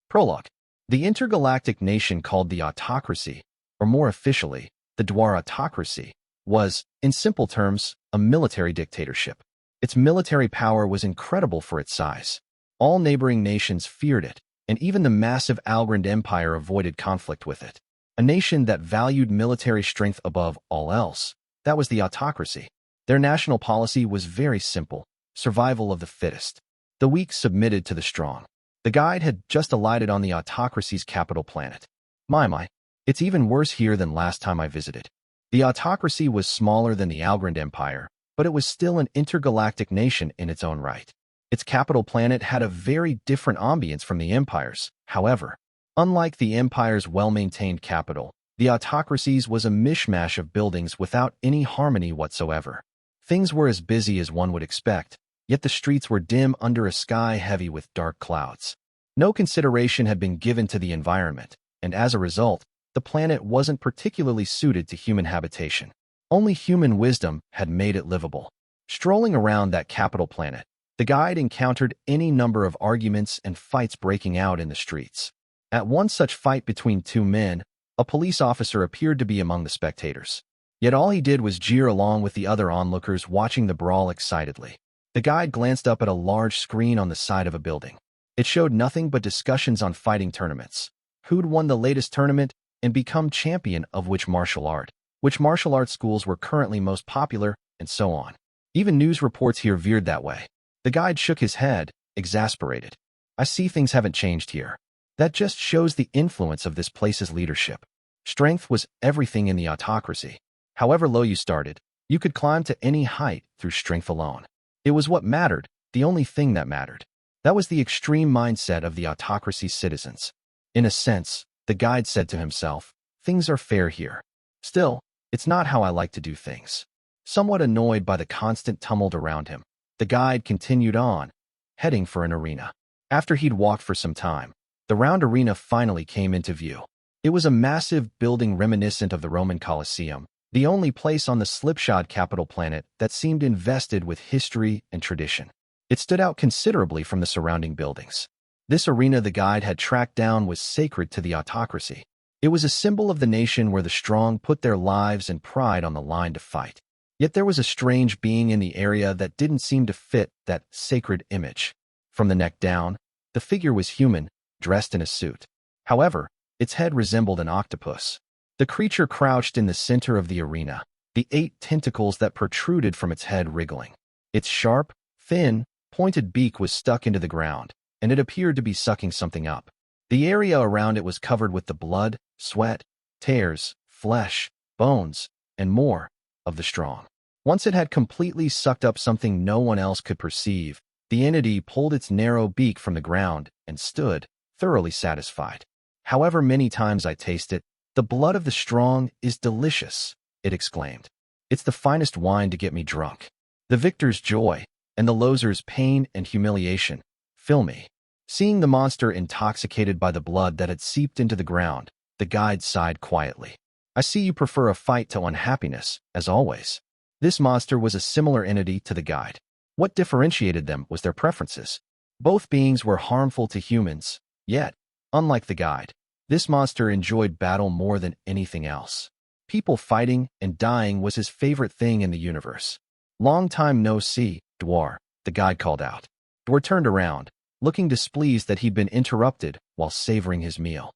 Prologue. The intergalactic nation called the autocracy, or more officially, the Dwar autocracy, was, in simple terms, a military dictatorship. Its military power was incredible for its size. All neighboring nations feared it, and even the massive Algorand Empire avoided conflict with it. A nation that valued military strength above all else, that was the autocracy. Their national policy was very simple: survival of the fittest. The weak submitted to the strong. The guide had just alighted on the autocracy's capital planet. My, it's even worse here than last time I visited. The autocracy was smaller than the Algorand Empire, but it was still an intergalactic nation in its own right. Its capital planet had a very different ambience from the Empire's, however. Unlike the Empire's well-maintained capital, the autocracy's was a mishmash of buildings without any harmony whatsoever. Things were as busy as one would expect, yet the streets were dim under a sky heavy with dark clouds. No consideration had been given to the environment, and as a result, the planet wasn't particularly suited to human habitation. Only human wisdom had made it livable. Strolling around that capital planet, the guide encountered any number of arguments and fights breaking out in the streets. At one such fight between two men, a police officer appeared to be among the spectators. Yet all he did was jeer along with the other onlookers watching the brawl excitedly. The guide glanced up at a large screen on the side of a building. It showed nothing but discussions on fighting tournaments. Who'd won the latest tournament and become champion of which martial art? Which martial arts schools were currently most popular, and so on. Even news reports here veered that way. The guide shook his head, exasperated. I see things haven't changed here. That just shows the influence of this place's leadership. Strength was everything in the autocracy. However low you started, you could climb to any height through strength alone. It was what mattered, the only thing that mattered. That was the extreme mindset of the autocracy's citizens. In a sense, the guide said to himself, things are fair here. Still, it's not how I like to do things. Somewhat annoyed by the constant tumult around him, the guide continued on, heading for an arena. After he'd walked for some time, the round arena finally came into view. It was a massive building reminiscent of the Roman Colosseum, the only place on the slipshod capital planet that seemed invested with history and tradition. It stood out considerably from the surrounding buildings. This arena the guide had tracked down was sacred to the autocracy. It was a symbol of the nation where the strong put their lives and pride on the line to fight. Yet there was a strange being in the area that didn't seem to fit that sacred image. From the neck down, the figure was human, dressed in a suit. However, its head resembled an octopus. The creature crouched in the center of the arena, the 8 tentacles that protruded from its head wriggling. Its sharp, thin, pointed beak was stuck into the ground, and it appeared to be sucking something up. The area around it was covered with the blood, sweat, tears, flesh, bones, and more of the strong. Once it had completely sucked up something no one else could perceive, the entity pulled its narrow beak from the ground and stood, thoroughly satisfied. However many times I taste it, the blood of the strong is delicious, it exclaimed. It's the finest wine to get me drunk. The victor's joy, and the loser's pain and humiliation, fill me. Seeing the monster intoxicated by the blood that had seeped into the ground, the guide sighed quietly. I see you prefer a fight to unhappiness, as always. This monster was a similar entity to the guide. What differentiated them was their preferences. Both beings were harmful to humans, yet, unlike the guide, this monster enjoyed battle more than anything else. People fighting and dying was his favorite thing in the universe. Long time no see, Dwar, the guide called out. Dwar turned around, looking displeased that he'd been interrupted while savoring his meal.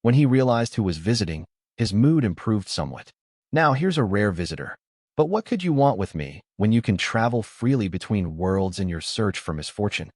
When he realized who was visiting, his mood improved somewhat. Now here's a rare visitor. But what could you want with me when you can travel freely between worlds in your search for misfortune?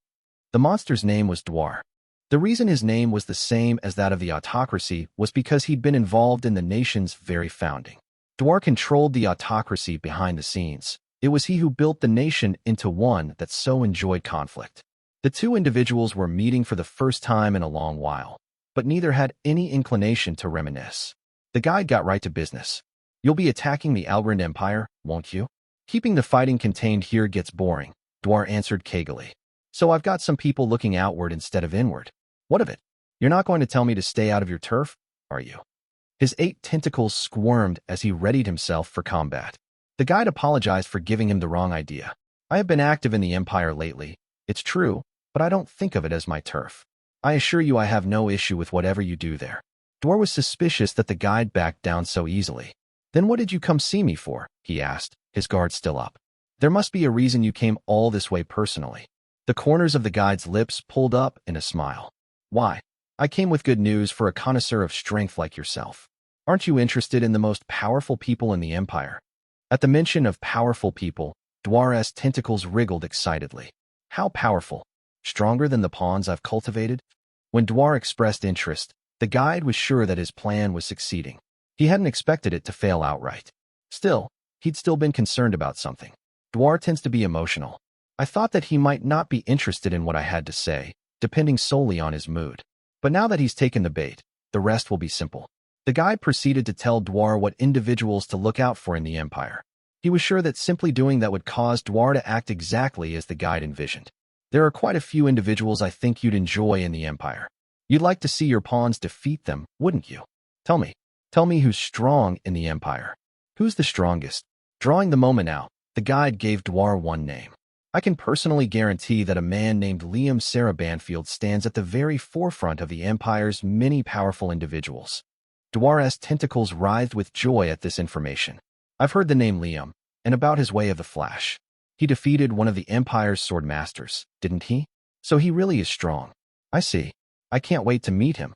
The monster's name was Dwar. The reason his name was the same as that of the autocracy was because he'd been involved in the nation's very founding. Dwar controlled the autocracy behind the scenes. It was he who built the nation into one that so enjoyed conflict. The two individuals were meeting for the first time in a long while, but neither had any inclination to reminisce. The guide got right to business. You'll be attacking the Algorand Empire, won't you? Keeping the fighting contained here gets boring, Dwar answered cagily. So I've got some people looking outward instead of inward. What of it? You're not going to tell me to stay out of your turf, are you? His 8 tentacles squirmed as he readied himself for combat. The guide apologized for giving him the wrong idea. I have been active in the Empire lately, it's true, but I don't think of it as my turf. I assure you I have no issue with whatever you do there. Dwar was suspicious that the guide backed down so easily. Then what did you come see me for? He asked, his guard still up. There must be a reason you came all this way personally. The corners of the guide's lips pulled up in a smile. Why? I came with good news for a connoisseur of strength like yourself. Aren't you interested in the most powerful people in the Empire? At the mention of powerful people, Dwar's tentacles wriggled excitedly. How powerful? Stronger than the pawns I've cultivated? When Dwar expressed interest, the guide was sure that his plan was succeeding. He hadn't expected it to fail outright. Still, he'd still been concerned about something. Dwar tends to be emotional. I thought that he might not be interested in what I had to say, depending solely on his mood. But now that he's taken the bait, the rest will be simple. The guide proceeded to tell Dwar what individuals to look out for in the Empire. He was sure that simply doing that would cause Dwar to act exactly as the guide envisioned. There are quite a few individuals I think you'd enjoy in the Empire. You'd like to see your pawns defeat them, wouldn't you? Tell me who's strong in the Empire. Who's the strongest? Drawing the moment out, the guide gave Dwar one name. I can personally guarantee that a man named Liam Sarah Banfield stands at the very forefront of the Empire's many powerful individuals. Dwar's tentacles writhed with joy at this information. I've heard the name Liam, and about his way of the Flash. He defeated one of the Empire's sword masters, didn't he? So he really is strong. I see. I can't wait to meet him.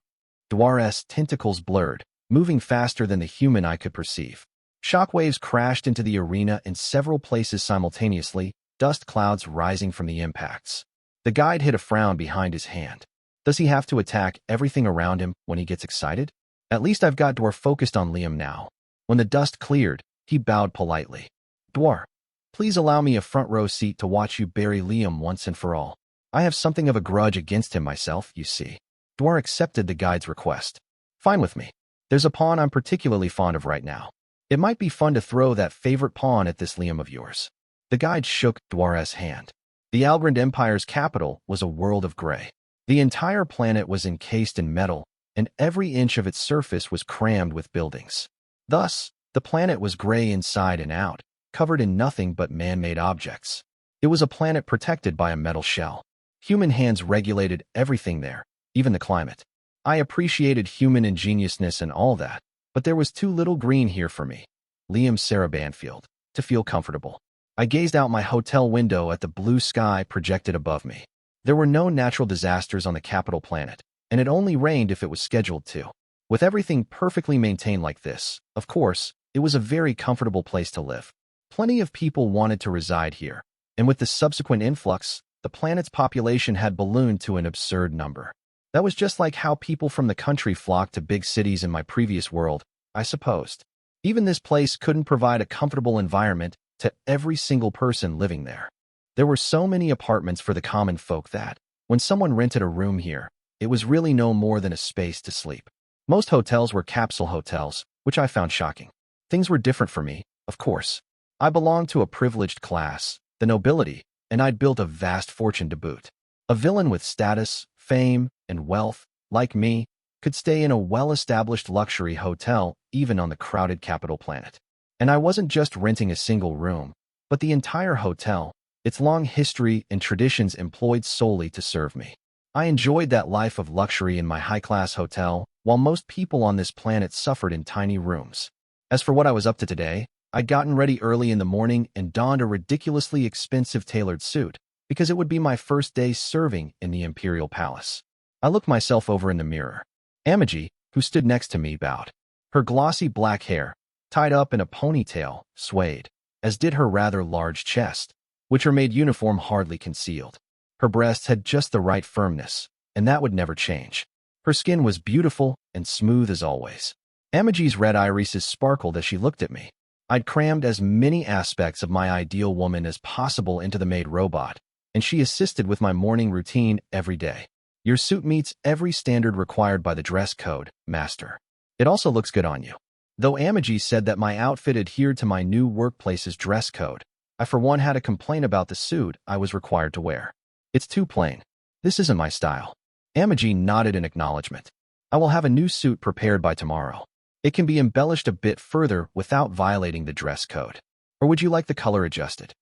Dwar's tentacles blurred, moving faster than the human eye could perceive. Shockwaves crashed into the arena in several places simultaneously, dust clouds rising from the impacts. The guide hid a frown behind his hand. Does he have to attack everything around him when he gets excited? At least I've got Dwar focused on Liam now. When the dust cleared, he bowed politely. Dwar, please allow me a front row seat to watch you bury Liam once and for all. I have something of a grudge against him myself, you see. Dwar accepted the guide's request. Fine with me. There's a pawn I'm particularly fond of right now. It might be fun to throw that favorite pawn at this Liam of yours. The guide shook Dwar's hand. The Algrind Empire's capital was a world of gray. The entire planet was encased in metal, and every inch of its surface was crammed with buildings. Thus, the planet was gray inside and out, covered in nothing but man-made objects. It was a planet protected by a metal shell. Human hands regulated everything there, even the climate. I appreciated human ingeniousness and all that, but there was too little green here for me, Liam Sarah Banfield, to feel comfortable. I gazed out my hotel window at the blue sky projected above me. There were no natural disasters on the capital planet, and it only rained if it was scheduled to. With everything perfectly maintained like this, of course, it was a very comfortable place to live. Plenty of people wanted to reside here, and with the subsequent influx, the planet's population had ballooned to an absurd number. That was just like how people from the country flocked to big cities in my previous world, I supposed. Even this place couldn't provide a comfortable environment to every single person living there. There were so many apartments for the common folk that, when someone rented a room here, it was really no more than a space to sleep. Most hotels were capsule hotels, which I found shocking. Things were different for me, of course. I belonged to a privileged class, the nobility, and I'd built a vast fortune to boot. A villain with status, fame, and wealth, like me, could stay in a well-established luxury hotel even on the crowded capital planet. And I wasn't just renting a single room, but the entire hotel, its long history and traditions employed solely to serve me. I enjoyed that life of luxury in my high-class hotel, while most people on this planet suffered in tiny rooms. As for what I was up to today, I'd gotten ready early in the morning and donned a ridiculously expensive tailored suit, because it would be my first day serving in the Imperial Palace. I looked myself over in the mirror. Amagi, who stood next to me, bowed. Her glossy black hair, tied up in a ponytail, swayed, as did her rather large chest, which her maid uniform hardly concealed. Her breasts had just the right firmness, and that would never change. Her skin was beautiful and smooth as always. Amagi's red irises sparkled as she looked at me. I'd crammed as many aspects of my ideal woman as possible into the maid robot, and she assisted with my morning routine every day. Your suit meets every standard required by the dress code, master. It also looks good on you. Though Amagi said that my outfit adhered to my new workplace's dress code, I for one had a complaint about the suit I was required to wear. It's too plain. This isn't my style. Amagi nodded in acknowledgement. I will have a new suit prepared by tomorrow. It can be embellished a bit further without violating the dress code. Or would you like the color adjusted?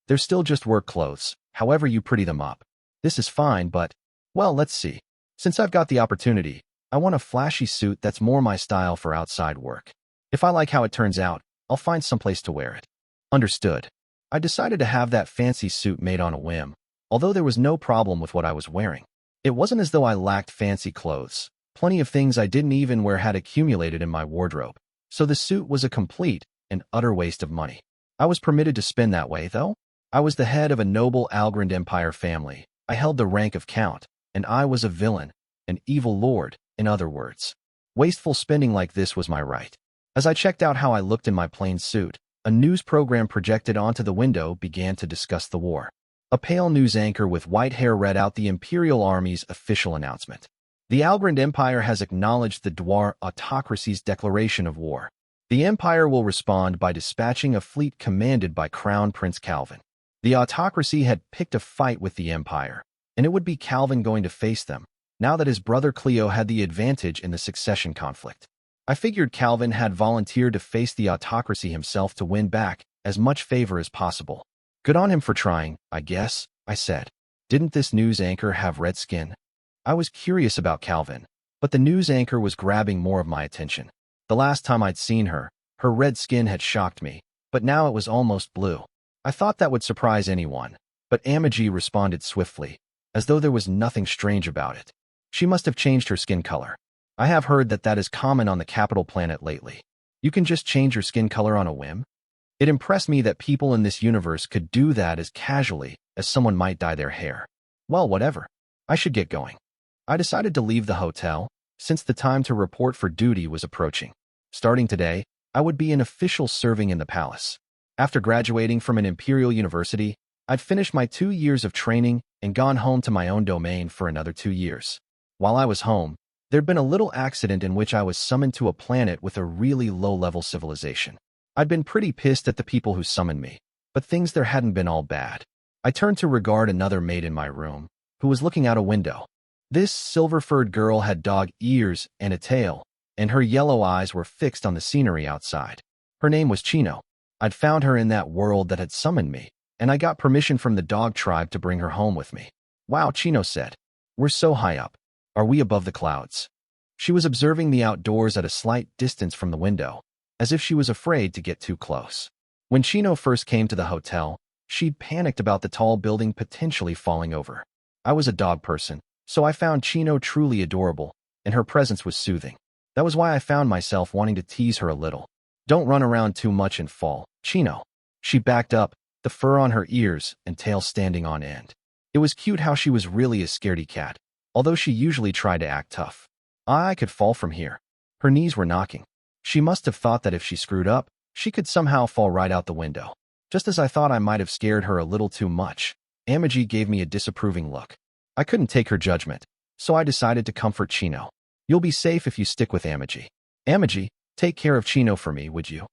They're still just work clothes, however you pretty them up. This is fine, but, well, let's see. Since I've got the opportunity, I want a flashy suit that's more my style for outside work. If I like how it turns out, I'll find someplace to wear it. Understood. I decided to have that fancy suit made on a whim, although there was no problem with what I was wearing. It wasn't as though I lacked fancy clothes. Plenty of things I didn't even wear had accumulated in my wardrobe, so the suit was a complete and utter waste of money. I was permitted to spend that way, though. I was the head of a noble Algorand Empire family. I held the rank of count, and I was a villain, an evil lord, in other words. Wasteful spending like this was my right. As I checked out how I looked in my plain suit, a news program projected onto the window began to discuss the war. A pale news anchor with white hair read out the Imperial Army's official announcement. The Algorand Empire has acknowledged the Dwar autocracy's declaration of war. The Empire will respond by dispatching a fleet commanded by Crown Prince Calvin. The autocracy had picked a fight with the Empire, and it would be Calvin going to face them, now that his brother Cleo had the advantage in the succession conflict. I figured Calvin had volunteered to face the autocracy himself to win back as much favor as possible. Good on him for trying, I guess, I said. Didn't this news anchor have red skin? I was curious about Calvin, but the news anchor was grabbing more of my attention. The last time I'd seen her, her red skin had shocked me, but now it was almost blue. I thought that would surprise anyone, but Amagi responded swiftly, as though there was nothing strange about it. She must have changed her skin color. I have heard that that is common on the capital planet lately. You can just change your skin color on a whim? It impressed me that people in this universe could do that as casually as someone might dye their hair. Well, whatever. I should get going. I decided to leave the hotel, since the time to report for duty was approaching. Starting today, I would be an official serving in the palace. After graduating from an imperial university, I'd finished my 2 years of training and gone home to my own domain for another 2 years. While I was home, there'd been a little accident in which I was summoned to a planet with a really low-level civilization. I'd been pretty pissed at the people who summoned me, but things there hadn't been all bad. I turned to regard another maid in my room, who was looking out a window. This silver-furred girl had dog ears and a tail, and her yellow eyes were fixed on the scenery outside. Her name was Chino. I'd found her in that world that had summoned me, and I got permission from the dog tribe to bring her home with me. Wow, Chino said. We're so high up. Are we above the clouds? She was observing the outdoors at a slight distance from the window, as if she was afraid to get too close. When Chino first came to the hotel, she'd panicked about the tall building potentially falling over. I was a dog person, so I found Chino truly adorable, and her presence was soothing. That was why I found myself wanting to tease her a little. Don't run around too much and fall, Chino. She backed up, the fur on her ears and tail standing on end. It was cute how she was really a scaredy cat, although she usually tried to act tough. I could fall from here. Her knees were knocking. She must have thought that if she screwed up, she could somehow fall right out the window. Just as I thought I might have scared her a little too much, Amagi gave me a disapproving look. I couldn't take her judgment, so I decided to comfort Chino. You'll be safe if you stick with Amagi. Amagi, take care of Chino for me, would you?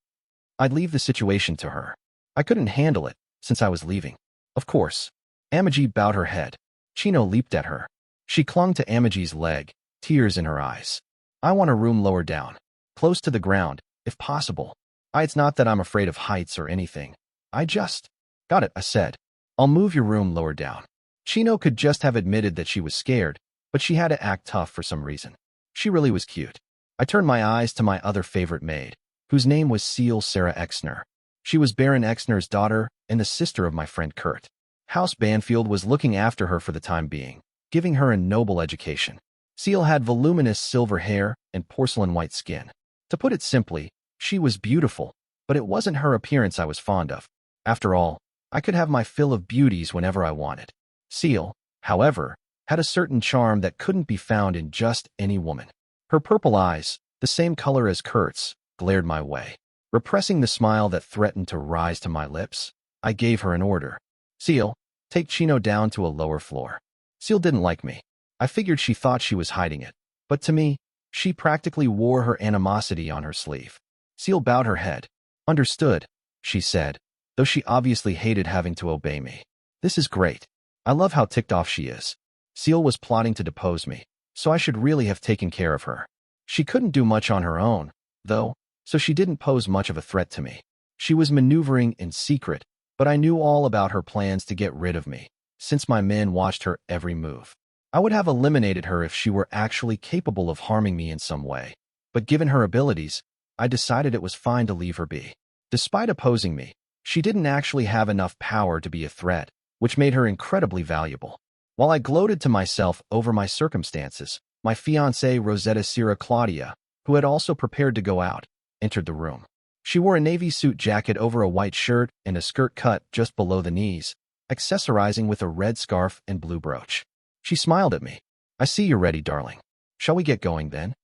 I'd leave the situation to her. I couldn't handle it, since I was leaving. Of course. Amagi bowed her head. Chino leaped at her. She clung to Amagi's leg, tears in her eyes. I want a room lower down, close to the ground, if possible. It's not that I'm afraid of heights or anything. I just... Got it, I said. I'll move your room lower down. Chino could just have admitted that she was scared, but she had to act tough for some reason. She really was cute. I turned my eyes to my other favorite maid, whose name was Seal Sarah Exner. She was Baron Exner's daughter and the sister of my friend Kurt. House Banfield was looking after her for the time being, giving her a noble education. Seal had voluminous silver hair and porcelain white skin. To put it simply, she was beautiful, but it wasn't her appearance I was fond of. After all, I could have my fill of beauties whenever I wanted. Seal, however, had a certain charm that couldn't be found in just any woman. Her purple eyes, the same color as Kurt's, glared my way. Repressing the smile that threatened to rise to my lips, I gave her an order. Seal, take Chino down to a lower floor. Seal didn't like me. I figured she thought she was hiding it, but to me, she practically wore her animosity on her sleeve. Seal bowed her head. Understood, she said, though she obviously hated having to obey me. This is great. I love how ticked off she is. Seal was plotting to depose me, so I should really have taken care of her. She couldn't do much on her own, though, so she didn't pose much of a threat to me. She was maneuvering in secret, but I knew all about her plans to get rid of me, since my men watched her every move. I would have eliminated her if she were actually capable of harming me in some way. But given her abilities, I decided it was fine to leave her be. Despite opposing me, she didn't actually have enough power to be a threat, which made her incredibly valuable. While I gloated to myself over my circumstances, my fiancée Rosetta Sierra Claudia, who had also prepared to go out, entered the room. She wore a navy suit jacket over a white shirt and a skirt cut just below the knees, accessorizing with a red scarf and blue brooch. She smiled at me. "I see you're ready, darling. Shall we get going then?"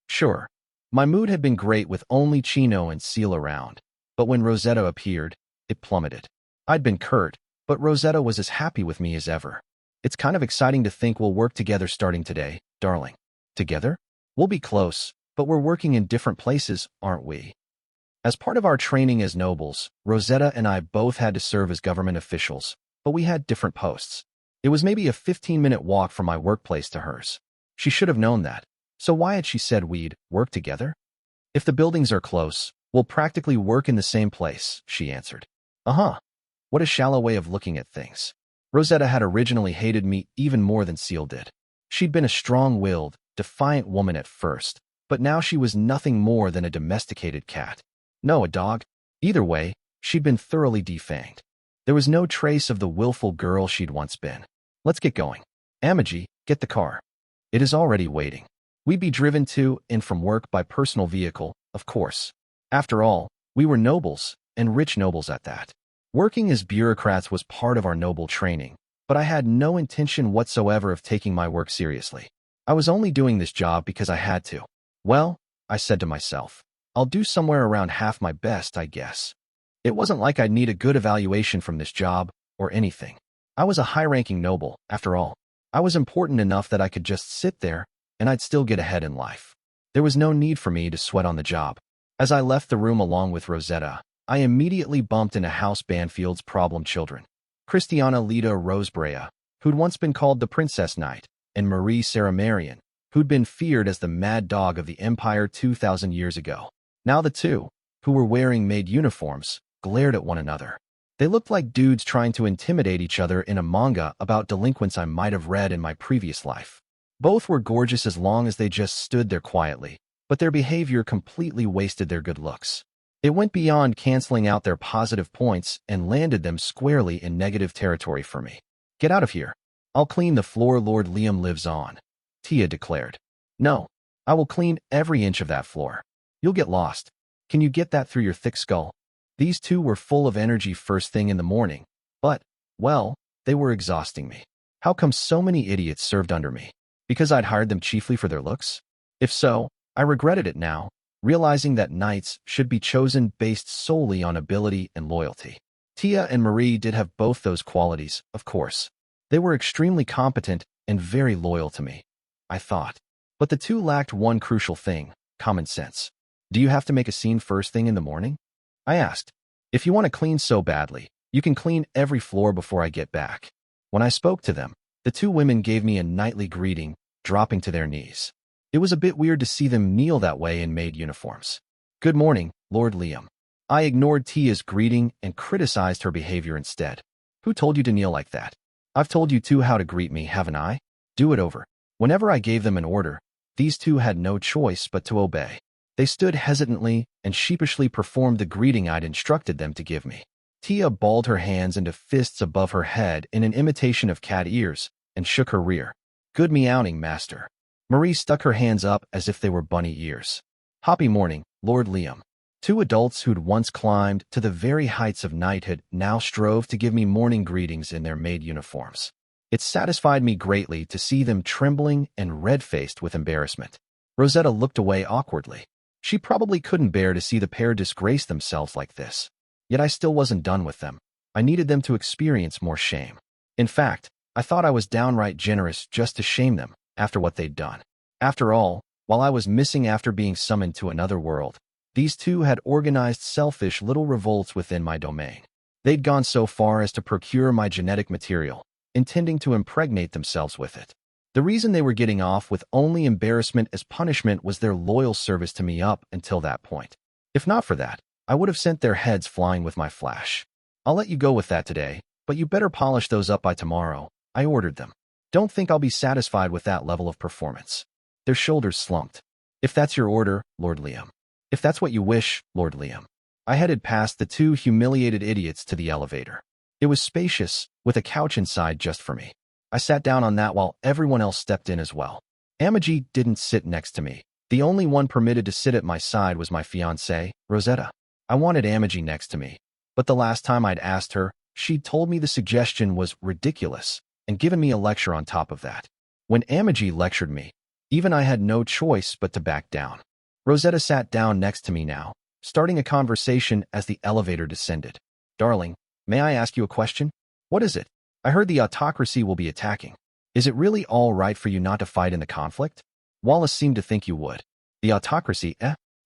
Sure. My mood had been great with only Chino and Seal around, but when Rosetta appeared, it plummeted. I'd been curt, but Rosetta was as happy with me as ever. "It's kind of exciting to think we'll work together starting today, darling." "Together? We'll be close, but we're working in different places, aren't we?" As part of our training as nobles, Rosetta and I both had to serve as government officials, but we had different posts. It was maybe a 15-minute walk from my workplace to hers. She should have known that. So why had she said we'd work together? "If the buildings are close, we'll practically work in the same place," she answered. Uh-huh. What a shallow way of looking at things. Rosetta had originally hated me even more than Seal did. She'd been a strong-willed, defiant woman at first, but now she was nothing more than a domesticated cat. No, a dog. Either way, she'd been thoroughly defanged. There was no trace of the willful girl she'd once been. "Let's get going. Amaji, get the car. It is already waiting." We'd be driven to and from work by personal vehicle, of course. After all, we were nobles, and rich nobles at that. Working as bureaucrats was part of our noble training, but I had no intention whatsoever of taking my work seriously. I was only doing this job because I had to. Well, I said to myself, I'll do somewhere around half my best, I guess. It wasn't like I'd need a good evaluation from this job, or anything. I was a high-ranking noble, after all. I was important enough that I could just sit there, and I'd still get ahead in life. There was no need for me to sweat on the job. As I left the room along with Rosetta, I immediately bumped into House Banfield's problem children. Christiana Lita Rosebrea, who'd once been called the Princess Knight, and Marie Sarah Marion, who'd been feared as the mad dog of the Empire 2,000 years ago. Now the two, who were wearing maid uniforms, glared at one another. They looked like dudes trying to intimidate each other in a manga about delinquents I might have read in my previous life. Both were gorgeous as long as they just stood there quietly, but their behavior completely wasted their good looks. It went beyond canceling out their positive points and landed them squarely in negative territory for me. "Get out of here. I'll clean the floor. Lord Liam lives on," Tia declared. "No, I will clean every inch of that floor. You'll get lost. Can you get that through your thick skull?" These two were full of energy first thing in the morning, but, well, they were exhausting me. How come so many idiots served under me? Because I'd hired them chiefly for their looks? If so, I regretted it now, realizing that knights should be chosen based solely on ability and loyalty. Tia and Marie did have both those qualities, of course. They were extremely competent and very loyal to me, I thought. But the two lacked one crucial thing, common sense. "Do you have to make a scene first thing in the morning?" I asked. "If you want to clean so badly, you can clean every floor before I get back." When I spoke to them, the two women gave me a knightly greeting, dropping to their knees. It was a bit weird to see them kneel that way in maid uniforms. "Good morning, Lord Liam." I ignored Tia's greeting and criticized her behavior instead. "Who told you to kneel like that? I've told you two how to greet me, haven't I? Do it over." Whenever I gave them an order, these two had no choice but to obey. They stood hesitantly and sheepishly performed the greeting I'd instructed them to give me. Tia balled her hands into fists above her head in an imitation of cat ears and shook her rear. "Good meowing, master." Marie stuck her hands up as if they were bunny ears. "Happy morning, Lord Liam." Two adults who'd once climbed to the very heights of knighthood now strove to give me morning greetings in their maid uniforms. It satisfied me greatly to see them trembling and red-faced with embarrassment. Rosetta looked away awkwardly. She probably couldn't bear to see the pair disgrace themselves like this. Yet I still wasn't done with them. I needed them to experience more shame. In fact, I thought I was downright generous just to shame them after what they'd done. After all, while I was missing after being summoned to another world, these two had organized selfish little revolts within my domain. They'd gone so far as to procure my genetic material, intending to impregnate themselves with it. The reason they were getting off with only embarrassment as punishment was their loyal service to me up until that point. If not for that, I would have sent their heads flying with my flash. "I'll let you go with that today, but you better polish those up by tomorrow," I ordered them. Don't think I'll be satisfied with that level of performance. Their shoulders slumped. If that's your order, Lord Liam. If that's what you wish, Lord Liam. I headed past the two humiliated idiots to the elevator. It was spacious, with a couch inside just for me. I sat down on that while everyone else stepped in as well. Amagi didn't sit next to me. The only one permitted to sit at my side was my fiancée, Rosetta. I wanted Amagi next to me, but the last time I'd asked her, she'd told me the suggestion was ridiculous and given me a lecture on top of that. When Amagi lectured me, even I had no choice but to back down. Rosetta sat down next to me now, starting a conversation as the elevator descended. Darling, may I ask you a question? What is it? I heard the autocracy will be attacking. Is it really all right for you not to fight in the conflict? Wallace seemed to think you would. The autocracy,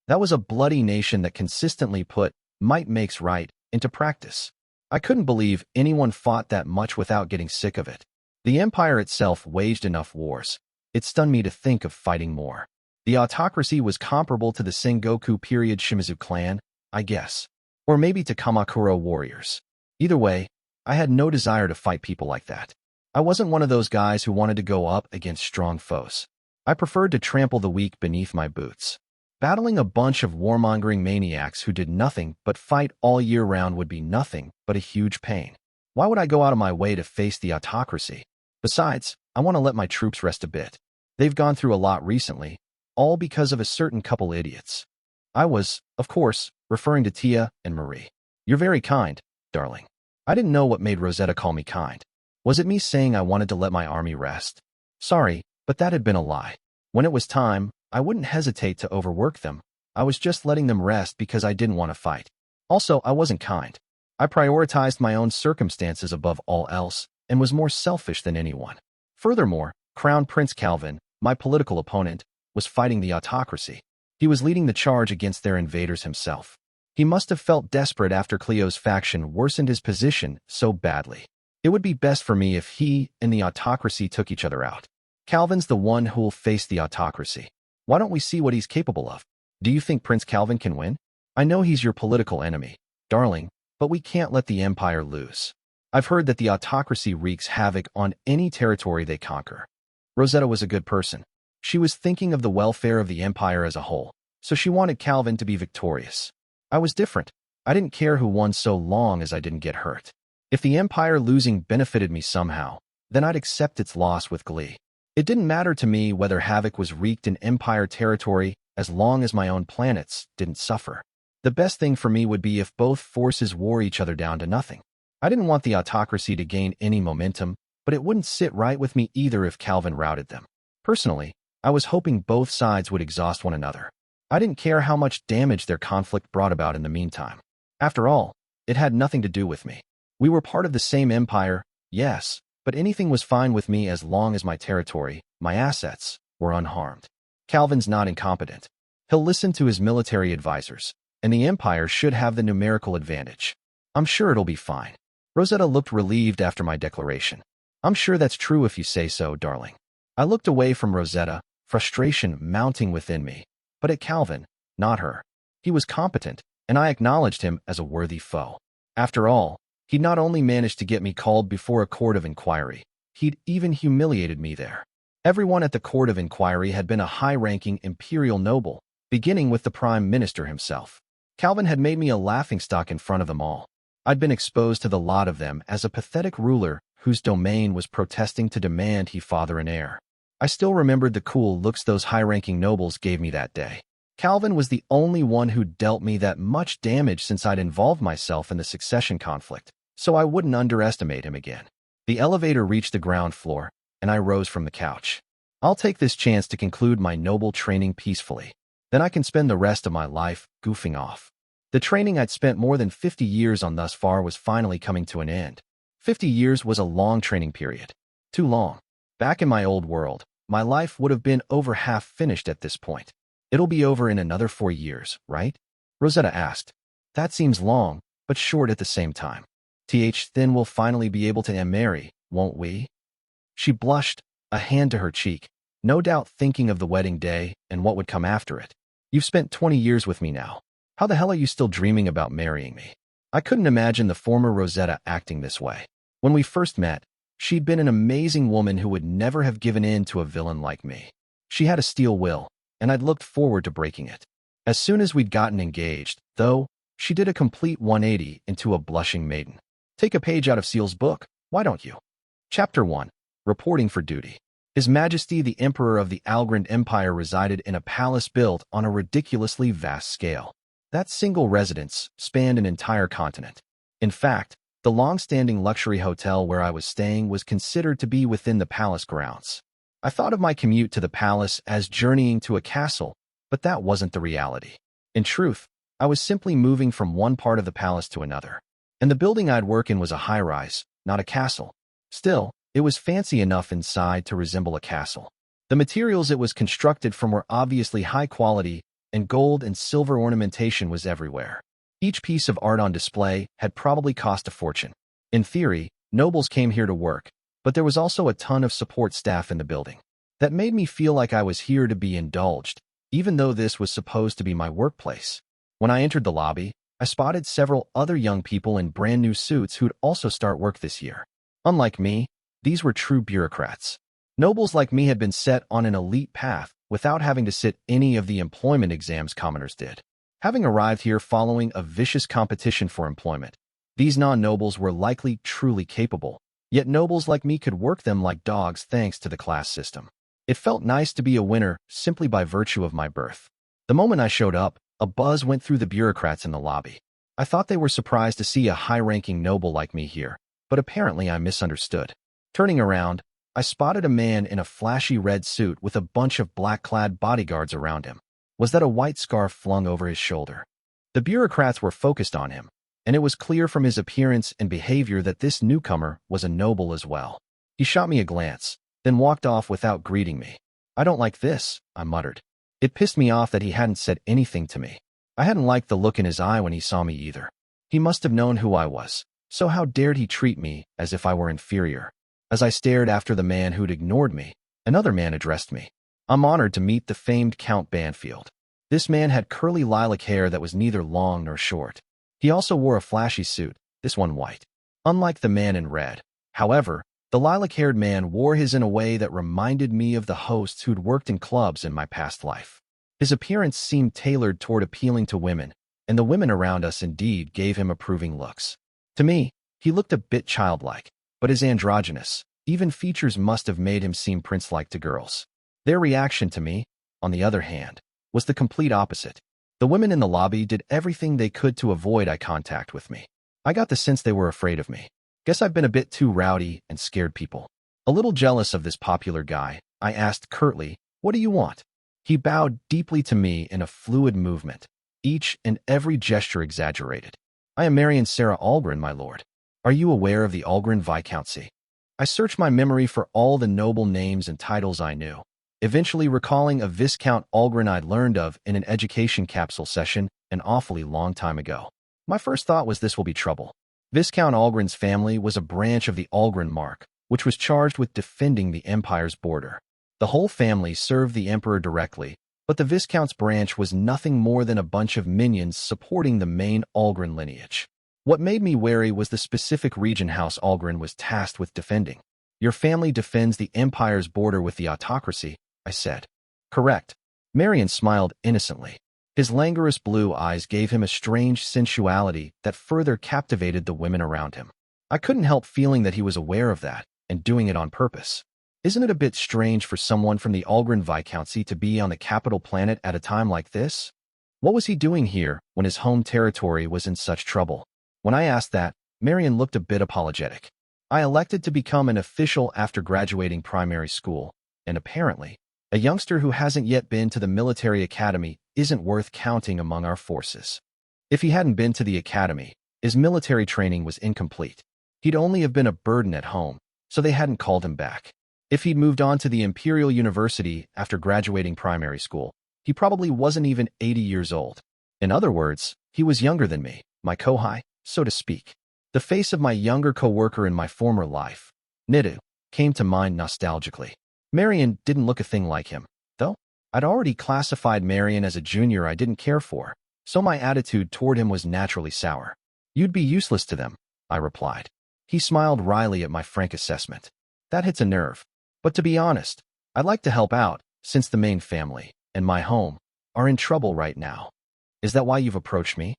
That was a bloody nation that consistently put might makes right into practice. I couldn't believe anyone fought that much without getting sick of it. The empire itself waged enough wars. It stunned me to think of fighting more. The autocracy was comparable to the Sengoku period Shimizu clan, I guess. Or maybe to Kamakura warriors. Either way, I had no desire to fight people like that. I wasn't one of those guys who wanted to go up against strong foes. I preferred to trample the weak beneath my boots. Battling a bunch of warmongering maniacs who did nothing but fight all year round would be nothing but a huge pain. Why would I go out of my way to face the autocracy? Besides, I want to let my troops rest a bit. They've gone through a lot recently, all because of a certain couple idiots. I was, of course, referring to Tia and Marie. You're very kind, darling. I didn't know what made Rosetta call me kind. Was it me saying I wanted to let my army rest? Sorry, but that had been a lie. When it was time, I wouldn't hesitate to overwork them. I was just letting them rest because I didn't want to fight. Also, I wasn't kind. I prioritized my own circumstances above all else and was more selfish than anyone. Furthermore, Crown Prince Calvin, my political opponent, was fighting the autocracy. He was leading the charge against their invaders himself. He must have felt desperate after Cleo's faction worsened his position so badly. It would be best for me if he and the autocracy took each other out. Calvin's the one who'll face the autocracy. Why don't we see what he's capable of? Do you think Prince Calvin can win? I know he's your political enemy, darling, but we can't let the empire lose. I've heard that the autocracy wreaks havoc on any territory they conquer. Rosetta was a good person. She was thinking of the welfare of the empire as a whole, so she wanted Calvin to be victorious. I was different. I didn't care who won so long as I didn't get hurt. If the empire losing benefited me somehow, then I'd accept its loss with glee. It didn't matter to me whether havoc was wreaked in empire territory as long as my own planets didn't suffer. The best thing for me would be if both forces wore each other down to nothing. I didn't want the autocracy to gain any momentum, but it wouldn't sit right with me either if Calvin routed them. Personally, I was hoping both sides would exhaust one another. I didn't care how much damage their conflict brought about in the meantime. After all, it had nothing to do with me. We were part of the same empire, yes, but anything was fine with me as long as my territory, my assets, were unharmed. Calvin's not incompetent. He'll listen to his military advisors, and the empire should have the numerical advantage. I'm sure it'll be fine. Rosetta looked relieved after my declaration. I'm sure that's true if you say so, darling. I looked away from Rosetta, frustration mounting within me, but at Calvin, not her. He was competent, and I acknowledged him as a worthy foe. After all, he'd not only managed to get me called before a court of inquiry, he'd even humiliated me there. Everyone at the court of inquiry had been a high-ranking imperial noble, beginning with the prime minister himself. Calvin had made me a laughingstock in front of them all. I'd been exposed to the lot of them as a pathetic ruler whose domain was protesting to demand he father an heir. I still remembered the cool looks those high-ranking nobles gave me that day. Calvin was the only one who dealt me that much damage since I'd involved myself in the succession conflict, so I wouldn't underestimate him again. The elevator reached the ground floor, and I rose from the couch. I'll take this chance to conclude my noble training peacefully. Then I can spend the rest of my life goofing off. The training I'd spent more than 50 years on thus far was finally coming to an end. 50 years was a long training period. Too long. Back in my old world, my life would have been over half finished at this point. It'll be over in another 4 years, right? Rosetta asked. That seems long, but short at the same time. Then we'll finally be able to marry, won't we? She blushed, a hand to her cheek, no doubt thinking of the wedding day and what would come after it. You've spent 20 years with me now. How the hell are you still dreaming about marrying me? I couldn't imagine the former Rosetta acting this way. When we first met, She'd been an amazing woman who would never have given in to a villain like me. She had a steel will, and I'd looked forward to breaking it. As soon as we'd gotten engaged, though, she did a complete 180 into a blushing maiden. Take a page out of Seal's book, why don't you? Chapter 1. Reporting for duty. His Majesty the Emperor of the Algrind Empire resided in a palace built on a ridiculously vast scale. That single residence spanned an entire continent. In fact, the long-standing luxury hotel where I was staying was considered to be within the palace grounds. I thought of my commute to the palace as journeying to a castle, but that wasn't the reality. In truth, I was simply moving from one part of the palace to another. And the building I'd work in was a high-rise, not a castle. Still, it was fancy enough inside to resemble a castle. The materials it was constructed from were obviously high quality, and gold and silver ornamentation was everywhere. Each piece of art on display had probably cost a fortune. In theory, nobles came here to work, but there was also a ton of support staff in the building. That made me feel like I was here to be indulged, even though this was supposed to be my workplace. When I entered the lobby, I spotted several other young people in brand new suits who'd also start work this year. Unlike me, these were true bureaucrats. Nobles like me had been set on an elite path without having to sit any of the employment exams commoners did. Having arrived here following a vicious competition for employment, these non-nobles were likely truly capable, yet nobles like me could work them like dogs thanks to the class system. It felt nice to be a winner simply by virtue of my birth. The moment I showed up, a buzz went through the bureaucrats in the lobby. I thought they were surprised to see a high-ranking noble like me here, but apparently I misunderstood. Turning around, I spotted a man in a flashy red suit with a bunch of black-clad bodyguards around him. Was that a white scarf flung over his shoulder? The bureaucrats were focused on him, and it was clear from his appearance and behavior that this newcomer was a noble as well. He shot me a glance, then walked off without greeting me. "I don't like this," I muttered. It pissed me off that he hadn't said anything to me. I hadn't liked the look in his eye when he saw me either. He must have known who I was, so how dared he treat me as if I were inferior? As I stared after the man who'd ignored me, another man addressed me. "I'm honored to meet the famed Count Banfield." This man had curly lilac hair that was neither long nor short. He also wore a flashy suit, this one white. Unlike the man in red, however, the lilac-haired man wore his in a way that reminded me of the hosts who'd worked in clubs in my past life. His appearance seemed tailored toward appealing to women, and the women around us indeed gave him approving looks. To me, he looked a bit childlike, but his androgynous, even features must have made him seem prince-like to girls. Their reaction to me, on the other hand, was the complete opposite. The women in the lobby did everything they could to avoid eye contact with me. I got the sense they were afraid of me. Guess I've been a bit too rowdy and scared people. A little jealous of this popular guy, I asked curtly, "What do you want?" He bowed deeply to me in a fluid movement, each and every gesture exaggerated. "I am Marion Sarah Algren, my lord. Are you aware of the Algren Viscountcy?" I searched my memory for all the noble names and titles I knew, eventually recalling a Viscount Algren I'd learned of in an education capsule session an awfully long time ago. My first thought was this will be trouble. Viscount Algren's family was a branch of the Algren Mark, which was charged with defending the Empire's border. The whole family served the Emperor directly, but the Viscount's branch was nothing more than a bunch of minions supporting the main Algren lineage. What made me wary was the specific region House Algren was tasked with defending. "Your family defends the Empire's border with the autocracy," I said. "Correct." Marion smiled innocently. His languorous blue eyes gave him a strange sensuality that further captivated the women around him. I couldn't help feeling that he was aware of that, and doing it on purpose. Isn't it a bit strange for someone from the Algren Viscountcy to be on the capital planet at a time like this? What was he doing here when his home territory was in such trouble? When I asked that, Marion looked a bit apologetic. I elected to become an official after graduating primary school, and apparently, a youngster who hasn't yet been to the military academy isn't worth counting among our forces. If he hadn't been to the academy, his military training was incomplete. He'd only have been a burden at home, so they hadn't called him back. If he'd moved on to the Imperial University after graduating primary school, he probably wasn't even 80 years old. In other words, he was younger than me, my kohai, so to speak. The face of my younger co-worker in my former life, Nidu, came to mind nostalgically. Marion didn't look a thing like him, though. I'd already classified Marion as a junior I didn't care for, so my attitude toward him was naturally sour. "You'd be useless to them," I replied. He smiled wryly at my frank assessment. That hits a nerve. But to be honest, I'd like to help out, since the main family, and my home, are in trouble right now. Is that why you've approached me?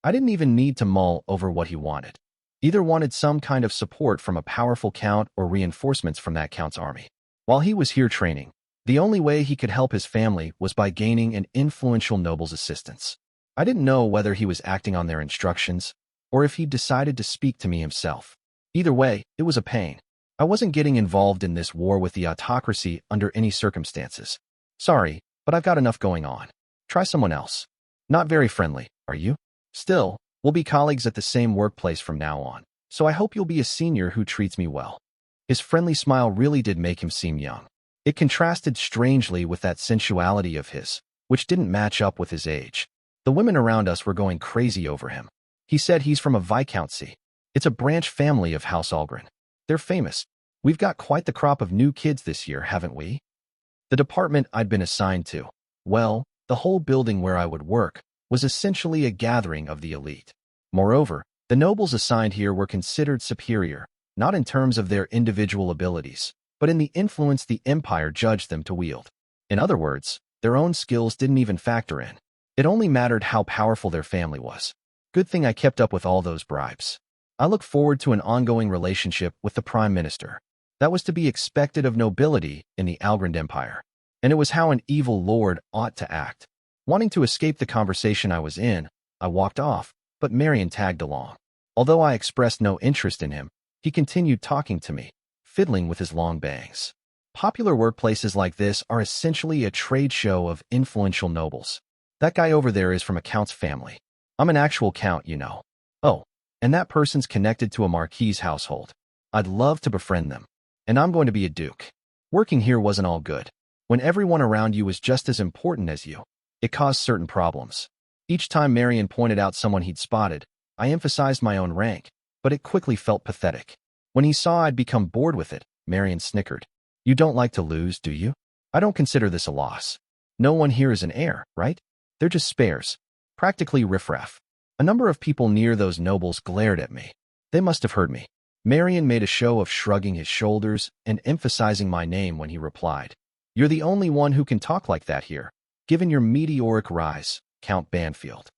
I didn't even need to mull over what he wanted. Either wanted some kind of support from a powerful count or reinforcements from that count's army. While he was here training, the only way he could help his family was by gaining an influential noble's assistance. I didn't know whether he was acting on their instructions, or if he'd decided to speak to me himself. Either way, it was a pain. I wasn't getting involved in this war with the autocracy under any circumstances. Sorry, but I've got enough going on. Try someone else. Not very friendly, are you? Still, we'll be colleagues at the same workplace from now on, so I hope you'll be a senior who treats me well. His friendly smile really did make him seem young. It contrasted strangely with that sensuality of his, which didn't match up with his age. The women around us were going crazy over him. He said he's from a viscountcy. It's a branch family of House Algren. They're famous. We've got quite the crop of new kids this year, haven't we? The department I'd been assigned to, well, the whole building where I would work, was essentially a gathering of the elite. Moreover, the nobles assigned here were considered superior, not in terms of their individual abilities, but in the influence the empire judged them to wield. In other words, their own skills didn't even factor in. It only mattered how powerful their family was. Good thing I kept up with all those bribes. I look forward to an ongoing relationship with the Prime Minister. That was to be expected of nobility in the Algren Empire, and it was how an evil lord ought to act. Wanting to escape the conversation I was in, I walked off, but Marion tagged along. Although I expressed no interest in him, he continued talking to me, fiddling with his long bangs. Popular workplaces like this are essentially a trade show of influential nobles. That guy over there is from a count's family. I'm an actual count, you know. Oh, and that person's connected to a marquis's household. I'd love to befriend them. And I'm going to be a duke. Working here wasn't all good. When everyone around you was just as important as you, it caused certain problems. Each time Marion pointed out someone he'd spotted, I emphasized my own rank, but it quickly felt pathetic. When he saw I'd become bored with it, Marion snickered. You don't like to lose, do you? I don't consider this a loss. No one here is an heir, right? They're just spares. Practically riffraff. A number of people near those nobles glared at me. They must have heard me. Marion made a show of shrugging his shoulders and emphasizing my name when he replied. You're the only one who can talk like that here, given your meteoric rise, Count Banfield.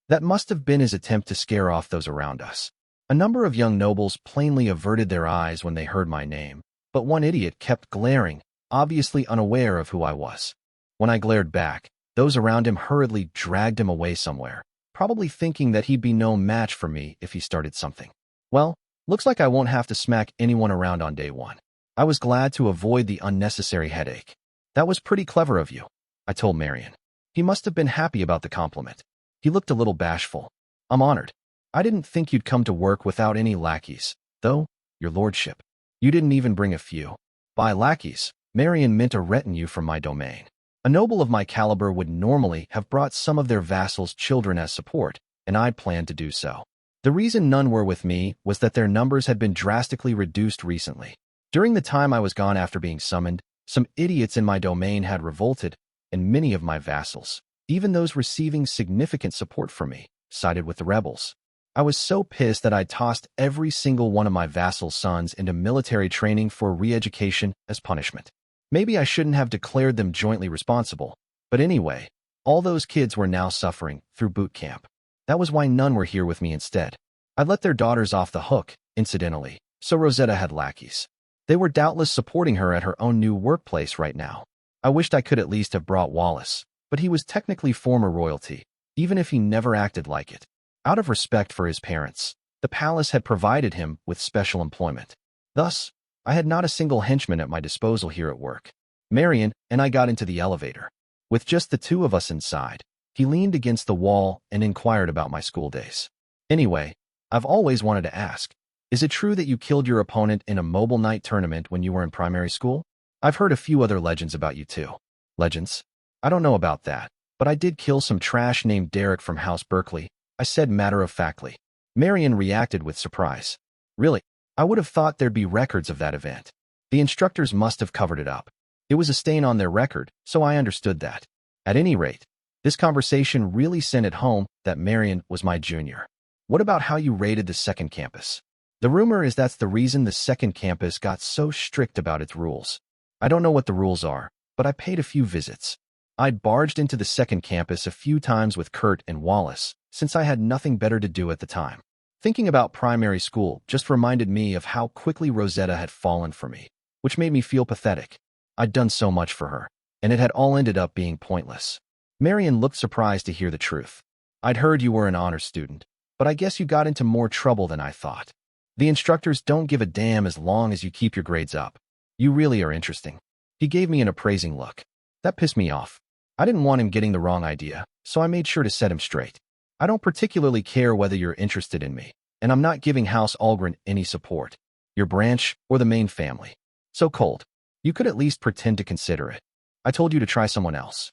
That must have been his attempt to scare off those around us. A number of young nobles plainly averted their eyes when they heard my name, but one idiot kept glaring, obviously unaware of who I was. When I glared back, those around him hurriedly dragged him away somewhere, probably thinking that he'd be no match for me if he started something. Well, looks like I won't have to smack anyone around on day one. I was glad to avoid the unnecessary headache. That was pretty clever of you, I told Marion. He must have been happy about the compliment. He looked a little bashful. I'm honored. I didn't think you'd come to work without any lackeys, though, your lordship. You didn't even bring a few. By lackeys, Marion meant a retinue from my domain. A noble of my caliber would normally have brought some of their vassals' children as support, and I'd planned to do so. The reason none were with me was that their numbers had been drastically reduced recently. During the time I was gone after being summoned, some idiots in my domain had revolted, and many of my vassals, even those receiving significant support from me, sided with the rebels. I was so pissed that I tossed every single one of my vassal sons into military training for re-education as punishment. Maybe I shouldn't have declared them jointly responsible, but anyway, all those kids were now suffering through boot camp. That was why none were here with me instead. I'd let their daughters off the hook, incidentally, so Rosetta had lackeys. They were doubtless supporting her at her own new workplace right now. I wished I could at least have brought Wallace, but he was technically former royalty, even if he never acted like it. Out of respect for his parents, the palace had provided him with special employment. Thus, I had not a single henchman at my disposal here at work. Marion and I got into the elevator. With just the two of us inside, he leaned against the wall and inquired about my school days. Anyway, I've always wanted to ask, is it true that you killed your opponent in a mobile night tournament when you were in primary school? I've heard a few other legends about you too. Legends? I don't know about that, but I did kill some trash named Derek from House Berkeley, I said matter-of-factly. Marion reacted with surprise. Really? I would have thought there'd be records of that event. The instructors must have covered it up. It was a stain on their record, so I understood that. At any rate, this conversation really sent it home that Marion was my junior. What about how you raided the second campus? The rumor is that's the reason the second campus got so strict about its rules. I don't know what the rules are, but I paid a few visits. I'd barged into the second campus a few times with Kurt and Wallace, since I had nothing better to do at the time. Thinking about primary school just reminded me of how quickly Rosetta had fallen for me, which made me feel pathetic. I'd done so much for her, and it had all ended up being pointless. Marion looked surprised to hear the truth. I'd heard you were an honor student, but I guess you got into more trouble than I thought. The instructors don't give a damn as long as you keep your grades up. You really are interesting. He gave me an appraising look. That pissed me off. I didn't want him getting the wrong idea, so I made sure to set him straight. I don't particularly care whether you're interested in me, and I'm not giving House Algren any support, your branch or the main family. So cold. You could at least pretend to consider it. I told you to try someone else.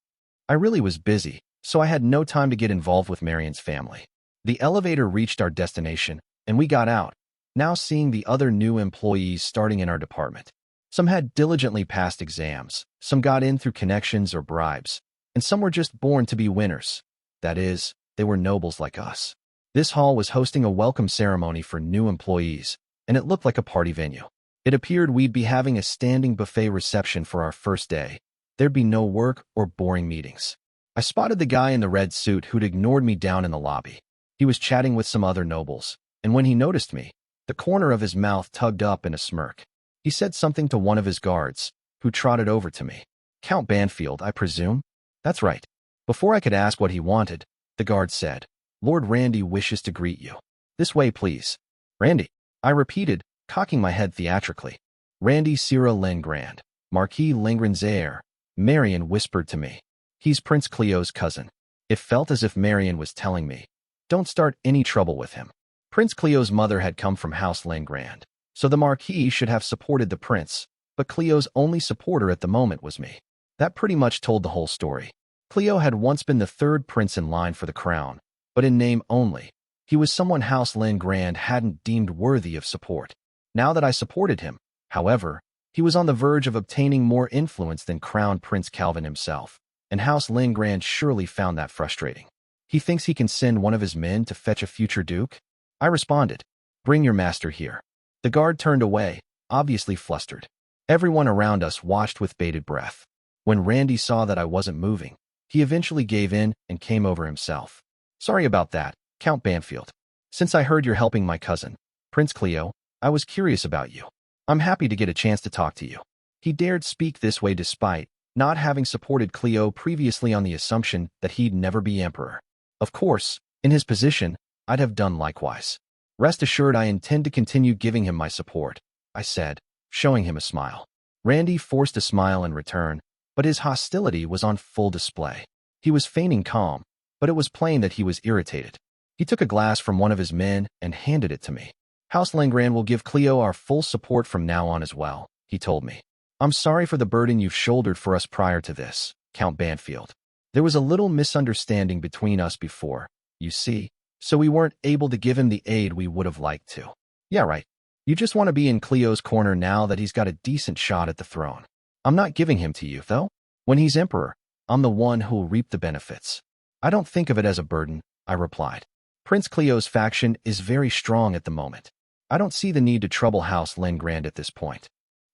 I really was busy, so I had no time to get involved with Marion's family. The elevator reached our destination, and we got out, now seeing the other new employees starting in our department. Some had diligently passed exams, some got in through connections or bribes, and some were just born to be winners. That is, they were nobles like us. This hall was hosting a welcome ceremony for new employees, and it looked like a party venue. It appeared we'd be having a standing buffet reception for our first day. There'd be no work or boring meetings. I spotted the guy in the red suit who'd ignored me down in the lobby. He was chatting with some other nobles, and when he noticed me, the corner of his mouth tugged up in a smirk. He said something to one of his guards, who trotted over to me. Count Banfield, I presume? That's right. Before I could ask what he wanted, the guard said, Lord Randy wishes to greet you. This way, please. Randy, I repeated, cocking my head theatrically. Randy Sierra Lengrand, Marquis Lengren's heir, Marion whispered to me. He's Prince Cleo's cousin. It felt as if Marion was telling me, don't start any trouble with him. Prince Cleo's mother had come from House Lengrand, so the Marquis should have supported the prince, but Cleo's only supporter at the moment was me. That pretty much told the whole story. Cleo had once been the third prince in line for the crown, but in name only. He was someone House Lengrand hadn't deemed worthy of support. Now that I supported him, however, he was on the verge of obtaining more influence than Crown Prince Calvin himself, and House Lengrand surely found that frustrating. He thinks he can send one of his men to fetch a future duke? I responded, bring your master here. The guard turned away, obviously flustered. Everyone around us watched with bated breath. When Randy saw that I wasn't moving, he eventually gave in and came over himself. Sorry about that, Count Banfield. Since I heard you're helping my cousin, Prince Cleo, I was curious about you. I'm happy to get a chance to talk to you. He dared speak this way despite not having supported Cleo previously on the assumption that he'd never be emperor. Of course, in his position, I'd have done likewise. Rest assured I intend to continue giving him my support, I said, showing him a smile. Randy forced a smile in return, but his hostility was on full display. He was feigning calm, but it was plain that he was irritated. He took a glass from one of his men and handed it to me. House Lengrand will give Cleo our full support from now on as well, he told me. I'm sorry for the burden you've shouldered for us prior to this, Count Banfield. There was a little misunderstanding between us before, you see, so we weren't able to give him the aid we would have liked to. Yeah, right. You just want to be in Cleo's corner now that he's got a decent shot at the throne. I'm not giving him to you, though. When he's emperor, I'm the one who'll reap the benefits. I don't think of it as a burden, I replied. Prince Cleo's faction is very strong at the moment. I don't see the need to trouble House Lengrand at this point.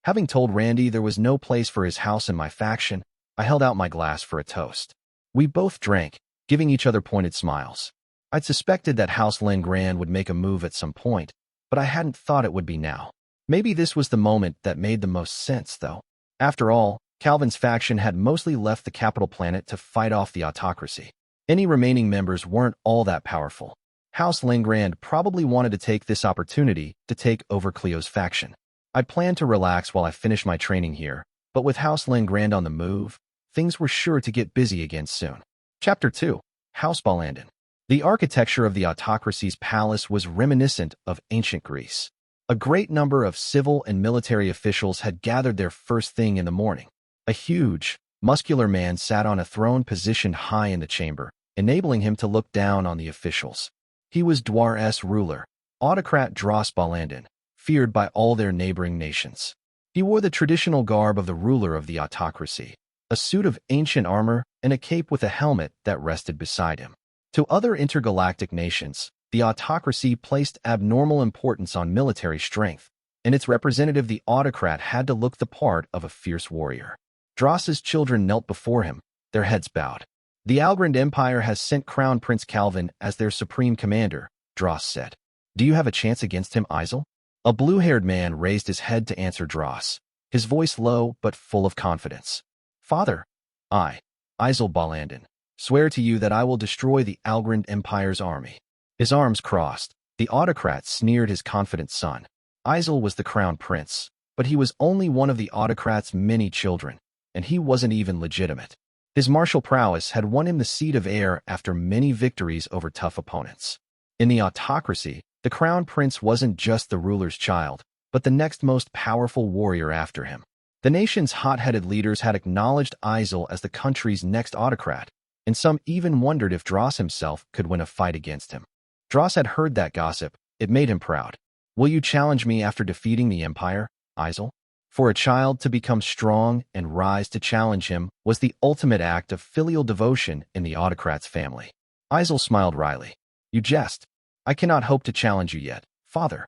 Having told Randy there was no place for his house in my faction, I held out my glass for a toast. We both drank, giving each other pointed smiles. I'd suspected that House Lengrand would make a move at some point, but I hadn't thought it would be now. Maybe this was the moment that made the most sense, though. After all, Calvin's faction had mostly left the capital planet to fight off the autocracy. Any remaining members weren't all that powerful. House Lengrand probably wanted to take this opportunity to take over Cleo's faction. I'd planned to relax while I finished my training here, but with House Lengrand on the move, things were sure to get busy again soon. Chapter 2. House Ballandin. The architecture of the autocracy's palace was reminiscent of ancient Greece. A great number of civil and military officials had gathered there first thing in the morning. A huge, muscular man sat on a throne positioned high in the chamber, enabling him to look down on the officials. He was Dwar's ruler, autocrat Dros Ballandin, feared by all their neighboring nations. He wore the traditional garb of the ruler of the autocracy, a suit of ancient armor and a cape with a helmet that rested beside him. To other intergalactic nations, The autocracy placed abnormal importance on military strength, and its representative, the autocrat, had to look the part of a fierce warrior. Dross's children knelt before him, their heads bowed. The Algrind Empire has sent Crown Prince Calvin as their supreme commander, Dross said. Do you have a chance against him, Isel? A blue-haired man raised his head to answer Dross, his voice low but full of confidence. Father, I, Isel Balandin, swear to you that I will destroy the Algrind Empire's army. His arms crossed, the autocrat sneered his confident son. Isel was the crown prince, but he was only one of the autocrat's many children, and he wasn't even legitimate. His martial prowess had won him the seat of heir after many victories over tough opponents. In the autocracy, the crown prince wasn't just the ruler's child, but the next most powerful warrior after him. The nation's hot-headed leaders had acknowledged Isel as the country's next autocrat, and some even wondered if Dross himself could win a fight against him. Dross had heard that gossip. It made him proud. Will you challenge me after defeating the Empire, Isel? For a child to become strong and rise to challenge him was the ultimate act of filial devotion in the autocrat's family. Isel smiled wryly. You jest. I cannot hope to challenge you yet, father.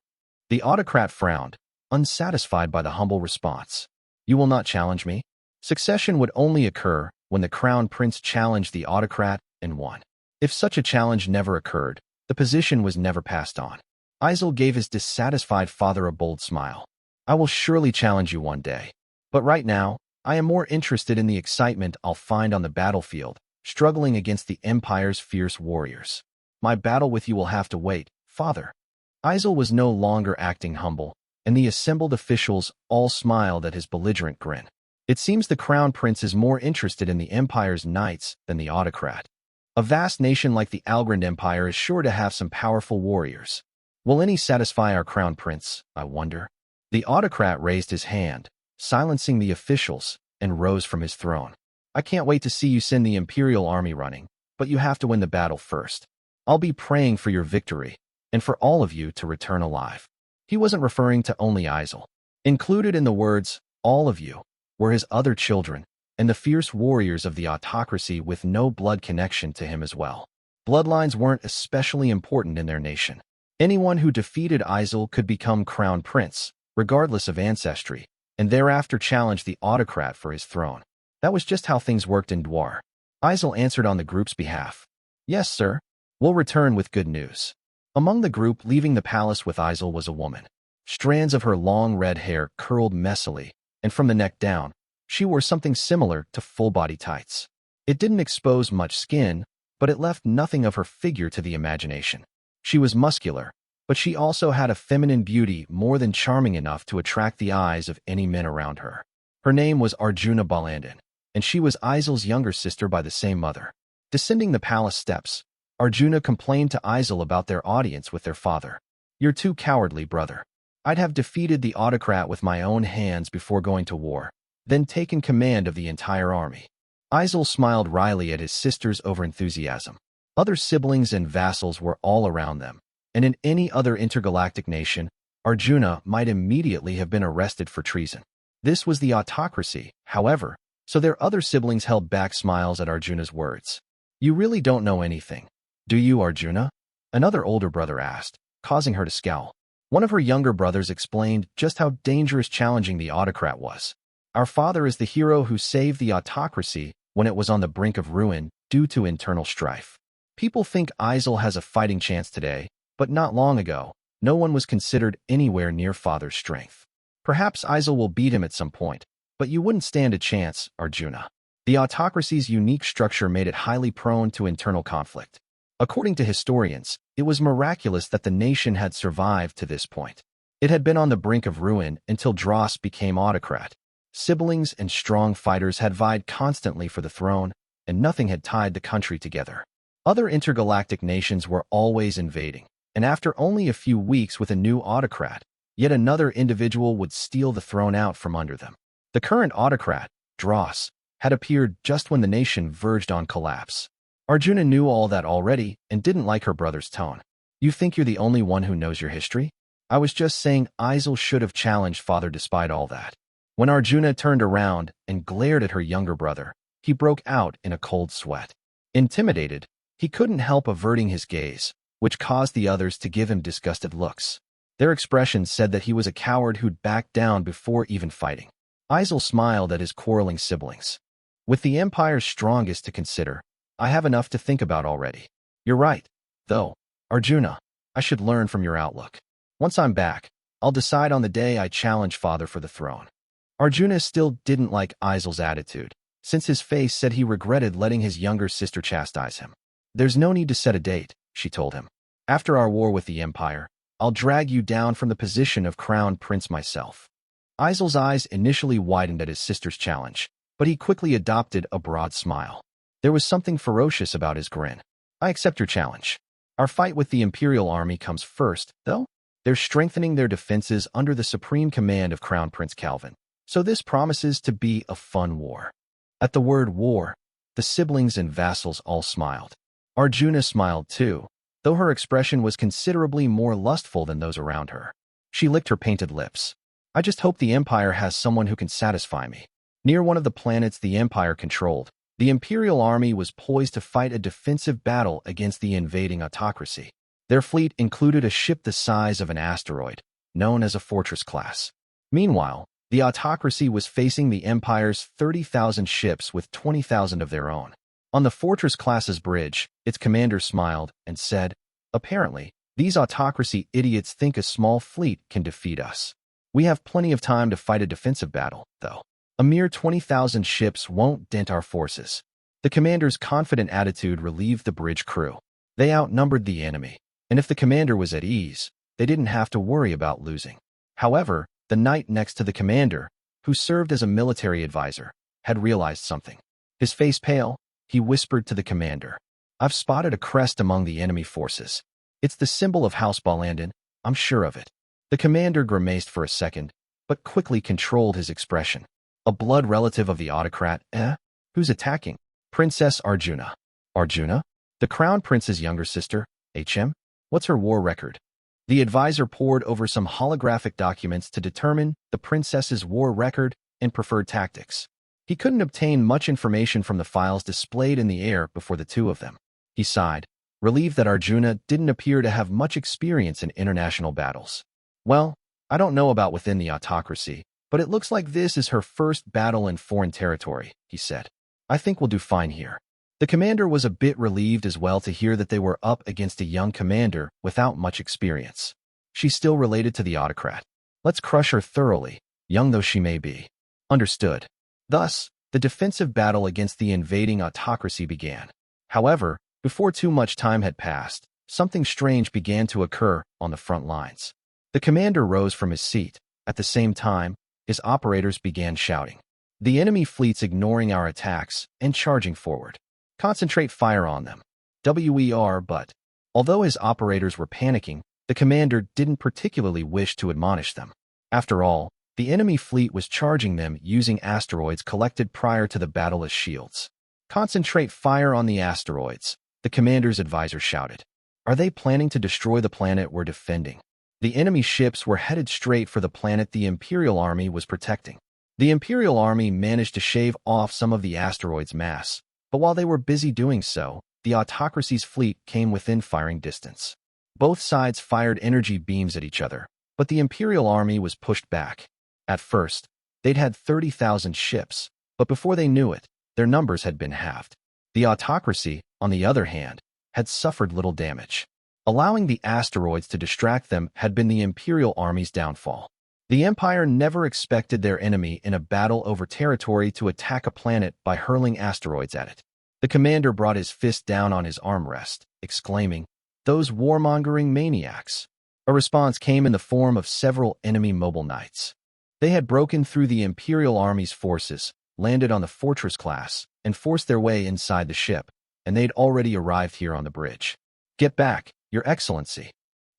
The autocrat frowned, unsatisfied by the humble response. You will not challenge me? Succession would only occur when the crown prince challenged the autocrat and won. If such a challenge never occurred, the position was never passed on. Isel gave his dissatisfied father a bold smile. I will surely challenge you one day. But right now, I am more interested in the excitement I'll find on the battlefield, struggling against the Empire's fierce warriors. My battle with you will have to wait, father. Isel was no longer acting humble, and the assembled officials all smiled at his belligerent grin. It seems the crown prince is more interested in the Empire's knights than the autocrat. A vast nation like the Algrind Empire is sure to have some powerful warriors. Will any satisfy our crown prince, I wonder? The autocrat raised his hand, silencing the officials, and rose from his throne. I can't wait to see you send the Imperial army running, but you have to win the battle first. I'll be praying for your victory, and for all of you to return alive. He wasn't referring to only Isel. Included in the words, all of you, were his other children, and the fierce warriors of the autocracy with no blood connection to him as well. Bloodlines weren't especially important in their nation. Anyone who defeated Isel could become crown prince, regardless of ancestry, and thereafter challenge the autocrat for his throne. That was just how things worked in Dwar. Isel answered on the group's behalf. Yes, sir. We'll return with good news. Among the group leaving the palace with Isel was a woman. Strands of her long red hair curled messily, and from the neck down, she wore something similar to full-body tights. It didn't expose much skin, but it left nothing of her figure to the imagination. She was muscular, but she also had a feminine beauty more than charming enough to attract the eyes of any men around her. Her name was Arjuna Balandin, and she was Isel's younger sister by the same mother. Descending the palace steps, Arjuna complained to Isel about their audience with their father. You're too cowardly, brother. I'd have defeated the autocrat with my own hands before going to war, then taken command of the entire army. Isel smiled wryly at his sister's overenthusiasm. Other siblings and vassals were all around them, and in any other intergalactic nation, Arjuna might immediately have been arrested for treason. This was the autocracy, however, so their other siblings held back smiles at Arjuna's words. You really don't know anything, do you, Arjuna? Another older brother asked, causing her to scowl. One of her younger brothers explained just how dangerous challenging the autocrat was. Our father is the hero who saved the autocracy when it was on the brink of ruin due to internal strife. People think Isel has a fighting chance today, but not long ago, no one was considered anywhere near father's strength. Perhaps Isel will beat him at some point, but you wouldn't stand a chance, Arjuna. The autocracy's unique structure made it highly prone to internal conflict. According to historians, it was miraculous that the nation had survived to this point. It had been on the brink of ruin until Dross became autocrat. Siblings and strong fighters had vied constantly for the throne, and nothing had tied the country together. Other intergalactic nations were always invading, and after only a few weeks with a new autocrat, yet another individual would steal the throne out from under them. The current autocrat, Dross, had appeared just when the nation verged on collapse. Arjuna knew all that already and didn't like her brother's tone. You think you're the only one who knows your history? I was just saying Isel should have challenged father despite all that. When Arjuna turned around and glared at her younger brother, he broke out in a cold sweat. Intimidated, he couldn't help averting his gaze, which caused the others to give him disgusted looks. Their expressions said that he was a coward who'd backed down before even fighting. Isel smiled at his quarreling siblings. With the Empire's strongest to consider, I have enough to think about already. You're right, though, Arjuna. I should learn from your outlook. Once I'm back, I'll decide on the day I challenge Father for the throne. Arjuna still didn't like Isel's attitude, since his face said he regretted letting his younger sister chastise him. There's no need to set a date, she told him. After our war with the Empire, I'll drag you down from the position of crown prince myself. Isel's eyes initially widened at his sister's challenge, but he quickly adopted a broad smile. There was something ferocious about his grin. I accept your challenge. Our fight with the Imperial Army comes first, though. They're strengthening their defenses under the supreme command of Crown Prince Calvin, so this promises to be a fun war. At the word war, the siblings and vassals all smiled. Arjuna smiled too, though her expression was considerably more lustful than those around her. She licked her painted lips. I just hope the Empire has someone who can satisfy me. Near one of the planets the Empire controlled, the Imperial Army was poised to fight a defensive battle against the invading autocracy. Their fleet included a ship the size of an asteroid, known as a fortress class. Meanwhile, the autocracy was facing the Empire's 30,000 ships with 20,000 of their own. On the fortress class's bridge, its commander smiled and said, apparently, these autocracy idiots think a small fleet can defeat us. We have plenty of time to fight a defensive battle, though. A mere 20,000 ships won't dent our forces. The commander's confident attitude relieved the bridge crew. They outnumbered the enemy, and if the commander was at ease, they didn't have to worry about losing. However, the knight next to the commander, who served as a military advisor, had realized something. His face pale, he whispered to the commander, I've spotted a crest among the enemy forces. It's the symbol of House Balandin, I'm sure of it. The commander grimaced for a second, but quickly controlled his expression. A blood relative of the autocrat, Who's attacking? Princess Arjuna. Arjuna? The crown prince's younger sister, HM? What's her war record? The advisor pored over some holographic documents to determine the princess's war record and preferred tactics. He couldn't obtain much information from the files displayed in the air before the two of them. He sighed, relieved that Arjuna didn't appear to have much experience in international battles. Well, I don't know about within the autocracy, but it looks like this is her first battle in foreign territory, he said. I think we'll do fine here. The commander was a bit relieved as well to hear that they were up against a young commander without much experience. She's still related to the autocrat. Let's crush her thoroughly, young though she may be. Understood. Thus, the defensive battle against the invading autocracy began. However, before too much time had passed, something strange began to occur on the front lines. The commander rose from his seat. At the same time, his operators began shouting. The enemy fleet's ignoring our attacks and charging forward. Concentrate fire on them. But, although his operators were panicking, the commander didn't particularly wish to admonish them. After all, the enemy fleet was charging them using asteroids collected prior to the battle as shields. Concentrate fire on the asteroids, the commander's advisor shouted. Are they planning to destroy the planet we're defending? The enemy ships were headed straight for the planet the Imperial Army was protecting. The Imperial Army managed to shave off some of the asteroid's mass, but while they were busy doing so, the autocracy's fleet came within firing distance. Both sides fired energy beams at each other, but the Imperial Army was pushed back. At first, they'd had 30,000 ships, but before they knew it, their numbers had been halved. The autocracy, on the other hand, had suffered little damage. Allowing the asteroids to distract them had been the Imperial Army's downfall. The Empire never expected their enemy in a battle over territory to attack a planet by hurling asteroids at it. The commander brought his fist down on his armrest, exclaiming, "Those warmongering maniacs!" A response came in the form of several enemy mobile knights. They had broken through the Imperial Army's forces, landed on the Fortress class, and forced their way inside the ship, and they'd already arrived here on the bridge. "Get back, Your Excellency."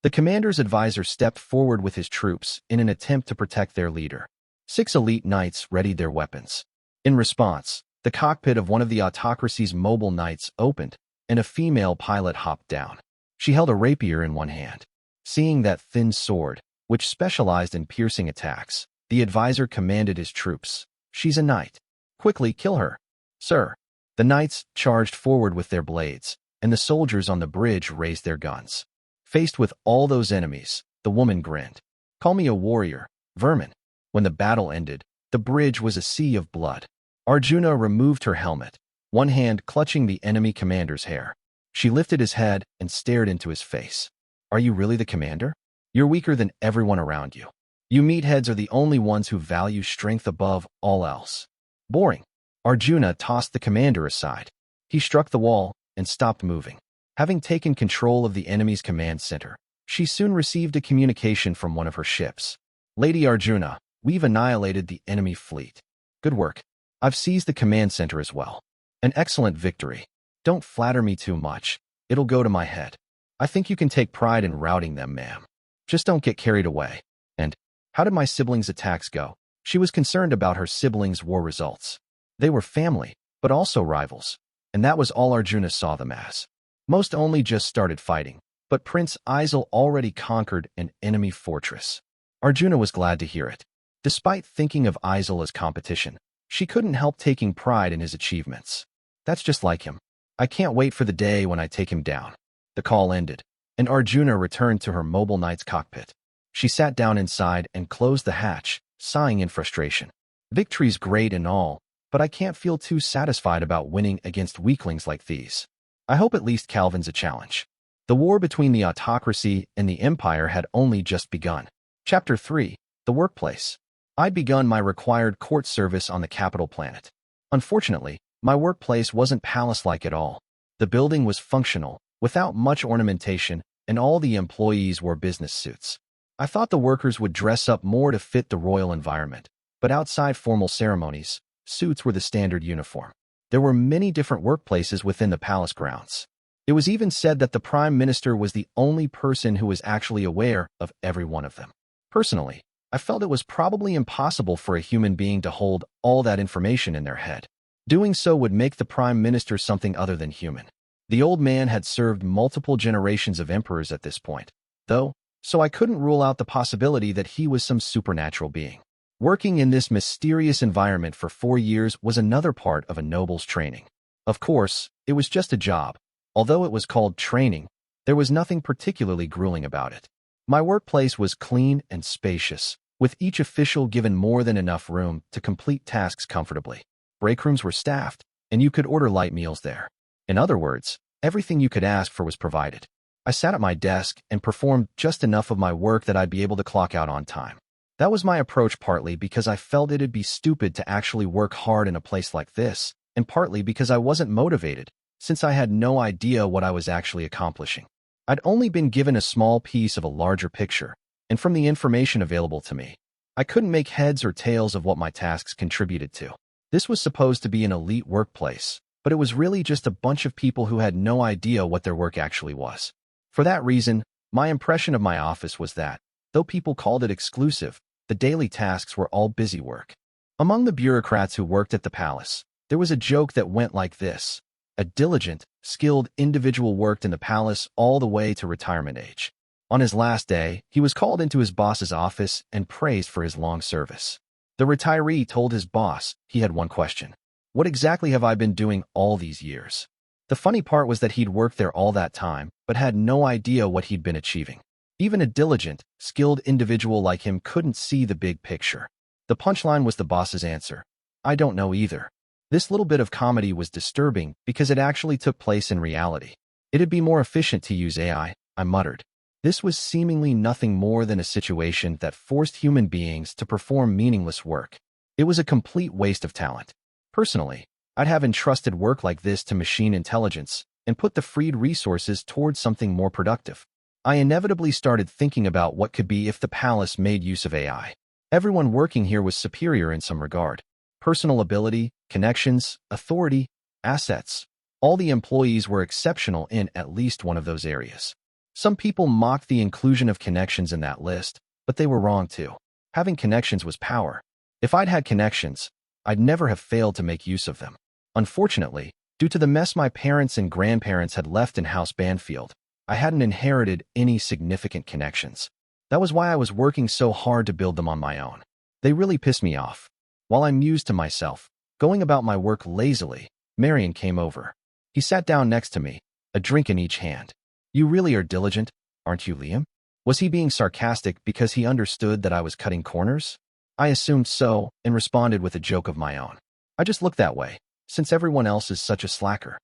The commander's advisor stepped forward with his troops in an attempt to protect their leader. 6 elite knights readied their weapons. In response, the cockpit of one of the autocracy's mobile knights opened, and a female pilot hopped down. She held a rapier in one hand. Seeing that thin sword, which specialized in piercing attacks, the advisor commanded his troops, "She's a knight. Quickly kill her." "Sir." The knights charged forward with their blades, and the soldiers on the bridge raised their guns. Faced with all those enemies, the woman grinned. Call me a warrior, vermin. When the battle ended, the bridge was a sea of blood. Arjuna removed her helmet, one hand clutching the enemy commander's hair. She lifted his head and stared into his face. Are you really the commander? You're weaker than everyone around you. You meatheads are the only ones who value strength above all else. Boring. Arjuna tossed the commander aside. He struck the wall and stopped moving. Having taken control of the enemy's command center, she soon received a communication from one of her ships. Lady Arjuna, we've annihilated the enemy fleet. Good work. I've seized the command center as well. An excellent victory. Don't flatter me too much. It'll go to my head. I think you can take pride in routing them, ma'am. Just don't get carried away. And how did my siblings' attacks go? She was concerned about her siblings' war results. They were family, but also rivals. And that was all Arjuna saw them as. Most only just started fighting, but Prince Isel already conquered an enemy fortress. Arjuna was glad to hear it. Despite thinking of Isel as competition, she couldn't help taking pride in his achievements. That's just like him. I can't wait for the day when I take him down. The call ended, and Arjuna returned to her mobile knight's cockpit. She sat down inside and closed the hatch, sighing in frustration. Victory's great and all, but I can't feel too satisfied about winning against weaklings like these. I hope at least Calvin's a challenge. The war between the autocracy and the empire had only just begun. Chapter 3. The Workplace. I'd begun my required court service on the capital planet. Unfortunately, my workplace wasn't palace-like at all. The building was functional, without much ornamentation, and all the employees wore business suits. I thought the workers would dress up more to fit the royal environment, but outside formal ceremonies, suits were the standard uniform. There were many different workplaces within the palace grounds. It was even said that the Prime Minister was the only person who was actually aware of every one of them. Personally, I felt it was probably impossible for a human being to hold all that information in their head. Doing so would make the Prime Minister something other than human. The old man had served multiple generations of emperors at this point, though, so I couldn't rule out the possibility that he was some supernatural being. Working in this mysterious environment for 4 years was another part of a noble's training. Of course, it was just a job. Although it was called training, there was nothing particularly grueling about it. My workplace was clean and spacious, with each official given more than enough room to complete tasks comfortably. Break rooms were staffed, and you could order light meals there. In other words, everything you could ask for was provided. I sat at my desk and performed just enough of my work that I'd be able to clock out on time. That was my approach, partly because I felt it'd be stupid to actually work hard in a place like this, and partly because I wasn't motivated, since I had no idea what I was actually accomplishing. I'd only been given a small piece of a larger picture, and from the information available to me, I couldn't make heads or tails of what my tasks contributed to. This was supposed to be an elite workplace, but it was really just a bunch of people who had no idea what their work actually was. For that reason, my impression of my office was that, though people called it exclusive, the daily tasks were all busy work. Among the bureaucrats who worked at the palace, there was a joke that went like this. A diligent, skilled individual worked in the palace all the way to retirement age. On his last day, he was called into his boss's office and praised for his long service. The retiree told his boss he had one question. What exactly have I been doing all these years? The funny part was that he'd worked there all that time, but had no idea what he'd been achieving. Even a diligent, skilled individual like him couldn't see the big picture. The punchline was the boss's answer. I don't know either. This little bit of comedy was disturbing because it actually took place in reality. It'd be more efficient to use AI, I muttered. This was seemingly nothing more than a situation that forced human beings to perform meaningless work. It was a complete waste of talent. Personally, I'd have entrusted work like this to machine intelligence and put the freed resources towards something more productive. I inevitably started thinking about what could be if the palace made use of AI. Everyone working here was superior in some regard. Personal ability, connections, authority, assets. All the employees were exceptional in at least one of those areas. Some people mocked the inclusion of connections in that list, but they were wrong too. Having connections was power. If I'd had connections, I'd never have failed to make use of them. Unfortunately, due to the mess my parents and grandparents had left in House Banfield, I hadn't inherited any significant connections. That was why I was working so hard to build them on my own. They really pissed me off. While I mused to myself, going about my work lazily, Marion came over. He sat down next to me, a drink in each hand. You really are diligent? Aren't you, Liam? Was he being sarcastic because he understood that I was cutting corners? I assumed so and responded with a joke of my own. I just looked that way, since everyone else is such a slacker.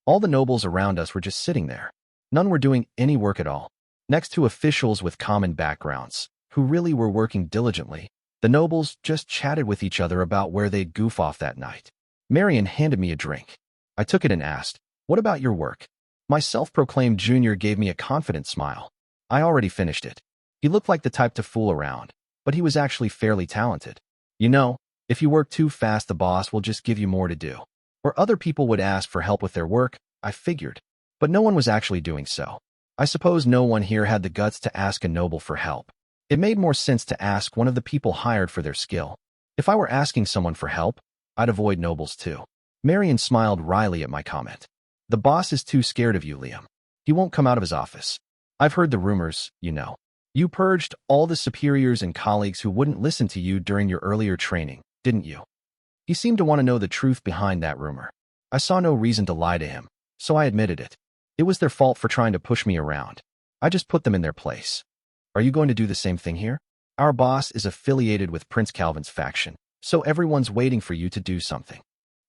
All the nobles around us were just sitting there. None were doing any work at all. Next to officials with common backgrounds, who really were working diligently, the nobles just chatted with each other about where they'd goof off that night. Marion handed me a drink. I took it and asked, "What about your work?" My self-proclaimed junior gave me a confident smile. I already finished it. He looked like the type to fool around, but he was actually fairly talented. You know, if you work too fast, the boss will just give you more to do. Or other people would ask for help with their work, I figured. But no one was actually doing so. I suppose no one here had the guts to ask a noble for help. It made more sense to ask one of the people hired for their skill. If I were asking someone for help, I'd avoid nobles too. Marion smiled wryly at my comment. The boss is too scared of you, Liam. He won't come out of his office. I've heard the rumors, you know. You purged all the superiors and colleagues who wouldn't listen to you during your earlier training, didn't you? He seemed to want to know the truth behind that rumor. I saw no reason to lie to him, so I admitted it. It was their fault for trying to push me around. I just put them in their place. Are you going to do the same thing here? Our boss is affiliated with Prince Calvin's faction, so everyone's waiting for you to do something.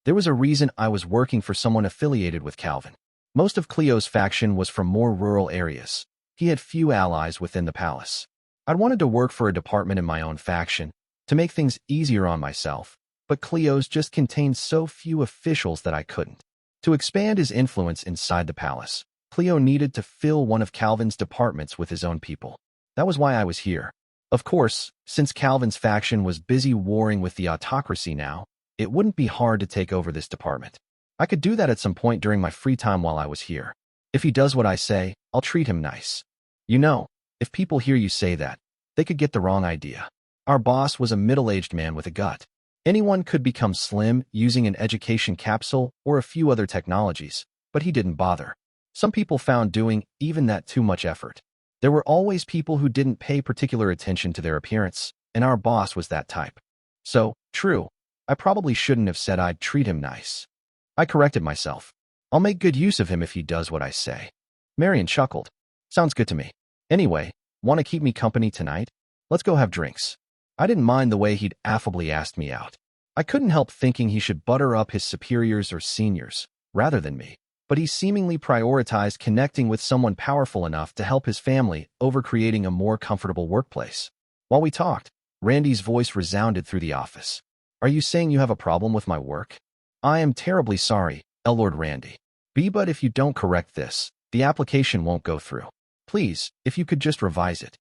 There was a reason I was working for someone affiliated with Calvin. Most of Cleo's faction was from more rural areas. He had few allies within the palace. I'd wanted to work for a department in my own faction to make things easier on myself, but Cleo's just contained so few officials that I couldn't. To expand his influence inside the palace, Cleo needed to fill one of Calvin's departments with his own people. That was why I was here. Of course, since Calvin's faction was busy warring with the autocracy now, it wouldn't be hard to take over this department. I could do that at some point during my free time while I was here. If he does what I say, I'll treat him nice. You know, if people hear you say that, they could get the wrong idea. Our boss was a middle-aged man with a gut. Anyone could become slim using an education capsule or a few other technologies, but he didn't bother. Some people found doing even that too much effort. There were always people who didn't pay particular attention to their appearance, and our boss was that type. So, true, I probably shouldn't have said I'd treat him nice. I corrected myself. I'll make good use of him if he does what I say. Marion chuckled. Sounds good to me. Anyway, want to keep me company tonight? Let's go have drinks. I didn't mind the way he'd affably asked me out. I couldn't help thinking he should butter up his superiors or seniors, rather than me. But he seemingly prioritized connecting with someone powerful enough to help his family over creating a more comfortable workplace. While we talked, Randy's voice resounded through the office. Are you saying you have a problem with my work? I am terribly sorry, Lord Randy. But if you don't correct this, the application won't go through. Please, if you could just revise it.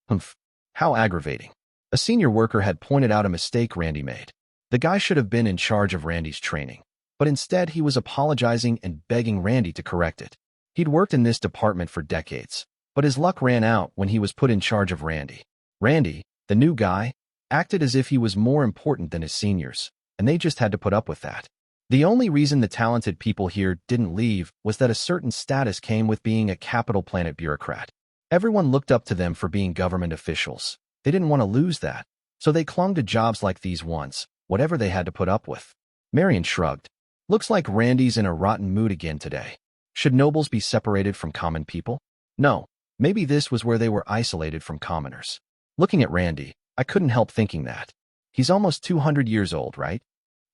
Humph. How aggravating. A senior worker had pointed out a mistake Randy made. The guy should have been in charge of Randy's training, but instead he was apologizing and begging Randy to correct it. He'd worked in this department for decades, but his luck ran out when he was put in charge of Randy. Randy, the new guy, acted as if he was more important than his seniors, and they just had to put up with that. The only reason the talented people here didn't leave was that a certain status came with being a capital planet bureaucrat. Everyone looked up to them for being government officials. They didn't want to lose that, so they clung to jobs like these ones, whatever they had to put up with. Marion shrugged. Looks like Randy's in a rotten mood again today. Should nobles be separated from common people? No, maybe this was where they were isolated from commoners. Looking at Randy, I couldn't help thinking that. He's almost 200 years old, right?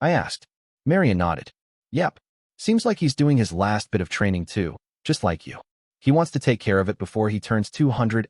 I asked. Marion nodded. Yep. Seems like he's doing his last bit of training too, just like you. He wants to take care of it before he turns 200.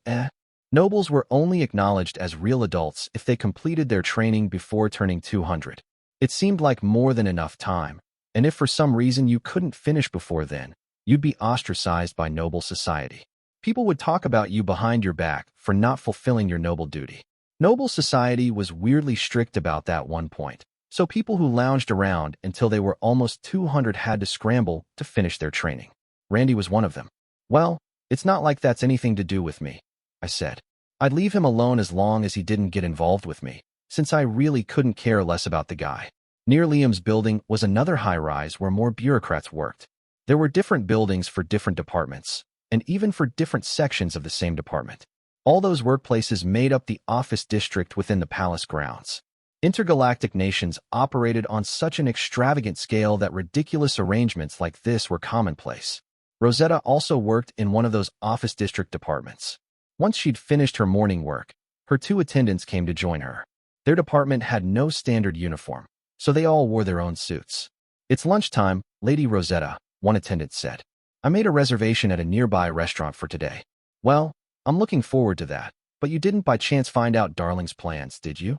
Nobles were only acknowledged as real adults if they completed their training before turning 200. It seemed like more than enough time, and if for some reason you couldn't finish before then, you'd be ostracized by noble society. People would talk about you behind your back for not fulfilling your noble duty. Noble society was weirdly strict about that one point, so people who lounged around until they were almost 200 had to scramble to finish their training. Randy was one of them. Well, it's not like that's anything to do with me, I said. I'd leave him alone as long as he didn't get involved with me, since I really couldn't care less about the guy. Near Liam's building was another high-rise where more bureaucrats worked. There were different buildings for different departments, and even for different sections of the same department. All those workplaces made up the office district within the palace grounds. Intergalactic nations operated on such an extravagant scale that ridiculous arrangements like this were commonplace. Rosetta also worked in one of those office district departments. Once she'd finished her morning work, her two attendants came to join her. Their department had no standard uniform, so they all wore their own suits. "It's lunchtime, Lady Rosetta," one attendant said. "I made a reservation at a nearby restaurant for today." "Well, I'm looking forward to that, but you didn't by chance find out Darling's plans, did you?"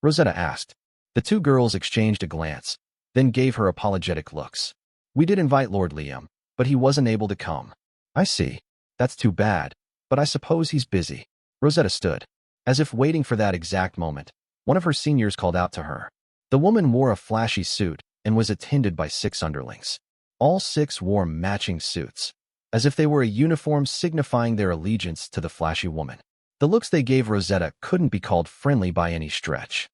Rosetta asked. The two girls exchanged a glance, then gave her apologetic looks. "We did invite Lord Liam, but he wasn't able to come." "I see. That's too bad, but I suppose he's busy." Rosetta stood. As if waiting for that exact moment, one of her seniors called out to her. The woman wore a flashy suit and was attended by 6 underlings. All 6 wore matching suits, as if they were a uniform signifying their allegiance to the flashy woman. The looks they gave Rosetta couldn't be called friendly by any stretch.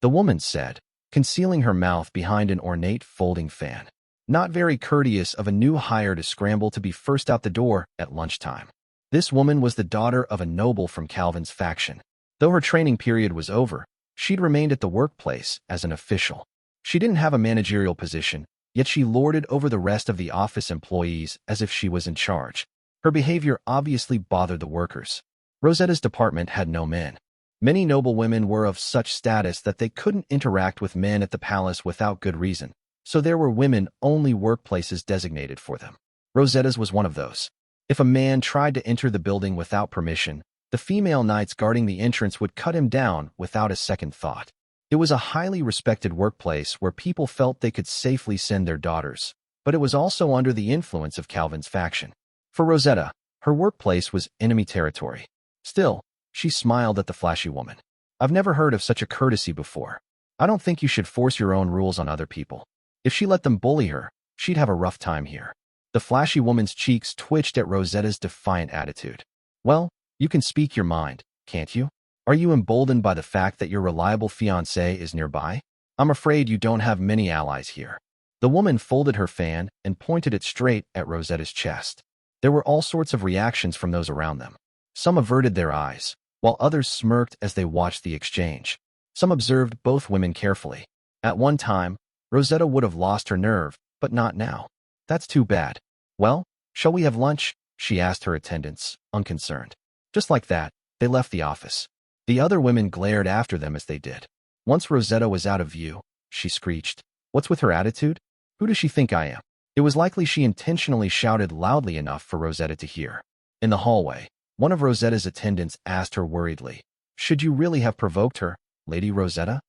The woman said, concealing her mouth behind an ornate folding fan. "Not very courteous of a new hire to scramble to be first out the door at lunchtime." This woman was the daughter of a noble from Calvin's faction. Though her training period was over, she'd remained at the workplace as an official. She didn't have a managerial position, yet she lorded over the rest of the office employees as if she was in charge. Her behavior obviously bothered the workers. Rosetta's department had no men. Many noble women were of such status that they couldn't interact with men at the palace without good reason, so there were women-only workplaces designated for them. Rosetta's was one of those. If a man tried to enter the building without permission, the female knights guarding the entrance would cut him down without a second thought. It was a highly respected workplace where people felt they could safely send their daughters, but it was also under the influence of Calvin's faction. For Rosetta, her workplace was enemy territory. Still, she smiled at the flashy woman. "I've never heard of such a courtesy before. I don't think you should force your own rules on other people." If she let them bully her, she'd have a rough time here. The flashy woman's cheeks twitched at Rosetta's defiant attitude. "Well, you can speak your mind, can't you? Are you emboldened by the fact that your reliable fiancé is nearby? I'm afraid you don't have many allies here." The woman folded her fan and pointed it straight at Rosetta's chest. There were all sorts of reactions from those around them. Some averted their eyes, while others smirked as they watched the exchange. Some observed both women carefully. At one time, Rosetta would have lost her nerve, but not now. "That's too bad. Well, shall we have lunch?" she asked her attendants, unconcerned. Just like that, they left the office. The other women glared after them as they did. Once Rosetta was out of view, she screeched, "What's with her attitude? Who does she think I am?" It was likely she intentionally shouted loudly enough for Rosetta to hear. In the hallway, one of Rosetta's attendants asked her worriedly, "Should you really have provoked her, Lady Rosetta?"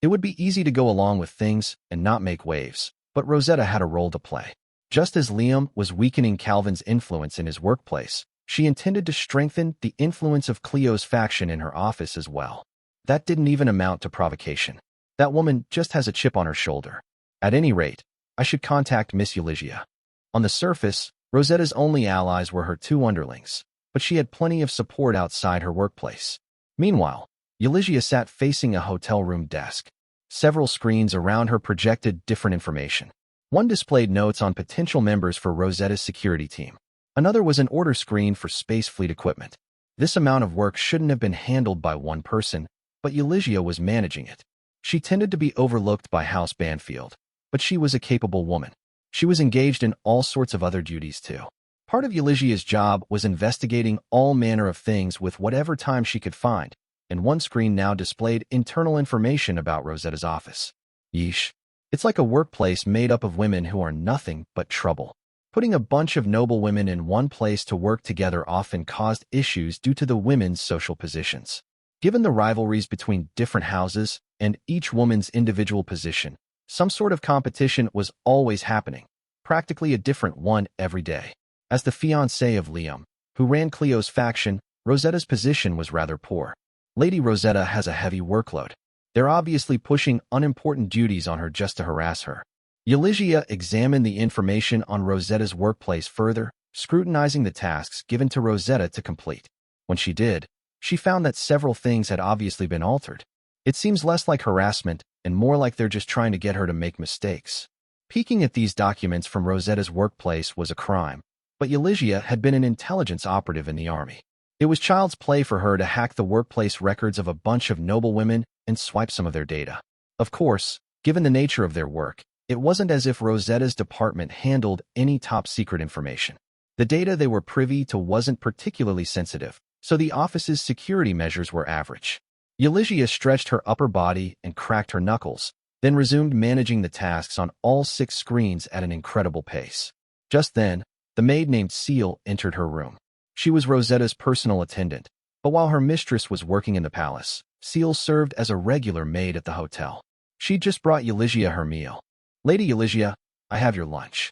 It would be easy to go along with things and not make waves, but Rosetta had a role to play. Just as Liam was weakening Calvin's influence in his workplace, she intended to strengthen the influence of Cleo's faction in her office as well. That didn't even amount to provocation. That woman just has a chip on her shoulder. At any rate, I should contact Miss Eulogia. On the surface, Rosetta's only allies were her 2 underlings, but she had plenty of support outside her workplace. Meanwhile, Eulogia sat facing a hotel room desk. Several screens around her projected different information. One displayed notes on potential members for Rosetta's security team. Another was an order screen for space fleet equipment. This amount of work shouldn't have been handled by one person, but Eulogia was managing it. She tended to be overlooked by House Banfield, but she was a capable woman. She was engaged in all sorts of other duties too. Part of Eulogia's job was investigating all manner of things with whatever time she could find, and one screen now displayed internal information about Rosetta's office. Yeesh. It's like a workplace made up of women who are nothing but trouble. Putting a bunch of noble women in one place to work together often caused issues due to the women's social positions. Given the rivalries between different houses and each woman's individual position, some sort of competition was always happening, practically a different one every day. As the fiancé of Liam, who ran Cleo's faction, Rosetta's position was rather poor. Lady Rosetta has a heavy workload. They're obviously pushing unimportant duties on her just to harass her. Eulogia examined the information on Rosetta's workplace further, scrutinizing the tasks given to Rosetta to complete. When she did, she found that several things had obviously been altered. It seems less like harassment and more like they're just trying to get her to make mistakes. Peeking at these documents from Rosetta's workplace was a crime, but Eulogia had been an intelligence operative in the army. It was child's play for her to hack the workplace records of a bunch of noble women and swipe some of their data. Of course, given the nature of their work, It wasn't as if Rosetta's department handled any top-secret information. The data they were privy to wasn't particularly sensitive, so the office's security measures were average. Eulygia stretched her upper body and cracked her knuckles, then resumed managing the tasks on all 6 screens at an incredible pace. Just then, the maid named Seal entered her room. She was Rosetta's personal attendant, but while her mistress was working in the palace, Seal served as a regular maid at the hotel. She'd just brought Eulygia her meal. "Lady Eulygia, I have your lunch."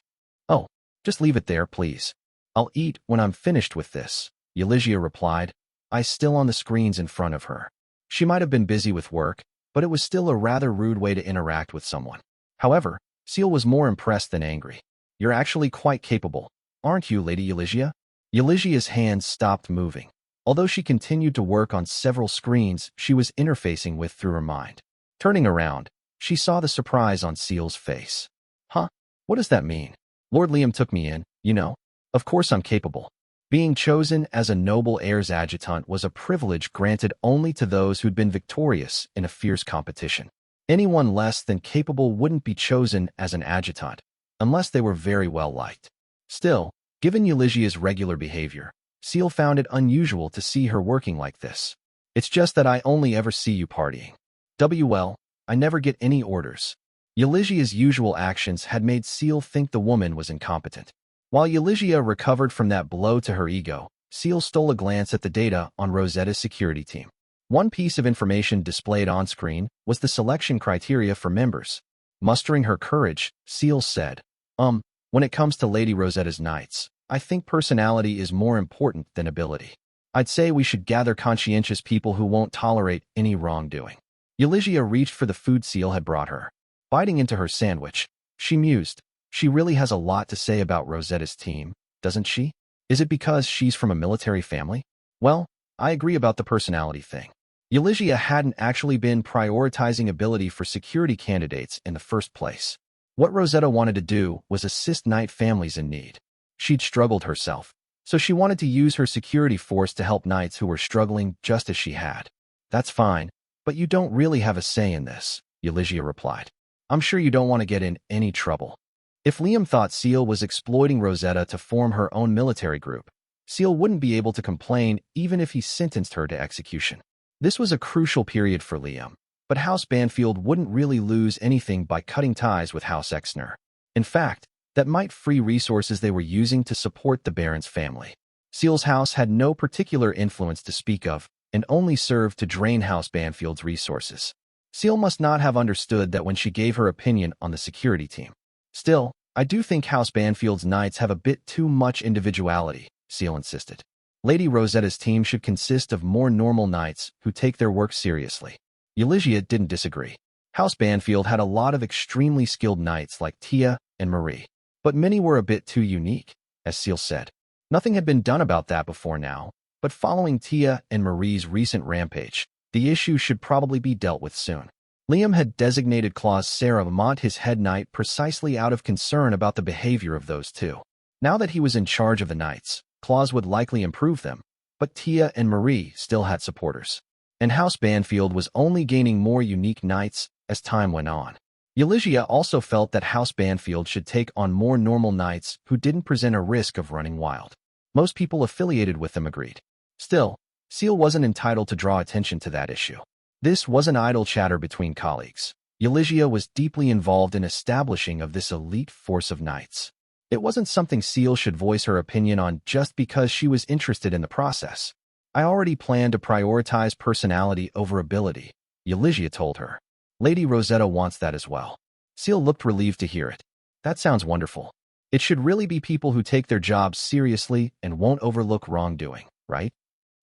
"Oh, just leave it there, please. I'll eat when I'm finished with this," Eulygia replied, eyes still on the screens in front of her. She might have been busy with work, but it was still a rather rude way to interact with someone. However, Seal was more impressed than angry. "You're actually quite capable, aren't you, Lady Eulygia?" Eulygia's hands stopped moving. Although she continued to work on several screens she was interfacing with through her mind. Turning around, she saw the surprise on Seal's face. "Huh? What does that mean? Lord Liam took me in, you know. Of course I'm capable." Being chosen as a noble heir's adjutant was a privilege granted only to those who'd been victorious in a fierce competition. Anyone less than capable wouldn't be chosen as an adjutant, unless they were very well liked. Still, given Eulygia's regular behavior, Seal found it unusual to see her working like this. "It's just that I only ever see you partying. Well, I never get any orders." Eulygia's usual actions had made Seal think the woman was incompetent. While Eulygia recovered from that blow to her ego, Seal stole a glance at the data on Rosetta's security team. One piece of information displayed on screen was the selection criteria for members. Mustering her courage, Seal said, When it comes to Lady Rosetta's knights, I think personality is more important than ability. I'd say we should gather conscientious people who won't tolerate any wrongdoing." Eulygia reached for the food Seal had brought her. Biting into her sandwich, she mused, "She really has a lot to say about Rosetta's team, doesn't she? Is it because she's from a military family? Well, I agree about the personality thing." Eulygia hadn't actually been prioritizing ability for security candidates in the first place. What Rosetta wanted to do was assist knight families in need. She'd struggled herself, so she wanted to use her security force to help knights who were struggling just as she had. "That's fine, but you don't really have a say in this," Eulygia replied. "I'm sure you don't want to get in any trouble." If Liam thought Seal was exploiting Rosetta to form her own military group, Seal wouldn't be able to complain even if he sentenced her to execution. This was a crucial period for Liam, but House Banfield wouldn't really lose anything by cutting ties with House Exner. In fact, that might free resources they were using to support the Baron's family. Seal's house had no particular influence to speak of, and only served to drain House Banfield's resources. Seal must not have understood that when she gave her opinion on the security team. "Still, I do think House Banfield's knights have a bit too much individuality," Seal insisted. "Lady Rosetta's team should consist of more normal knights who take their work seriously." Eulygia didn't disagree. House Banfield had a lot of extremely skilled knights like Tia and Marie, but many were a bit too unique, as Seal said. Nothing had been done about that before now, but following Tia and Marie's recent rampage, the issue should probably be dealt with soon. Liam had designated Claus Saramont his head knight precisely out of concern about the behavior of those two. Now that he was in charge of the knights, Claus would likely improve them, but Tia and Marie still had supporters. And House Banfield was only gaining more unique knights as time went on. Eulygia also felt that House Banfield should take on more normal knights who didn't present a risk of running wild. Most people affiliated with them agreed. Still, Seal wasn't entitled to draw attention to that issue. This wasn't idle chatter between colleagues. Eulygia was deeply involved in establishing of this elite force of knights. It wasn't something Seal should voice her opinion on just because she was interested in the process. "I already planned to prioritize personality over ability," Eulygia told her. "Lady Rosetta wants that as well." Seal looked relieved to hear it. "That sounds wonderful. It should really be people who take their jobs seriously and won't overlook wrongdoing, right?"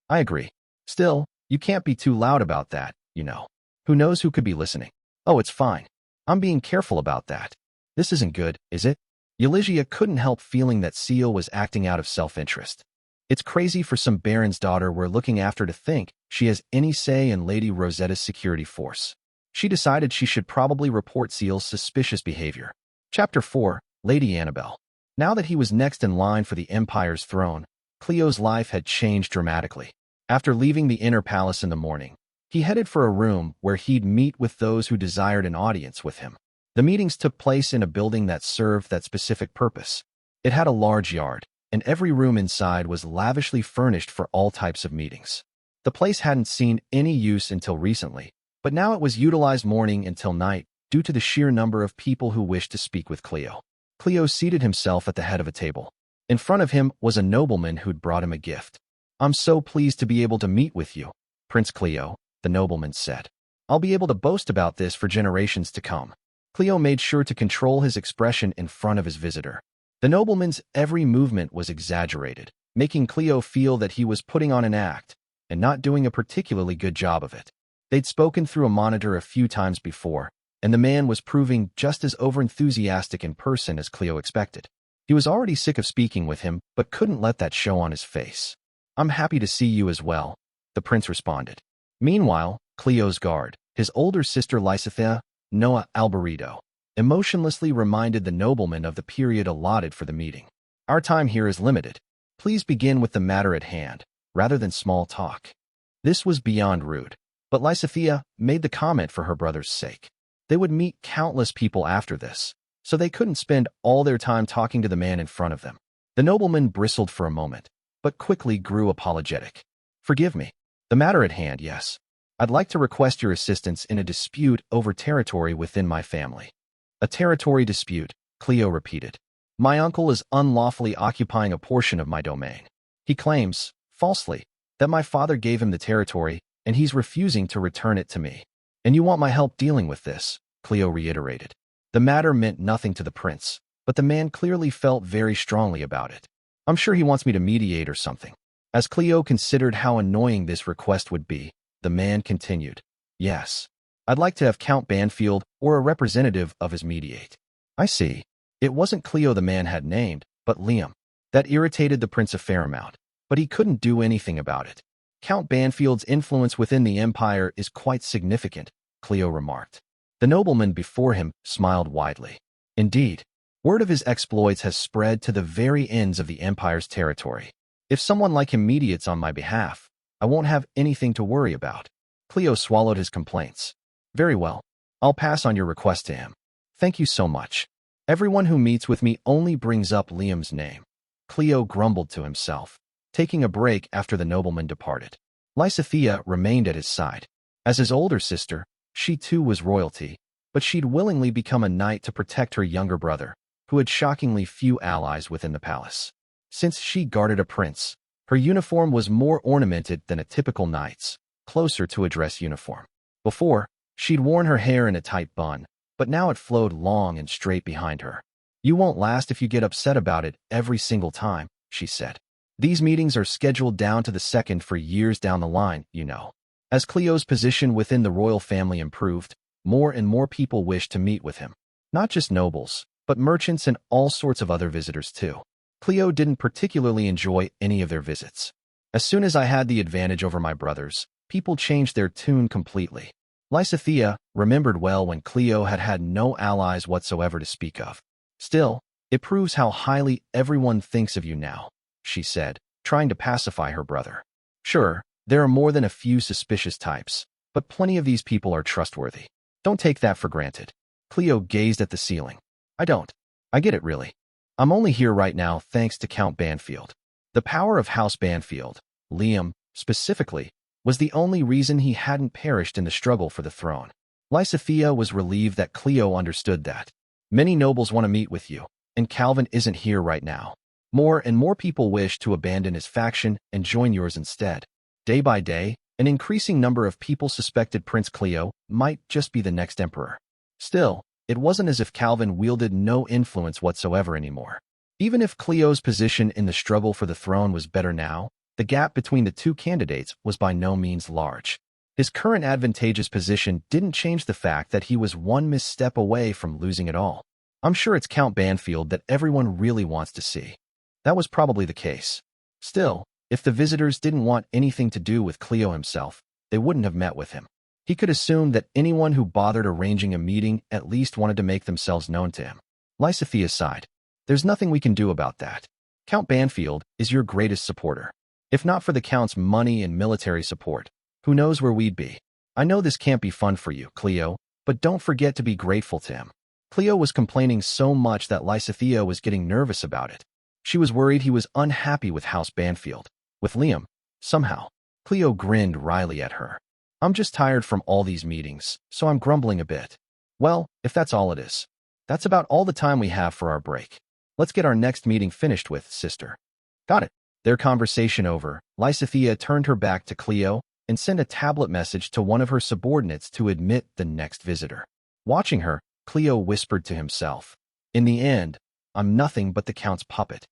"I agree. Still, you can't be too loud about that, you know. Who knows who could be listening?" "Oh, it's fine. I'm being careful about that. This isn't good, is it?" Eulygia couldn't help feeling that Seal was acting out of self-interest. It's crazy for some baron's daughter we're looking after to think she has any say in Lady Rosetta's security force. She decided she should probably report Seal's suspicious behavior. Chapter 4, Lady Annabelle. Now that he was next in line for the Empire's throne, Cleo's life had changed dramatically. After leaving the inner palace in the morning, he headed for a room where he'd meet with those who desired an audience with him. The meetings took place in a building that served that specific purpose. It had a large yard, and every room inside was lavishly furnished for all types of meetings. The place hadn't seen any use until recently, but now it was utilized morning until night due to the sheer number of people who wished to speak with Cleo. Cleo seated himself at the head of a table. In front of him was a nobleman who'd brought him a gift. "I'm so pleased to be able to meet with you, Prince Cleo," the nobleman said. "I'll be able to boast about this for generations to come." Cleo made sure to control his expression in front of his visitor. The nobleman's every movement was exaggerated, making Cleo feel that he was putting on an act and not doing a particularly good job of it. They'd spoken through a monitor a few times before, and the man was proving just as overenthusiastic in person as Cleo expected. He was already sick of speaking with him, but couldn't let that show on his face. "I'm happy to see you as well," the prince responded. Meanwhile, Cleo's guard, his older sister Lysithea, Noah Alberito, emotionlessly reminded the nobleman of the period allotted for the meeting. "Our time here is limited. Please begin with the matter at hand, rather than small talk." This was beyond rude, but Lysithea made the comment for her brother's sake. They would meet countless people after this, so they couldn't spend all their time talking to the man in front of them. The nobleman bristled for a moment, but quickly grew apologetic. "Forgive me. The matter at hand, yes. I'd like to request your assistance in a dispute over territory within my family." "A territory dispute," Cleo repeated. "My uncle is unlawfully occupying a portion of my domain. He claims, falsely, that my father gave him the territory, and he's refusing to return it to me. And you want my help dealing with this," Cleo reiterated. The matter meant nothing to the prince, but the man clearly felt very strongly about it. "I'm sure he wants me to mediate or something." As Cleo considered how annoying this request would be, the man continued, "Yes, I'd like to have Count Banfield or a representative of his mediate." "I see." It wasn't Cleo the man had named, but Liam. That irritated the prince a fair amount, but he couldn't do anything about it. "Count Banfield's influence within the empire is quite significant," Cleo remarked. The nobleman before him smiled widely. "Indeed, word of his exploits has spread to the very ends of the empire's territory. If someone like him mediates on my behalf, I won't have anything to worry about." Cleo swallowed his complaints. "Very well. I'll pass on your request to him. Thank you so much. Everyone who meets with me only brings up Liam's name." Cleo grumbled to himself, taking a break after the nobleman departed. Lysithea remained at his side. As his older sister, she too was royalty, but she'd willingly become a knight to protect her younger brother, who had shockingly few allies within the palace. Since she guarded a prince, her uniform was more ornamented than a typical knight's, closer to a dress uniform. Before, she'd worn her hair in a tight bun, but now it flowed long and straight behind her. "You won't last if you get upset about it every single time," she said. "These meetings are scheduled down to the second for years down the line, you know." As Cleo's position within the royal family improved, more and more people wished to meet with him. Not just nobles, but merchants and all sorts of other visitors too. Cleo didn't particularly enjoy any of their visits. "As soon as I had the advantage over my brothers, people changed their tune completely." Lysithea remembered well when Cleo had had no allies whatsoever to speak of. "Still, it proves how highly everyone thinks of you now," she said, trying to pacify her brother. "Sure, there are more than a few suspicious types, but plenty of these people are trustworthy. Don't take that for granted." Cleo gazed at the ceiling. "I don't. I get it, really. I'm only here right now thanks to Count Banfield. The power of House Banfield, Liam, specifically, was the only reason he hadn't perished in the struggle for the throne." Lysithea was relieved that Cleo understood that. "Many nobles want to meet with you, and Calvin isn't here right now. More and more people wish to abandon his faction and join yours instead. Day by day, an increasing number of people suspected Prince Cleo might just be the next emperor. Still, it wasn't as if Calvin wielded no influence whatsoever anymore. Even if Cleo's position in the struggle for the throne was better now, the gap between the two candidates was by no means large. His current advantageous position didn't change the fact that he was one misstep away from losing it all. I'm sure it's Count Banfield that everyone really wants to see." That was probably the case. Still, if the visitors didn't want anything to do with Cleo himself, they wouldn't have met with him. He could assume that anyone who bothered arranging a meeting at least wanted to make themselves known to him. Lysithea sighed. "There's nothing we can do about that. Count Banfield is your greatest supporter. If not for the Count's money and military support, who knows where we'd be. I know this can't be fun for you, Cleo, but don't forget to be grateful to him." Cleo was complaining so much that Lysithea was getting nervous about it. She was worried he was unhappy with House Banfield. With Liam, somehow. Cleo grinned wryly at her. I'm just tired from all these meetings, so I'm grumbling a bit. Well, if that's all it is. That's about all the time we have for our break. Let's get our next meeting finished with, sister. Got it. Their conversation over, Lysithea turned her back to Cleo and sent a tablet message to one of her subordinates to admit the next visitor. Watching her, Cleo whispered to himself. In the end, I'm nothing but the Count's puppet.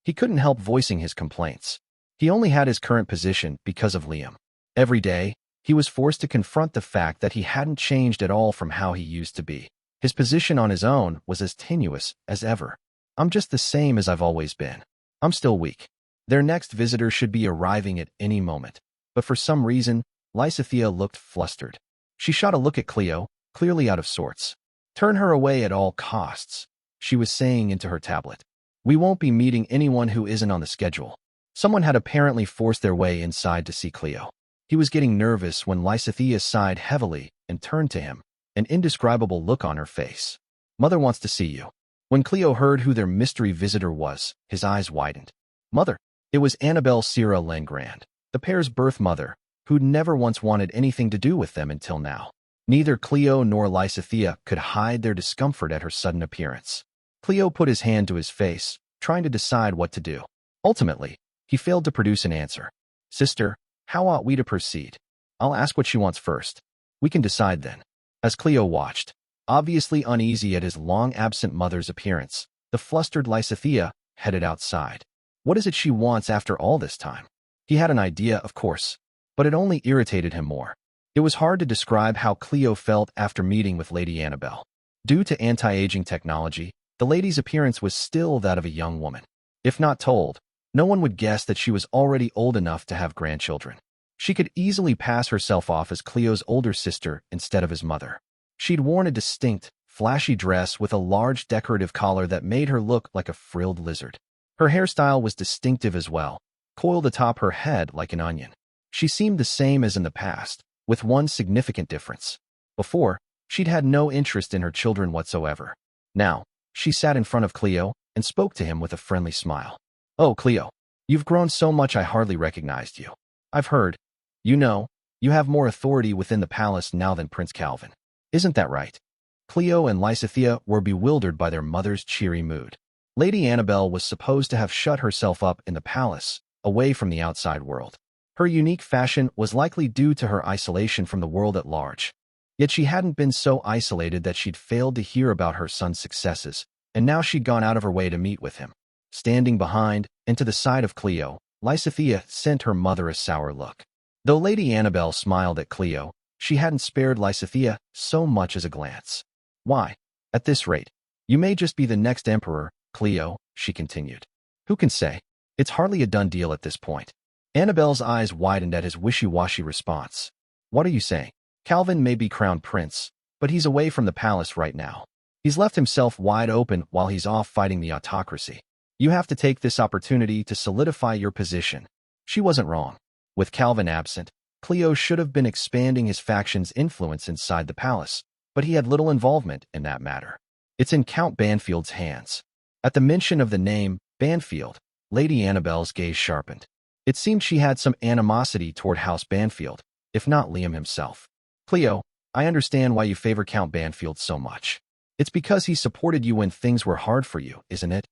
He couldn't help voicing his complaints. He only had his current position because of Liam. Every day, he was forced to confront the fact that he hadn't changed at all from how he used to be. His position on his own was as tenuous as ever. I'm just the same as I've always been. I'm still weak. Their next visitor should be arriving at any moment. But for some reason, Lysithea looked flustered. She shot a look at Cleo, clearly out of sorts. Turn her away at all costs, she was saying into her tablet. We won't be meeting anyone who isn't on the schedule. Someone had apparently forced their way inside to see Cleo. He was getting nervous when Lysithea sighed heavily and turned to him, an indescribable look on her face. Mother wants to see you. When Cleo heard who their mystery visitor was, his eyes widened. Mother. It was Annabelle Sierra Langrand, the pair's birth mother, who'd never once wanted anything to do with them until now. Neither Cleo nor Lysithea could hide their discomfort at her sudden appearance. Cleo put his hand to his face, trying to decide what to do. Ultimately, he failed to produce an answer. Sister, how ought we to proceed? I'll ask what she wants first. We can decide then. As Cleo watched, obviously uneasy at his long-absent mother's appearance, the flustered Lysithea headed outside. What is it she wants after all this time? He had an idea, of course, but it only irritated him more. It was hard to describe how Cleo felt after meeting with Lady Annabelle. Due to anti-aging technology, the lady's appearance was still that of a young woman. If not told, no one would guess that she was already old enough to have grandchildren. She could easily pass herself off as Cleo's older sister instead of his mother. She'd worn a distinct, flashy dress with a large decorative collar that made her look like a frilled lizard. Her hairstyle was distinctive as well, coiled atop her head like an onion. She seemed the same as in the past, with one significant difference. Before, she'd had no interest in her children whatsoever. Now, she sat in front of Cleo and spoke to him with a friendly smile. Oh, Cleo, you've grown so much I hardly recognized you. I've heard. You know, you have more authority within the palace now than Prince Calvin. Isn't that right? Cleo and Lysithea were bewildered by their mother's cheery mood. Lady Annabelle was supposed to have shut herself up in the palace, away from the outside world. Her unique fashion was likely due to her isolation from the world at large. Yet she hadn't been so isolated that she'd failed to hear about her son's successes, and now she'd gone out of her way to meet with him. Standing behind, and to the side of Cleo, Lysithea sent her mother a sour look. Though Lady Annabelle smiled at Cleo, she hadn't spared Lysithea so much as a glance. Why? At this rate, you may just be the next emperor, Cleo, she continued. Who can say? It's hardly a done deal at this point. Annabelle's eyes widened at his wishy-washy response. What are you saying? Calvin may be crowned prince, but he's away from the palace right now. He's left himself wide open while he's off fighting the autocracy. You have to take this opportunity to solidify your position. She wasn't wrong. With Calvin absent, Cleo should have been expanding his faction's influence inside the palace, but he had little involvement in that matter. It's in Count Banfield's hands. At the mention of the name, Banfield, Lady Annabelle's gaze sharpened. It seemed she had some animosity toward House Banfield, if not Liam himself. Cleo, I understand why you favor Count Banfield so much. It's because he supported you when things were hard for you, isn't it?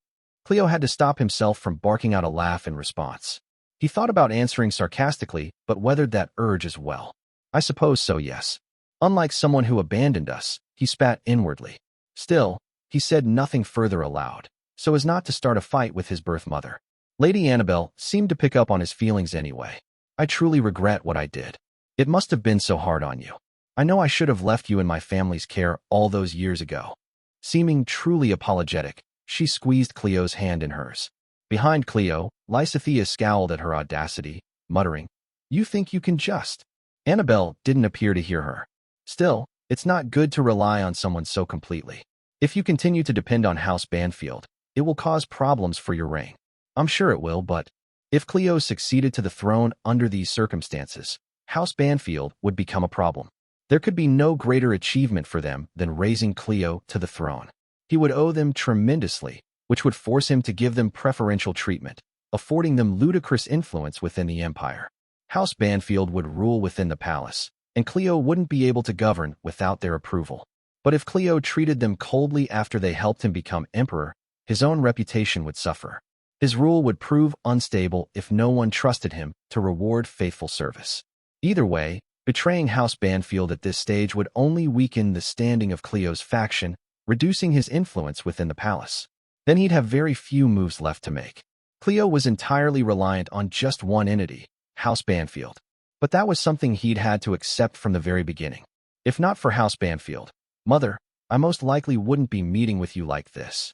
Cleo had to stop himself from barking out a laugh in response. He thought about answering sarcastically, but weathered that urge as well. I suppose so, yes. Unlike someone who abandoned us, he spat inwardly. Still, he said nothing further aloud, so as not to start a fight with his birth mother. Lady Annabelle seemed to pick up on his feelings anyway. I truly regret what I did. It must have been so hard on you. I know I should have left you in my family's care all those years ago. Seeming truly apologetic, she squeezed Cleo's hand in hers. Behind Cleo, Lysithea scowled at her audacity, muttering, You think you can just... Annabelle didn't appear to hear her. Still, it's not good to rely on someone so completely. If you continue to depend on House Banfield, it will cause problems for your reign. I'm sure it will, but if Cleo succeeded to the throne under these circumstances, House Banfield would become a problem. There could be no greater achievement for them than raising Cleo to the throne. He would owe them tremendously, which would force him to give them preferential treatment, affording them ludicrous influence within the empire. House Banfield would rule within the palace, and Cleo wouldn't be able to govern without their approval. But if Cleo treated them coldly after they helped him become emperor, his own reputation would suffer. His rule would prove unstable if no one trusted him to reward faithful service. Either way, betraying House Banfield at this stage would only weaken the standing of Cleo's faction, reducing his influence within the palace. Then he'd have very few moves left to make. Cleo was entirely reliant on just one entity, House Banfield. But that was something he'd had to accept from the very beginning. If not for House Banfield, Mother, I most likely wouldn't be meeting with you like this.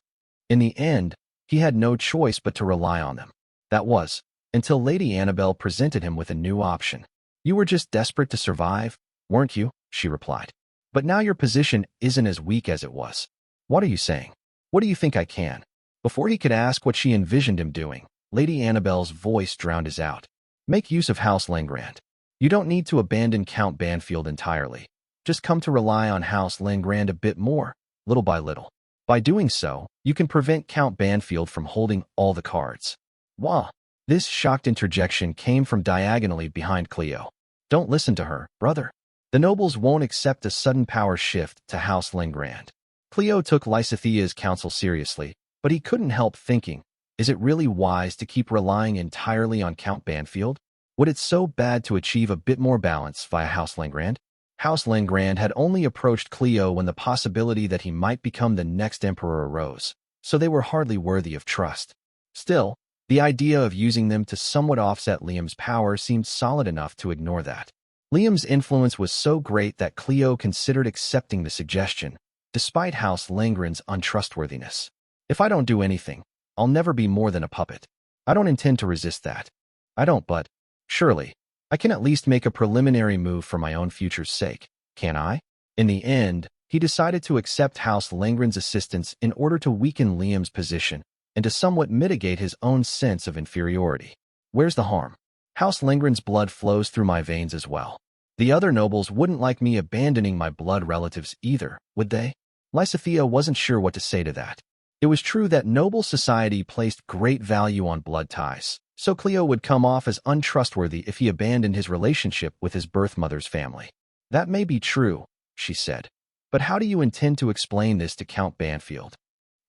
In the end, he had no choice but to rely on them. That was, until Lady Annabelle presented him with a new option. You were just desperate to survive, weren't you? She replied. But now your position isn't as weak as it was. What are you saying? What do you think I can? Before he could ask what she envisioned him doing, Lady Annabelle's voice drowned his out. Make use of House Langrand. You don't need to abandon Count Banfield entirely. Just come to rely on House Langrand a bit more, little by little. By doing so, you can prevent Count Banfield from holding all the cards. Wah! This shocked interjection came from diagonally behind Cleo. Don't listen to her, brother. The nobles won't accept a sudden power shift to House Langrand. Cleo took Lysithea's counsel seriously, but he couldn't help thinking, is it really wise to keep relying entirely on Count Banfield? Would it so bad to achieve a bit more balance via House Langrand? House Langrand had only approached Cleo when the possibility that he might become the next emperor arose, so they were hardly worthy of trust. Still, the idea of using them to somewhat offset Liam's power seemed solid enough to ignore that. Liam's influence was so great that Cleo considered accepting the suggestion, despite House Langrand's untrustworthiness. If I don't do anything, I'll never be more than a puppet. I don't intend to resist that. I don't, but surely, I can at least make a preliminary move for my own future's sake, can't I? In the end, he decided to accept House Langrand's assistance in order to weaken Liam's position and to somewhat mitigate his own sense of inferiority. Where's the harm? House Langrand's blood flows through my veins as well. The other nobles wouldn't like me abandoning my blood relatives either, would they? Lysithea wasn't sure what to say to that. It was true that noble society placed great value on blood ties, so Cleo would come off as untrustworthy if he abandoned his relationship with his birth mother's family. That may be true, she said. But how do you intend to explain this to Count Banfield?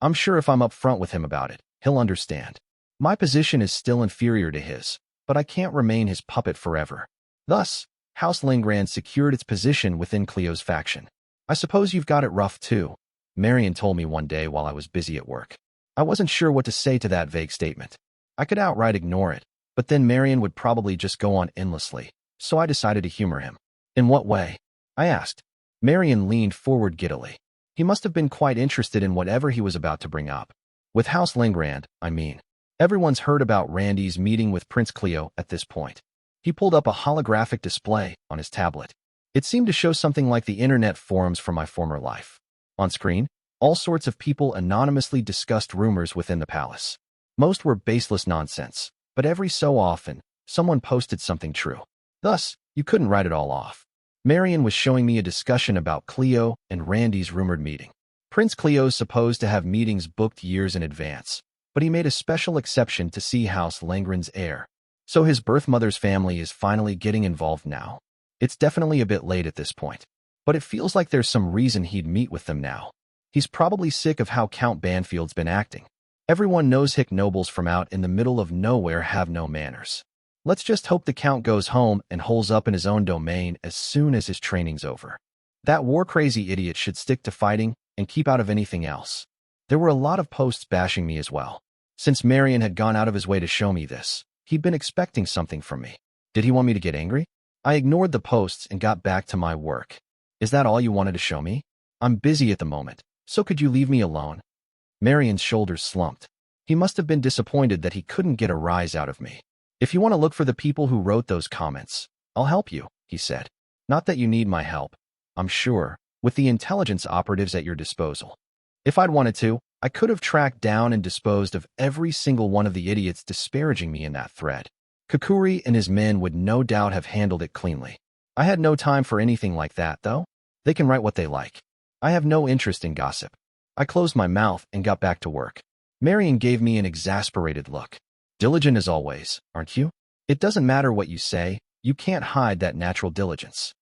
I'm sure if I'm upfront with him about it, he'll understand. My position is still inferior to his, but I can't remain his puppet forever. Thus, House Langrand secured its position within Cleo's faction. I suppose you've got it rough too, Marion told me one day while I was busy at work. I wasn't sure what to say to that vague statement. I could outright ignore it, but then Marion would probably just go on endlessly, so I decided to humor him. In what way? I asked. Marion leaned forward giddily. He must have been quite interested in whatever he was about to bring up. With House Langrand, I mean. Everyone's heard about Randy's meeting with Prince Cleo at this point. He pulled up a holographic display on his tablet. It seemed to show something like the internet forums from my former life. On screen, all sorts of people anonymously discussed rumors within the palace. Most were baseless nonsense, but every so often, someone posted something true. Thus, you couldn't write it all off. Marion was showing me a discussion about Cleo and Randy's rumored meeting. Prince Cleo's supposed to have meetings booked years in advance, but he made a special exception to see House Langrand's heir. So his birth mother's family is finally getting involved now. It's definitely a bit late at this point, but it feels like there's some reason he'd meet with them now. He's probably sick of how Count Banfield's been acting. Everyone knows hick nobles from out in the middle of nowhere have no manners. Let's just hope the Count goes home and holes up in his own domain as soon as his training's over. That war-crazy idiot should stick to fighting and keep out of anything else. There were a lot of posts bashing me as well. Since Marion had gone out of his way to show me this, he'd been expecting something from me. Did he want me to get angry? I ignored the posts and got back to my work. Is that all you wanted to show me? I'm busy at the moment, so could you leave me alone? Marion's shoulders slumped. He must have been disappointed that he couldn't get a rise out of me. If you want to look for the people who wrote those comments, I'll help you, he said. Not that you need my help, I'm sure, with the intelligence operatives at your disposal. If I'd wanted to, I could have tracked down and disposed of every single one of the idiots disparaging me in that thread. Kakuri and his men would no doubt have handled it cleanly. I had no time for anything like that, though. They can write what they like. I have no interest in gossip. I closed my mouth and got back to work. Marion gave me an exasperated look. Diligent as always, aren't you? It doesn't matter what you say, you can't hide that natural diligence.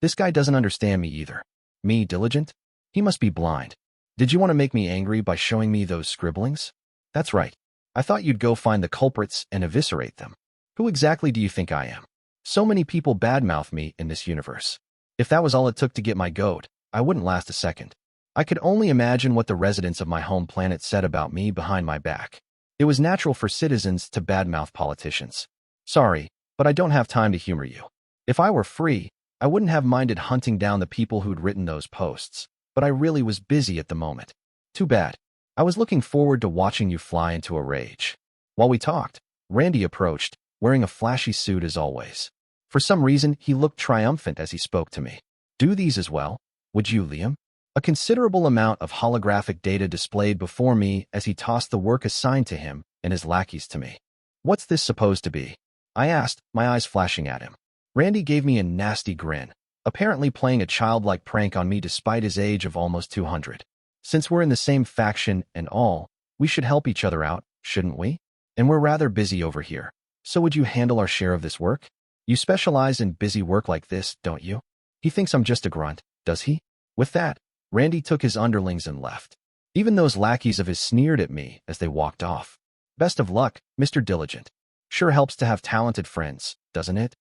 This guy doesn't understand me either. Me, diligent? He must be blind. Did you want to make me angry by showing me those scribblings? That's right. I thought you'd go find the culprits and eviscerate them. Who exactly do you think I am? So many people badmouth me in this universe. If that was all it took to get my goat, I wouldn't last a second. I could only imagine what the residents of my home planet said about me behind my back. It was natural for citizens to badmouth politicians. Sorry, but I don't have time to humor you. If I were free, I wouldn't have minded hunting down the people who'd written those posts, but I really was busy at the moment. Too bad. I was looking forward to watching you fly into a rage. While we talked, Randy approached, wearing a flashy suit as always. For some reason, he looked triumphant as he spoke to me. Do these as well, would you, Liam? A considerable amount of holographic data displayed before me as he tossed the work assigned to him and his lackeys to me. What's this supposed to be? I asked, my eyes flashing at him. Randy gave me a nasty grin, apparently playing a childlike prank on me despite his age of almost 200. Since we're in the same faction and all, we should help each other out, shouldn't we? And we're rather busy over here. So would you handle our share of this work? You specialize in busy work like this, don't you? He thinks I'm just a grunt, does he? With that, Randy took his underlings and left. Even those lackeys of his sneered at me as they walked off. Best of luck, Mr. Diligent. Sure helps to have talented friends, doesn't it?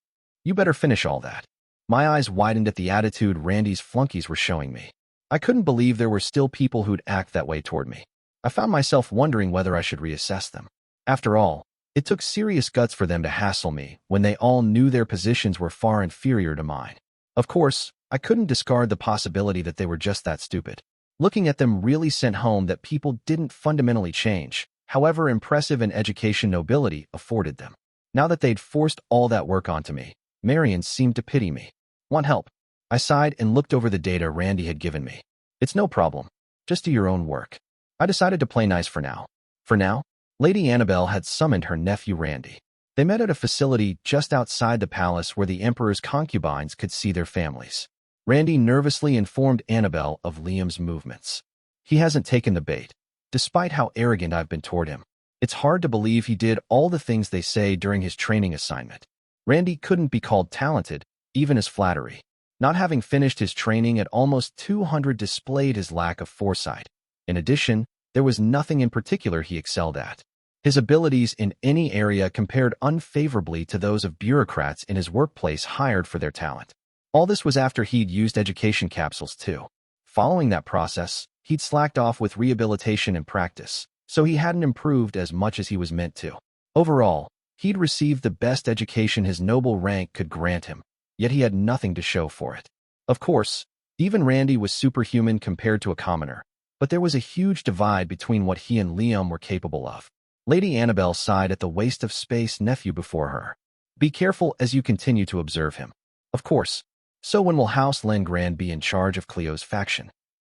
You better finish all that. My eyes widened at the attitude Randy's flunkies were showing me. I couldn't believe there were still people who'd act that way toward me. I found myself wondering whether I should reassess them. After all, it took serious guts for them to hassle me when they all knew their positions were far inferior to mine. Of course, I couldn't discard the possibility that they were just that stupid. Looking at them really sent home that people didn't fundamentally change, however impressive an education nobility afforded them. Now that they'd forced all that work onto me, Marion seemed to pity me. Want help? I sighed and looked over the data Randy had given me. It's no problem. Just do your own work. I decided to play nice for now. For now, Lady Annabelle had summoned her nephew Randy. They met at a facility just outside the palace where the Emperor's concubines could see their families. Randy nervously informed Annabelle of Liam's movements. He hasn't taken the bait, despite how arrogant I've been toward him. It's hard to believe he did all the things they say during his training assignment. Randy couldn't be called talented, even as flattery. Not having finished his training at almost 200 displayed his lack of foresight. In addition, there was nothing in particular he excelled at. His abilities in any area compared unfavorably to those of bureaucrats in his workplace hired for their talent. All this was after he'd used education capsules too. Following that process, he'd slacked off with rehabilitation and practice, so he hadn't improved as much as he was meant to. Overall, he'd received the best education his noble rank could grant him, yet he had nothing to show for it. Of course, even Randy was superhuman compared to a commoner, but there was a huge divide between what he and Liam were capable of. Lady Annabelle sighed at the waste of space nephew before her. Be careful as you continue to observe him. Of course. So when will House Lengrand be in charge of Cleo's faction?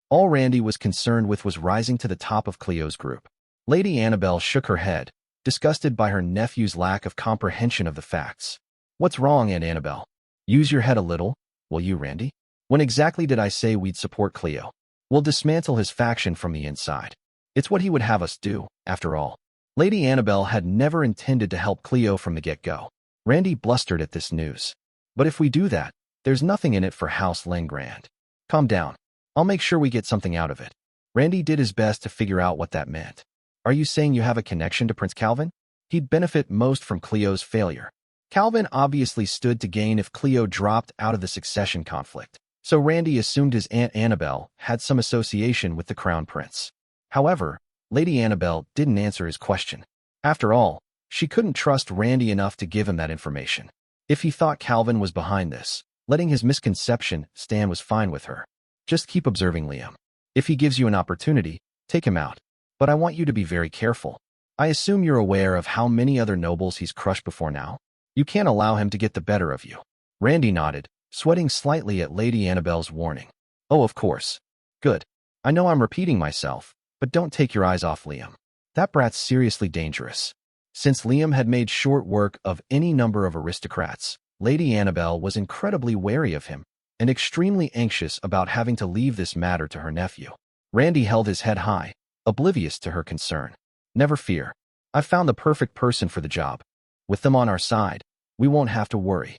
All Randy was concerned with was rising to the top of Cleo's group. Lady Annabelle shook her head, disgusted by her nephew's lack of comprehension of the facts. What's wrong, Aunt Annabelle? Use your head a little, will you, Randy? When exactly did I say we'd support Cleo? We'll dismantle his faction from the inside. It's what he would have us do, after all. Lady Annabelle had never intended to help Cleo from the get-go. Randy blustered at this news. But if we do that, there's nothing in it for House Lengrand. Calm down. I'll make sure we get something out of it. Randy did his best to figure out what that meant. Are you saying you have a connection to Prince Calvin? He'd benefit most from Cleo's failure. Calvin obviously stood to gain if Cleo dropped out of the succession conflict, so Randy assumed his Aunt Annabelle had some association with the Crown Prince. However, Lady Annabelle didn't answer his question. After all, she couldn't trust Randy enough to give him that information. If he thought Calvin was behind this, letting his misconception stand was fine with her. Just keep observing Liam. If he gives you an opportunity, take him out. But I want you to be very careful. I assume you're aware of how many other nobles he's crushed before now. You can't allow him to get the better of you. Randy nodded, sweating slightly at Lady Annabelle's warning. Oh, of course. Good. I know I'm repeating myself, but don't take your eyes off Liam. That brat's seriously dangerous. Since Liam had made short work of any number of aristocrats, Lady Annabelle was incredibly wary of him and extremely anxious about having to leave this matter to her nephew. Randy held his head high, oblivious to her concern. Never fear. I've found the perfect person for the job. With them on our side, we won't have to worry.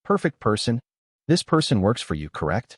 Perfect person? This person works for you, correct?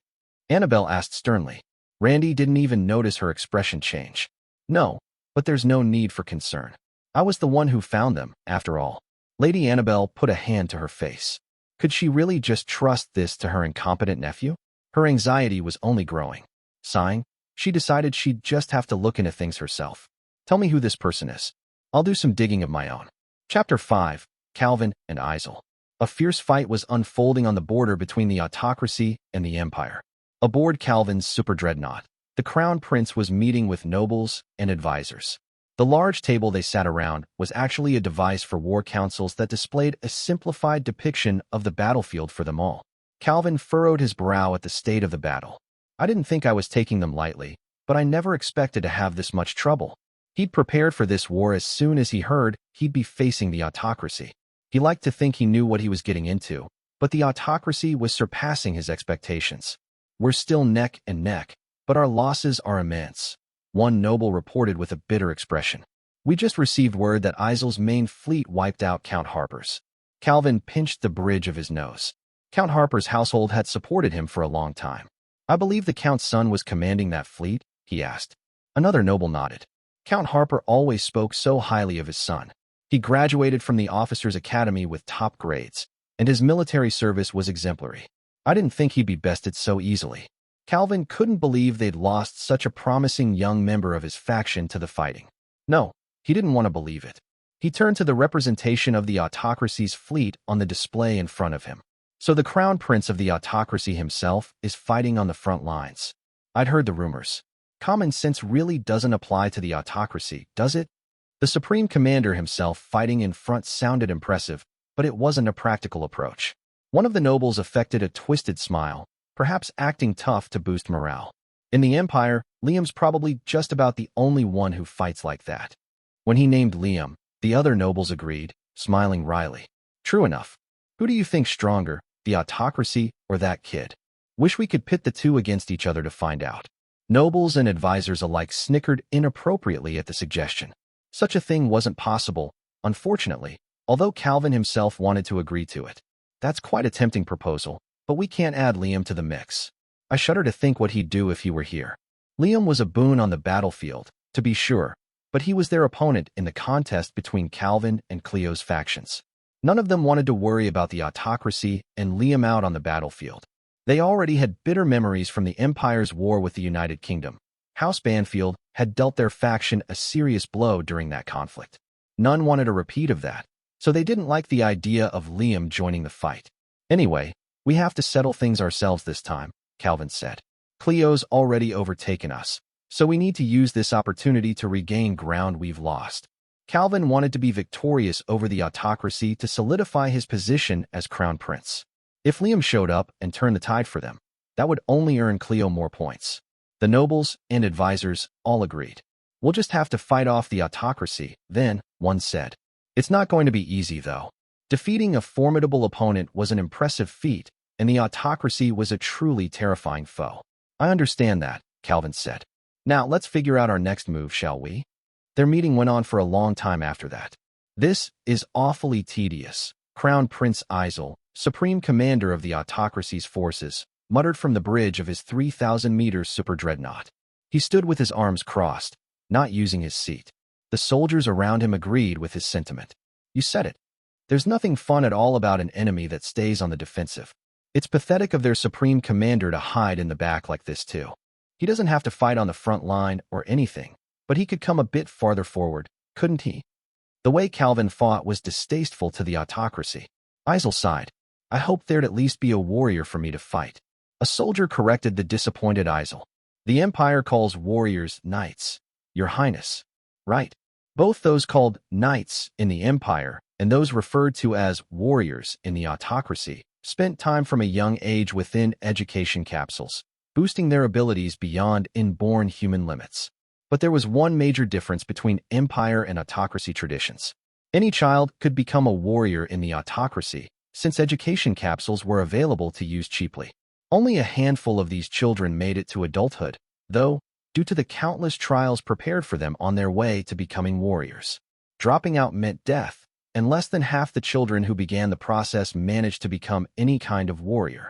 Annabelle asked sternly. Randy didn't even notice her expression change. No, but there's no need for concern. I was the one who found them, after all. Lady Annabelle put a hand to her face. Could she really just trust this to her incompetent nephew? Her anxiety was only growing. Sighing, she decided she'd just have to look into things herself. Tell me who this person is. I'll do some digging of my own. Chapter 5, Calvin and Isel. A fierce fight was unfolding on the border between the autocracy and the empire. Aboard Calvin's super dreadnought, the crown prince was meeting with nobles and advisors. The large table they sat around was actually a device for war councils that displayed a simplified depiction of the battlefield for them all. Calvin furrowed his brow at the state of the battle. I didn't think I was taking them lightly, but I never expected to have this much trouble. He'd prepared for this war as soon as he heard he'd be facing the autocracy. He liked to think he knew what he was getting into, but the autocracy was surpassing his expectations. We're still neck and neck, but our losses are immense, one noble reported with a bitter expression. We just received word that Isel's main fleet wiped out Count Harper's. Calvin pinched the bridge of his nose. Count Harper's household had supported him for a long time. I believe the Count's son was commanding that fleet, he asked. Another noble nodded. Count Harper always spoke so highly of his son. He graduated from the officers' academy with top grades, and his military service was exemplary. I didn't think he'd be bested so easily. Calvin couldn't believe they'd lost such a promising young member of his faction to the fighting. No, he didn't want to believe it. He turned to the representation of the autocracy's fleet on the display in front of him. So the crown prince of the autocracy himself is fighting on the front lines. I'd heard the rumors. Common sense really doesn't apply to the autocracy, does it? The supreme commander himself fighting in front sounded impressive, but it wasn't a practical approach. One of the nobles affected a twisted smile, perhaps acting tough to boost morale. In the Empire, Liam's probably just about the only one who fights like that. When he named Liam, the other nobles agreed, smiling wryly. True enough. Who do you think's stronger, the autocracy or that kid? Wish we could pit the two against each other to find out. Nobles and advisors alike snickered inappropriately at the suggestion. Such a thing wasn't possible, unfortunately, although Calvin himself wanted to agree to it. That's quite a tempting proposal, but we can't add Liam to the mix. I shudder to think what he'd do if he were here. Liam was a boon on the battlefield, to be sure, but he was their opponent in the contest between Calvin and Cleo's factions. None of them wanted to worry about the autocracy and Liam out on the battlefield. They already had bitter memories from the Empire's war with the United Kingdom. House Banfield had dealt their faction a serious blow during that conflict. None wanted a repeat of that, so they didn't like the idea of Liam joining the fight. Anyway, we have to settle things ourselves this time, Calvin said. Cleo's already overtaken us, so we need to use this opportunity to regain ground we've lost. Calvin wanted to be victorious over the autocracy to solidify his position as crown prince. If Liam showed up and turned the tide for them, that would only earn Cleo more points. The nobles and advisors all agreed. We'll just have to fight off the autocracy, then, one said. It's not going to be easy, though. Defeating a formidable opponent was an impressive feat, and the autocracy was a truly terrifying foe. I understand that, Calvin said. Now, let's figure out our next move, shall we? Their meeting went on for a long time after that. This is awfully tedious, Crown Prince Isel, supreme commander of the autocracy's forces, muttered from the bridge of his 3,000-meter super dreadnought. He stood with his arms crossed, not using his seat. The soldiers around him agreed with his sentiment. You said it. There's nothing fun at all about an enemy that stays on the defensive. It's pathetic of their supreme commander to hide in the back like this too. He doesn't have to fight on the front line or anything, but he could come a bit farther forward, couldn't he? The way Calvin fought was distasteful to the autocracy. Isel sighed. I hoped there'd at least be a warrior for me to fight. A soldier corrected the disappointed Isel. The Empire calls warriors knights, Your Highness. Right. Both those called knights in the Empire and those referred to as warriors in the autocracy spent time from a young age within education capsules, boosting their abilities beyond inborn human limits. But there was one major difference between Empire and autocracy traditions. Any child could become a warrior in the autocracy, since education capsules were available to use cheaply. Only a handful of these children made it to adulthood, though, due to the countless trials prepared for them on their way to becoming warriors. Dropping out meant death, and less than half the children who began the process managed to become any kind of warrior.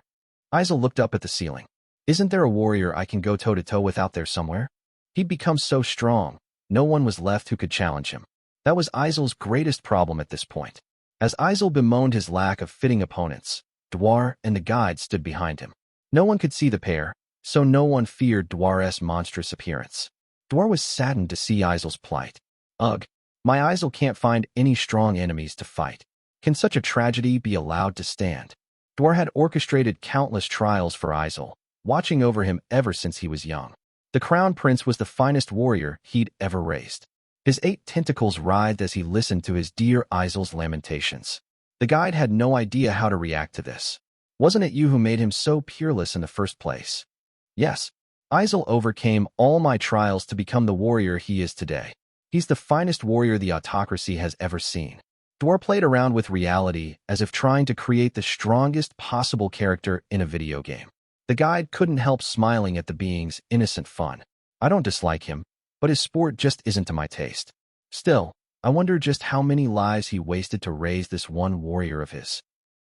Isel looked up at the ceiling. Isn't there a warrior I can go toe-to-toe with out there somewhere? He'd become so strong, no one was left who could challenge him. That was Isel's greatest problem at this point. As Isel bemoaned his lack of fitting opponents, Dwar and the guide stood behind him. No one could see the pair, so no one feared Dwar's monstrous appearance. Dwar was saddened to see Isel's plight. Ugh, my Isel can't find any strong enemies to fight. Can such a tragedy be allowed to stand? Dwar had orchestrated countless trials for Isel, watching over him ever since he was young. The Crown Prince was the finest warrior he'd ever raised. His 8 tentacles writhed as he listened to his dear Isel's lamentations. The guide had no idea how to react to this. Wasn't it you who made him so peerless in the first place? Yes, Isel overcame all my trials to become the warrior he is today. He's the finest warrior the autocracy has ever seen. Dwar played around with reality as if trying to create the strongest possible character in a video game. The guide couldn't help smiling at the being's innocent fun. I don't dislike him, but his sport just isn't to my taste. Still, I wonder just how many lives he wasted to raise this one warrior of his.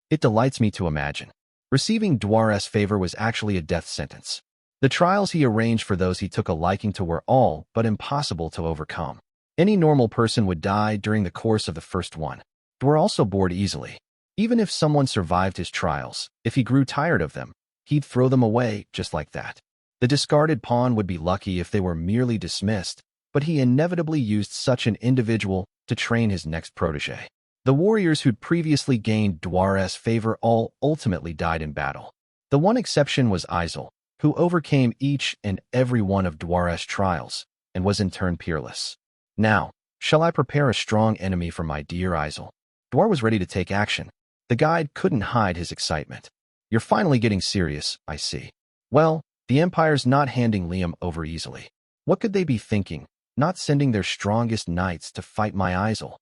It delights me to imagine. Receiving Dwar's favor was actually a death sentence. The trials he arranged for those he took a liking to were all but impossible to overcome. Any normal person would die during the course of the first one. Dwar also bored easily. Even if someone survived his trials, if he grew tired of them, he'd throw them away just like that. The discarded pawn would be lucky if they were merely dismissed, but he inevitably used such an individual to train his next protege. The warriors who'd previously gained Dwar's favor all ultimately died in battle. The one exception was Isel, who overcame each and every one of Dwar's trials, and was in turn peerless. Now, shall I prepare a strong enemy for my dear Isel? Dwar was ready to take action. The guide couldn't hide his excitement. You're finally getting serious, I see. Well, the Empire's not handing Liam over easily. What could they be thinking, not sending their strongest knights to fight my Isel?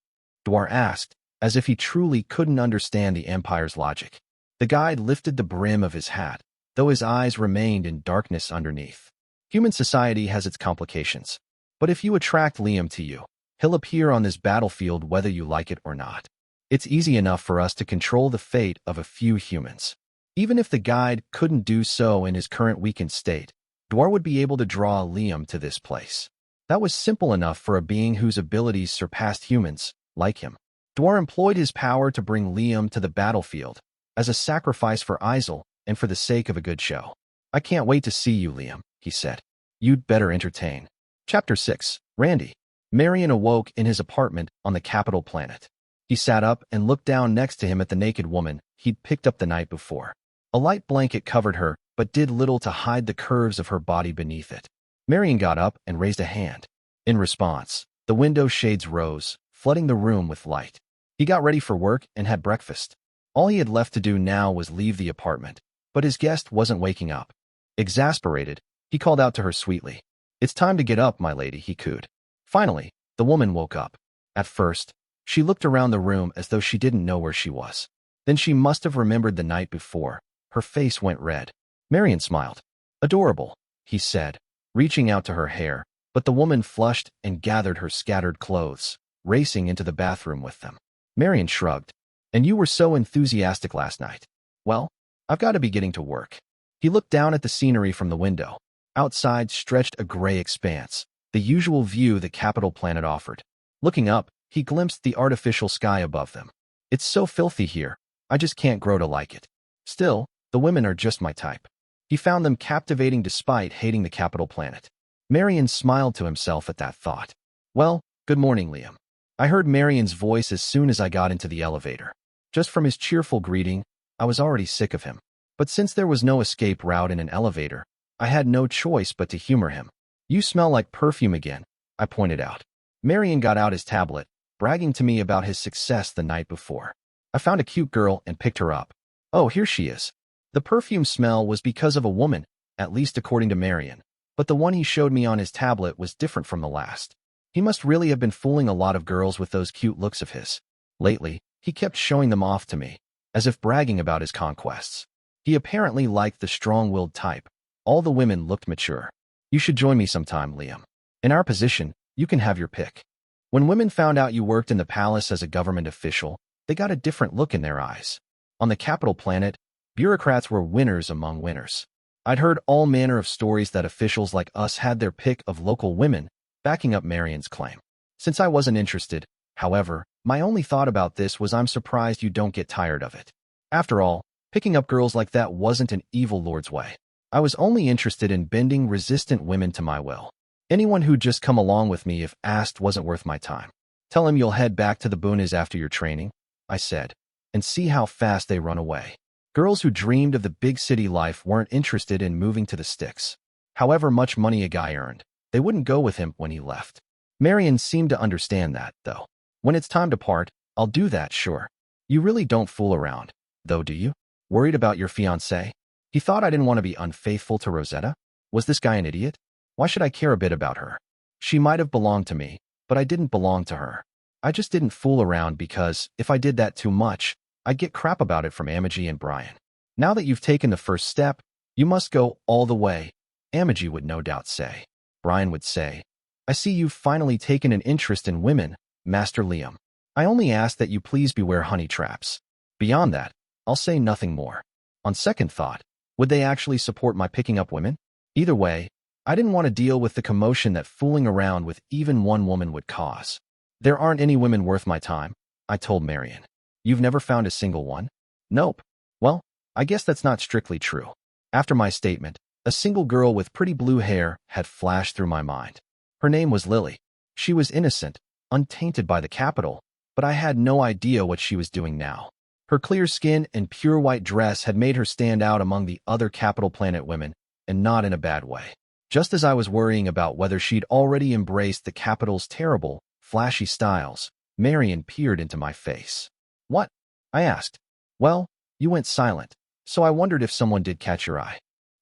Dwar asked, as if he truly couldn't understand the Empire's logic. The guide lifted the brim of his hat, though his eyes remained in darkness underneath. Human society has its complications. But if you attract Liam to you, he'll appear on this battlefield whether you like it or not. It's easy enough for us to control the fate of a few humans. Even if the guide couldn't do so in his current weakened state, Dwar would be able to draw Liam to this place. That was simple enough for a being whose abilities surpassed humans, like him. Dwar employed his power to bring Liam to the battlefield, as a sacrifice for Isel and for the sake of a good show. I can't wait to see you, Liam, he said. You'd better entertain. Chapter 6. Randy. Marion awoke in his apartment on the capital planet. He sat up and looked down next to him at the naked woman he'd picked up the night before. A light blanket covered her, but did little to hide the curves of her body beneath it. Marion got up and raised a hand. In response, the window shades rose, flooding the room with light. He got ready for work and had breakfast. All he had left to do now was leave the apartment, but his guest wasn't waking up. Exasperated, he called out to her sweetly. It's time to get up, my lady, he cooed. Finally, the woman woke up. At first, she looked around the room as though she didn't know where she was. Then she must have remembered the night before. Her face went red. Marion smiled. Adorable, he said, reaching out to her hair, but the woman flushed and gathered her scattered clothes, racing into the bathroom with them. Marion shrugged. And you were so enthusiastic last night. Well, I've got to be getting to work. He looked down at the scenery from the window. Outside stretched a gray expanse, the usual view the capital planet offered. Looking up, he glimpsed the artificial sky above them. It's so filthy here, I just can't grow to like it. Still, the women are just my type. He found them captivating despite hating the capital planet. Marion smiled to himself at that thought. Well, good morning, Liam. I heard Marion's voice as soon as I got into the elevator. Just from his cheerful greeting, I was already sick of him. But since there was no escape route in an elevator, I had no choice but to humor him. You smell like perfume again, I pointed out. Marion got out his tablet, bragging to me about his success the night before. I found a cute girl and picked her up. Oh, here she is. The perfume smell was because of a woman, at least according to Marion, but the one he showed me on his tablet was different from the last. He must really have been fooling a lot of girls with those cute looks of his. Lately, he kept showing them off to me, as if bragging about his conquests. He apparently liked the strong-willed type. All the women looked mature. You should join me sometime, Liam. In our position, you can have your pick. When women found out you worked in the palace as a government official, they got a different look in their eyes. On the capital planet, bureaucrats were winners among winners. I'd heard all manner of stories that officials like us had their pick of local women, backing up Marion's claim. Since I wasn't interested, however, my only thought about this was I'm surprised you don't get tired of it. After all, picking up girls like that wasn't an evil lord's way. I was only interested in bending resistant women to my will. Anyone who'd just come along with me if asked wasn't worth my time. Tell him you'll head back to the boonies after your training, I said, and see how fast they run away. Girls who dreamed of the big city life weren't interested in moving to the sticks. However much money a guy earned, they wouldn't go with him when he left. Marion seemed to understand that, though. When it's time to part, I'll do that, sure. You really don't fool around, though, do you? Worried about your fiancé? He thought I didn't want to be unfaithful to Rosetta? Was this guy an idiot? Why should I care a bit about her? She might have belonged to me, but I didn't belong to her. I just didn't fool around because, if I did that too much, I'd get crap about it from Amagi and Brian. Now that you've taken the first step, you must go all the way, Amagi would no doubt say. Brian would say, I see you've finally taken an interest in women, Master Liam. I only ask that you please beware honey traps. Beyond that, I'll say nothing more. On second thought, would they actually support my picking up women? Either way, I didn't want to deal with the commotion that fooling around with even one woman would cause. There aren't any women worth my time, I told Marion. You've never found a single one? Nope. Well, I guess that's not strictly true. After my statement, a single girl with pretty blue hair had flashed through my mind. Her name was Lily. She was innocent, untainted by the capital, but I had no idea what she was doing now. Her clear skin and pure white dress had made her stand out among the other capital planet women, and not in a bad way. Just as I was worrying about whether she'd already embraced the capital's terrible, flashy styles, Marion peered into my face. What? I asked. Well, you went silent, so I wondered if someone did catch your eye.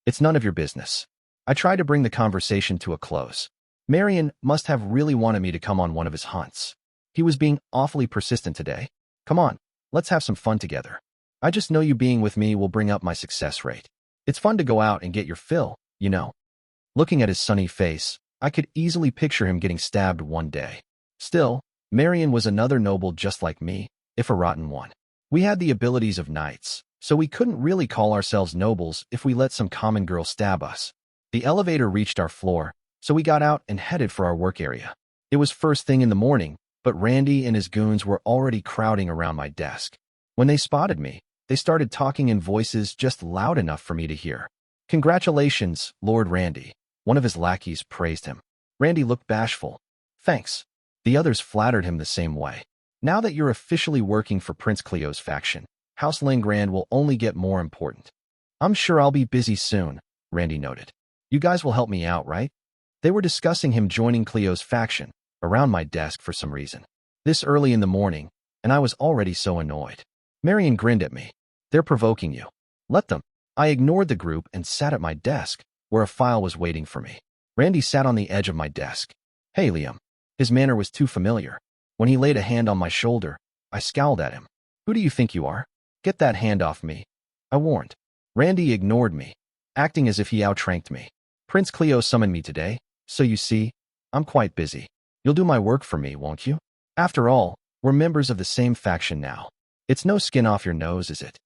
It's none of your business. I tried to bring the conversation to a close. Marion must have really wanted me to come on one of his hunts. He was being awfully persistent today. Come on, let's have some fun together. I just know you being with me will bring up my success rate. It's fun to go out and get your fill, you know. Looking at his sunny face, I could easily picture him getting stabbed one day. Still, Marion was another noble just like me, if a rotten one. We had the abilities of knights, so we couldn't really call ourselves nobles if we let some common girl stab us. The elevator reached our floor, so we got out and headed for our work area. It was first thing in the morning, but Randy and his goons were already crowding around my desk. When they spotted me, they started talking in voices just loud enough for me to hear. Congratulations, Lord Randy. One of his lackeys praised him. Randy looked bashful. Thanks. The others flattered him the same way. Now that you're officially working for Prince Cleo's faction, House Langrand will only get more important. I'm sure I'll be busy soon, Randy noted. You guys will help me out, right? They were discussing him joining Cleo's faction, around my desk for some reason. This early in the morning, and I was already so annoyed. Marion grinned at me. They're provoking you. Let them. I ignored the group and sat at my desk, where a file was waiting for me. Randy sat on the edge of my desk. Hey, Liam. His manner was too familiar. When he laid a hand on my shoulder, I scowled at him. Who do you think you are? Get that hand off me, I warned. Randy ignored me, acting as if he outranked me. Prince Cleo summoned me today, so you see, I'm quite busy. You'll do my work for me, won't you? After all, we're members of the same faction now. It's no skin off your nose, is it?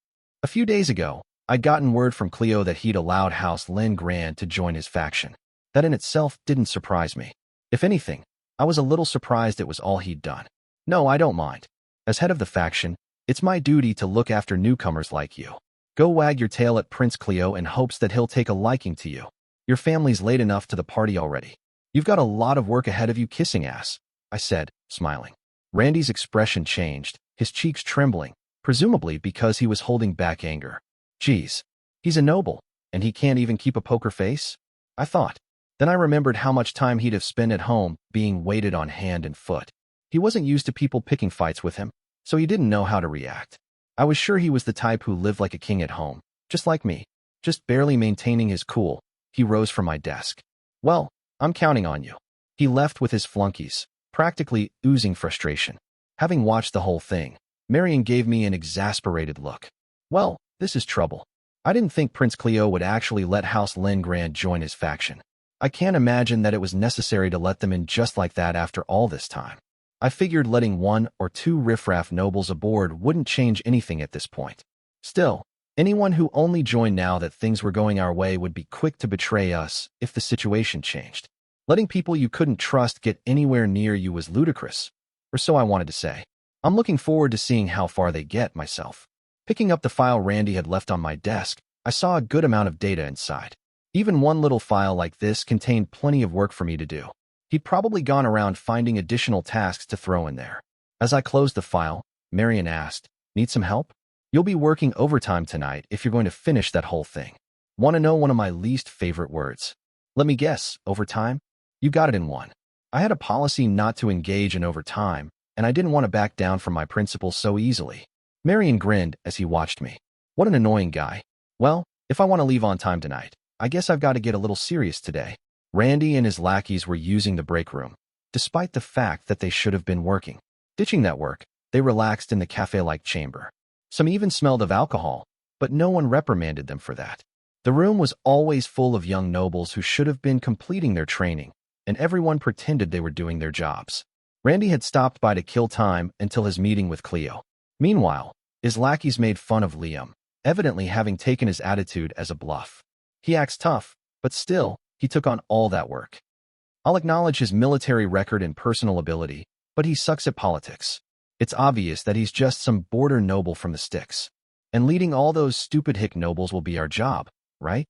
A few days ago, I'd gotten word from Cleo that he'd allowed House Langrand to join his faction. That in itself didn't surprise me. If anything, I was a little surprised it was all he'd done. No, I don't mind. As head of the faction, it's my duty to look after newcomers like you. Go wag your tail at Prince Cleo in hopes that he'll take a liking to you. Your family's late enough to the party already. You've got a lot of work ahead of you kissing ass, I said, smiling. Randy's expression changed, his cheeks trembling, presumably because he was holding back anger. Geez, he's a noble, and he can't even keep a poker face? I thought. Then I remembered how much time he'd have spent at home being waited on hand and foot. He wasn't used to people picking fights with him, so he didn't know how to react. I was sure he was the type who lived like a king at home, just like me, just barely maintaining his cool. He rose from my desk. Well, I'm counting on you. He left with his flunkies, practically oozing frustration. Having watched the whole thing, Marion gave me an exasperated look. Well, this is trouble. I didn't think Prince Cleo would actually let House Langrand join his faction. I can't imagine that it was necessary to let them in just like that after all this time. I figured letting 1 or 2 riffraff nobles aboard wouldn't change anything at this point. Still, anyone who only joined now that things were going our way would be quick to betray us if the situation changed. Letting people you couldn't trust get anywhere near you was ludicrous, or so I wanted to say. I'm looking forward to seeing how far they get myself. Picking up the file Randy had left on my desk, I saw a good amount of data inside. Even one little file like this contained plenty of work for me to do. He'd probably gone around finding additional tasks to throw in there. As I closed the file, Marion asked, "Need some help? You'll be working overtime tonight if you're going to finish that whole thing." Want to know one of my least favorite words? Let me guess, overtime? You got it in one. I had a policy not to engage in overtime, and I didn't want to back down from my principles so easily. Marion grinned as he watched me. What an annoying guy. Well, if I want to leave on time tonight, I guess I've got to get a little serious today. Randy and his lackeys were using the break room, despite the fact that they should have been working. Ditching that work, they relaxed in the cafe-like chamber. Some even smelled of alcohol, but no one reprimanded them for that. The room was always full of young nobles who should have been completing their training, and everyone pretended they were doing their jobs. Randy had stopped by to kill time until his meeting with Cleo. Meanwhile, his lackeys made fun of Liam, evidently having taken his attitude as a bluff. He acts tough, but still, he took on all that work. I'll acknowledge his military record and personal ability, but he sucks at politics. It's obvious that he's just some border noble from the sticks. And leading all those stupid hick nobles will be our job, right?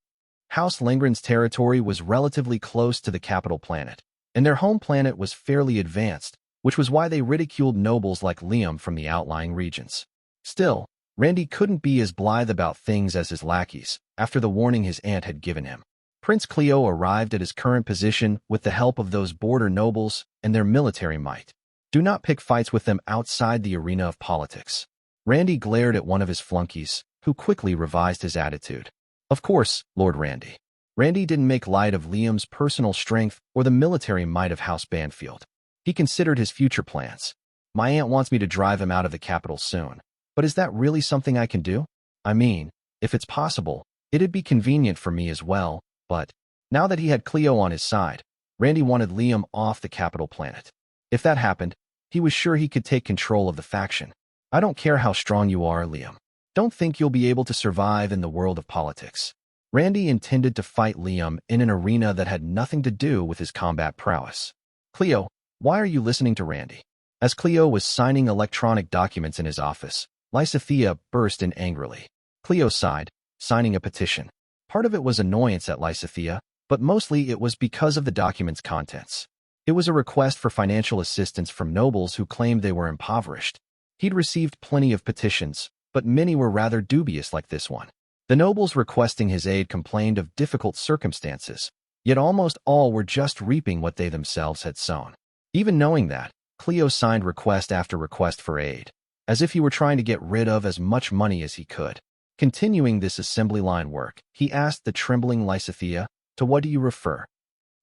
House Lengren's territory was relatively close to the capital planet, and their home planet was fairly advanced, which was why they ridiculed nobles like Liam from the outlying regions. Still, Randy couldn't be as blithe about things as his lackeys, after the warning his aunt had given him. Prince Cleo arrived at his current position with the help of those border nobles and their military might. Do not pick fights with them outside the arena of politics. Randy glared at one of his flunkies, who quickly revised his attitude. Of course, Lord Randy. Randy didn't make light of Liam's personal strength or the military might of House Banfield. He considered his future plans. My aunt wants me to drive him out of the capital soon. But is that really something I can do? I mean, if it's possible, it'd be convenient for me as well, but now that he had Cleo on his side, Randy wanted Liam off the capital planet. If that happened, he was sure he could take control of the faction. I don't care how strong you are, Liam. Don't think you'll be able to survive in the world of politics. Randy intended to fight Liam in an arena that had nothing to do with his combat prowess. Cleo, why are you listening to Randy? As Cleo was signing electronic documents in his office, Lysithea burst in angrily. Cleo sighed, signing a petition. Part of it was annoyance at Lysithea, but mostly it was because of the document's contents. It was a request for financial assistance from nobles who claimed they were impoverished. He'd received plenty of petitions, but many were rather dubious like this one. The nobles requesting his aid complained of difficult circumstances, yet almost all were just reaping what they themselves had sown. Even knowing that, Cleo signed request after request for aid, as if he were trying to get rid of as much money as he could. Continuing this assembly line work, he asked the trembling Lysithea, "To what do you refer?"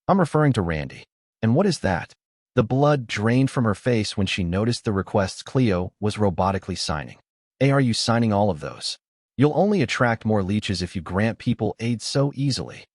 "I'm referring to Randy." "And what is that?" The blood drained from her face when she noticed the requests Cleo was robotically signing. Are you signing all of those? You'll only attract more leeches if you grant people aid so easily."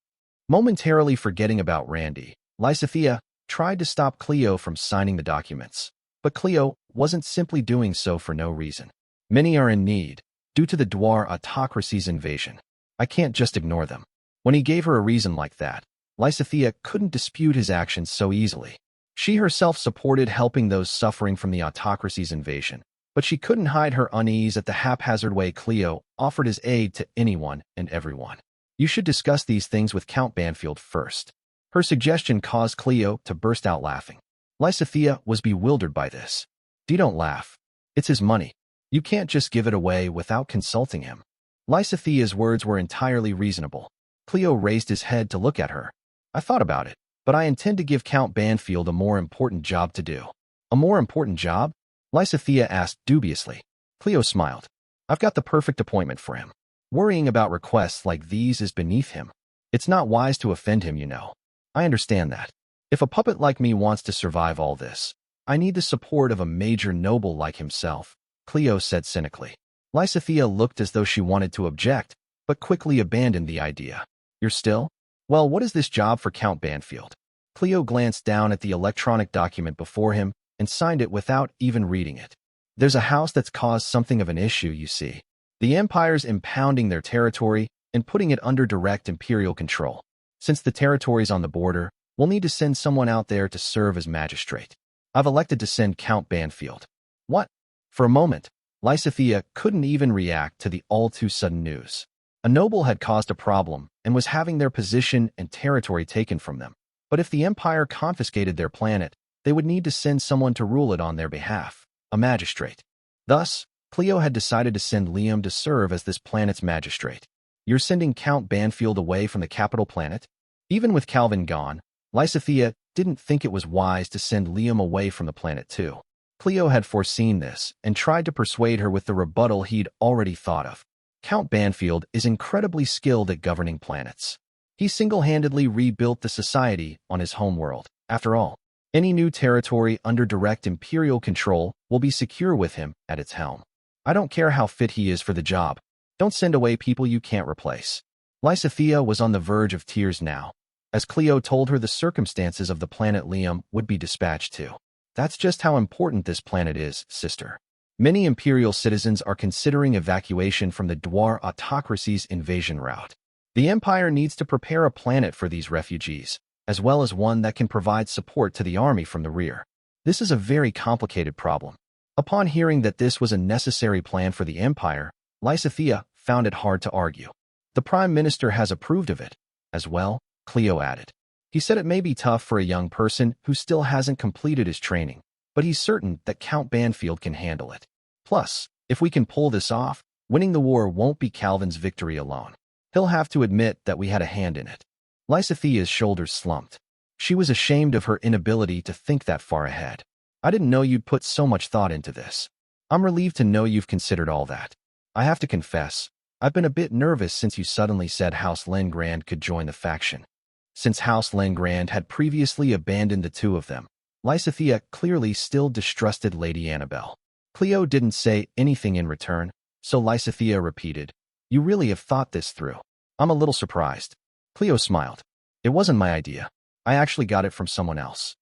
Momentarily forgetting about Randy, Lysithea tried to stop Cleo from signing the documents. But Cleo wasn't simply doing so for no reason. Many are in need, due to the Dwar autocracy's invasion. I can't just ignore them. When he gave her a reason like that, Lysithea couldn't dispute his actions so easily. She herself supported helping those suffering from the autocracy's invasion, but she couldn't hide her unease at the haphazard way Cleo offered his aid to anyone and everyone. "You should discuss these things with Count Banfield first." Her suggestion caused Cleo to burst out laughing. Lysithea was bewildered by this. Don't laugh. It's his money. You can't just give it away without consulting him." Lysithea's words were entirely reasonable. Cleo raised his head to look at her. "I thought about it, but I intend to give Count Banfield a more important job to do." "A more important job?" Lysithea asked dubiously. Cleo smiled. "I've got the perfect appointment for him. Worrying about requests like these is beneath him. It's not wise to offend him, you know." "I understand that. If a puppet like me wants to survive all this, I need the support of a major noble like himself," Cleo said cynically. Lysithea looked as though she wanted to object, but quickly abandoned the idea. "You're still? Well, what is this job for Count Banfield? Cleo glanced down at the electronic document before him and signed it without even reading it. There's a house that's caused something of an issue, you see. The Empire's impounding their territory and putting it under direct Imperial control. Since the territory's on the border, we'll need to send someone out there to serve as magistrate. I've elected to send Count Banfield. What? For a moment, Lysithea couldn't even react to the all-too-sudden news. A noble had caused a problem and was having their position and territory taken from them. But if the Empire confiscated their planet, they would need to send someone to rule it on their behalf, a magistrate. Thus, Cleo had decided to send Liam to serve as this planet's magistrate. You're sending Count Banfield away from the capital planet? Even with Calvin gone, Lysithea didn't think it was wise to send Liam away from the planet too. Cleo had foreseen this and tried to persuade her with the rebuttal he'd already thought of. Count Banfield is incredibly skilled at governing planets. He single-handedly rebuilt the society on his homeworld. After all, any new territory under direct Imperial control will be secure with him at its helm. I don't care how fit he is for the job. Don't send away people you can't replace. Lysithea was on the verge of tears now, as Cleo told her the circumstances of the planet Liam would be dispatched to. That's just how important this planet is, sister. Many Imperial citizens are considering evacuation from the Dwar autocracy's invasion route. The Empire needs to prepare a planet for these refugees, as well as one that can provide support to the army from the rear. This is a very complicated problem. Upon hearing that this was a necessary plan for the Empire, Lysithea found it hard to argue. The Prime Minister has approved of it, as well, Cleo added. He said it may be tough for a young person who still hasn't completed his training, but he's certain that Count Banfield can handle it. Plus, if we can pull this off, winning the war won't be Calvin's victory alone. He'll have to admit that we had a hand in it. Lysithea's shoulders slumped. She was ashamed of her inability to think that far ahead. I didn't know you'd put so much thought into this. I'm relieved to know you've considered all that. I have to confess, I've been a bit nervous since you suddenly said House Lengrand could join the faction. Since House Lengrand had previously abandoned the two of them, Lysithea clearly still distrusted Lady Annabelle. Cleo didn't say anything in return, so Lysithea repeated, "You really have thought this through. I'm a little surprised." Cleo smiled. "It wasn't my idea. I actually got it from someone else."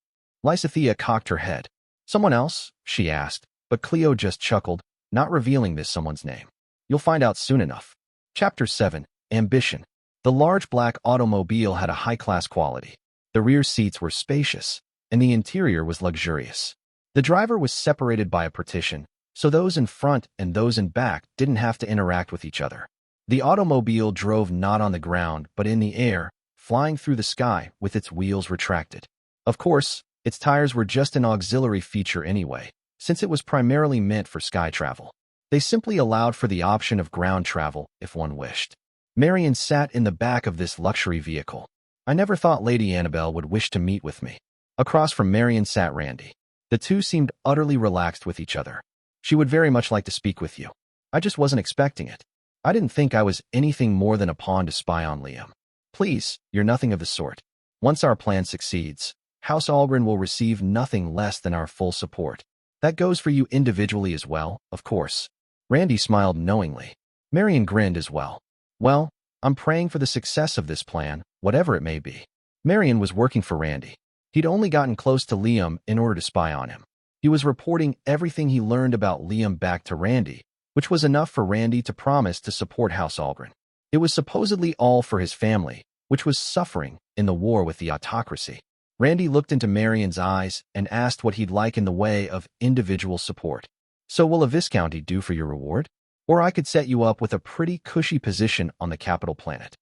Lysithea cocked her head. "Someone else?" she asked, but Cleo just chuckled, not revealing this someone's name. "You'll find out soon enough." Chapter 7. Ambition. The large black automobile had a high-class quality. The rear seats were spacious, and the interior was luxurious. The driver was separated by a partition, so those in front and those in back didn't have to interact with each other. The automobile drove not on the ground but in the air, flying through the sky with its wheels retracted. Of course, its tires were just an auxiliary feature anyway, since it was primarily meant for sky travel. They simply allowed for the option of ground travel if one wished. Marion sat in the back of this luxury vehicle. I never thought Lady Annabelle would wish to meet with me. Across from Marion sat Randy. The two seemed utterly relaxed with each other. She would very much like to speak with you. I just wasn't expecting it. I didn't think I was anything more than a pawn to spy on Liam. Please, you're nothing of the sort. Once our plan succeeds, House Algren will receive nothing less than our full support. That goes for you individually as well, of course. Randy smiled knowingly. Marion grinned as well. Well, I'm praying for the success of this plan, whatever it may be. Marion was working for Randy. He'd only gotten close to Liam in order to spy on him. He was reporting everything he learned about Liam back to Randy, which was enough for Randy to promise to support House Algren. It was supposedly all for his family, which was suffering in the war with the autocracy. Randy looked into Marion's eyes and asked what he'd like in the way of individual support. So will a viscounty do for your reward? Or I could set you up with a pretty cushy position on the capital planet.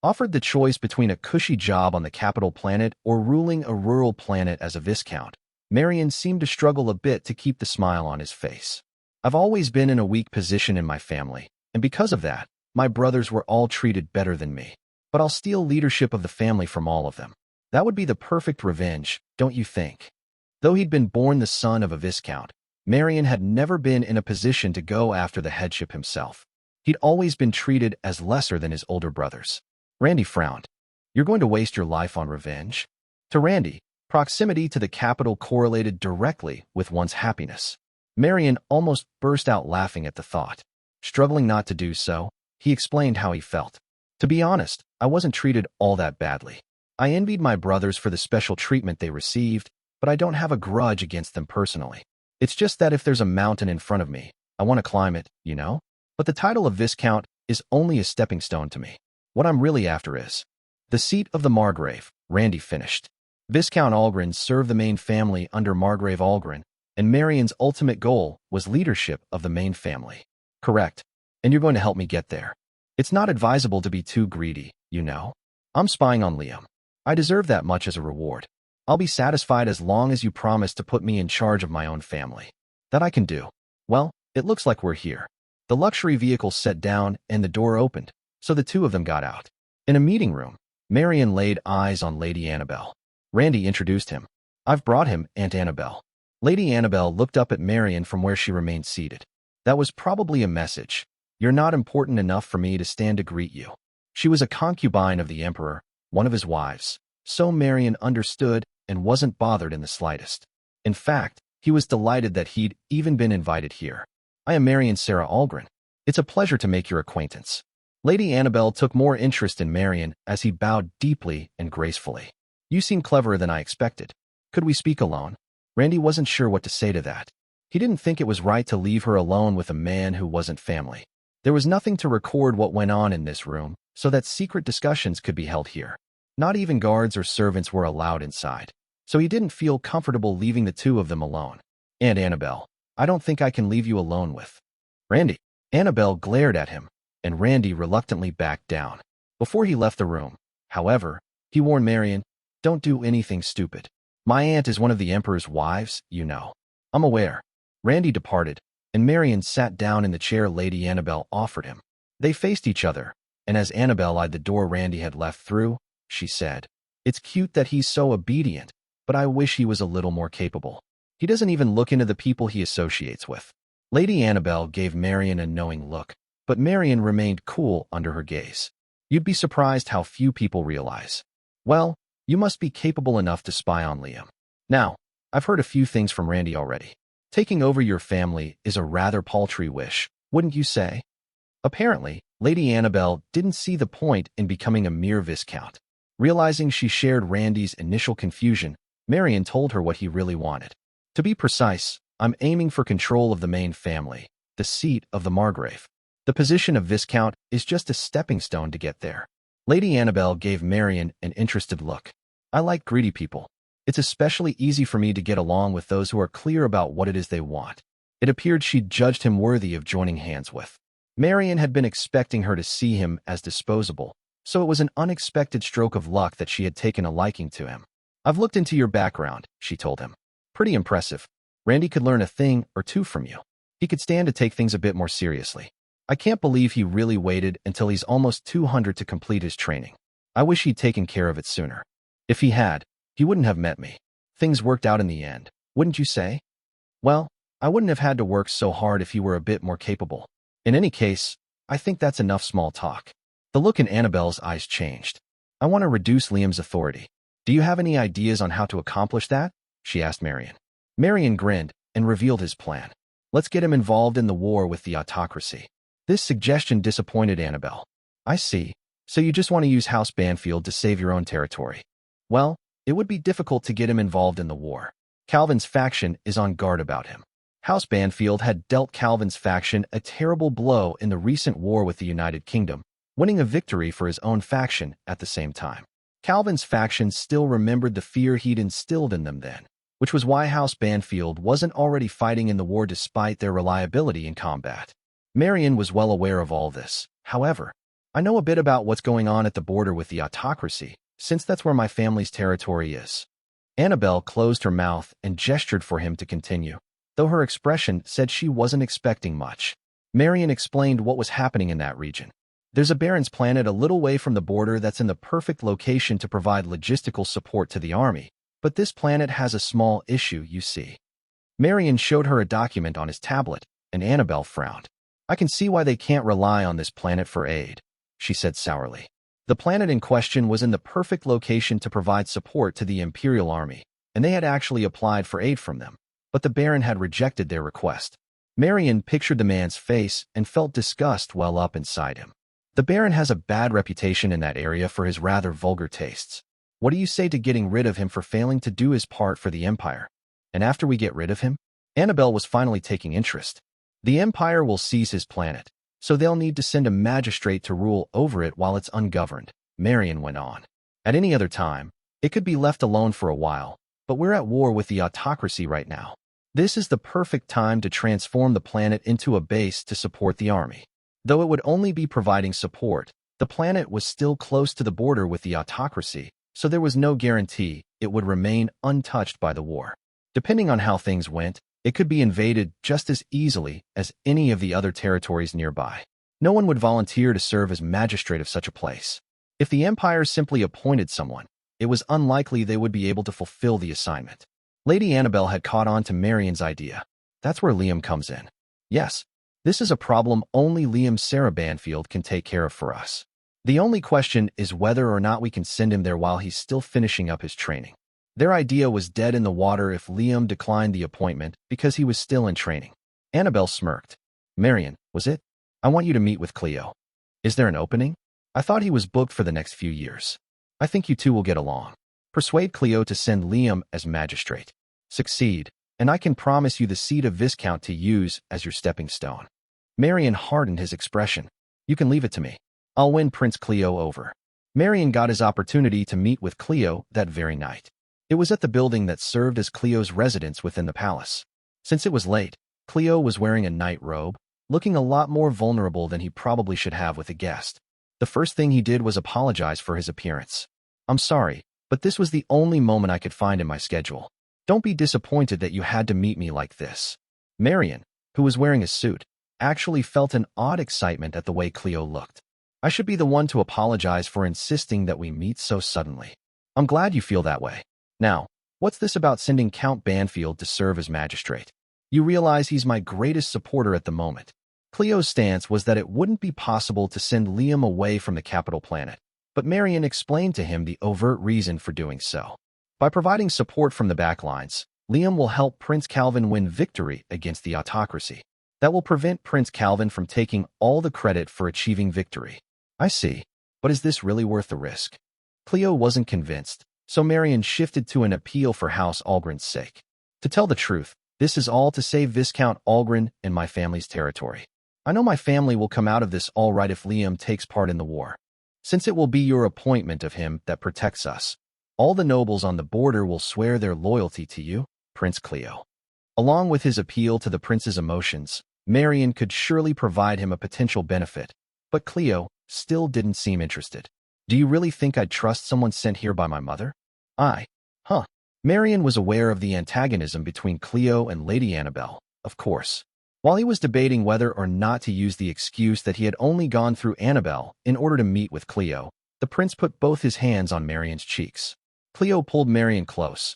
Offered the choice between a cushy job on the capital planet or ruling a rural planet as a viscount, Marion seemed to struggle a bit to keep the smile on his face. I've always been in a weak position in my family, and because of that, my brothers were all treated better than me. But I'll steal leadership of the family from all of them. That would be the perfect revenge, don't you think? Though he'd been born the son of a viscount, Marion had never been in a position to go after the headship himself. He'd always been treated as lesser than his older brothers. Randy frowned. You're going to waste your life on revenge? To Randy, proximity to the capital correlated directly with one's happiness. Marion almost burst out laughing at the thought. Struggling not to do so, he explained how he felt. To be honest, I wasn't treated all that badly. I envied my brothers for the special treatment they received, but I don't have a grudge against them personally. It's just that if there's a mountain in front of me, I want to climb it, you know? But the title of Viscount is only a stepping stone to me. What I'm really after is the seat of the Margrave, Randy finished. Viscount Algren served the main family under Margrave Algren, and Marion's ultimate goal was leadership of the main family. Correct. And you're going to help me get there. It's not advisable to be too greedy, you know? I'm spying on Liam. I deserve that much as a reward. I'll be satisfied as long as you promise to put me in charge of my own family. That I can do. Well, it looks like we're here. The luxury vehicle set down and the door opened, so the two of them got out. In a meeting room, Marion laid eyes on Lady Annabelle. Randy introduced him. I've brought him, Aunt Annabelle. Lady Annabelle looked up at Marion from where she remained seated. That was probably a message. You're not important enough for me to stand to greet you. She was a concubine of the Emperor, one of his wives. So Marion understood and wasn't bothered in the slightest. In fact, he was delighted that he'd even been invited here. I am Marion Sarah Algren. It's a pleasure to make your acquaintance. Lady Annabelle took more interest in Marion as he bowed deeply and gracefully. You seem cleverer than I expected. Could we speak alone? Randy wasn't sure what to say to that. He didn't think it was right to leave her alone with a man who wasn't family. There was nothing to record what went on in this room, so that secret discussions could be held here. Not even guards or servants were allowed inside, so he didn't feel comfortable leaving the two of them alone. Aunt Annabelle, I don't think I can leave you alone with Randy. Annabelle glared at him, and Randy reluctantly backed down. Before he left the room, however, he warned Marion, don't do anything stupid. My aunt is one of the Emperor's wives, you know. I'm aware. Randy departed, and Marion sat down in the chair Lady Annabelle offered him. They faced each other, and as Annabelle eyed the door Randy had left through, she said, it's cute that he's so obedient, but I wish he was a little more capable. He doesn't even look into the people he associates with. Lady Annabelle gave Marion a knowing look, but Marion remained cool under her gaze. You'd be surprised how few people realize. Well, you must be capable enough to spy on Liam. Now, I've heard a few things from Randy already. Taking over your family is a rather paltry wish, wouldn't you say? Apparently, Lady Annabelle didn't see the point in becoming a mere viscount. Realizing she shared Randy's initial confusion, Marion told her what he really wanted. To be precise, I'm aiming for control of the main family, the seat of the Margrave. The position of Viscount is just a stepping stone to get there. Lady Annabelle gave Marion an interested look. I like greedy people. It's especially easy for me to get along with those who are clear about what it is they want. It appeared she'd judged him worthy of joining hands with. Marion had been expecting her to see him as disposable, so it was an unexpected stroke of luck that she had taken a liking to him. I've looked into your background, she told him. Pretty impressive. Randy could learn a thing or two from you. He could stand to take things a bit more seriously. I can't believe he really waited until he's almost 200 to complete his training. I wish he'd taken care of it sooner. If he had, he wouldn't have met me. Things worked out in the end, wouldn't you say? Well, I wouldn't have had to work so hard if he were a bit more capable. In any case, I think that's enough small talk. The look in Annabelle's eyes changed. I want to reduce Liam's authority. Do you have any ideas on how to accomplish that? She asked Marion. Marion grinned and revealed his plan. Let's get him involved in the war with the autocracy. This suggestion disappointed Annabelle. I see. So you just want to use House Banfield to save your own territory. Well, it would be difficult to get him involved in the war. Calvin's faction is on guard about him. House Banfield had dealt Calvin's faction a terrible blow in the recent war with the United Kingdom, winning a victory for his own faction at the same time. Calvin's faction still remembered the fear he'd instilled in them then, which was why House Banfield wasn't already fighting in the war despite their reliability in combat. Marion was well aware of all this. However, I know a bit about what's going on at the border with the autocracy, since that's where my family's territory is. Annabelle closed her mouth and gestured for him to continue, though her expression said she wasn't expecting much. Marion explained what was happening in that region. There's a Baron's planet a little way from the border that's in the perfect location to provide logistical support to the army, but this planet has a small issue, you see. Marion showed her a document on his tablet, and Annabelle frowned. I can see why they can't rely on this planet for aid, she said sourly. The planet in question was in the perfect location to provide support to the Imperial Army, and they had actually applied for aid from them, but the Baron had rejected their request. Marion pictured the man's face and felt disgust well up inside him. The Baron has a bad reputation in that area for his rather vulgar tastes. What do you say to getting rid of him for failing to do his part for the Empire? And after we get rid of him? Annabelle was finally taking interest. The Empire will seize his planet, so they'll need to send a magistrate to rule over it while it's ungoverned, Marion went on. At any other time, it could be left alone for a while, but we're at war with the autocracy right now. This is the perfect time to transform the planet into a base to support the army. Though it would only be providing support, the planet was still close to the border with the autocracy, so there was no guarantee it would remain untouched by the war. Depending on how things went, it could be invaded just as easily as any of the other territories nearby. No one would volunteer to serve as magistrate of such a place. If the Empire simply appointed someone, it was unlikely they would be able to fulfill the assignment. Lady Annabelle had caught on to Marion's idea. That's where Liam comes in. Yes, this is a problem only Liam Sarah Banfield can take care of for us. The only question is whether or not we can send him there while he's still finishing up his training. Their idea was dead in the water if Liam declined the appointment because he was still in training. Annabelle smirked. Marion, was it? I want you to meet with Cleo. Is there an opening? I thought he was booked for the next few years. I think you two will get along. Persuade Cleo to send Liam as magistrate. Succeed, and I can promise you the seat of Viscount to use as your stepping stone. Marion hardened his expression. You can leave it to me. I'll win Prince Cleo over. Marion got his opportunity to meet with Cleo that very night. It was at the building that served as Cleo's residence within the palace. Since it was late, Cleo was wearing a night robe, looking a lot more vulnerable than he probably should have with a guest. The first thing he did was apologize for his appearance. I'm sorry, but this was the only moment I could find in my schedule. Don't be disappointed that you had to meet me like this. Marion, who was wearing a suit, actually felt an odd excitement at the way Cleo looked. I should be the one to apologize for insisting that we meet so suddenly. I'm glad you feel that way. Now, what's this about sending Count Banfield to serve as magistrate? You realize he's my greatest supporter at the moment. Cleo's stance was that it wouldn't be possible to send Liam away from the capital planet, but Marion explained to him the overt reason for doing so. By providing support from the backlines, Liam will help Prince Calvin win victory against the autocracy. That will prevent Prince Calvin from taking all the credit for achieving victory. I see, but is this really worth the risk? Cleo wasn't convinced, so Marion shifted to an appeal for House Algren's sake. To tell the truth, this is all to save Viscount Algren and my family's territory. I know my family will come out of this all right if Liam takes part in the war. Since it will be your appointment of him that protects us, all the nobles on the border will swear their loyalty to you, Prince Cleo. Along with his appeal to the prince's emotions, Marion could surely provide him a potential benefit, but Cleo still didn't seem interested. Do you really think I'd trust someone sent here by my mother? Marion was aware of the antagonism between Cleo and Lady Annabelle, of course. While he was debating whether or not to use the excuse that he had only gone through Annabelle in order to meet with Cleo, the prince put both his hands on Marion's cheeks. Cleo pulled Marion close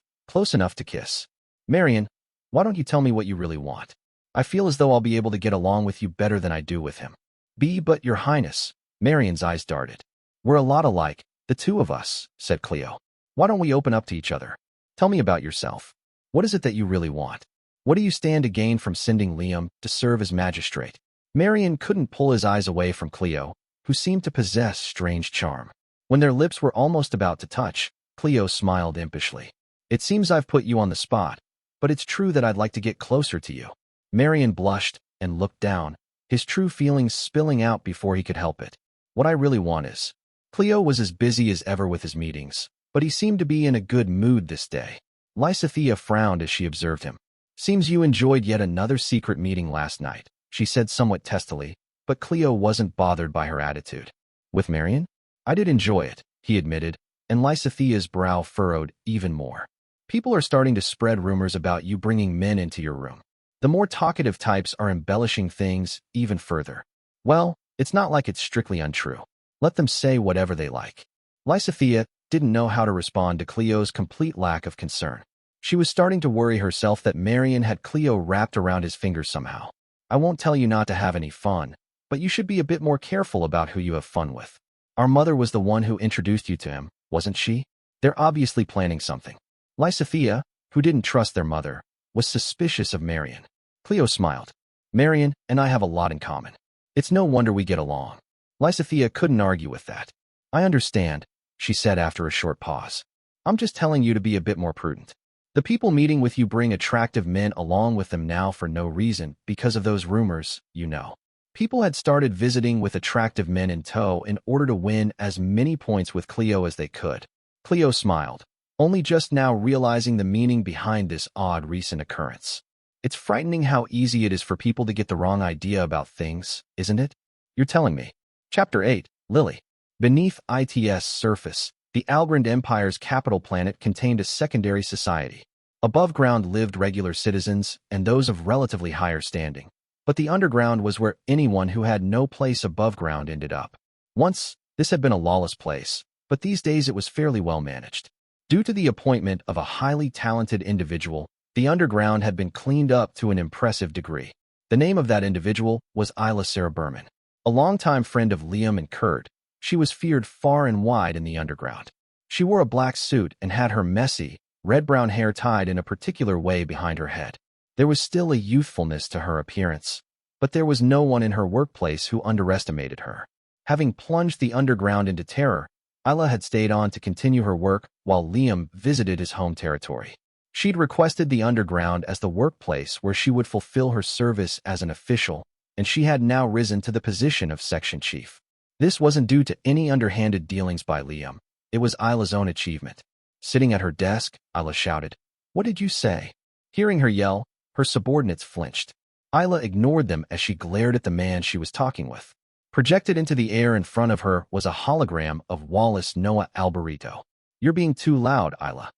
enough to kiss. Marion, why don't you tell me what you really want? I feel as though I'll be able to get along with you better than I do with him. But your highness, Marion's eyes darted. We're a lot alike, the two of us, said Cleo. Why don't we open up to each other? Tell me about yourself. What is it that you really want? What do you stand to gain from sending Liam to serve as magistrate? Marion couldn't pull his eyes away from Cleo, who seemed to possess strange charm. When their lips were almost about to touch, Cleo smiled impishly. It seems I've put you on the spot, but it's true that I'd like to get closer to you. Marion blushed and looked down, his true feelings spilling out before he could help it. What I really want is... Cleo was as busy as ever with his meetings, but he seemed to be in a good mood this day. Lysithea frowned as she observed him. Seems you enjoyed yet another secret meeting last night, she said somewhat testily, but Cleo wasn't bothered by her attitude. With Marion? I did enjoy it, he admitted, and Lysithea's brow furrowed even more. People are starting to spread rumors about you bringing men into your room. The more talkative types are embellishing things even further. Well, it's not like it's strictly untrue. Let them say whatever they like. Lysithea didn't know how to respond to Cleo's complete lack of concern. She was starting to worry herself that Marion had Cleo wrapped around his finger somehow. I won't tell you not to have any fun, but you should be a bit more careful about who you have fun with. Our mother was the one who introduced you to him, wasn't she? They're obviously planning something. Lysithea, who didn't trust their mother, was suspicious of Marion. Cleo smiled. Marion and I have a lot in common. It's no wonder we get along. Lysithea couldn't argue with that. I understand, she said after a short pause. I'm just telling you to be a bit more prudent. The people meeting with you bring attractive men along with them now for no reason because of those rumors, you know. People had started visiting with attractive men in tow in order to win as many points with Cleo as they could. Cleo smiled, only just now realizing the meaning behind this odd recent occurrence. It's frightening how easy it is for people to get the wrong idea about things, isn't it? You're telling me. Chapter 8, Lily. Beneath IT's surface, the Algorand Empire's capital planet contained a secondary society. Above ground lived regular citizens and those of relatively higher standing. But the underground was where anyone who had no place above ground ended up. Once, this had been a lawless place, but these days it was fairly well managed. Due to the appointment of a highly talented individual, the underground had been cleaned up to an impressive degree. The name of that individual was Isla Sarah Berman. A longtime friend of Liam and Kurt, she was feared far and wide in the underground. She wore a black suit and had her messy, red-brown hair tied in a particular way behind her head. There was still a youthfulness to her appearance, but there was no one in her workplace who underestimated her. Having plunged the underground into terror, Isla had stayed on to continue her work while Liam visited his home territory. She'd requested the underground as the workplace where she would fulfill her service as an official, and she had now risen to the position of section chief. This wasn't due to any underhanded dealings by Liam. It was Isla's own achievement. Sitting at her desk, Isla shouted, "What did you say?" Hearing her yell, her subordinates flinched. Isla ignored them as she glared at the man she was talking with. Projected into the air in front of her was a hologram of Wallace Noah Alberito. "You're being too loud, Isla.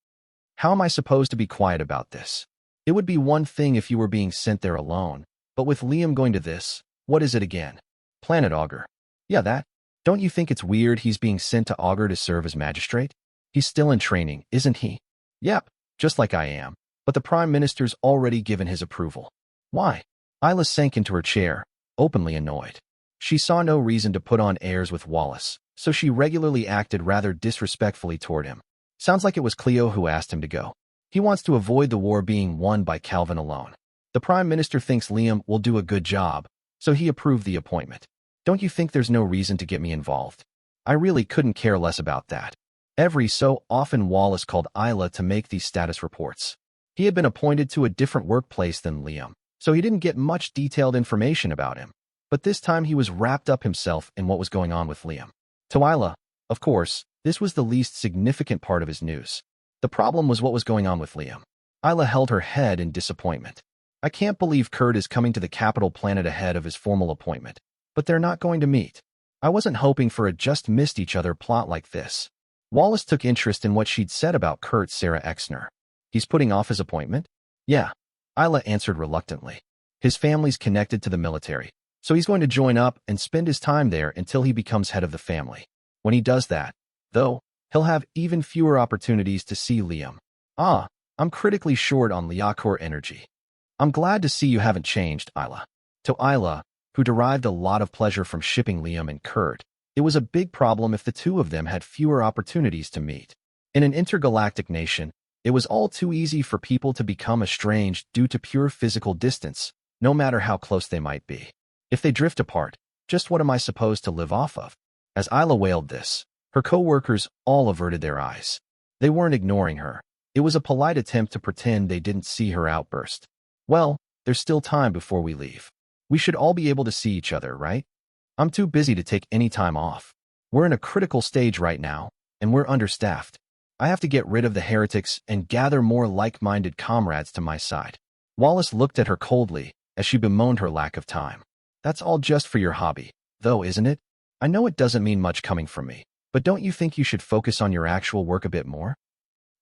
How am I supposed to be quiet about this? It would be one thing if you were being sent there alone, but with Liam going to this, what is it again? Planet Augur. Yeah, that. Don't you think it's weird he's being sent to Augur to serve as magistrate? He's still in training, isn't he? Yep, just like I am. But the Prime Minister's already given his approval. Why?" Isla sank into her chair, openly annoyed. She saw no reason to put on airs with Wallace, so she regularly acted rather disrespectfully toward him. Sounds like it was Cleo who asked him to go. He wants to avoid the war being won by Calvin alone. The Prime Minister thinks Liam will do a good job, so he approved the appointment. Don't you think there's no reason to get me involved? I really couldn't care less about that. Every so often Wallace called Isla to make these status reports. He had been appointed to a different workplace than Liam, so he didn't get much detailed information about him. But this time he was wrapped up himself in what was going on with Liam. To Isla, of course, this was the least significant part of his news. The problem was what was going on with Liam. Isla held her head in disappointment. I can't believe Kurt is coming to the capital planet ahead of his formal appointment, but they're not going to meet. I wasn't hoping for a just-missed-each-other plot like this. Wallace took interest in what she'd said about Kurt Sarah Exner. He's putting off his appointment? Yeah, Isla answered reluctantly. His family's connected to the military, so he's going to join up and spend his time there until he becomes head of the family. When he does that, though, he'll have even fewer opportunities to see Liam. I'm critically short on Liakor energy. I'm glad to see you haven't changed, Isla. To Isla, who derived a lot of pleasure from shipping Liam and Kurt, it was a big problem if the two of them had fewer opportunities to meet. In an intergalactic nation, it was all too easy for people to become estranged due to pure physical distance, no matter how close they might be. If they drift apart, just what am I supposed to live off of? As Isla wailed this, her co-workers all averted their eyes. They weren't ignoring her. It was a polite attempt to pretend they didn't see her outburst. Well, there's still time before we leave. We should all be able to see each other, right? I'm too busy to take any time off. We're in a critical stage right now, and we're understaffed. I have to get rid of the heretics and gather more like-minded comrades to my side. Wallace looked at her coldly as she bemoaned her lack of time. That's all just for your hobby, though, isn't it? I know it doesn't mean much coming from me, but don't you think you should focus on your actual work a bit more?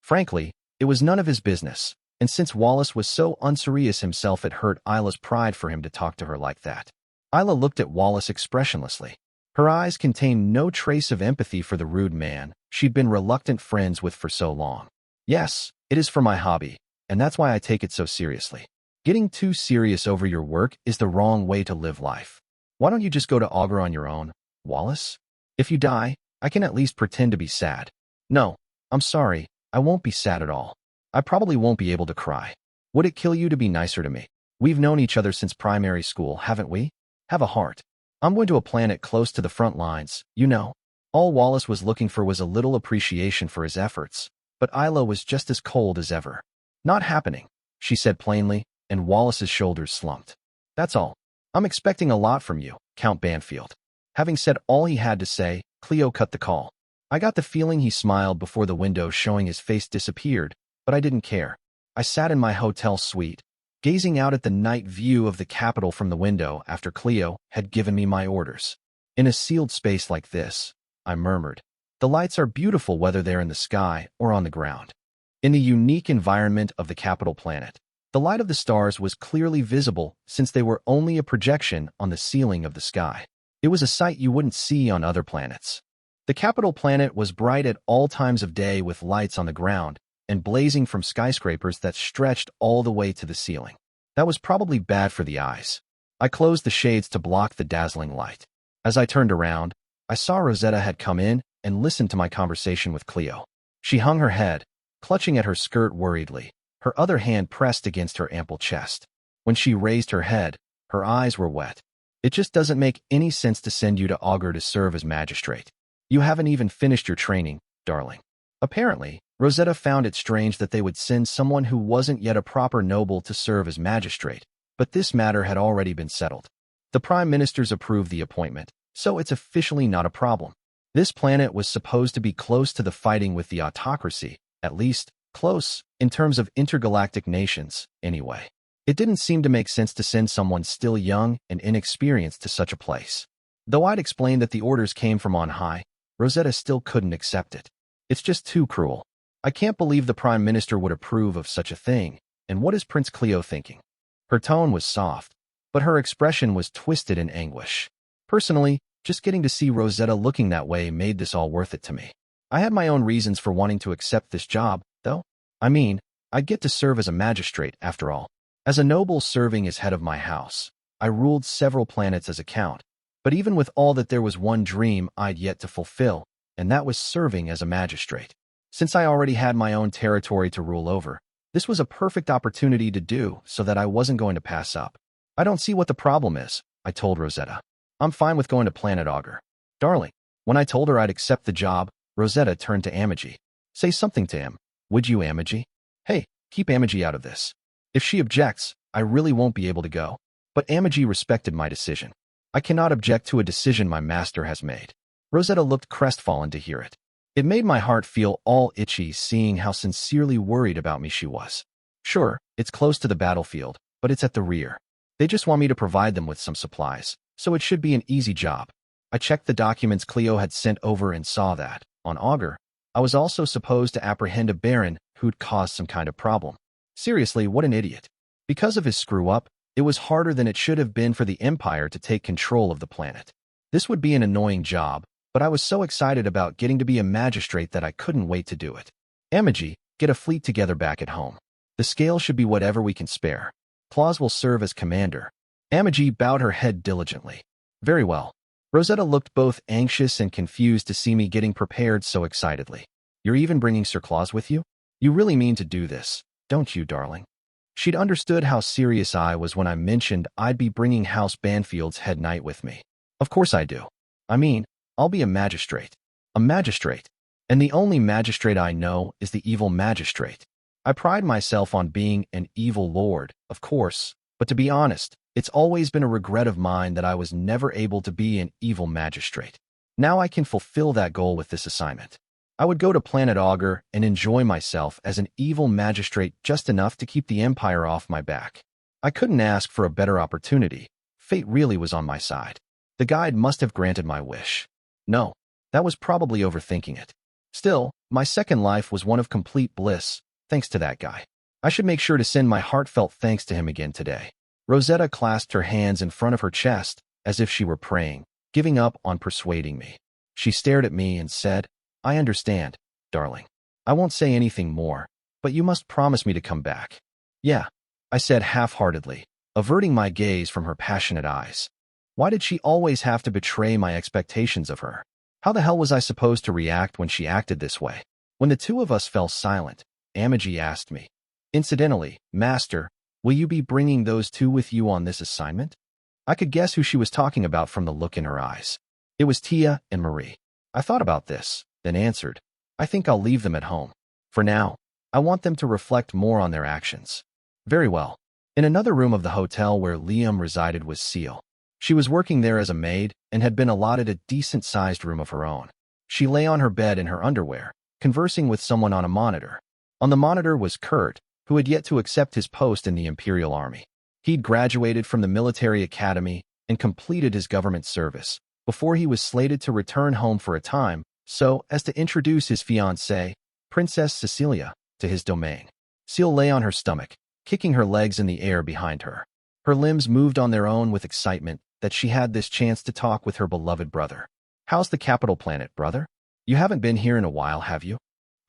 Frankly, it was none of his business, and since Wallace was so unserious himself, it hurt Isla's pride for him to talk to her like that. Isla looked at Wallace expressionlessly. Her eyes contained no trace of empathy for the rude man she'd been reluctant friends with for so long. Yes, it is for my hobby, and that's why I take it so seriously. Getting too serious over your work is the wrong way to live life. Why don't you just go to Augur on your own, Wallace? If you die, I can at least pretend to be sad. No, I'm sorry, I won't be sad at all. I probably won't be able to cry. Would it kill you to be nicer to me? We've known each other since primary school, haven't we? Have a heart. I'm going to a planet close to the front lines, you know. All Wallace was looking for was a little appreciation for his efforts, but Isla was just as cold as ever. Not happening, she said plainly, and Wallace's shoulders slumped. That's all. I'm expecting a lot from you, Count Banfield. Having said all he had to say, Cleo cut the call. I got the feeling he smiled before the window showing his face disappeared, but I didn't care. I sat in my hotel suite, gazing out at the night view of the capital from the window after Cleo had given me my orders. In a sealed space like this, I murmured, the lights are beautiful whether they're in the sky or on the ground. In the unique environment of the capital planet, the light of the stars was clearly visible since they were only a projection on the ceiling of the sky. It was a sight you wouldn't see on other planets. The capital planet was bright at all times of day with lights on the ground and blazing from skyscrapers that stretched all the way to the ceiling. That was probably bad for the eyes. I closed the shades to block the dazzling light. As I turned around, I saw Rosetta had come in and listened to my conversation with Cleo. She hung her head, clutching at her skirt worriedly, her other hand pressed against her ample chest. When she raised her head, her eyes were wet. It just doesn't make any sense to send you to Augur to serve as magistrate. You haven't even finished your training, darling. Apparently, Rosetta found it strange that they would send someone who wasn't yet a proper noble to serve as magistrate, but this matter had already been settled. The Prime Ministers approved the appointment, so it's officially not a problem. This planet was supposed to be close to the fighting with the autocracy, at least, close, in terms of intergalactic nations, anyway. It didn't seem to make sense to send someone still young and inexperienced to such a place. Though I'd explained that the orders came from on high, Rosetta still couldn't accept it. It's just too cruel. I can't believe the Prime Minister would approve of such a thing, and what is Prince Cleo thinking? Her tone was soft, but her expression was twisted in anguish. Personally, just getting to see Rosetta looking that way made this all worth it to me. I had my own reasons for wanting to accept this job, though. I mean, I'd get to serve as a magistrate, after all. As a noble serving as head of my house, I ruled several planets as a count. But even with all that, there was one dream I'd yet to fulfill, and that was serving as a magistrate. Since I already had my own territory to rule over, this was a perfect opportunity to do so that I wasn't going to pass up. I don't see what the problem is, I told Rosetta. I'm fine with going to Planet Augur. Darling, when I told her I'd accept the job, Rosetta turned to Amagi. Say something to him, would you, Amagi? Hey, keep Amagi out of this. If she objects, I really won't be able to go. But Amagi respected my decision. I cannot object to a decision my master has made. Rosetta looked crestfallen to hear it. It made my heart feel all itchy seeing how sincerely worried about me she was. Sure, it's close to the battlefield, but it's at the rear. They just want me to provide them with some supplies, so it should be an easy job. I checked the documents Cleo had sent over and saw that, on Augur, I was also supposed to apprehend a baron who'd caused some kind of problem. Seriously, what an idiot. Because of his screw-up, it was harder than it should have been for the Empire to take control of the planet. This would be an annoying job, but I was so excited about getting to be a magistrate that I couldn't wait to do it. Amagi, get a fleet together back at home. The scale should be whatever we can spare. Claus will serve as commander. Amagi bowed her head diligently. Very well. Rosetta looked both anxious and confused to see me getting prepared so excitedly. You're even bringing Sir Claus with you? You really mean to do this, don't you, darling? She'd understood how serious I was when I mentioned I'd be bringing House Banfield's head knight with me. Of course I do. I mean, I'll be a magistrate. A magistrate. And the only magistrate I know is the evil magistrate. I pride myself on being an evil lord, of course, but to be honest, it's always been a regret of mine that I was never able to be an evil magistrate. Now I can fulfill that goal with this assignment. I would go to Planet Augur and enjoy myself as an evil magistrate just enough to keep the Empire off my back. I couldn't ask for a better opportunity. Fate really was on my side. The guide must have granted my wish. No, that was probably overthinking it. Still, my second life was one of complete bliss, thanks to that guy. I should make sure to send my heartfelt thanks to him again today. Rosetta clasped her hands in front of her chest, as if she were praying, giving up on persuading me. She stared at me and said, I understand, darling. I won't say anything more, but you must promise me to come back. Yeah, I said half-heartedly, averting my gaze from her passionate eyes. Why did she always have to betray my expectations of her? How the hell was I supposed to react when she acted this way? When the two of us fell silent, Amagi asked me, Incidentally, Master, will you be bringing those two with you on this assignment? I could guess who she was talking about from the look in her eyes. It was Tia and Marie. I thought about this, then answered, I think I'll leave them at home. For now, I want them to reflect more on their actions. Very well. In another room of the hotel where Liam resided was Seal. She was working there as a maid and had been allotted a decent-sized room of her own. She lay on her bed in her underwear, conversing with someone on a monitor. On the monitor was Kurt, who had yet to accept his post in the Imperial Army. He'd graduated from the military academy and completed his government service before he was slated to return home for a time so as to introduce his fiancée, Princess Cecilia, to his domain. Seal lay on her stomach, kicking her legs in the air behind her. Her limbs moved on their own with excitement that she had this chance to talk with her beloved brother. How's the capital planet, brother? You haven't been here in a while, have you?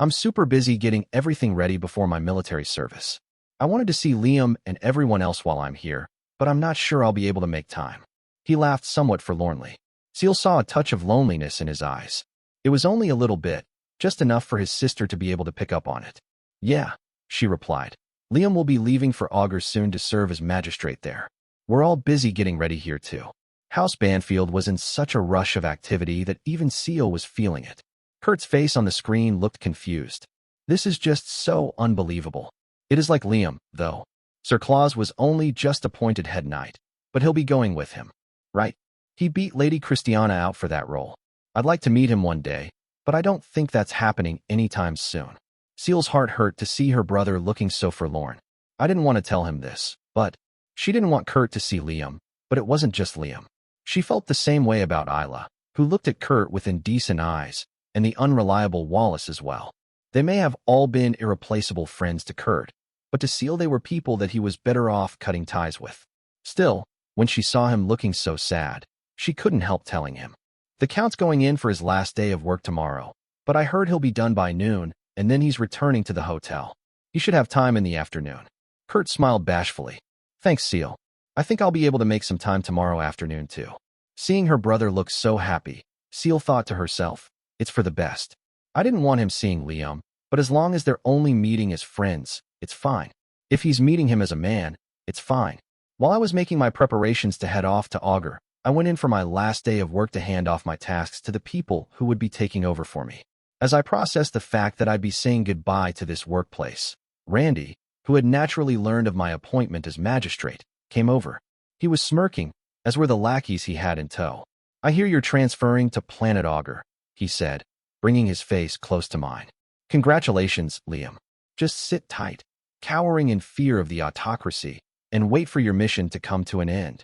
I'm super busy getting everything ready before my military service. I wanted to see Liam and everyone else while I'm here, but I'm not sure I'll be able to make time. He laughed somewhat forlornly. Seal saw a touch of loneliness in his eyes. It was only a little bit, just enough for his sister to be able to pick up on it. Yeah, she replied. Liam will be leaving for Augur soon to serve as magistrate there. We're all busy getting ready here too. House Banfield was in such a rush of activity that even Seal was feeling it. Kurt's face on the screen looked confused. This is just so unbelievable. It is like Liam, though. Sir Claus was only just appointed head knight, but he'll be going with him, right? He beat Lady Christiana out for that role. I'd like to meet him one day, but I don't think that's happening anytime soon. Seal's heart hurt to see her brother looking so forlorn. I didn't want to tell him this, but she didn't want Kurt to see Liam, but it wasn't just Liam. She felt the same way about Isla, who looked at Kurt with indecent eyes, and the unreliable Wallace as well. They may have all been irreplaceable friends to Kurt, but to Seal they were people that he was better off cutting ties with. Still, when she saw him looking so sad, she couldn't help telling him. The Count's going in for his last day of work tomorrow, but I heard he'll be done by noon, and then he's returning to the hotel. He should have time in the afternoon. Kurt smiled bashfully. Thanks, Seal. I think I'll be able to make some time tomorrow afternoon too. Seeing her brother look so happy, Seal thought to herself, it's for the best. I didn't want him seeing Liam, but as long as they're only meeting as friends, it's fine. If he's meeting him as a man, it's fine. While I was making my preparations to head off to Augur, I went in for my last day of work to hand off my tasks to the people who would be taking over for me. As I processed the fact that I'd be saying goodbye to this workplace, Randy, who had naturally learned of my appointment as magistrate, came over. He was smirking, as were the lackeys he had in tow. I hear you're transferring to planet Augur, he said, bringing his face close to mine. Congratulations, Liam. Just sit tight, cowering in fear of the autocracy, and wait for your mission to come to an end.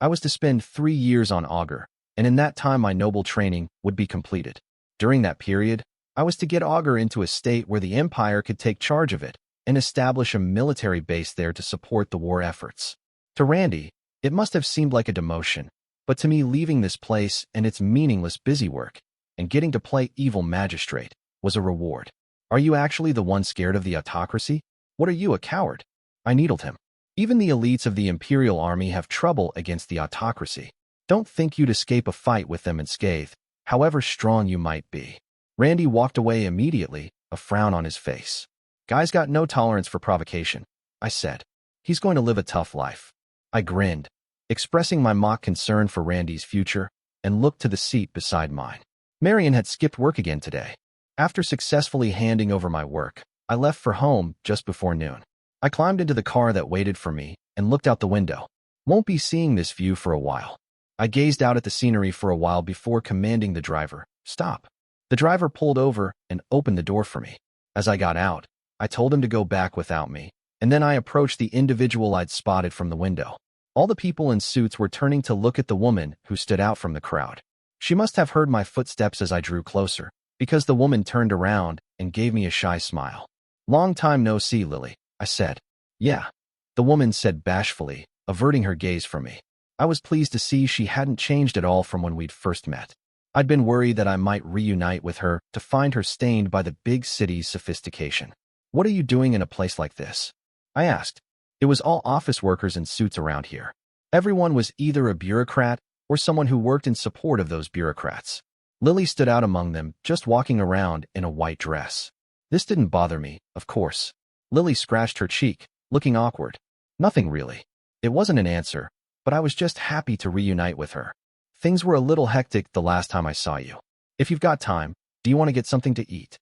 I was to spend 3 years on Augur, and in that time my noble training would be completed. During that period, I was to get Augur into a state where the Empire could take charge of it and establish a military base there to support the war efforts. To Randy, it must have seemed like a demotion, but to me leaving this place and its meaningless busy work and getting to play evil magistrate was a reward. Are you actually the one scared of the autocracy? What are you, a coward? I needled him. Even the elites of the Imperial Army have trouble against the autocracy. Don't think you'd escape a fight with them unscathed, however strong you might be. Randy walked away immediately, a frown on his face. Guy's got no tolerance for provocation, I said. He's going to live a tough life. I grinned, expressing my mock concern for Randy's future, and looked to the seat beside mine. Marion had skipped work again today. After successfully handing over my work, I left for home just before noon. I climbed into the car that waited for me and looked out the window. Won't be seeing this view for a while. I gazed out at the scenery for a while before commanding the driver, stop. The driver pulled over and opened the door for me. As I got out, I told him to go back without me, and then I approached the individual I'd spotted from the window. All the people in suits were turning to look at the woman who stood out from the crowd. She must have heard my footsteps as I drew closer, because the woman turned around and gave me a shy smile. Long time no see, Lily, I said. Yeah, the woman said bashfully, averting her gaze from me. I was pleased to see she hadn't changed at all from when we'd first met. I'd been worried that I might reunite with her to find her stained by the big city's sophistication. What are you doing in a place like this? I asked. It was all office workers in suits around here. Everyone was either a bureaucrat or someone who worked in support of those bureaucrats. Lily stood out among them, just walking around in a white dress. This didn't bother me, of course. Lily scratched her cheek, looking awkward. Nothing really. It wasn't an answer, but I was just happy to reunite with her. Things were a little hectic the last time I saw you. If you've got time, do you want to get something to eat?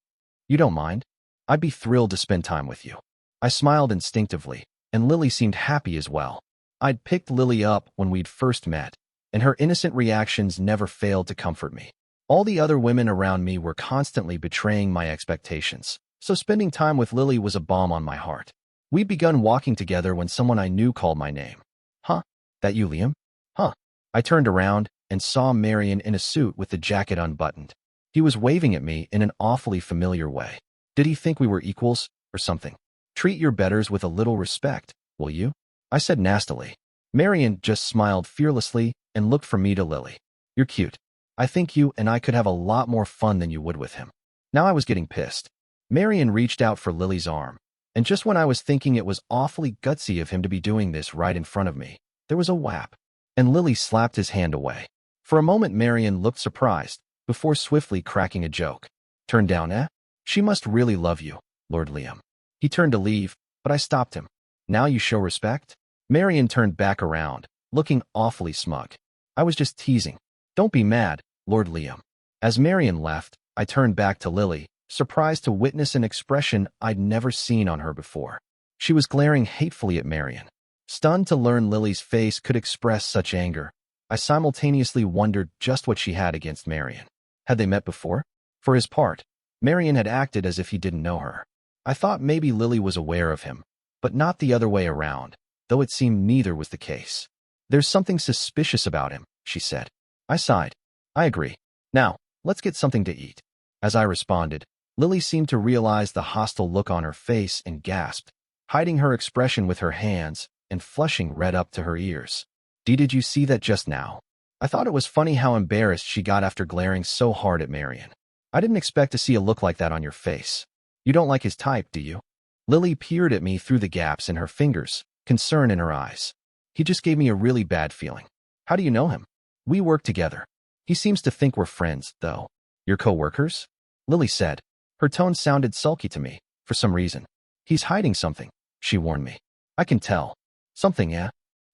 You don't mind? I'd be thrilled to spend time with you. I smiled instinctively, and Lily seemed happy as well. I'd picked Lily up when we'd first met, and her innocent reactions never failed to comfort me. All the other women around me were constantly betraying my expectations, so spending time with Lily was a balm on my heart. We'd begun walking together when someone I knew called my name. Huh? That you, Liam? Huh? I turned around and saw Marion in a suit with the jacket unbuttoned. He was waving at me in an awfully familiar way. Did he think we were equals or something? Treat your betters with a little respect, will you? I said nastily. Marion just smiled fearlessly and looked from me to Lily. You're cute. I think you and I could have a lot more fun than you would with him. Now I was getting pissed. Marion reached out for Lily's arm, and just when I was thinking it was awfully gutsy of him to be doing this right in front of me, there was a whap, and Lily slapped his hand away. For a moment Marion looked surprised, before swiftly cracking a joke. Turned down, eh? She must really love you, Lord Liam. He turned to leave, but I stopped him. Now you show respect? Marion turned back around, looking awfully smug. I was just teasing. Don't be mad, Lord Liam. As Marion left, I turned back to Lily, surprised to witness an expression I'd never seen on her before. She was glaring hatefully at Marion. Stunned to learn Lily's face could express such anger, I simultaneously wondered just what she had against Marion. Had they met before? For his part, Marion had acted as if he didn't know her. I thought maybe Lily was aware of him, but not the other way around, though it seemed neither was the case. There's something suspicious about him, she said. I sighed. I agree. Now, let's get something to eat. As I responded, Lily seemed to realize the hostile look on her face and gasped, hiding her expression with her hands and flushing red up to her ears. Did you see that just now? I thought it was funny how embarrassed she got after glaring so hard at Marion. I didn't expect to see a look like that on your face. You don't like his type, do you? Lily peered at me through the gaps in her fingers, concern in her eyes. He just gave me a really bad feeling. How do you know him? We work together. He seems to think we're friends, though. Your co-workers? Lily said. Her tone sounded sulky to me, for some reason. He's hiding something, she warned me. I can tell. Something, yeah?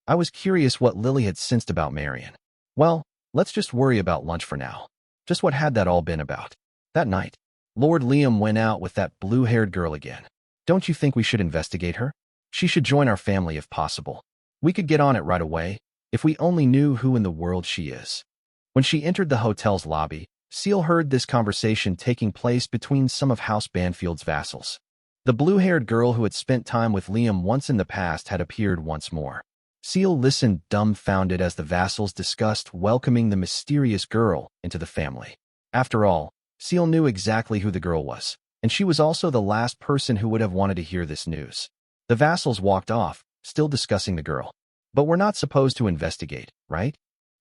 I was curious what Lily had sensed about Marion. Well, let's just worry about lunch for now. Just what had that all been about? That night, Lord Liam went out with that blue-haired girl again. Don't you think we should investigate her? She should join our family if possible. We could get on it right away, if we only knew who in the world she is. When she entered the hotel's lobby, Seal heard this conversation taking place between some of House Banfield's vassals. The blue-haired girl who had spent time with Liam once in the past had appeared once more. Seal listened dumbfounded as the vassals discussed welcoming the mysterious girl into the family. After all, Seal knew exactly who the girl was, and she was also the last person who would have wanted to hear this news. The vassals walked off, still discussing the girl. But we're not supposed to investigate, right?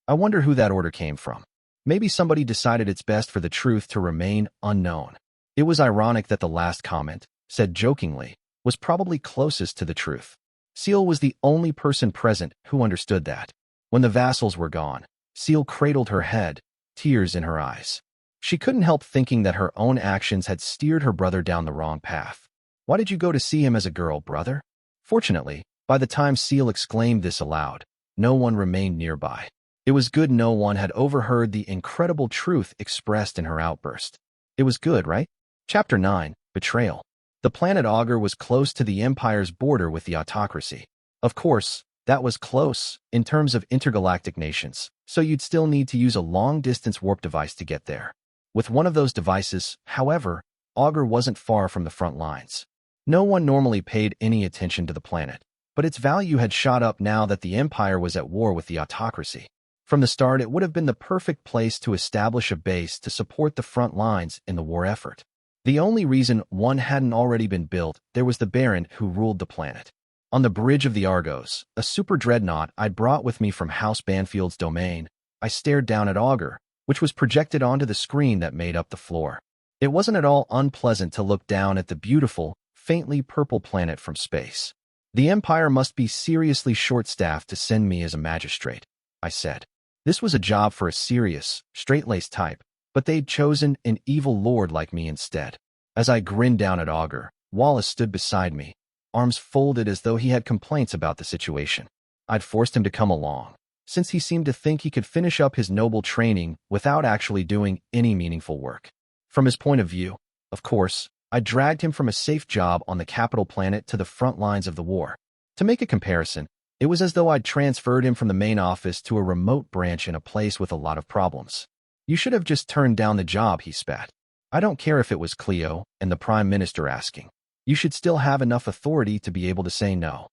I wonder who that order came from. Maybe somebody decided it's best for the truth to remain unknown. It was ironic that the last comment, said jokingly, was probably closest to the truth. Seal was the only person present who understood that. When the vassals were gone, Seal cradled her head, tears in her eyes. She couldn't help thinking that her own actions had steered her brother down the wrong path. Why did you go to see him as a girl, brother? Fortunately, by the time Seal exclaimed this aloud, no one remained nearby. It was good no one had overheard the incredible truth expressed in her outburst. It was good, right? Chapter 9, Betrayal. The planet Augur was close to the Empire's border with the autocracy. Of course, that was close in terms of intergalactic nations, so you'd still need to use a long-distance warp device to get there. With one of those devices, however, Augur wasn't far from the front lines. No one normally paid any attention to the planet, but its value had shot up now that the Empire was at war with the autocracy. From the start, it would have been the perfect place to establish a base to support the front lines in the war effort. The only reason one hadn't already been built, there was the Baron who ruled the planet. On the bridge of the Argos, a super dreadnought I'd brought with me from House Banfield's domain, I stared down at Augur, which was projected onto the screen that made up the floor. It wasn't at all unpleasant to look down at the beautiful, faintly purple planet from space. The Empire must be seriously short-staffed to send me as a magistrate, I said. This was a job for a serious, straight-laced type, but they'd chosen an evil lord like me instead. As I grinned down at Augur, Wallace stood beside me, arms folded as though he had complaints about the situation. I'd forced him to come along, since he seemed to think he could finish up his noble training without actually doing any meaningful work. From his point of view, of course, I dragged him from a safe job on the capital planet to the front lines of the war. To make a comparison, it was as though I'd transferred him from the main office to a remote branch in a place with a lot of problems. You should have just turned down the job, he spat. I don't care if it was Cleo and the Prime Minister asking. You should still have enough authority to be able to say no.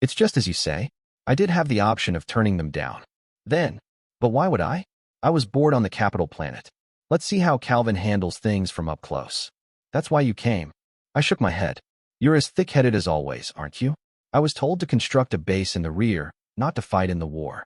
It's just as you say. I did have the option of turning them down. Then, but why would I? I was bored on the capital planet. Let's see how Calvin handles things from up close. That's why you came. I shook my head. You're as thick-headed as always, aren't you? I was told to construct a base in the rear, not to fight in the war.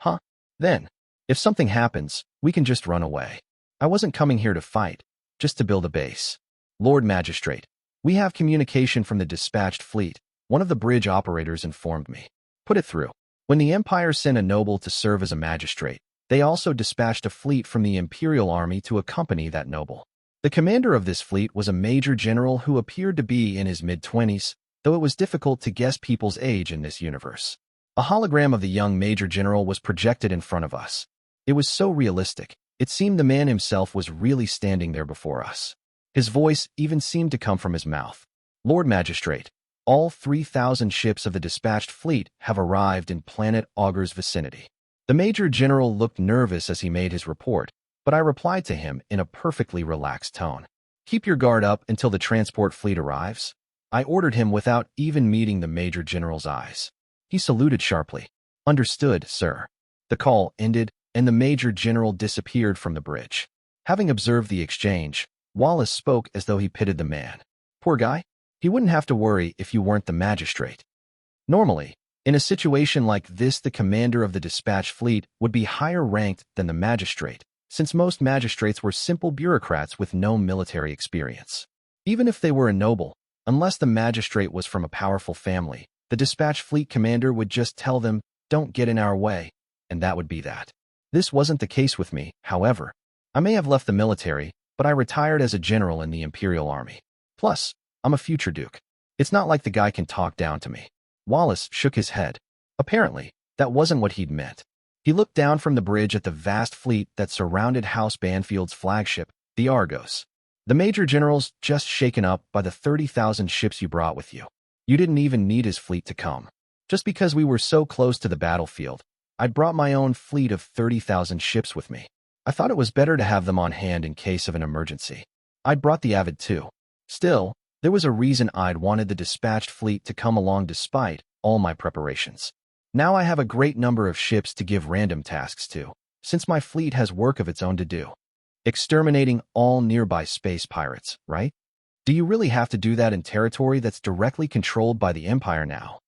Huh? Then, if something happens, we can just run away. I wasn't coming here to fight, just to build a base. Lord Magistrate, we have communication from the dispatched fleet, one of the bridge operators informed me. Put it through. When the Empire sent a noble to serve as a magistrate, they also dispatched a fleet from the Imperial Army to accompany that noble. The commander of this fleet was a major general who appeared to be in his mid-20s, though it was difficult to guess people's age in this universe. A hologram of the young major general was projected in front of us. It was so realistic, it seemed the man himself was really standing there before us. His voice even seemed to come from his mouth. Lord Magistrate, all 3,000 ships of the dispatched fleet have arrived in Planet Augur's vicinity. The Major General looked nervous as he made his report, but I replied to him in a perfectly relaxed tone. Keep your guard up until the transport fleet arrives. I ordered him without even meeting the Major General's eyes. He saluted sharply. Understood, sir. The call ended, and the Major General disappeared from the bridge. Having observed the exchange, Wallace spoke as though he pitied the man. Poor guy. He wouldn't have to worry if you weren't the magistrate. Normally, in a situation like this, the commander of the dispatch fleet would be higher ranked than the magistrate, since most magistrates were simple bureaucrats with no military experience. Even if they were a noble, unless the magistrate was from a powerful family, the dispatch fleet commander would just tell them, "Don't get in our way," and that would be that. This wasn't the case with me, however. I may have left the military, but I retired as a general in the Imperial Army. Plus, I'm a future duke. It's not like the guy can talk down to me. Wallace shook his head. Apparently, that wasn't what he'd meant. He looked down from the bridge at the vast fleet that surrounded House Banfield's flagship, the Argos. The Major General's just shaken up by the 30,000 ships you brought with you. You didn't even need his fleet to come. Just because we were so close to the battlefield, I'd brought my own fleet of 30,000 ships with me. I thought it was better to have them on hand in case of an emergency. I'd brought the Avid too. Still, there was a reason I'd wanted the dispatched fleet to come along despite all my preparations. Now I have a great number of ships to give random tasks to, since my fleet has work of its own to do. Exterminating all nearby space pirates, right? Do you really have to do that in territory that's directly controlled by the Empire now?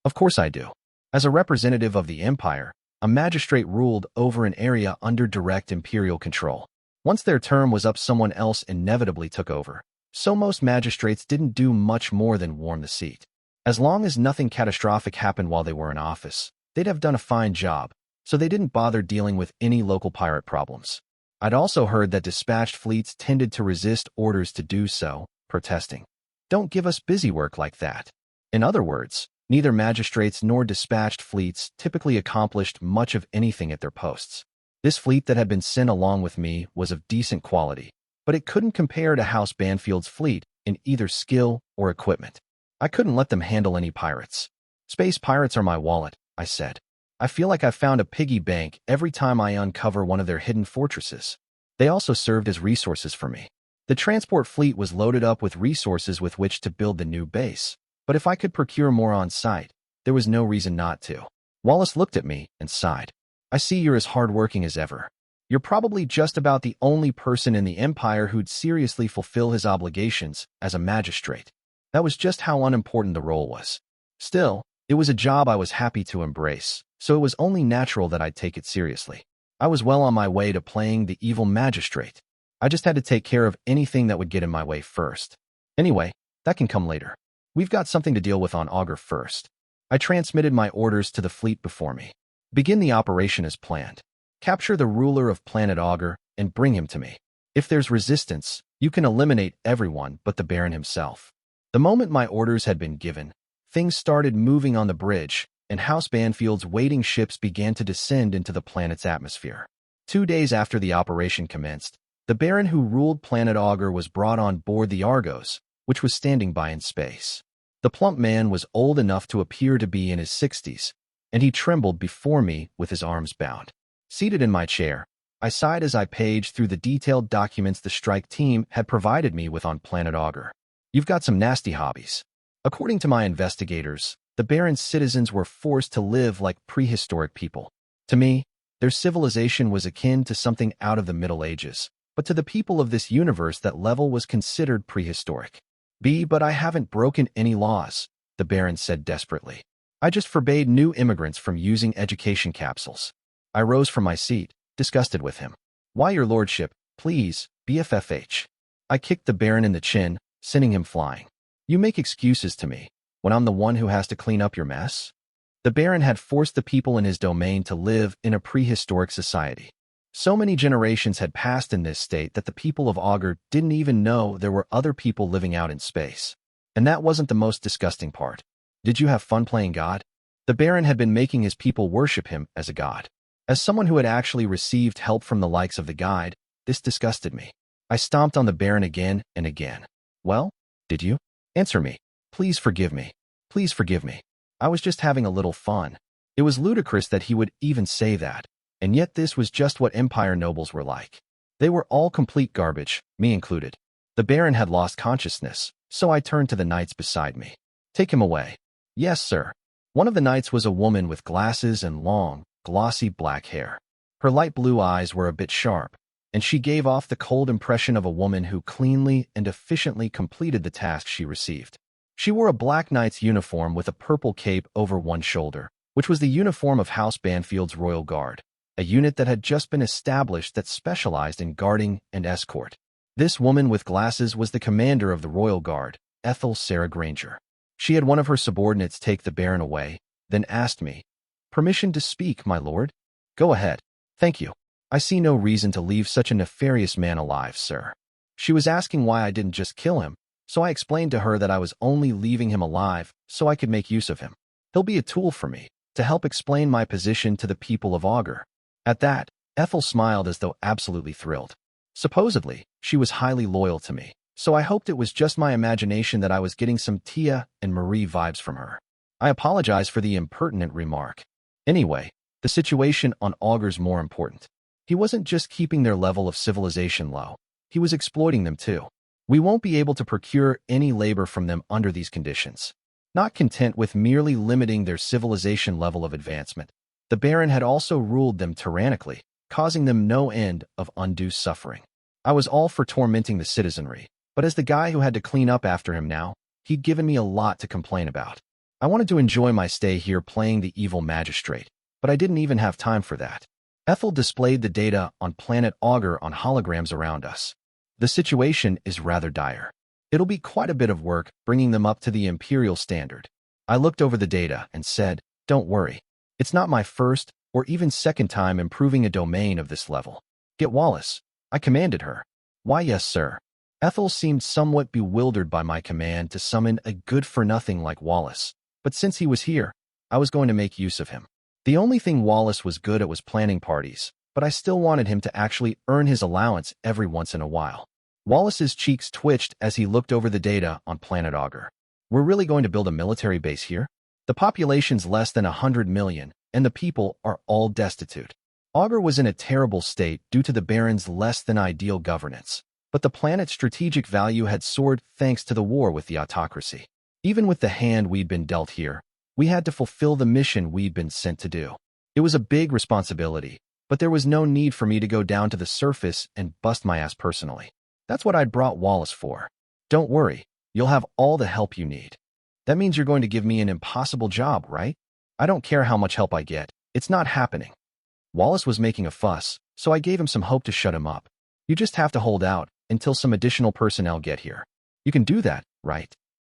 Of course I do. As a representative of the Empire, a magistrate ruled over an area under direct Imperial control. Once their term was up, someone else inevitably took over. So most magistrates didn't do much more than warm the seat. As long as nothing catastrophic happened while they were in office, they'd have done a fine job, so they didn't bother dealing with any local pirate problems. I'd also heard that dispatched fleets tended to resist orders to do so, protesting. Don't give us busy work like that. In other words, neither magistrates nor dispatched fleets typically accomplished much of anything at their posts. This fleet that had been sent along with me was of decent quality, but it couldn't compare to House Banfield's fleet in either skill or equipment. I couldn't let them handle any pirates. Space pirates are my wallet, I said. I feel like I've found a piggy bank every time I uncover one of their hidden fortresses. They also served as resources for me. The transport fleet was loaded up with resources with which to build the new base, but if I could procure more on site, there was no reason not to. Wallace looked at me and sighed. I see you're as hardworking as ever. You're probably just about the only person in the Empire who'd seriously fulfill his obligations as a magistrate. That was just how unimportant the role was. Still, it was a job I was happy to embrace, so it was only natural that I'd take it seriously. I was well on my way to playing the evil magistrate. I just had to take care of anything that would get in my way first. Anyway, that can come later. We've got something to deal with on Augur first. I transmitted my orders to the fleet before me. Begin the operation as planned. Capture the ruler of planet Augur and bring him to me. If there's resistance, you can eliminate everyone but the Baron himself. The moment my orders had been given, things started moving on the bridge, and House Banfield's waiting ships began to descend into the planet's atmosphere. 2 days after the operation commenced, the Baron who ruled planet Augur was brought on board the Argos, which was standing by in space. The plump man was old enough to appear to be in his 60s, and he trembled before me with his arms bound. Seated in my chair, I sighed as I paged through the detailed documents the strike team had provided me with on planet Augur. You've got some nasty hobbies. According to my investigators, the Baron's citizens were forced to live like prehistoric people. To me, their civilization was akin to something out of the Middle Ages, but to the people of this universe that level was considered prehistoric. But I haven't broken any laws, the Baron said desperately. I just forbade new immigrants from using education capsules. I rose from my seat, disgusted with him. Why, your lordship, please, BFFH. I kicked the Baron in the chin, sending him flying. You make excuses to me, when I'm the one who has to clean up your mess? The Baron had forced the people in his domain to live in a prehistoric society. So many generations had passed in this state that the people of Augur didn't even know there were other people living out in space. And that wasn't the most disgusting part. Did you have fun playing God? The Baron had been making his people worship him as a god. As someone who had actually received help from the likes of the guide, this disgusted me. I stomped on the Baron again and again. Well, did you? Answer me. Please forgive me. Please forgive me. I was just having a little fun. It was ludicrous that he would even say that. And yet this was just what Empire nobles were like. They were all complete garbage, me included. The Baron had lost consciousness, so I turned to the knights beside me. Take him away. Yes, sir. One of the knights was a woman with glasses and long, glossy black hair. Her light blue eyes were a bit sharp, and she gave off the cold impression of a woman who cleanly and efficiently completed the task she received. She wore a black knight's uniform with a purple cape over one shoulder, which was the uniform of House Banfield's Royal Guard, a unit that had just been established that specialized in guarding and escort. This woman with glasses was the commander of the Royal Guard, Ethel Sarah Granger. She had one of her subordinates take the Baron away, then asked me, "Permission to speak, my lord?" "Go ahead. Thank you. I see no reason to leave such a nefarious man alive, sir." She was asking why I didn't just kill him, so I explained to her that I was only leaving him alive so I could make use of him. He'll be a tool for me, to help explain my position to the people of Augur. At that, Ethel smiled as though absolutely thrilled. Supposedly, she was highly loyal to me, so I hoped it was just my imagination that I was getting some Tia and Marie vibes from her. I apologized for the impertinent remark. Anyway, the situation on Augur's more important. He wasn't just keeping their level of civilization low, he was exploiting them too. We won't be able to procure any labor from them under these conditions. Not content with merely limiting their civilization level of advancement, the Baron had also ruled them tyrannically, causing them no end of undue suffering. I was all for tormenting the citizenry, but as the guy who had to clean up after him now, he'd given me a lot to complain about. I wanted to enjoy my stay here playing the evil magistrate, but I didn't even have time for that. Ethel displayed the data on planet Augur on holograms around us. The situation is rather dire. It'll be quite a bit of work bringing them up to the imperial standard. I looked over the data and said, "Don't worry. It's not my first or even second time improving a domain of this level. Get Wallace," I commanded her. "Why, yes, sir." Ethel seemed somewhat bewildered by my command to summon a good-for-nothing like Wallace, but since he was here, I was going to make use of him. The only thing Wallace was good at was planning parties, but I still wanted him to actually earn his allowance every once in a while. Wallace's cheeks twitched as he looked over the data on planet Augur. "We're really going to build a military base here? The population's less than 100 million, and the people are all destitute." Augur was in a terrible state due to the Baron's less-than-ideal governance, but the planet's strategic value had soared thanks to the war with the autocracy. Even with the hand we'd been dealt here, we had to fulfill the mission we'd been sent to do. It was a big responsibility, but there was no need for me to go down to the surface and bust my ass personally. That's what I'd brought Wallace for. "Don't worry, you'll have all the help you need." "That means you're going to give me an impossible job, right?" "I don't care how much help I get. It's not happening." Wallace was making a fuss, so I gave him some hope to shut him up. "You just have to hold out until some additional personnel get here. You can do that, right?"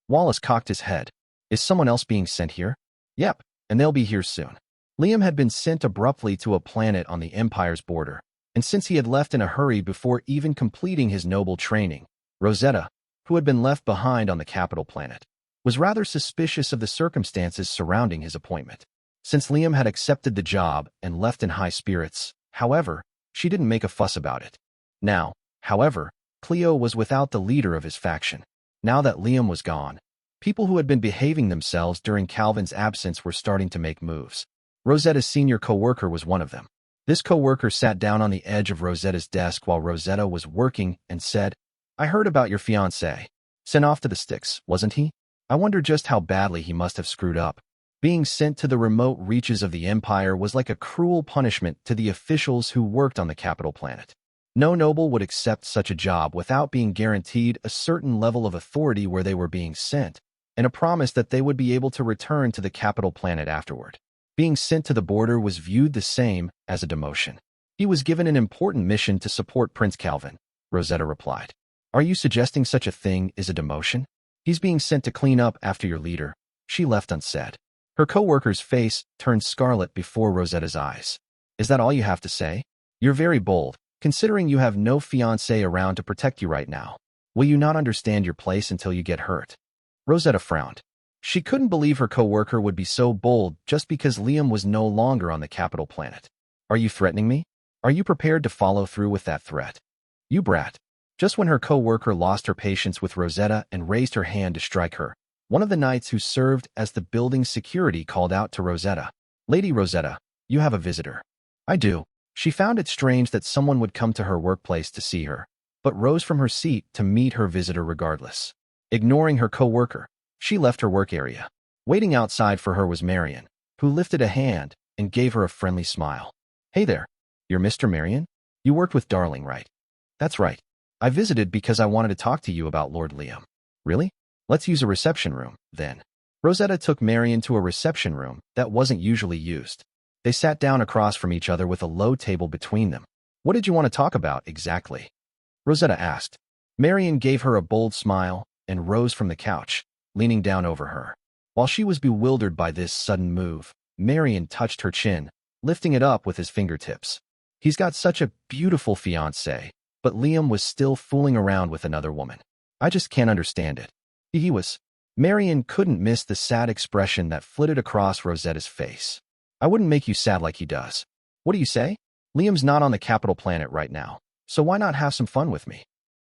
Wallace cocked his head. "Is someone else being sent here?" "Yep, and they'll be here soon." Liam had been sent abruptly to a planet on the Empire's border, and since he had left in a hurry before even completing his noble training, Rosetta, who had been left behind on the capital planet, was rather suspicious of the circumstances surrounding his appointment. Since Liam had accepted the job and left in high spirits, however, she didn't make a fuss about it. Now, however, Cleo was without the leader of his faction. Now that Liam was gone, people who had been behaving themselves during Calvin's absence were starting to make moves. Rosetta's senior co-worker was one of them. This co-worker sat down on the edge of Rosetta's desk while Rosetta was working and said, "I heard about your fiancé. Sent off to the sticks, wasn't he? I wonder just how badly he must have screwed up." Being sent to the remote reaches of the Empire was like a cruel punishment to the officials who worked on the capital planet. No noble would accept such a job without being guaranteed a certain level of authority where they were being sent, and a promise that they would be able to return to the capital planet afterward. Being sent to the border was viewed the same as a demotion. He was given an important mission to support Prince Calvin, Rosetta replied. Are you suggesting such a thing is a demotion? He's being sent to clean up after your leader, she left unsaid. Her co-worker's face turned scarlet before Rosetta's eyes. Is that all you have to say? You're very bold, considering you have no fiancé around to protect you right now. Will you not understand your place until you get hurt? Rosetta frowned. She couldn't believe her co-worker would be so bold just because Liam was no longer on the capital planet. Are you threatening me? Are you prepared to follow through with that threat? You brat. Just when her co-worker lost her patience with Rosetta and raised her hand to strike her, one of the knights who served as the building's security called out to Rosetta. Lady Rosetta, you have a visitor. I do. She found it strange that someone would come to her workplace to see her, but rose from her seat to meet her visitor regardless. Ignoring her co-worker, she left her work area. Waiting outside for her was Marion, who lifted a hand and gave her a friendly smile. Hey there. You're Mr. Marion? You worked with Darling, right? That's right. I visited because I wanted to talk to you about Lord Liam. Really? Let's use a reception room, then. Rosetta took Marion to a reception room that wasn't usually used. They sat down across from each other with a low table between them. What did you want to talk about, exactly? Rosetta asked. Marion gave her a bold smile and rose from the couch, leaning down over her. While she was bewildered by this sudden move, Marion touched her chin, lifting it up with his fingertips. He's got such a beautiful fiancée, but Liam was still fooling around with another woman. I just can't understand it. He was. Marion couldn't miss the sad expression that flitted across Rosetta's face. I wouldn't make you sad like he does. What do you say? Liam's not on the capital planet right now, so why not have some fun with me?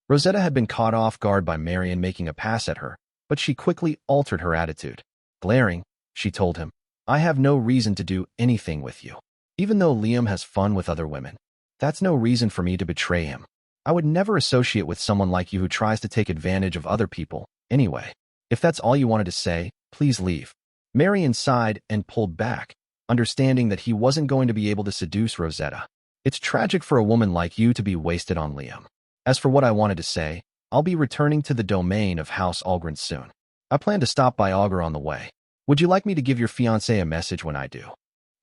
Rosetta had been caught off guard by Marion making a pass at her, but she quickly altered her attitude. Glaring, she told him, I have no reason to do anything with you. Even though Liam has fun with other women, that's no reason for me to betray him. I would never associate with someone like you who tries to take advantage of other people. Anyway, if that's all you wanted to say, please leave. Marion sighed and pulled back, understanding that he wasn't going to be able to seduce Rosetta. It's tragic for a woman like you to be wasted on Liam. As for what I wanted to say, I'll be returning to the domain of House Algren soon. I plan to stop by Augur on the way. Would you like me to give your fiancée a message when I do?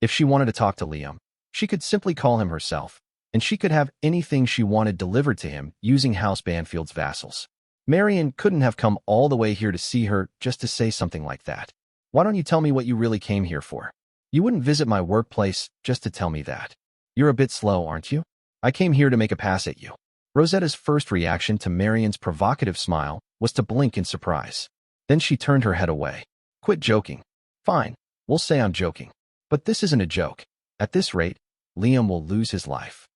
If she wanted to talk to Liam, she could simply call him herself, and she could have anything she wanted delivered to him using House Banfield's vassals. Marion couldn't have come all the way here to see her just to say something like that. Why don't you tell me what you really came here for? You wouldn't visit my workplace just to tell me that. You're a bit slow, aren't you? I came here to make a pass at you. Rosetta's first reaction to Marion's provocative smile was to blink in surprise. Then she turned her head away. Quit joking. Fine, we'll say I'm joking. But this isn't a joke. At this rate, Liam will lose his life.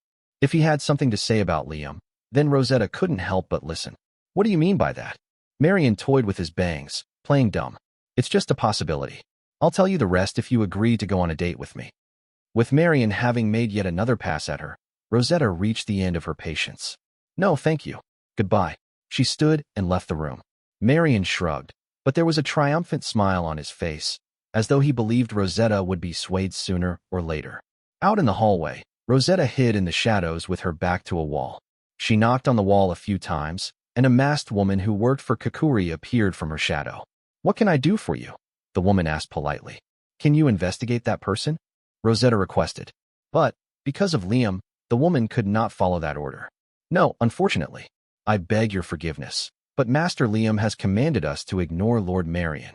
If he had something to say about Liam, then Rosetta couldn't help but listen. What do you mean by that? Marion toyed with his bangs, playing dumb. It's just a possibility. I'll tell you the rest if you agree to go on a date with me. With Marion having made yet another pass at her, Rosetta reached the end of her patience. No, thank you. Goodbye. She stood and left the room. Marion shrugged, but there was a triumphant smile on his face, as though he believed Rosetta would be swayed sooner or later. Out in the hallway, Rosetta hid in the shadows with her back to a wall. She knocked on the wall a few times, and a masked woman who worked for Kakuri appeared from her shadow. What can I do for you? The woman asked politely. Can you investigate that person? Rosetta requested. But, because of Liam, the woman could not follow that order. No, unfortunately. I beg your forgiveness, but Master Liam has commanded us to ignore Lord Marion.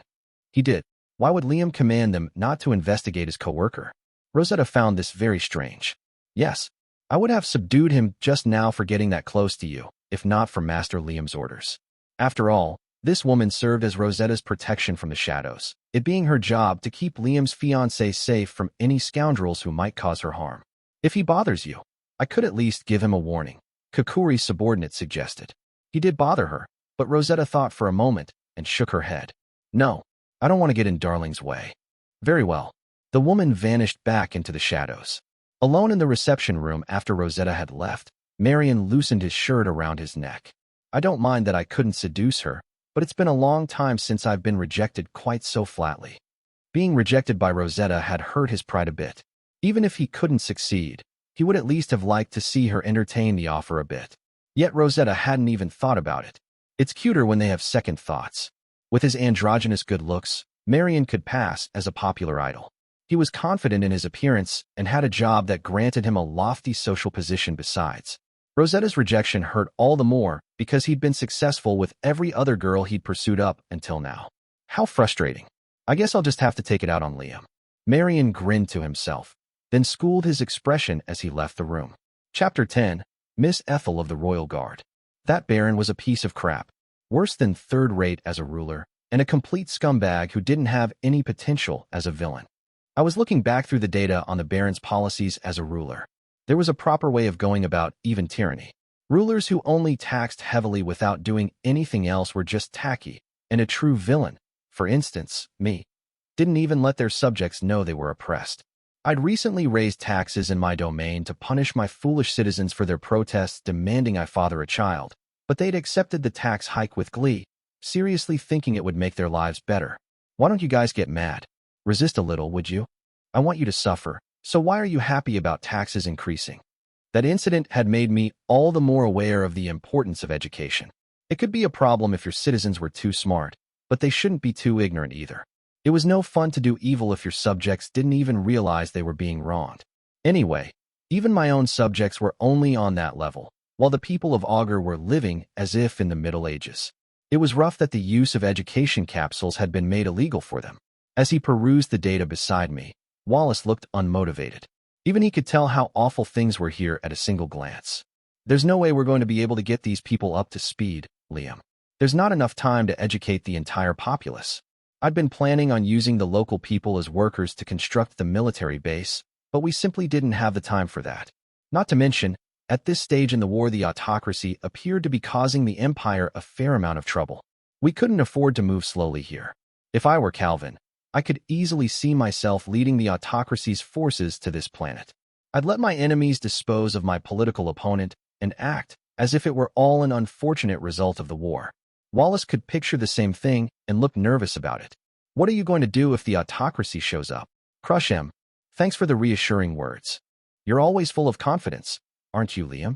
He did. Why would Liam command them not to investigate his co-worker? Rosetta found this very strange. Yes, I would have subdued him just now for getting that close to you, if not for Master Liam's orders. After all, This woman served as Rosetta's protection from the shadows, it being her job to keep Liam's fiancé safe from any scoundrels who might cause her harm. If he bothers you, I could at least give him a warning, Kakuri's subordinate suggested. He did bother her, but Rosetta thought for a moment and shook her head. No, I don't want to get in Darling's way. Very well. The woman vanished back into the shadows. Alone in the reception room after Rosetta had left, Marion loosened his shirt around his neck. I don't mind that I couldn't seduce her, but it's been a long time since I've been rejected quite so flatly. Being rejected by Rosetta had hurt his pride a bit. Even if he couldn't succeed, he would at least have liked to see her entertain the offer a bit. Yet Rosetta hadn't even thought about it. It's cuter when they have second thoughts. With his androgynous good looks, Marion could pass as a popular idol. He was confident in his appearance and had a job that granted him a lofty social position besides. Rosetta's rejection hurt all the more because he'd been successful with every other girl he'd pursued up until now. How frustrating. I guess I'll just have to take it out on Liam. Marion grinned to himself, then schooled his expression as he left the room. Chapter 10. Miss Ethel of the Royal Guard. That Baron was a piece of crap, worse than third-rate as a ruler, and a complete scumbag who didn't have any potential as a villain. I was looking back through the data on the Baron's policies as a ruler. There was a proper way of going about even tyranny. Rulers who only taxed heavily without doing anything else were just tacky, and a true villain, for instance, me, didn't even let their subjects know they were oppressed. I'd recently raised taxes in my domain to punish my foolish citizens for their protests demanding I father a child, but they'd accepted the tax hike with glee, seriously thinking it would make their lives better. Why don't you guys get mad? Resist a little, would you? I want you to suffer, so why are you happy about taxes increasing? That incident had made me all the more aware of the importance of education. It could be a problem if your citizens were too smart, but they shouldn't be too ignorant either. It was no fun to do evil if your subjects didn't even realize they were being wronged. Anyway, even my own subjects were only on that level, while the people of Augur were living as if in the Middle Ages. It was rough that the use of education capsules had been made illegal for them. As he perused the data beside me, Wallace looked unmotivated. Even he could tell how awful things were here at a single glance. There's no way we're going to be able to get these people up to speed, Liam. There's not enough time to educate the entire populace. I'd been planning on using the local people as workers to construct the military base, but we simply didn't have the time for that. Not to mention, at this stage in the war, the autocracy appeared to be causing the Empire a fair amount of trouble. We couldn't afford to move slowly here. If I were Calvin, I could easily see myself leading the autocracy's forces to this planet. I'd let my enemies dispose of my political opponent and act as if it were all an unfortunate result of the war. Wallace could picture the same thing and looked nervous about it. What are you going to do if the autocracy shows up? Crush him. Thanks for the reassuring words. You're always full of confidence, aren't you, Liam?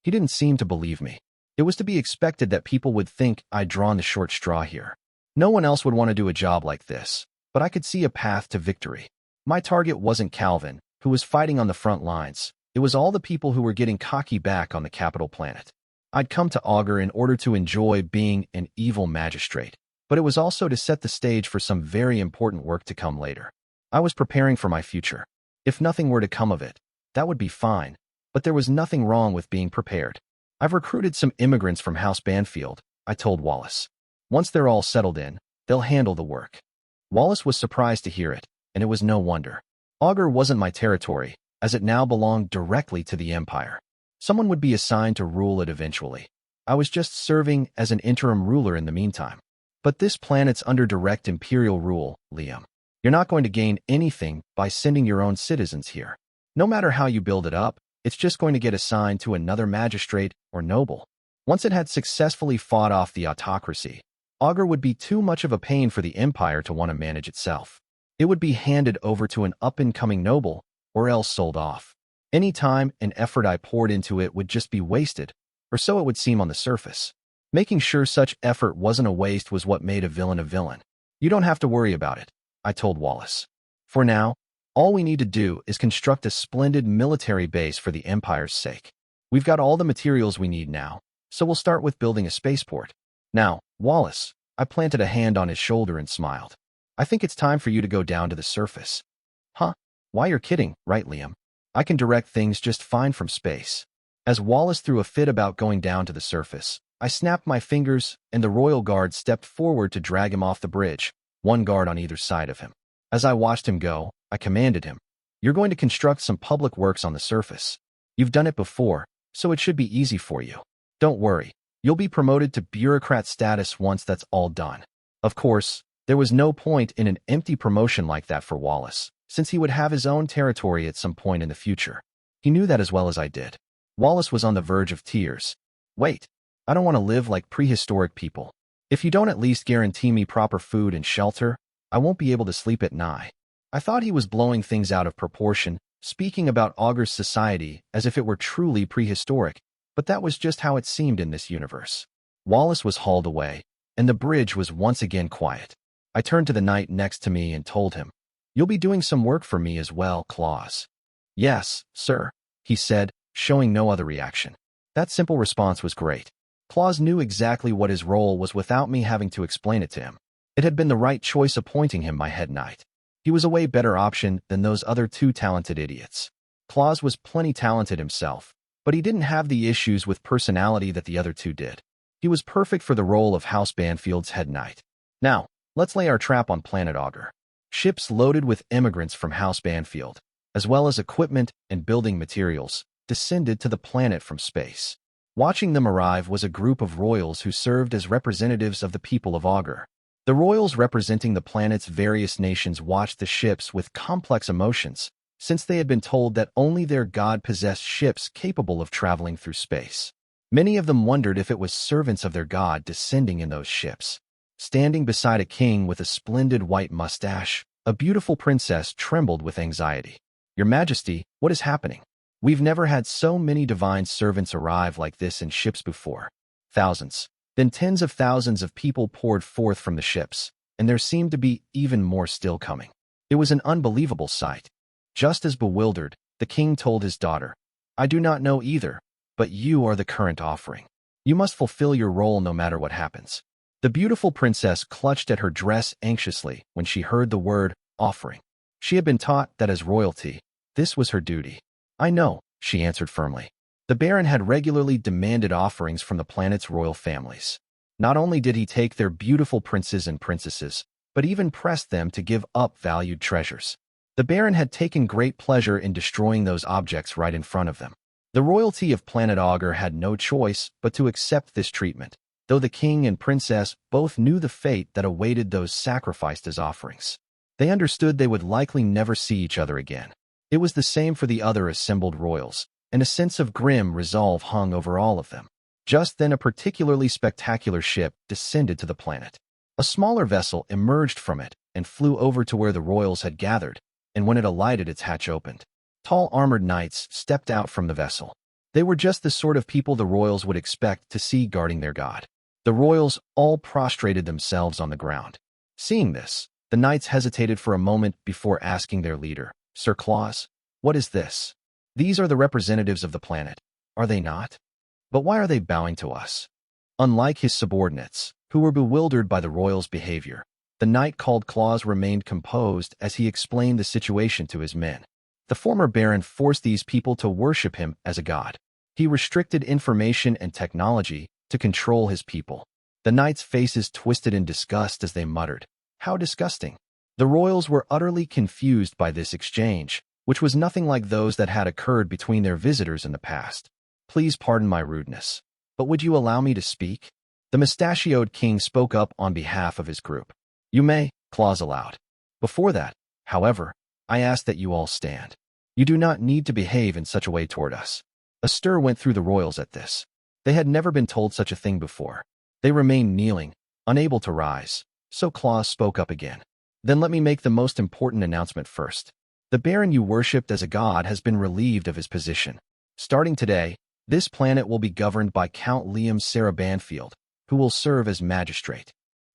He didn't seem to believe me. It was to be expected that people would think I'd drawn the short straw here. No one else would want to do a job like this, but I could see a path to victory. My target wasn't Calvin, who was fighting on the front lines. It was all the people who were getting cocky back on the capital planet. I'd come to Augur in order to enjoy being an evil magistrate, but it was also to set the stage for some very important work to come later. I was preparing for my future. If nothing were to come of it, that would be fine, but there was nothing wrong with being prepared. I've recruited some immigrants from House Banfield, I told Wallace. Once they're all settled in, they'll handle the work. Wallace was surprised to hear it, and it was no wonder. Augur wasn't my territory, as it now belonged directly to the Empire. Someone would be assigned to rule it eventually. I was just serving as an interim ruler in the meantime. But this planet's under direct imperial rule, Liam. You're not going to gain anything by sending your own citizens here. No matter how you build it up, it's just going to get assigned to another magistrate or noble. Once it had successfully fought off the autocracy, Augur would be too much of a pain for the Empire to want to manage itself. It would be handed over to an up-and-coming noble, or else sold off. Any time and effort I poured into it would just be wasted, or so it would seem on the surface. Making sure such effort wasn't a waste was what made a villain a villain. You don't have to worry about it, I told Wallace. For now, all we need to do is construct a splendid military base for the Empire's sake. We've got all the materials we need now, so we'll start with building a spaceport. Now, Wallace, I planted a hand on his shoulder and smiled. I think it's time for you to go down to the surface. Huh? Why, you're kidding, right, Liam? I can direct things just fine from space. As Wallace threw a fit about going down to the surface, I snapped my fingers, and the royal guard stepped forward to drag him off the bridge, one guard on either side of him. As I watched him go, I commanded him, "You're going to construct some public works on the surface. You've done it before, so it should be easy for you. Don't worry, you'll be promoted to bureaucrat status once that's all done." Of course, there was no point in an empty promotion like that for Wallace, since he would have his own territory at some point in the future. He knew that as well as I did. Wallace was on the verge of tears. "Wait, I don't want to live like prehistoric people. If you don't at least guarantee me proper food and shelter, I won't be able to sleep at night." I thought he was blowing things out of proportion, speaking about Augur's society as if it were truly prehistoric, but that was just how it seemed in this universe. Wallace was hauled away, and the bridge was once again quiet. I turned to the knight next to me and told him, "You'll be doing some work for me as well, Claus." "Yes, sir," he said, showing no other reaction. That simple response was great. Claus knew exactly what his role was without me having to explain it to him. It had been the right choice appointing him my head knight. He was a way better option than those other two talented idiots. Claus was plenty talented himself, but he didn't have the issues with personality that the other two did. He was perfect for the role of House Banfield's head knight. Now, let's lay our trap on planet Augur. Ships loaded with immigrants from House Banfield, as well as equipment and building materials, descended to the planet from space. Watching them arrive was a group of royals who served as representatives of the people of Augur. The royals representing the planet's various nations watched the ships with complex emotions, since they had been told that only their god possessed ships capable of traveling through space. Many of them wondered if it was servants of their god descending in those ships. Standing beside a king with a splendid white mustache, a beautiful princess trembled with anxiety. "Your Majesty, what is happening? We've never had so many divine servants arrive like this in ships before." Thousands, then tens of thousands of people poured forth from the ships, and there seemed to be even more still coming. It was an unbelievable sight. Just as bewildered, the king told his daughter, "I do not know either, but you are the current offering. You must fulfill your role no matter what happens." The beautiful princess clutched at her dress anxiously when she heard the word offering. She had been taught that as royalty, this was her duty. "I know," she answered firmly. The Baron had regularly demanded offerings from the planet's royal families. Not only did he take their beautiful princes and princesses, but even pressed them to give up valued treasures. The Baron had taken great pleasure in destroying those objects right in front of them. The royalty of planet Augur had no choice but to accept this treatment, though the king and princess both knew the fate that awaited those sacrificed as offerings. They understood they would likely never see each other again. It was the same for the other assembled royals, and a sense of grim resolve hung over all of them. Just then a particularly spectacular ship descended to the planet. A smaller vessel emerged from it and flew over to where the royals had gathered, and when it alighted its hatch opened. Tall armored knights stepped out from the vessel. They were just the sort of people the royals would expect to see guarding their god. The royals all prostrated themselves on the ground. Seeing this, the knights hesitated for a moment before asking their leader, "Sir Claus, what is this? These are the representatives of the planet, are they not? But why are they bowing to us?" Unlike his subordinates, who were bewildered by the royals' behavior, the knight called Claus remained composed as he explained the situation to his men. The former baron forced these people to worship him as a god. He restricted information and technology to control his people. The knights' faces twisted in disgust as they muttered, "How disgusting." The royals were utterly confused by this exchange, which was nothing like those that had occurred between their visitors in the past. "Please pardon my rudeness, but would you allow me to speak?" The mustachioed king spoke up on behalf of his group. "You may," Claus allowed. "Before that, however, I ask that you all stand. You do not need to behave in such a way toward us." A stir went through the royals at this. They had never been told such a thing before. They remained kneeling, unable to rise, so Claus spoke up again. "Then let me make the most important announcement first. The Baron you worshipped as a god has been relieved of his position. Starting today, this planet will be governed by Count Liam Sarah Banfield, who will serve as magistrate."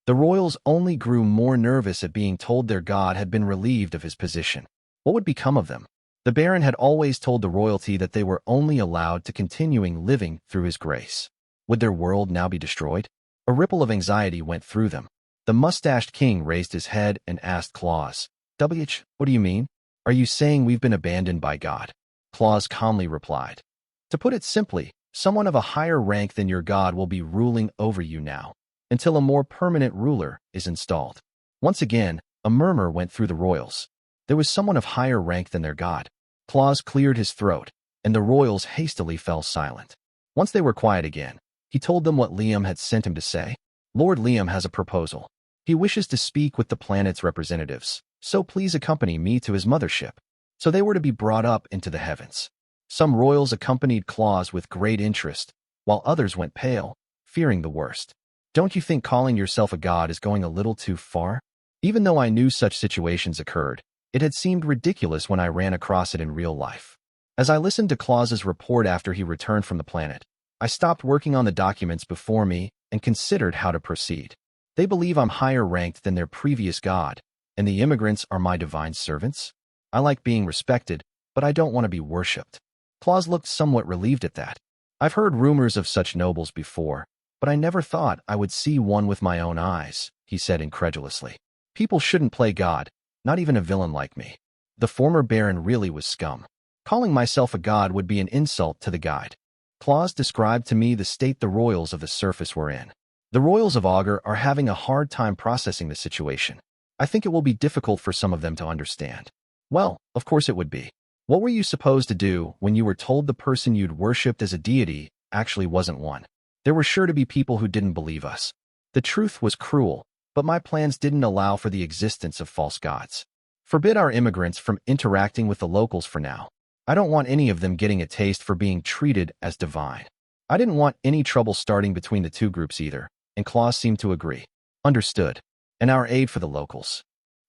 The royals only grew more nervous at being told their god had been relieved of his position. What would become of them? The Baron had always told the royalty that they were only allowed to continuing living through his grace. Would their world now be destroyed? A ripple of anxiety went through them. The mustached king raised his head and asked Claus, "What do you mean? Are you saying we've been abandoned by God?" Claus calmly replied, "To put it simply, Someone of a higher rank than your god will be ruling over you now, until a more permanent ruler is installed. Once again, a murmur went through the royals. There was someone of higher rank than their god. Claus cleared his throat, and the royals hastily fell silent. Once they were quiet again, he told them what Liam had sent him to say. Lord Liam has a proposal. He wishes to speak with the planet's representatives, so please accompany me to his mothership. So they were to be brought up into the heavens. Some royals accompanied Claus with great interest, while others went pale, fearing the worst. Don't you think calling yourself a god is going a little too far? Even though I knew such situations occurred, it had seemed ridiculous when I ran across it in real life. As I listened to Claus's report after he returned from the planet, I stopped working on the documents before me and considered how to proceed. They believe I'm higher ranked than their previous god, and the immigrants are my divine servants? I like being respected, but I don't want to be worshipped. Claus looked somewhat relieved at that. I've heard rumors of such nobles before, but I never thought I would see one with my own eyes, he said incredulously. People shouldn't play God, not even a villain like me. The former Baron really was scum. Calling myself a god would be an insult to the guide. Claus described to me the state the royals of the surface were in. The royals of Augur are having a hard time processing the situation. I think it will be difficult for some of them to understand. Well, of course it would be. What were you supposed to do when you were told the person you'd worshipped as a deity actually wasn't one? There were sure to be people who didn't believe us. The truth was cruel, but my plans didn't allow for the existence of false gods. Forbid our immigrants from interacting with the locals for now. I don't want any of them getting a taste for being treated as divine. I didn't want any trouble starting between the two groups either, and Claus seemed to agree. Understood. And our aid for the locals.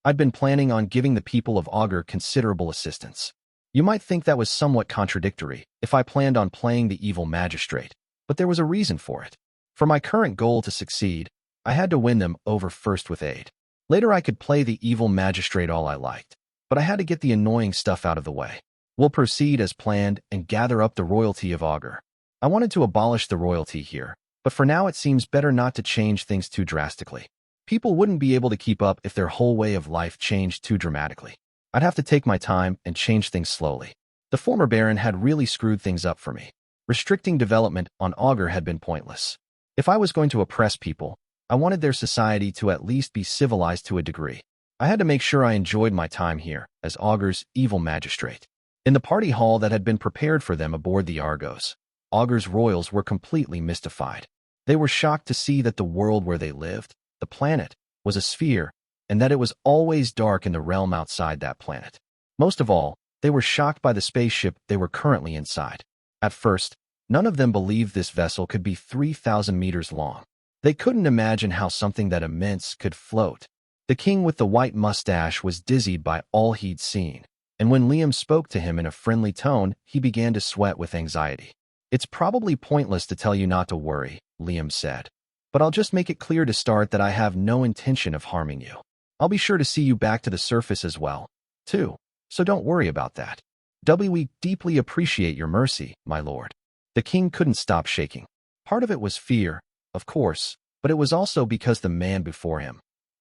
I'd been planning on giving the people of Augur considerable assistance. You might think that was somewhat contradictory if I planned on playing the evil magistrate, but there was a reason for it. For my current goal to succeed, I had to win them over first with aid. Later I could play the evil magistrate all I liked, but I had to get the annoying stuff out of the way. We'll proceed as planned and gather up the royalty of Augur. I wanted to abolish the royalty here, but for now it seems better not to change things too drastically. People wouldn't be able to keep up if their whole way of life changed too dramatically. I'd have to take my time and change things slowly. The former Baron had really screwed things up for me. Restricting development on Augur had been pointless. If I was going to oppress people, I wanted their society to at least be civilized to a degree. I had to make sure I enjoyed my time here as Augur's evil magistrate. In the party hall that had been prepared for them aboard the Argos, Augur's royals were completely mystified. They were shocked to see that the world where they lived, the planet, was a sphere, and that it was always dark in the realm outside that planet. Most of all, they were shocked by the spaceship they were currently inside. At first, none of them believed this vessel could be 3,000 meters long. They couldn't imagine how something that immense could float. The king with the white mustache was dizzied by all he'd seen, and when Liam spoke to him in a friendly tone, he began to sweat with anxiety. It's probably pointless to tell you not to worry, Liam said. But I'll just make it clear to start that I have no intention of harming you. I'll be sure to see you back to the surface as well, too, so don't worry about that. We deeply appreciate your mercy, my lord. The king couldn't stop shaking. Part of it was fear, of course, but it was also because the man before him,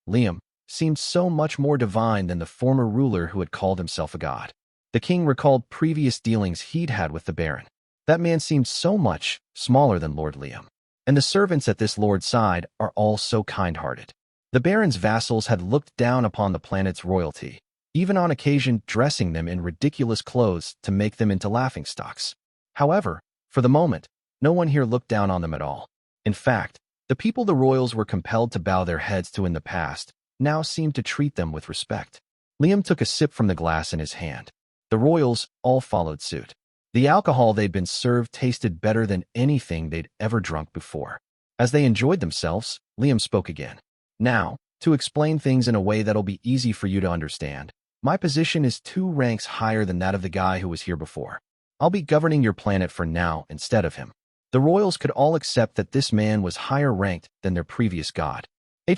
Liam, seemed so much more divine than the former ruler who had called himself a god. The king recalled previous dealings he'd had with the Baron. That man seemed so much smaller than Lord Liam. And the servants at this lord's side are all so kind-hearted. The Baron's vassals had looked down upon the planet's royalty, even on occasion dressing them in ridiculous clothes to make them into laughingstocks. However, for the moment, no one here looked down on them at all. In fact, the people the royals were compelled to bow their heads to in the past now seemed to treat them with respect. Liam took a sip from the glass in his hand. The royals all followed suit. The alcohol they'd been served tasted better than anything they'd ever drunk before. As they enjoyed themselves, Liam spoke again. Now, to explain things in a way that'll be easy for you to understand, my position is 2 ranks higher than that of the guy who was here before. I'll be governing your planet for now instead of him. The royals could all accept that this man was higher ranked than their previous god.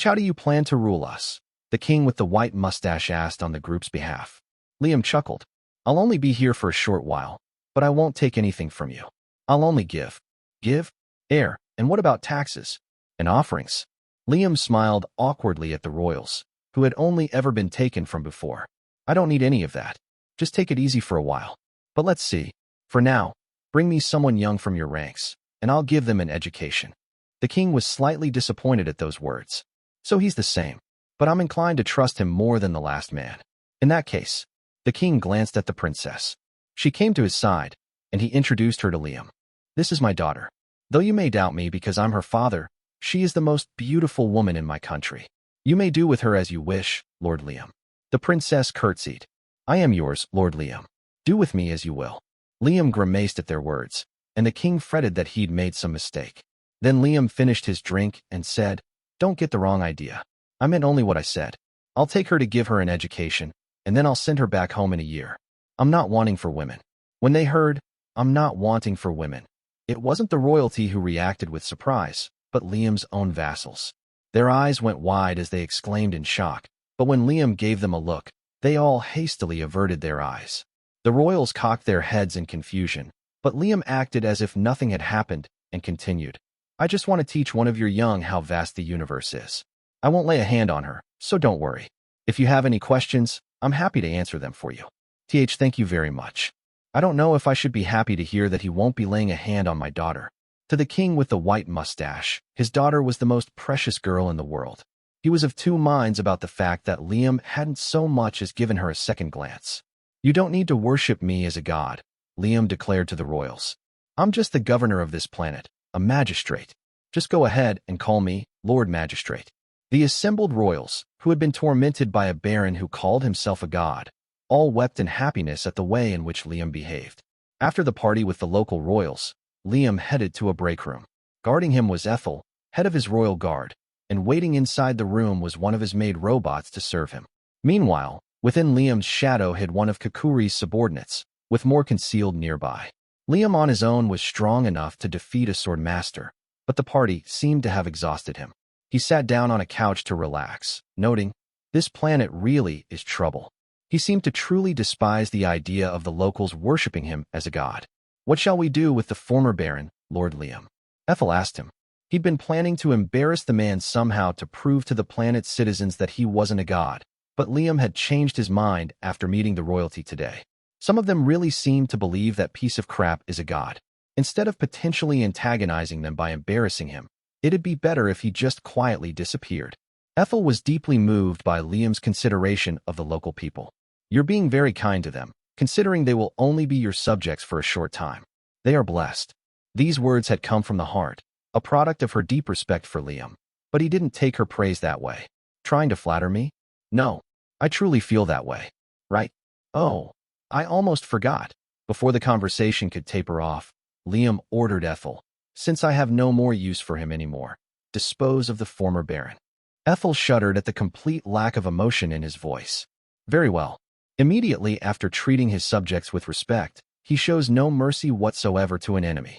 How do you plan to rule us? The king with the white mustache asked on the group's behalf. Liam chuckled. I'll only be here for a short while, but I won't take anything from you. I'll only give. Give? Heir, and what about taxes? And offerings? Liam smiled awkwardly at the royals, who had only ever been taken from before. I don't need any of that. Just take it easy for a while. But let's see. For now, Bring me someone young from your ranks, and I'll give them an education. The king was slightly disappointed at those words. So he's the same, but I'm inclined to trust him more than the last man. In that case, the king glanced at the princess. She came to his side, and he introduced her to Liam. This is my daughter. Though you may doubt me because I'm her father, she is the most beautiful woman in my country. You may do with her as you wish, Lord Liam. The princess curtsied. I am yours, Lord Liam. Do with me as you will. Liam grimaced at their words, and the king fretted that he'd made some mistake. Then Liam finished his drink and said, Don't get the wrong idea. I meant only what I said. I'll take her to give her an education, and then I'll send her back home in a year. I'm not wanting for women. When they heard, I'm not wanting for women, it wasn't the royalty who reacted with surprise, but Liam's own vassals. Their eyes went wide as they exclaimed in shock, but when Liam gave them a look, they all hastily averted their eyes. The royals cocked their heads in confusion, but Liam acted as if nothing had happened and continued. I just want to teach one of your young how vast the universe is. I won't lay a hand on her, so don't worry. If you have any questions, I'm happy to answer them for you. Thank you very much. I don't know if I should be happy to hear that he won't be laying a hand on my daughter. To the king with the white mustache, his daughter was the most precious girl in the world. He was of two minds about the fact that Liam hadn't so much as given her a second glance. You don't need to worship me as a god, Liam declared to the royals. I'm just the governor of this planet, a magistrate. Just go ahead and call me Lord Magistrate. The assembled royals, who had been tormented by a baron who called himself a god, all wept in happiness at the way in which Liam behaved. After the party with the local royals, Liam headed to a break room. Guarding him was Ethel, head of his royal guard, and waiting inside the room was one of his maid robots to serve him. Meanwhile, within Liam's shadow hid one of Kakuri's subordinates, with more concealed nearby. Liam on his own was strong enough to defeat a sword master, but the party seemed to have exhausted him. He sat down on a couch to relax, noting, this planet really is trouble. He seemed to truly despise the idea of the locals worshipping him as a god. What shall we do with the former baron, Lord Liam? Ethel asked him. He'd been planning to embarrass the man somehow to prove to the planet's citizens that he wasn't a god, but Liam had changed his mind after meeting the royalty today. Some of them really seemed to believe that piece of crap is a god. Instead of potentially antagonizing them by embarrassing him, it'd be better if he just quietly disappeared. Ethel was deeply moved by Liam's consideration of the local people. You're being very kind to them, considering they will only be your subjects for a short time. They are blessed. These words had come from the heart, a product of her deep respect for Liam. But he didn't take her praise that way. Trying to flatter me? No, I truly feel that way. Right? Oh, I almost forgot. Before the conversation could taper off, Liam ordered Ethel, since I have no more use for him anymore, dispose of the former baron. Ethel shuddered at the complete lack of emotion in his voice. Very well. Immediately after treating his subjects with respect, he shows no mercy whatsoever to an enemy.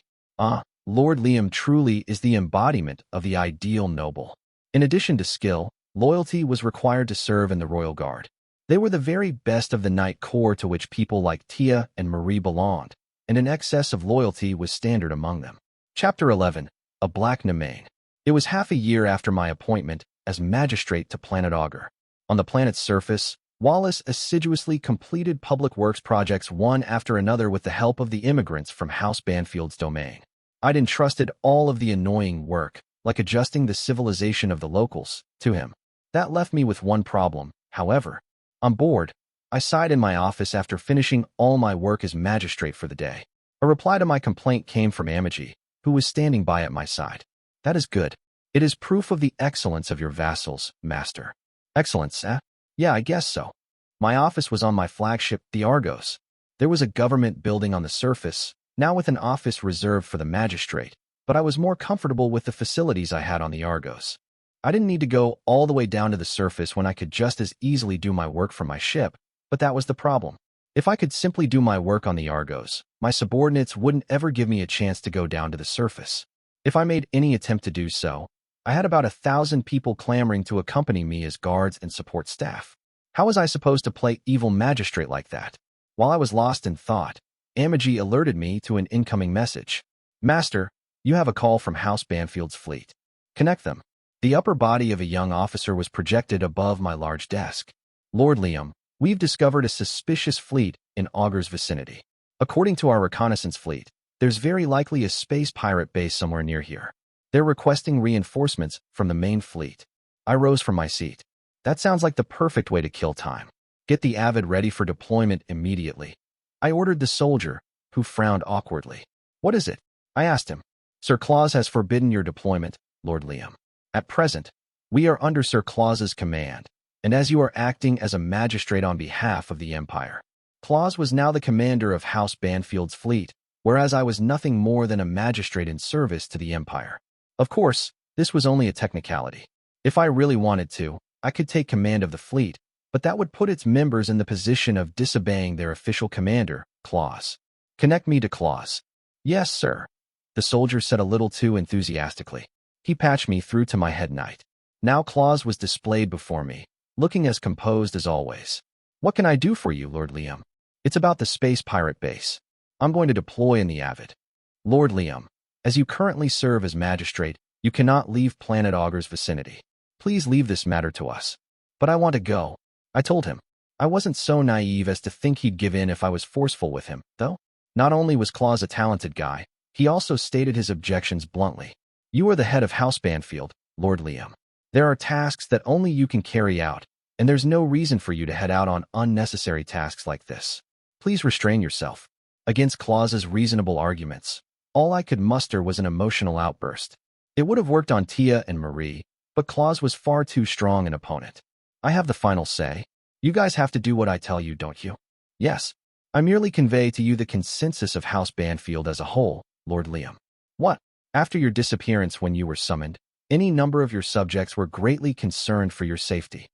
Lord Liam truly is the embodiment of the ideal noble. In addition to skill, loyalty was required to serve in the royal guard. They were the very best of the knight corps to which people like Tia and Marie belonged, and an excess of loyalty was standard among them. Chapter 11. A Black Nemain. It was half a year after my appointment as magistrate to Planet Augur. On the planet's surface, Wallace assiduously completed public works projects one after another with the help of the immigrants from House Banfield's domain. I'd entrusted all of the annoying work, like adjusting the civilization of the locals, to him. That left me with one problem, however. On board, I sighed in my office after finishing all my work as magistrate for the day. A reply to my complaint came from Amagi, who was standing by at my side. That is good. It is proof of the excellence of your vassals, master. Excellence, eh? Yeah, I guess so. My office was on my flagship, the Argos. There was a government building on the surface, now with an office reserved for the magistrate, but I was more comfortable with the facilities I had on the Argos. I didn't need to go all the way down to the surface when I could just as easily do my work from my ship, but that was the problem. If I could simply do my work on the Argos, my subordinates wouldn't ever give me a chance to go down to the surface. If I made any attempt to do so, I had about 1,000 people clamoring to accompany me as guards and support staff. How was I supposed to play evil magistrate like that? While I was lost in thought, Amagi alerted me to an incoming message. Master, you have a call from House Banfield's fleet. Connect them. The upper body of a young officer was projected above my large desk. Lord Liam, we've discovered a suspicious fleet in Augur's vicinity. According to our reconnaissance fleet, There's very likely a space pirate base somewhere near here. They're requesting reinforcements from the main fleet. I rose from my seat. That sounds like the perfect way to kill time. Get the Avid ready for deployment immediately. I ordered the soldier, who frowned awkwardly. What is it? I asked him. Sir Claus has forbidden your deployment, Lord Liam. At present, we are under Sir Claus's command, and as you are acting as a magistrate on behalf of the Empire. Claus was now the commander of House Banfield's fleet, whereas I was nothing more than a magistrate in service to the Empire. Of course, this was only a technicality. If I really wanted to, I could take command of the fleet, but that would put its members in the position of disobeying their official commander, Claus. Connect me to Claus. Yes, sir. The soldier said a little too enthusiastically. He patched me through to my head knight. Now Claus was displayed before me, looking as composed as always. What can I do for you, Lord Liam? It's about the space pirate base. I'm going to deploy in the Avid. Lord Liam, as you currently serve as magistrate, you cannot leave Planet Augur's vicinity. Please leave this matter to us. But I want to go. I told him. I wasn't so naive as to think he'd give in if I was forceful with him, though. Not only was Claus a talented guy, he also stated his objections bluntly. You are the head of House Banfield, Lord Liam. There are tasks that only you can carry out, and there's no reason for you to head out on unnecessary tasks like this. Please restrain yourself. Against Claus's reasonable arguments, all I could muster was an emotional outburst. It would have worked on Tia and Marie, but Claus was far too strong an opponent. I have the final say. You guys have to do what I tell you, don't you? Yes. I merely convey to you the consensus of House Banfield as a whole, Lord Liam. What? After your disappearance when you were summoned, any number of your subjects were greatly concerned for your safety.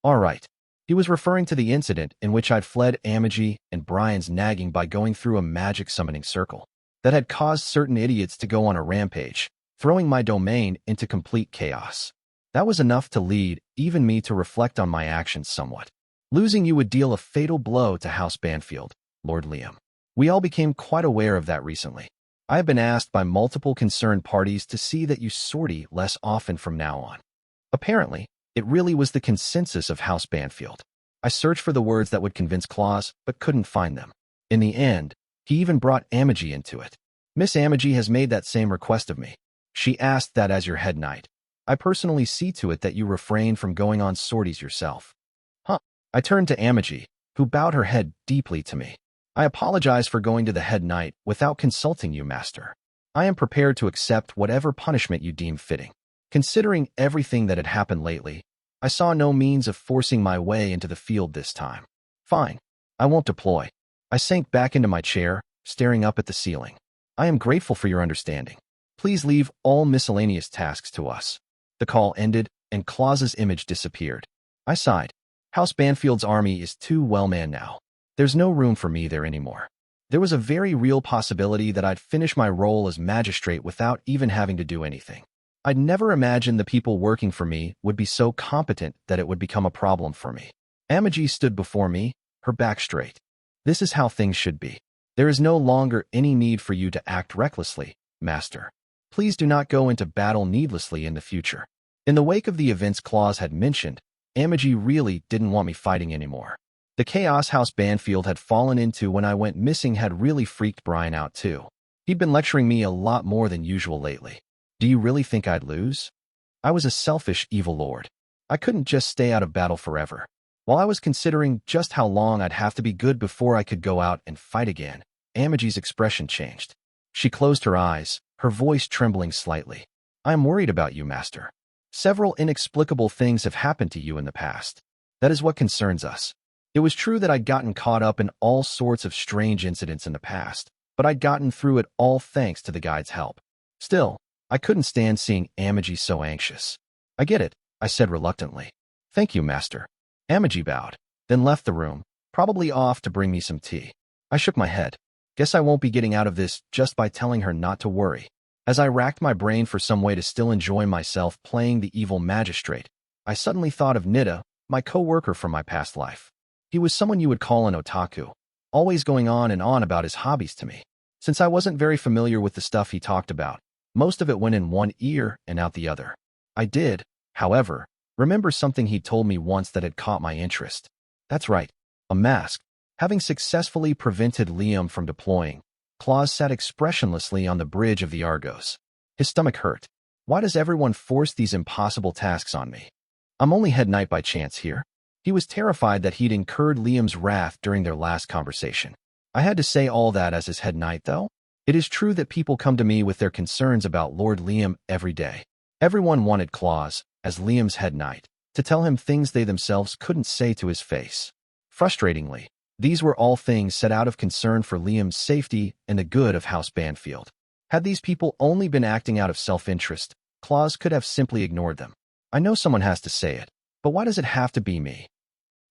All right. He was referring to the incident in which I'd fled Amagi and Brian's nagging by going through a magic summoning circle that had caused certain idiots to go on a rampage, throwing my domain into complete chaos. That was enough to lead even me to reflect on my actions somewhat. Losing you would deal a fatal blow to House Banfield, Lord Liam. We all became quite aware of that recently. I have been asked by multiple concerned parties to see that you sortie less often from now on. Apparently, it really was the consensus of House Banfield. I searched for the words that would convince Claus, but couldn't find them. In the end, he even brought Amagi into it. Miss Amagi has made that same request of me. She asked that as your head knight. I personally see to it that you refrain from going on sorties yourself. Huh. I turned to Amagi, who bowed her head deeply to me. I apologize for going to the head knight without consulting you, master. I am prepared to accept whatever punishment you deem fitting. Considering everything that had happened lately, I saw no means of forcing my way into the field this time. Fine. I won't deploy. I sank back into my chair, staring up at the ceiling. I am grateful for your understanding. Please leave all miscellaneous tasks to us. The call ended, and Claus's image disappeared. I sighed. House Banfield's army is too well-manned now. There's no room for me there anymore. There was a very real possibility that I'd finish my role as magistrate without even having to do anything. I'd never imagined the people working for me would be so competent that it would become a problem for me. Amagi stood before me, her back straight. This is how things should be. There is no longer any need for you to act recklessly, master. Please do not go into battle needlessly in the future. In the wake of the events Claus had mentioned, Amagi really didn't want me fighting anymore. The chaos House Banfield had fallen into when I went missing had really freaked Brian out too. He'd been lecturing me a lot more than usual lately. Do you really think I'd lose? I was a selfish, evil lord. I couldn't just stay out of battle forever. While I was considering just how long I'd have to be good before I could go out and fight again, Amagi's expression changed. She closed her eyes, her voice trembling slightly. I am worried about you, master. Several inexplicable things have happened to you in the past. That is what concerns us. It was true that I'd gotten caught up in all sorts of strange incidents in the past, but I'd gotten through it all thanks to the guide's help. Still, I couldn't stand seeing Amagi so anxious. I get it, I said reluctantly. Thank you, master. Amagi bowed, then left the room, probably off to bring me some tea. I shook my head. Guess I won't be getting out of this just by telling her not to worry. As I racked my brain for some way to still enjoy myself playing the evil magistrate, I suddenly thought of Nida, my co-worker from my past life. He was someone you would call an otaku, always going on and on about his hobbies to me. Since I wasn't very familiar with the stuff he talked about, most of it went in one ear and out the other. I did, however, remember something he told me once that had caught my interest. That's right, a mask. Having successfully prevented Liam from deploying, Claus sat expressionlessly on the bridge of the Argos. His stomach hurt. Why does everyone force these impossible tasks on me? I'm only head knight by chance here. He was terrified that he'd incurred Liam's wrath during their last conversation. I had to say all that as his head knight, though. It is true that people come to me with their concerns about Lord Liam every day. Everyone wanted Claus, as Liam's head knight, to tell him things they themselves couldn't say to his face. Frustratingly, these were all things set out of concern for Liam's safety and the good of House Banfield. Had these people only been acting out of self-interest, Claus could have simply ignored them. I know someone has to say it, but why does it have to be me?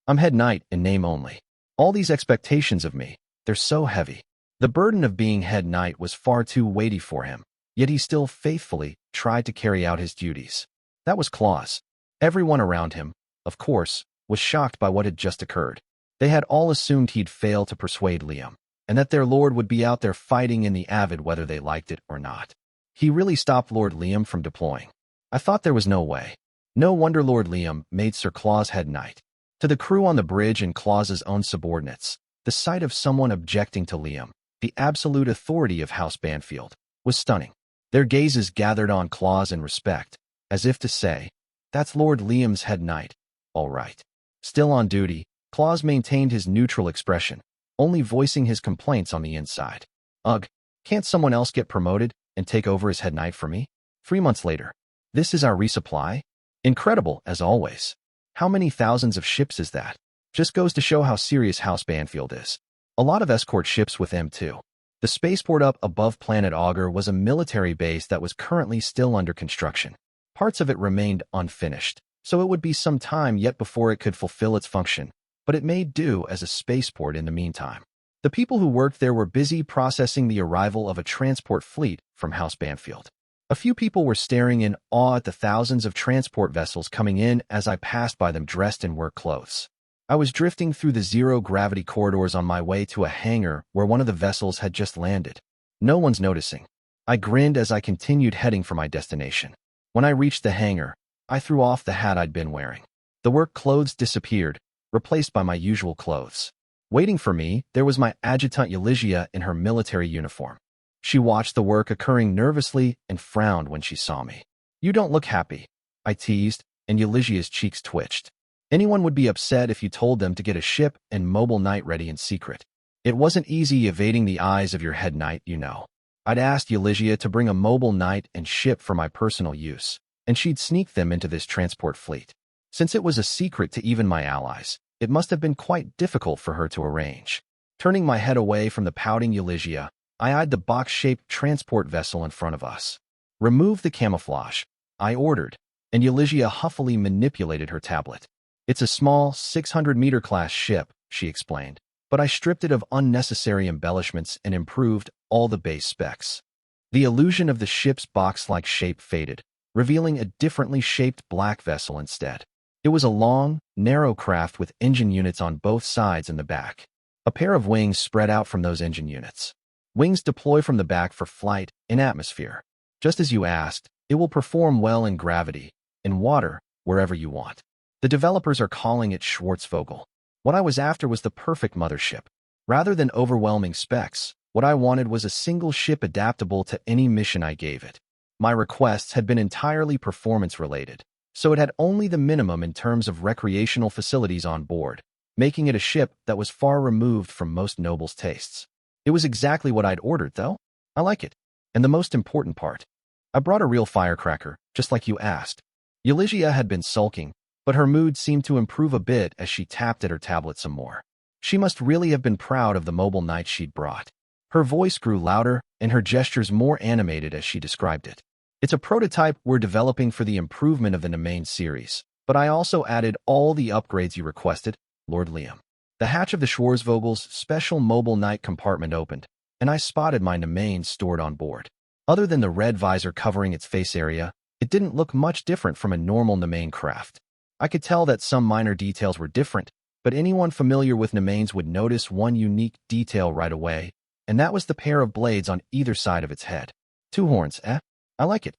I'm head knight in name only. All these expectations of me, they're so heavy. The burden of being head knight was far too weighty for him, yet he still faithfully tried to carry out his duties. That was Claus. Everyone around him, of course, was shocked by what had just occurred. They had all assumed he'd fail to persuade Liam, and that their lord would be out there fighting in the Avid whether they liked it or not. He really stopped Lord Liam from deploying. I thought there was no way. No wonder Lord Liam made Sir Claus head knight. To the crew on the bridge and Claus's own subordinates, the sight of someone objecting to Liam, the absolute authority of House Banfield, was stunning. Their gazes gathered on Claus in respect, as if to say, "That's Lord Liam's head knight. All right." Still on duty, Claus maintained his neutral expression, only voicing his complaints on the inside. Ugh, can't someone else get promoted and take over as head knight for me? 3 months later. This is our resupply? Incredible, as always. How many thousands of ships is that? Just goes to show how serious House Banfield is. A lot of escort ships with them too. The spaceport up above Planet Augur was a military base that was currently still under construction. Parts of it remained unfinished, so it would be some time yet before it could fulfill its function, but it made do as a spaceport in the meantime. The people who worked there were busy processing the arrival of a transport fleet from House Banfield. A few people were staring in awe at the thousands of transport vessels coming in as I passed by them dressed in work clothes. I was drifting through the zero-gravity corridors on my way to a hangar where one of the vessels had just landed. No one's noticing. I grinned as I continued heading for my destination. When I reached the hangar, I threw off the hat I'd been wearing. The work clothes disappeared, replaced by my usual clothes. Waiting for me, there was my adjutant Eulygia in her military uniform. She watched the work occurring nervously and frowned when she saw me. "You don't look happy," I teased, and Eulygia's cheeks twitched. Anyone would be upset if you told them to get a ship and mobile knight ready in secret. It wasn't easy evading the eyes of your head knight, you know. I'd asked Eulygia to bring a mobile knight and ship for my personal use, and she'd sneak them into this transport fleet. Since it was a secret to even my allies, it must have been quite difficult for her to arrange. Turning my head away from the pouting Eulygia, I eyed the box-shaped transport vessel in front of us. "Remove the camouflage," I ordered, and Eulygia huffily manipulated her tablet. "It's a small 600-meter class ship," she explained, but I stripped it of unnecessary embellishments and improved all the base specs. The illusion of the ship's box-like shape faded, revealing a differently shaped black vessel instead. It was a long, narrow craft with engine units on both sides and the back. A pair of wings spread out from those engine units. Wings deploy from the back for flight in atmosphere. Just as you asked, it will perform well in gravity, in water, wherever you want. The developers are calling it Schwarzvogel. What I was after was the perfect mothership. Rather than overwhelming specs, what I wanted was a single ship adaptable to any mission I gave it. My requests had been entirely performance-related, so it had only the minimum in terms of recreational facilities on board, making it a ship that was far removed from most nobles' tastes. It was exactly what I'd ordered, though. I like it. And the most important part, I brought a real firecracker, just like you asked. Eulygia had been sulking, but her mood seemed to improve a bit as she tapped at her tablet some more. She must really have been proud of the mobile knight she'd brought. Her voice grew louder and her gestures more animated as she described it. "It's a prototype we're developing for the improvement of the main series, but I also added all the upgrades you requested, Lord Liam." The hatch of the Schwarzvogel's special mobile knight compartment opened, and I spotted my domain stored on board. Other than the red visor covering its face area, it didn't look much different from a normal domain craft. I could tell that some minor details were different, but anyone familiar with domains would notice one unique detail right away, and that was the pair of blades on either side of its head. 2 horns, eh? I like it.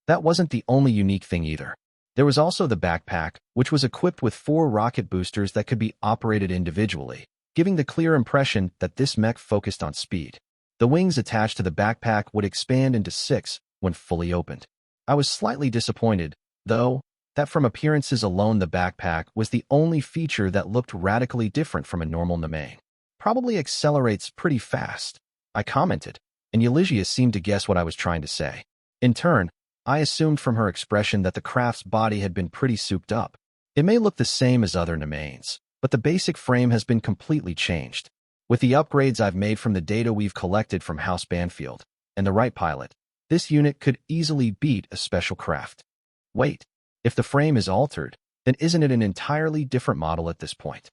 That wasn't the only unique thing either. There was also the backpack, which was equipped with 4 rocket boosters that could be operated individually, giving the clear impression that this mech focused on speed. The wings attached to the backpack would expand into 6 when fully opened. I was slightly disappointed, though, that from appearances alone the backpack was the only feature that looked radically different from a normal Nemain. Probably accelerates pretty fast, I commented, and Eulygia seemed to guess what I was trying to say. In turn, I assumed from her expression that the craft's body had been pretty souped up. It may look the same as other Nemains, but the basic frame has been completely changed. With the upgrades I've made from the data we've collected from House Banfield and the right pilot, this unit could easily beat a special craft. Wait, if the frame is altered, then isn't it an entirely different model at this point?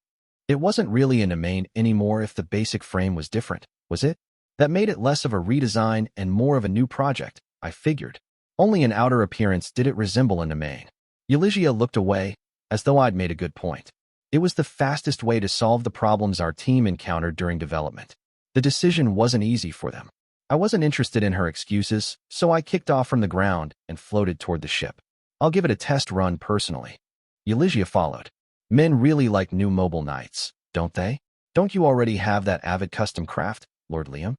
It wasn't really a Nemain anymore if the basic frame was different, was it? That made it less of a redesign and more of a new project, I figured. Only in outer appearance did it resemble a Nemain. Eulygia looked away, as though I'd made a good point. It was the fastest way to solve the problems our team encountered during development. The decision wasn't easy for them. I wasn't interested in her excuses, so I kicked off from the ground and floated toward the ship. I'll give it a test run personally. Eulygia followed. Men really like new mobile knights, don't they? Don't you already have that Avid custom craft, Lord Liam?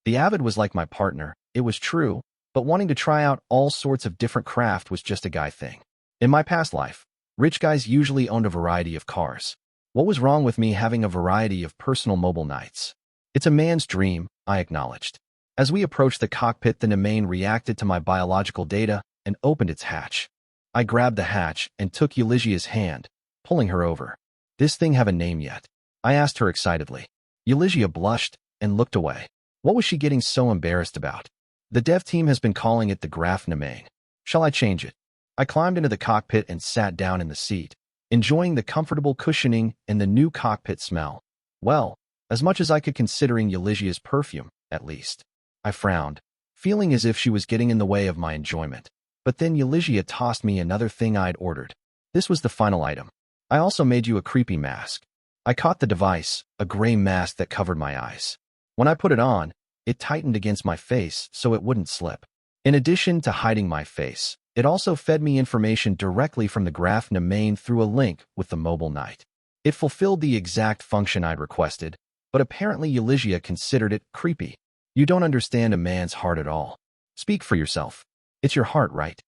The Avid was like my partner, it was true, but wanting to try out all sorts of different craft was just a guy thing. In my past life, rich guys usually owned a variety of cars. What was wrong with me having a variety of personal mobile knights? It's a man's dream, I acknowledged. As we approached the cockpit, the Nemain reacted to my biological data and opened its hatch. I grabbed the hatch and took Eulygia's hand, pulling her over. This thing have a name yet? I asked her excitedly. Eulygia blushed and looked away. What was she getting so embarrassed about? The dev team has been calling it the Graf Nemain. Shall I change it? I climbed into the cockpit and sat down in the seat, enjoying the comfortable cushioning and the new cockpit smell. Well, as much as I could considering Eulygia's perfume, at least. I frowned, feeling as if she was getting in the way of my enjoyment. But then Eulygia tossed me another thing I'd ordered. This was the final item. I also made you a creepy mask. I caught the device, a gray mask that covered my eyes. When I put it on, it tightened against my face so it wouldn't slip. In addition to hiding my face, it also fed me information directly from the Graf Nemain through a link with the mobile knight. It fulfilled the exact function I'd requested, but apparently Eulygia considered it creepy. You don't understand a man's heart at all. Speak for yourself. It's your heart, right?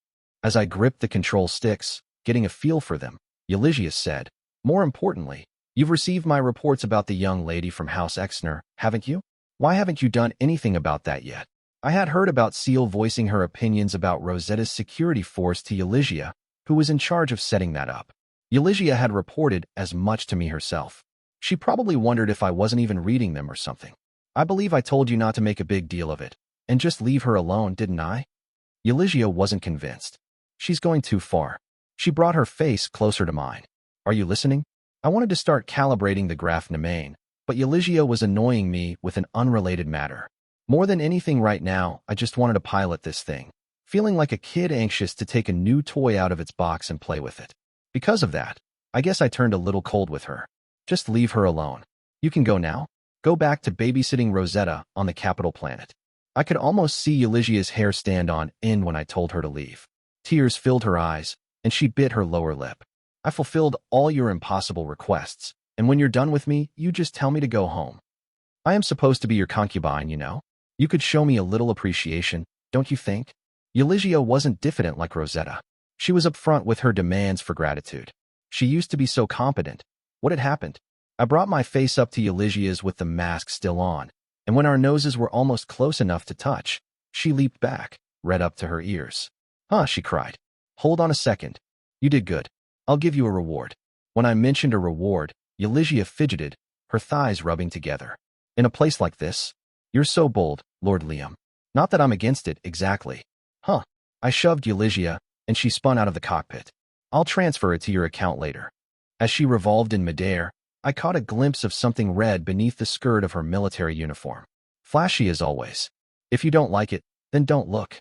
As I gripped the control sticks, getting a feel for them, Eulygia said, more importantly, you've received my reports about the young lady from House Exner, haven't you? Why haven't you done anything about that yet? I had heard about Seal voicing her opinions about Rosetta's security force to Eulygia, who was in charge of setting that up. Eulygia had reported as much to me herself. She probably wondered if I wasn't even reading them or something. I believe I told you not to make a big deal of it, and just leave her alone, didn't I? Eulygia wasn't convinced. She's going too far. She brought her face closer to mine. Are you listening? I wanted to start calibrating the Graf Nemain, but Eulygia was annoying me with an unrelated matter. More than anything right now, I just wanted to pilot this thing, feeling like a kid anxious to take a new toy out of its box and play with it. Because of that, I guess I turned a little cold with her. Just leave her alone. You can go now. Go back to babysitting Rosetta on the capital planet. I could almost see Eulygia's hair stand on end when I told her to leave. Tears filled her eyes, and she bit her lower lip. I fulfilled all your impossible requests, and when you're done with me, you just tell me to go home. I am supposed to be your concubine, you know? You could show me a little appreciation, don't you think? Eulygia wasn't diffident like Rosetta. She was upfront with her demands for gratitude. She used to be so competent. What had happened? I brought my face up to Eulygia's with the mask still on, and when our noses were almost close enough to touch, she leaped back, red up to her ears. Huh, she cried. Hold on a second. You did good. I'll give you a reward. When I mentioned a reward, Eulygia fidgeted, her thighs rubbing together. In a place like this? You're so bold, Lord Liam. Not that I'm against it, exactly. Huh. I shoved Eulygia, and she spun out of the cockpit. I'll transfer it to your account later. As she revolved in midair, I caught a glimpse of something red beneath the skirt of her military uniform. Flashy as always. If you don't like it, then don't look.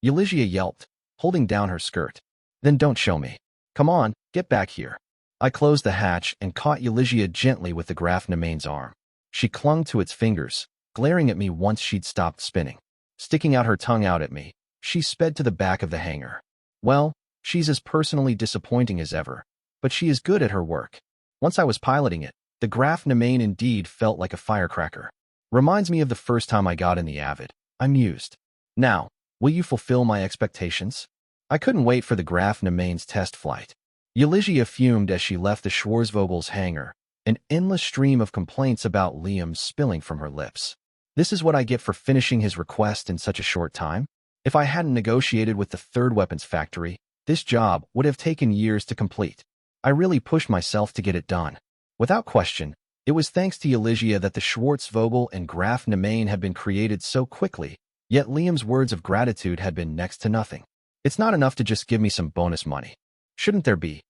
Eulygia yelped, holding down her skirt. Then don't show me. Come on, get back here. I closed the hatch and caught Eulygia gently with the Graf Nemain's arm. She clung to its fingers, glaring at me once she'd stopped spinning. Sticking out her tongue out at me, she sped to the back of the hangar. Well, she's as personally disappointing as ever, but she is good at her work. Once I was piloting it, the Graf Nemain indeed felt like a firecracker. Reminds me of the first time I got in the Avid. I mused. Now, will you fulfill my expectations? I couldn't wait for the Graf Nemain's test flight. Euligia fumed as she left the Schwarzvogel's hangar, an endless stream of complaints about Liam spilling from her lips. This is what I get for finishing his request in such a short time? If I hadn't negotiated with the third weapons factory, this job would have taken years to complete. I really pushed myself to get it done. Without question, it was thanks to Euligia that the Schwarzvogel and Graf Nemain had been created so quickly, yet Liam's words of gratitude had been next to nothing. It's not enough to just give me some bonus money. Shouldn't there be,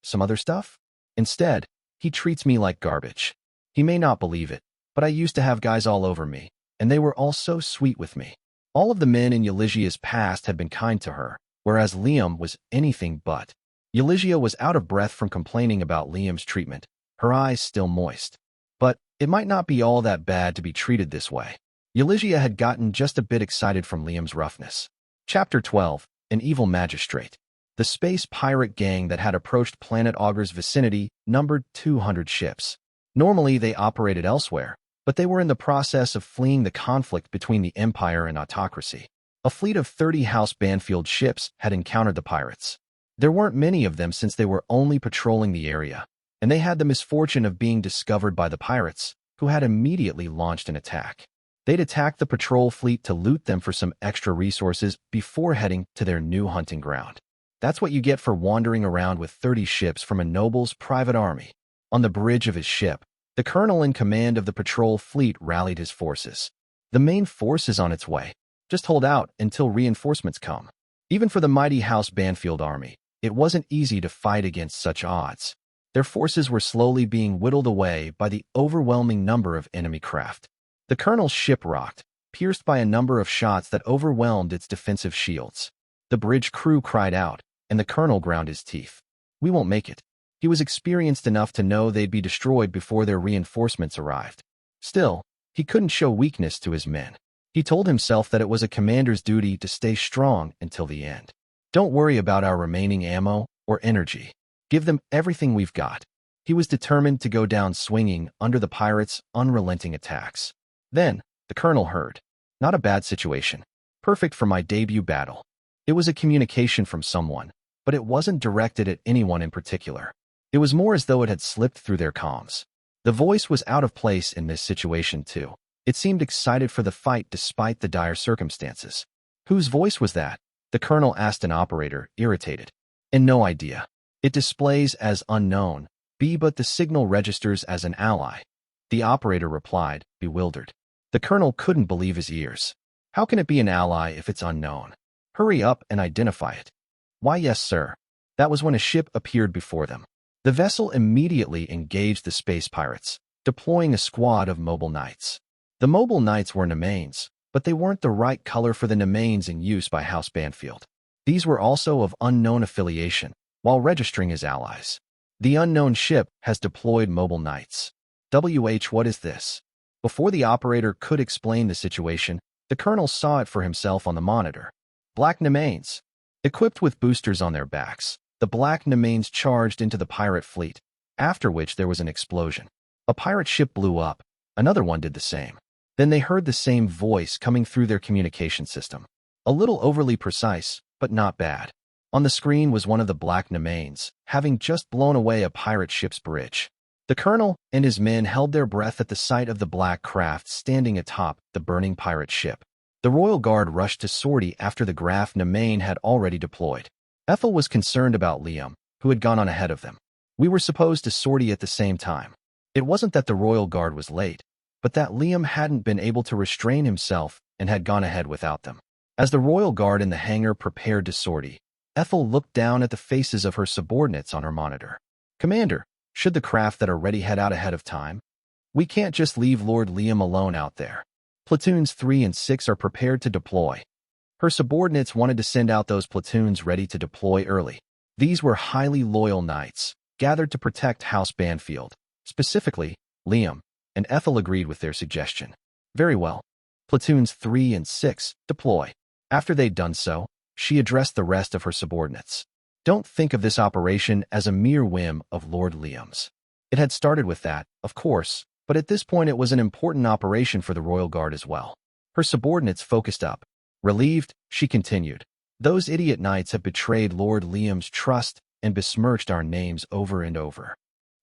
some other stuff? Instead, he treats me like garbage. He may not believe it, but I used to have guys all over me, and they were all so sweet with me. All of the men in Euligia's past had been kind to her, whereas Liam was anything but. Euligia was out of breath from complaining about Liam's treatment, her eyes still moist. But it might not be all that bad to be treated this way. Euligia had gotten just a bit excited from Liam's roughness. Chapter 12, An Evil Magistrate. The space pirate gang that had approached Planet Augur's vicinity numbered 200 ships. Normally they operated elsewhere, but they were in the process of fleeing the conflict between the Empire and autocracy. A fleet of 30 House Banfield ships had encountered the pirates. There weren't many of them since they were only patrolling the area, and they had the misfortune of being discovered by the pirates, who had immediately launched an attack. They'd attacked the patrol fleet to loot them for some extra resources before heading to their new hunting ground. That's what you get for wandering around with 30 ships from a noble's private army. On the bridge of his ship, the colonel in command of the patrol fleet rallied his forces. The main force is on its way. Just hold out until reinforcements come. Even for the mighty House Banfield army, it wasn't easy to fight against such odds. Their forces were slowly being whittled away by the overwhelming number of enemy craft. The colonel's ship rocked, pierced by a number of shots that overwhelmed its defensive shields. The bridge crew cried out, and the colonel ground his teeth. We won't make it. He was experienced enough to know they'd be destroyed before their reinforcements arrived. Still, he couldn't show weakness to his men. He told himself that it was a commander's duty to stay strong until the end. Don't worry about our remaining ammo or energy. Give them everything we've got. He was determined to go down swinging under the pirates' unrelenting attacks. Then, the colonel heard. Not a bad situation. Perfect for my debut battle. It was a communication from someone, but it wasn't directed at anyone in particular. It was more as though it had slipped through their comms. The voice was out of place in this situation, too. It seemed excited for the fight despite the dire circumstances. Whose voice was that? The colonel asked an operator, irritated. And no idea. It displays as unknown, but the signal registers as an ally. The operator replied, bewildered. The colonel couldn't believe his ears. How can it be an ally if it's unknown? Hurry up and identify it. Why, yes, sir. That was when a ship appeared before them. The vessel immediately engaged the space pirates, deploying a squad of mobile knights. The mobile knights were Nemains, but they weren't the right color for the Nemains in use by House Banfield. These were also of unknown affiliation, while registering as allies. The unknown ship has deployed mobile knights. What is this? Before the operator could explain the situation, the colonel saw it for himself on the monitor. Black Nemains. Equipped with boosters on their backs, the Black Nemains charged into the pirate fleet, after which there was an explosion. A pirate ship blew up. Another one did the same. Then they heard the same voice coming through their communication system. A little overly precise, but not bad. On the screen was one of the Black Nemains, having just blown away a pirate ship's bridge. The colonel and his men held their breath at the sight of the black craft standing atop the burning pirate ship. The Royal Guard rushed to sortie after the Graf Nemain had already deployed. Ethel was concerned about Liam, who had gone on ahead of them. We were supposed to sortie at the same time. It wasn't that the Royal Guard was late, but that Liam hadn't been able to restrain himself and had gone ahead without them. As the Royal Guard in the hangar prepared to sortie, Ethel looked down at the faces of her subordinates on her monitor. Commander, should the craft that are ready head out ahead of time? We can't just leave Lord Liam alone out there. Platoons 3 and 6 are prepared to deploy. Her subordinates wanted to send out those platoons ready to deploy early. These were highly loyal knights, gathered to protect House Banfield, specifically Liam, and Ethel agreed with their suggestion. Very well. Platoons 3 and 6, deploy. After they'd done so, she addressed the rest of her subordinates. Don't think of this operation as a mere whim of Lord Liam's. It had started with that, of course, But at this point it was an important operation for the royal guard as well. Her subordinates focused up. Relieved, she continued. Those idiot knights have betrayed Lord Liam's trust and besmirched our names over and over.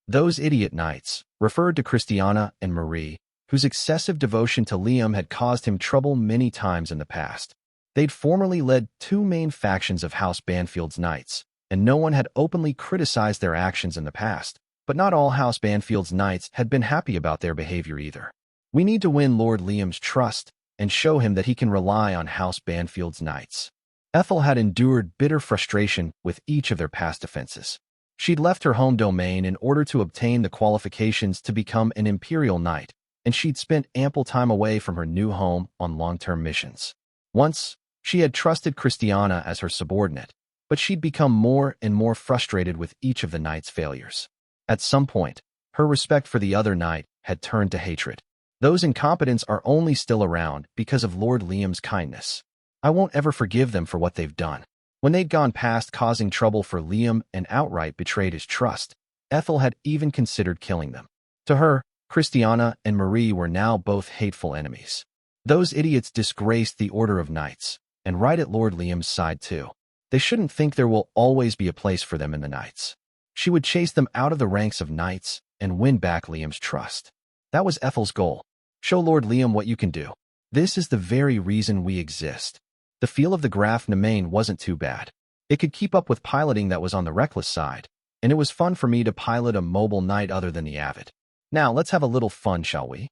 Those idiot knights referred to Christiana and Marie, whose excessive devotion to Liam had caused him trouble many times in the past. They'd formerly led two main factions of House Banfield's knights, and no one had openly criticized their actions in the past. But not all House Banfield's knights had been happy about their behavior either. We need to win Lord Liam's trust and show him that he can rely on House Banfield's knights. Ethel had endured bitter frustration with each of their past offenses. She'd left her home domain in order to obtain the qualifications to become an imperial knight, and she'd spent ample time away from her new home on long-term missions. Once, she had trusted Christiana as her subordinate, but she'd become more and more frustrated with each of the knight's failures. At some point, her respect for the other knight had turned to hatred. Those incompetents are only still around because of Lord Liam's kindness. I won't ever forgive them for what they've done. When they'd gone past causing trouble for Liam and outright betrayed his trust, Ethel had even considered killing them. To her, Christiana and Marie were now both hateful enemies. Those idiots disgraced the Order of Knights, and right at Lord Liam's side too. They shouldn't think there will always be a place for them in the Knights. She would chase them out of the ranks of knights and win back Liam's trust. That was Ethel's goal. Show Lord Liam what you can do. This is the very reason we exist. The feel of the Graf Nemain wasn't too bad. It could keep up with piloting that was on the reckless side, and it was fun for me to pilot a mobile knight other than the avid. Now, let's have a little fun, shall we?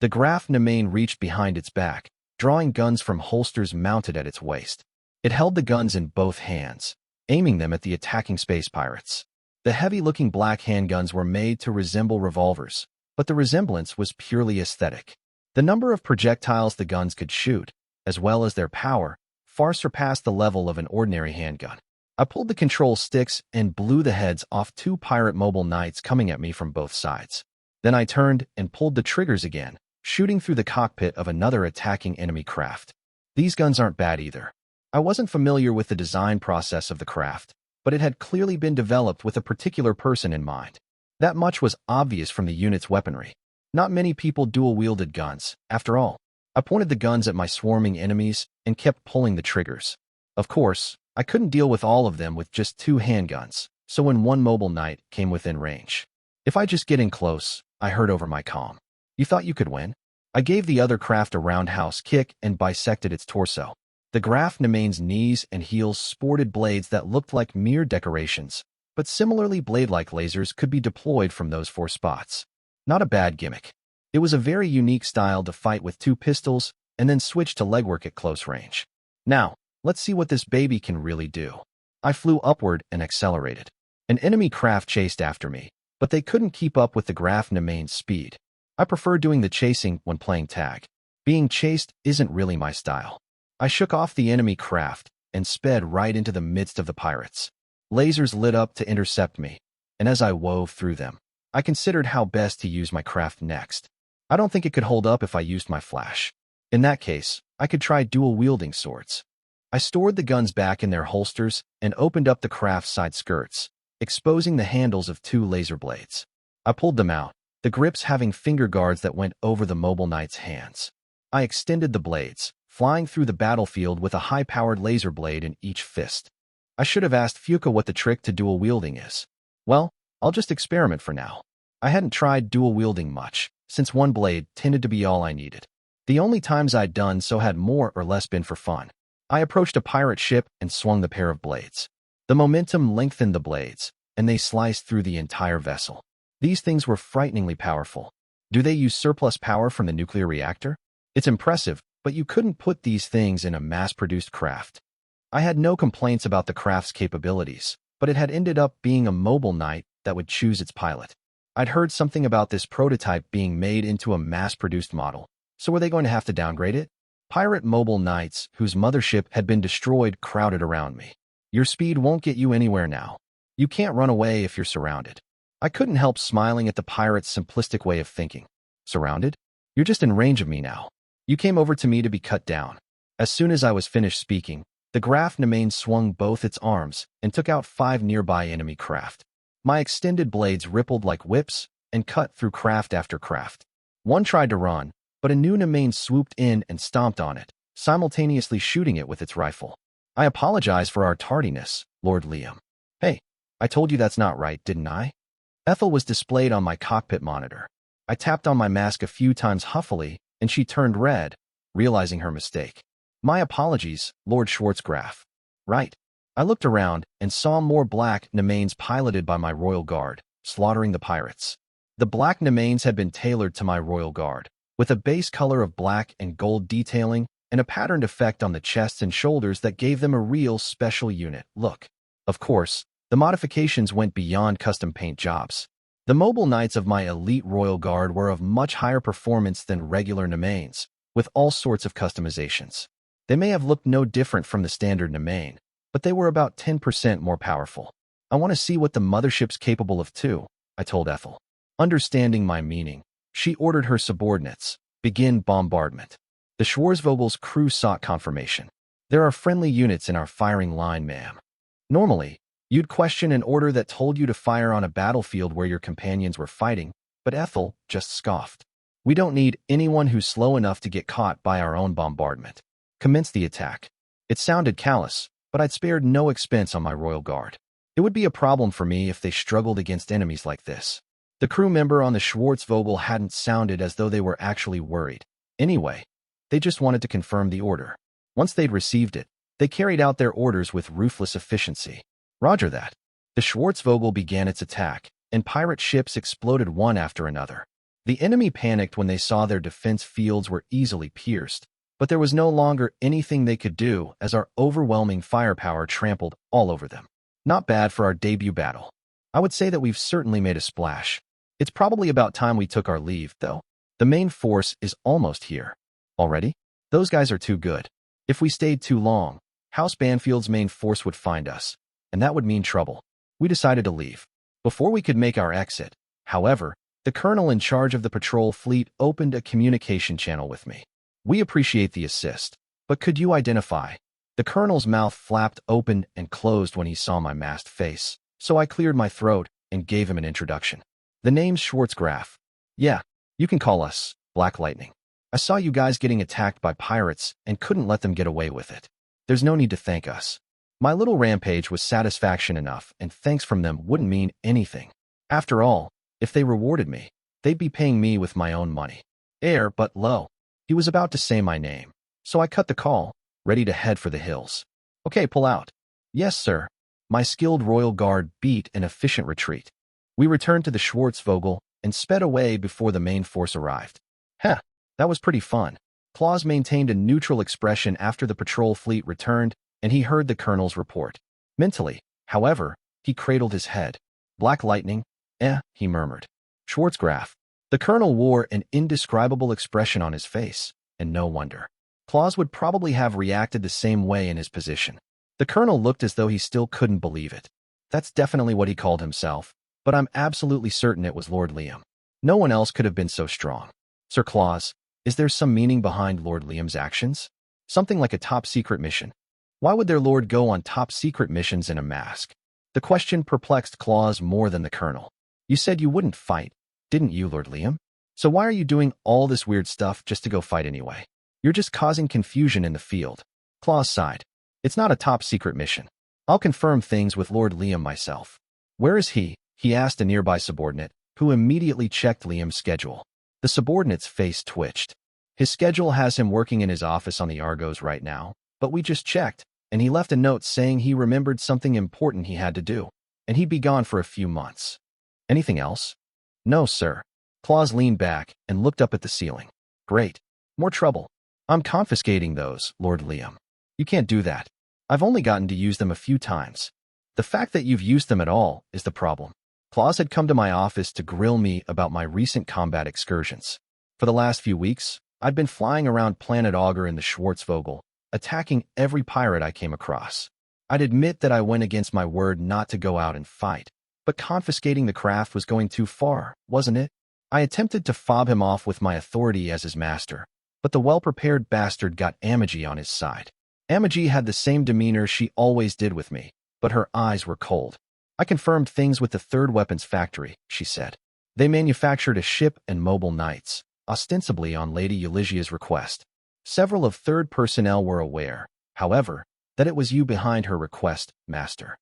The Graf Nemain reached behind its back, drawing guns from holsters mounted at its waist. It held the guns in both hands, aiming them at the attacking space pirates. The heavy-looking black handguns were made to resemble revolvers, but the resemblance was purely aesthetic. The number of projectiles the guns could shoot, as well as their power, far surpassed the level of an ordinary handgun. I pulled the control sticks and blew the heads off two pirate mobile knights coming at me from both sides. Then I turned and pulled the triggers again, shooting through the cockpit of another attacking enemy craft. These guns aren't bad either. I wasn't familiar with the design process of the craft, but it had clearly been developed with a particular person in mind. That much was obvious from the unit's weaponry. Not many people dual-wielded guns, after all. I pointed the guns at my swarming enemies and kept pulling the triggers. Of course, I couldn't deal with all of them with just two handguns, so when one mobile knight came within range. If I just get in close, I heard over my comm. You thought you could win? I gave the other craft a roundhouse kick and bisected its torso. The Graf Nemain's knees and heels sported blades that looked like mere decorations, but similarly blade-like lasers could be deployed from those four spots. Not a bad gimmick. It was a very unique style to fight with two pistols and then switch to legwork at close range. Now, let's see what this baby can really do. I flew upward and accelerated. An enemy craft chased after me, but they couldn't keep up with the Graf Nemain's speed. I prefer doing the chasing when playing tag. Being chased isn't really my style. I shook off the enemy craft and sped right into the midst of the pirates. Lasers lit up to intercept me, and as I wove through them, I considered how best to use my craft next. I don't think it could hold up if I used my flash. In that case, I could try dual-wielding swords. I stored the guns back in their holsters and opened up the craft's side skirts, exposing the handles of two laser blades. I pulled them out, the grips having finger guards that went over the mobile knight's hands. I extended the blades, flying through the battlefield with a high-powered laser blade in each fist. I should have asked Fuka what the trick to dual-wielding is. Well, I'll just experiment for now. I hadn't tried dual-wielding much, since one blade tended to be all I needed. The only times I'd done so had more or less been for fun. I approached a pirate ship and swung the pair of blades. The momentum lengthened the blades, and they sliced through the entire vessel. These things were frighteningly powerful. Do they use surplus power from the nuclear reactor? It's impressive, but you couldn't put these things in a mass-produced craft. I had no complaints about the craft's capabilities, but it had ended up being a mobile knight that would choose its pilot. I'd heard something about this prototype being made into a mass-produced model, so were they going to have to downgrade it? Pirate mobile knights, whose mothership had been destroyed, crowded around me. Your speed won't get you anywhere now. You can't run away if you're surrounded. I couldn't help smiling at the pirate's simplistic way of thinking. Surrounded? You're just in range of me now. You came over to me to be cut down. As soon as I was finished speaking, the Graf Nemain swung both its arms and took out 5 nearby enemy craft. My extended blades rippled like whips and cut through craft after craft. One tried to run, but a new Nemain swooped in and stomped on it, simultaneously shooting it with its rifle. I apologize for our tardiness, Lord Liam. Hey, I told you that's not right, didn't I? Ethel was displayed on my cockpit monitor. I tapped on my mask a few times huffily, and she turned red, realizing her mistake. My apologies, Lord Schwarzgraf. Right. I looked around and saw more black Nemains piloted by my royal guard, slaughtering the pirates. The black Nemains had been tailored to my royal guard, with a base color of black and gold detailing and a patterned effect on the chests and shoulders that gave them a real special unit look. Of course, the modifications went beyond custom paint jobs. The mobile knights of my elite royal guard were of much higher performance than regular Nemains, with all sorts of customizations. They may have looked no different from the standard Nemain, but they were about 10% more powerful. I want to see what the mothership's capable of too, I told Ethel. Understanding my meaning, she ordered her subordinates, begin bombardment. The Schwarzvogel's crew sought confirmation. There are friendly units in our firing line, ma'am. Normally, you'd question an order that told you to fire on a battlefield where your companions were fighting, but Ethel just scoffed. We don't need anyone who's slow enough to get caught by our own bombardment. Commence the attack. It sounded callous, but I'd spared no expense on my royal guard. It would be a problem for me if they struggled against enemies like this. The crew member on the Schwarzvogel hadn't sounded as though they were actually worried. Anyway, they just wanted to confirm the order. Once they'd received it, they carried out their orders with ruthless efficiency. Roger that. The Schwarzvogel began its attack, and pirate ships exploded one after another. The enemy panicked when they saw their defense fields were easily pierced, but there was no longer anything they could do as our overwhelming firepower trampled all over them. Not bad for our debut battle. I would say that we've certainly made a splash. It's probably about time we took our leave, though. The main force is almost here. Already? Those guys are too good. If we stayed too long, House Banfield's main force would find us, and that would mean trouble. We decided to leave. Before we could make our exit, however, the colonel in charge of the patrol fleet opened a communication channel with me. We appreciate the assist, but could you identify? The colonel's mouth flapped open and closed when he saw my masked face, so I cleared my throat and gave him an introduction. The name's Schwarzgraf. Yeah, you can call us Black Lightning. I saw you guys getting attacked by pirates and couldn't let them get away with it. There's no need to thank us. My little rampage was satisfaction enough, and thanks from them wouldn't mean anything. After all, if they rewarded me, they'd be paying me with my own money. But lo. He was about to say my name, so I cut the call, ready to head for the hills. Okay, pull out. Yes, sir. My skilled royal guard beat an efficient retreat. We returned to the Schwarzvogel and sped away before the main force arrived. That was pretty fun. Claus maintained a neutral expression after the patrol fleet returned, and he heard the colonel's report. Mentally, however, he cradled his head. Black Lightning? He murmured. Schwarzgraf. The colonel wore an indescribable expression on his face, and no wonder. Claus would probably have reacted the same way in his position. The colonel looked as though he still couldn't believe it. That's definitely what he called himself, but I'm absolutely certain it was Lord Liam. No one else could have been so strong. Sir Claus, is there some meaning behind Lord Liam's actions? Something like a top-secret mission. Why would their lord go on top-secret missions in a mask? The question perplexed Claus more than the colonel. You said you wouldn't fight, didn't you, Lord Liam? So why are you doing all this weird stuff just to go fight anyway? You're just causing confusion in the field. Claus sighed. It's not a top-secret mission. I'll confirm things with Lord Liam myself. Where is he? He asked a nearby subordinate, who immediately checked Liam's schedule. The subordinate's face twitched. His schedule has him working in his office on the Argos right now, but we just checked, and he left a note saying he remembered something important he had to do, and he'd be gone for a few months. Anything else? No, sir. Claus leaned back and looked up at the ceiling. Great. More trouble. I'm confiscating those, Lord Liam. You can't do that. I've only gotten to use them a few times. The fact that you've used them at all is the problem. Claus had come to my office to grill me about my recent combat excursions. For the last few weeks, I'd been flying around Planet Augur in the Schwarzvogel, attacking every pirate I came across. I'd admit that I went against my word not to go out and fight, but confiscating the craft was going too far, wasn't it? I attempted to fob him off with my authority as his master, but the well-prepared bastard got Amagi on his side. Amagi had the same demeanor she always did with me, but her eyes were cold. I confirmed things with the Third Weapons Factory, she said. They manufactured a ship and mobile knights. ostensibly on Lady Eulygia's request. Several of third personnel were aware, however, that it was you behind her request, Master.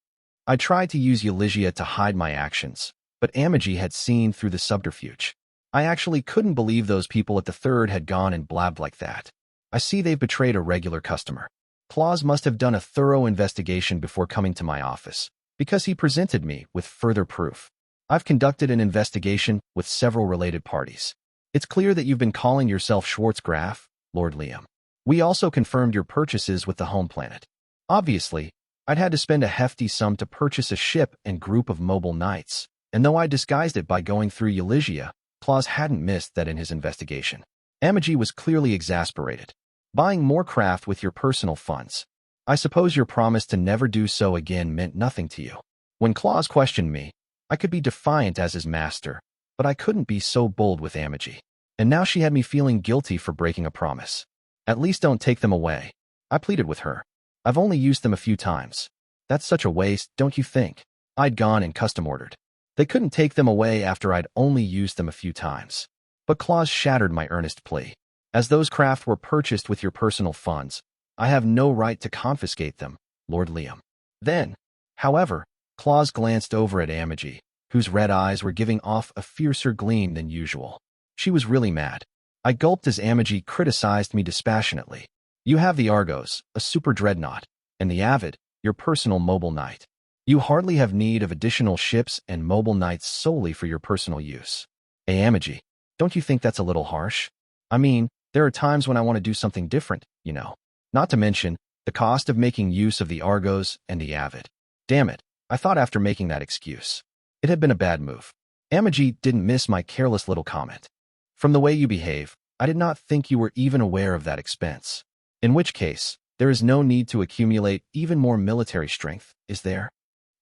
I tried to use Eulygia to hide my actions, but Amagi had seen through the subterfuge. I actually couldn't believe those people at the third had gone and blabbed like that. I see they've betrayed a regular customer. Claus must have done a thorough investigation before coming to my office, because he presented me with further proof. I've conducted an investigation with several related parties. It's clear that you've been calling yourself Schwarzgraf, Lord Liam. We also confirmed your purchases with the home planet. Obviously, I'd had to spend a hefty sum to purchase a ship and group of mobile knights, and though I disguised it by going through Eulygia, Claus hadn't missed that in his investigation. Amagi was clearly exasperated. Buying more craft with your personal funds. I suppose your promise to never do so again meant nothing to you. When Claus questioned me, I could be defiant as his master, but I couldn't be so bold with Amagi. And now she had me feeling guilty for breaking a promise. At least don't take them away. I pleaded with her. I've only used them a few times. That's such a waste, don't you think? I'd gone and custom ordered. They couldn't take them away after I'd only used them a few times. But Claus shattered my earnest plea. As those craft were purchased with your personal funds, I have no right to confiscate them, Lord Liam. Then, however, Claus glanced over at Amagi, whose red eyes were giving off a fiercer gleam than usual. She was really mad. I gulped as Amagi criticized me dispassionately. You have the Argos, a super dreadnought, and the Avid, your personal mobile knight. You hardly have need of additional ships and mobile knights solely for your personal use. Hey Amagi, don't you think that's a little harsh? I mean, there are times when I want to do something different, you know. Not to mention, the cost of making use of the Argos and the Avid. Damn it, I thought after making that excuse. It had been a bad move. Amagi didn't miss my careless little comment. From the way you behave, I did not think you were even aware of that expense. In which case, there is no need to accumulate even more military strength, is there?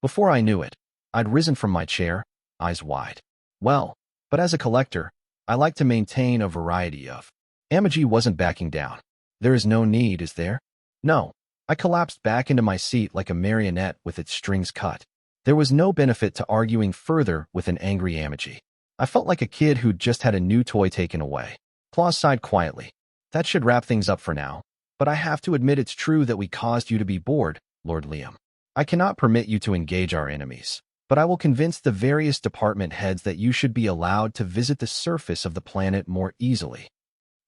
Before I knew it, I'd risen from my chair, eyes wide. Well, but as a collector, I like to maintain a variety of. Amagi wasn't backing down. There is no need, is there? No. I collapsed back into my seat like a marionette with its strings cut. There was no benefit to arguing further with an angry Amagi. I felt like a kid who'd just had a new toy taken away. Claus sighed quietly. That should wrap things up for now. But I have to admit it's true that we caused you to be bored, Lord Liam. I cannot permit you to engage our enemies, but I will convince the various department heads that you should be allowed to visit the surface of the planet more easily.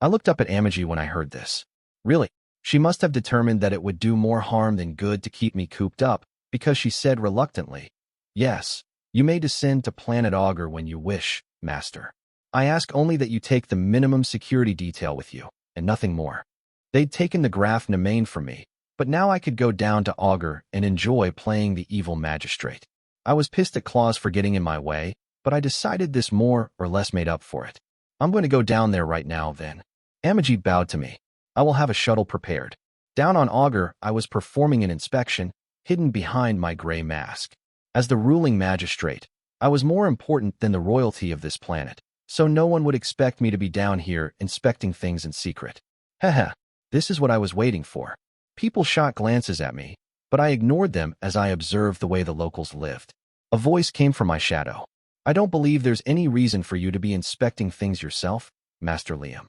I looked up at Amagi when I heard this. Really, she must have determined that it would do more harm than good to keep me cooped up, because she said reluctantly, Yes, you may descend to planet Augur when you wish, Master. I ask only that you take the minimum security detail with you, and nothing more. They'd taken the Graf Nemain from me, but now I could go down to Augur and enjoy playing the evil magistrate. I was pissed at Claus for getting in my way, but I decided this more or less made up for it. I'm going to go down there right now, then. Amagi bowed to me. I will have a shuttle prepared. Down on Augur, I was performing an inspection, hidden behind my gray mask. As the ruling magistrate, I was more important than the royalty of this planet, so no one would expect me to be down here inspecting things in secret. Haha, this is what I was waiting for. People shot glances at me, but I ignored them as I observed the way the locals lived. A voice came from my shadow. I don't believe there's any reason for you to be inspecting things yourself, Master Liam.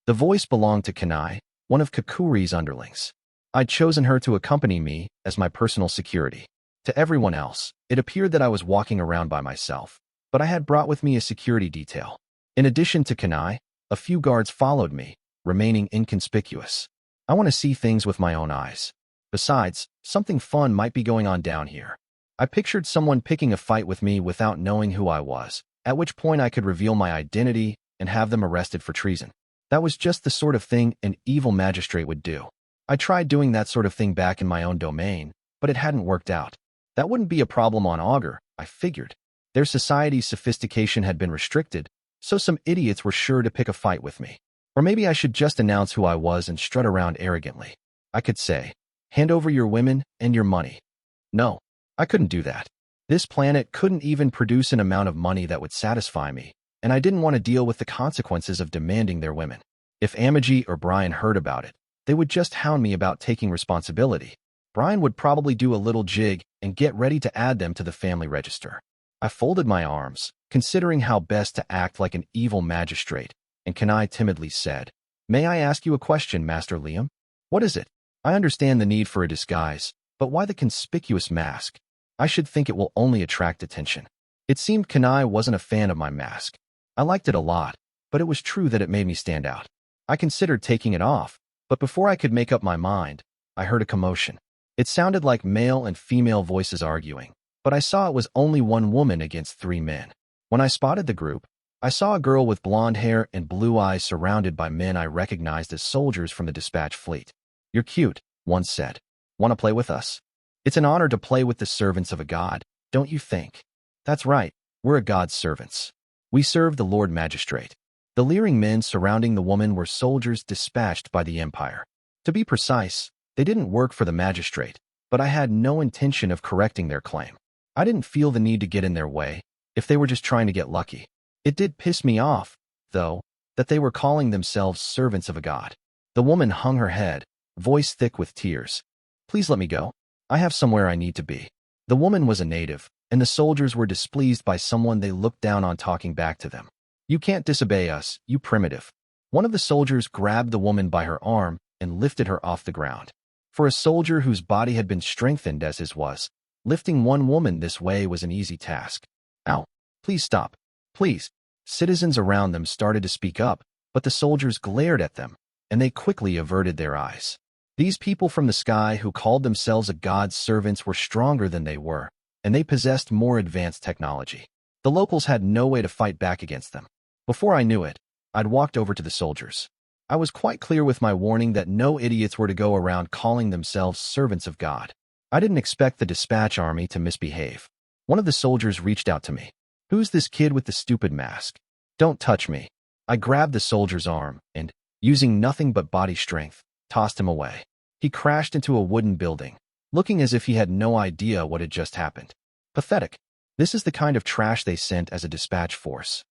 The voice belonged to Kanai, one of Kakuri's underlings. I'd chosen her to accompany me as my personal security. To everyone else, it appeared that I was walking around by myself, but I had brought with me a security detail. In addition to Kanai, a few guards followed me, remaining inconspicuous. I want to see things with my own eyes. Besides, something fun might be going on down here. I pictured someone picking a fight with me without knowing who I was, at which point I could reveal my identity and have them arrested for treason. That was just the sort of thing an evil magistrate would do. I tried doing that sort of thing back in my own domain, but it hadn't worked out. That wouldn't be a problem on Augur, I figured. Their society's sophistication had been restricted, so some idiots were sure to pick a fight with me. Or maybe I should just announce who I was and strut around arrogantly. I could say, hand over your women and your money. No, I couldn't do that. This planet couldn't even produce an amount of money that would satisfy me, and I didn't want to deal with the consequences of demanding their women. If Amagi or Brian heard about it, they would just hound me about taking responsibility. Brian would probably do a little jig and get ready to add them to the family register. I folded my arms, considering how best to act like an evil magistrate, and Kanai timidly said, "May I ask you a question, Master Liam?" "What is it?" "I understand the need for a disguise, but why the conspicuous mask? I should think it will only attract attention." It seemed Kanai wasn't a fan of my mask. I liked it a lot, but it was true that it made me stand out. I considered taking it off, but before I could make up my mind, I heard a commotion. It sounded like male and female voices arguing, but I saw it was only one woman against 3 men. When I spotted the group, I saw a girl with blonde hair and blue eyes surrounded by men I recognized as soldiers from the dispatch fleet. "You're cute," one said. "Want to play with us?" "It's an honor to play with the servants of a god, don't you think?" "That's right, we're a god's servants. We serve the Lord Magistrate." The leering men surrounding the woman were soldiers dispatched by the Empire. To be precise, they didn't work for the Magistrate, but I had no intention of correcting their claim. I didn't feel the need to get in their way, if they were just trying to get lucky. It did piss me off, though, that they were calling themselves servants of a god. The woman hung her head, voice thick with tears. "Please let me go. I have somewhere I need to be." The woman was a native, and the soldiers were displeased by someone they looked down on talking back to them. "You can't disobey us, you primitive." One of the soldiers grabbed the woman by her arm and lifted her off the ground. For a soldier whose body had been strengthened as his was, lifting one woman this way was an easy task. "Ow! Please stop. Please." Citizens around them started to speak up, but the soldiers glared at them, and they quickly averted their eyes. These people from the sky who called themselves a god's servants were stronger than they were, and they possessed more advanced technology. The locals had no way to fight back against them. Before I knew it, I'd walked over to the soldiers. I was quite clear with my warning that no idiots were to go around calling themselves servants of God. I didn't expect the dispatch army to misbehave. One of the soldiers reached out to me. "Who's this kid with the stupid mask? Don't touch me." I grabbed the soldier's arm and, using nothing but body strength, tossed him away. He crashed into a wooden building, looking as if he had no idea what had just happened. Pathetic. This is the kind of trash they sent as a dispatch force.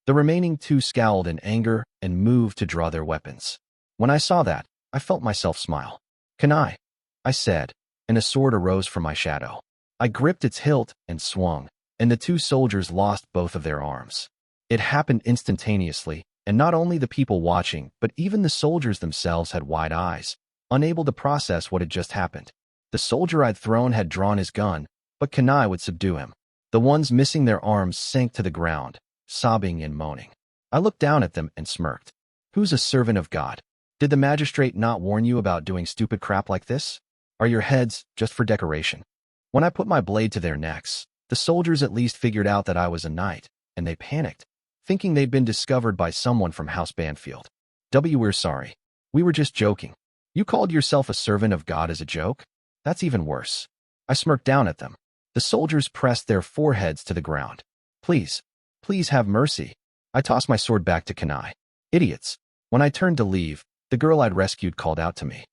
The remaining 2 scowled in anger and moved to draw their weapons. When I saw that, I felt myself smile. "Kanai," I said, and a sword arose from my shadow. I gripped its hilt and swung, and the 2 soldiers lost both of their arms. It happened instantaneously, and not only the people watching, but even the soldiers themselves had wide eyes, unable to process what had just happened. The soldier I'd thrown had drawn his gun, but Kanai would subdue him. The ones missing their arms sank to the ground, sobbing and moaning. I looked down at them and smirked. "Who's a servant of God? Did the magistrate not warn you about doing stupid crap like this? Are your heads just for decoration?" When I put my blade to their necks, the soldiers at least figured out that I was a knight, and they panicked, thinking they'd been discovered by someone from House Banfield. "We're sorry. We were just joking." "You called yourself a servant of God as a joke? That's even worse." I smirked down at them. The soldiers pressed their foreheads to the ground. "Please, please have mercy." I tossed my sword back to Kanai. "Idiots." When I turned to leave, the girl I'd rescued called out to me.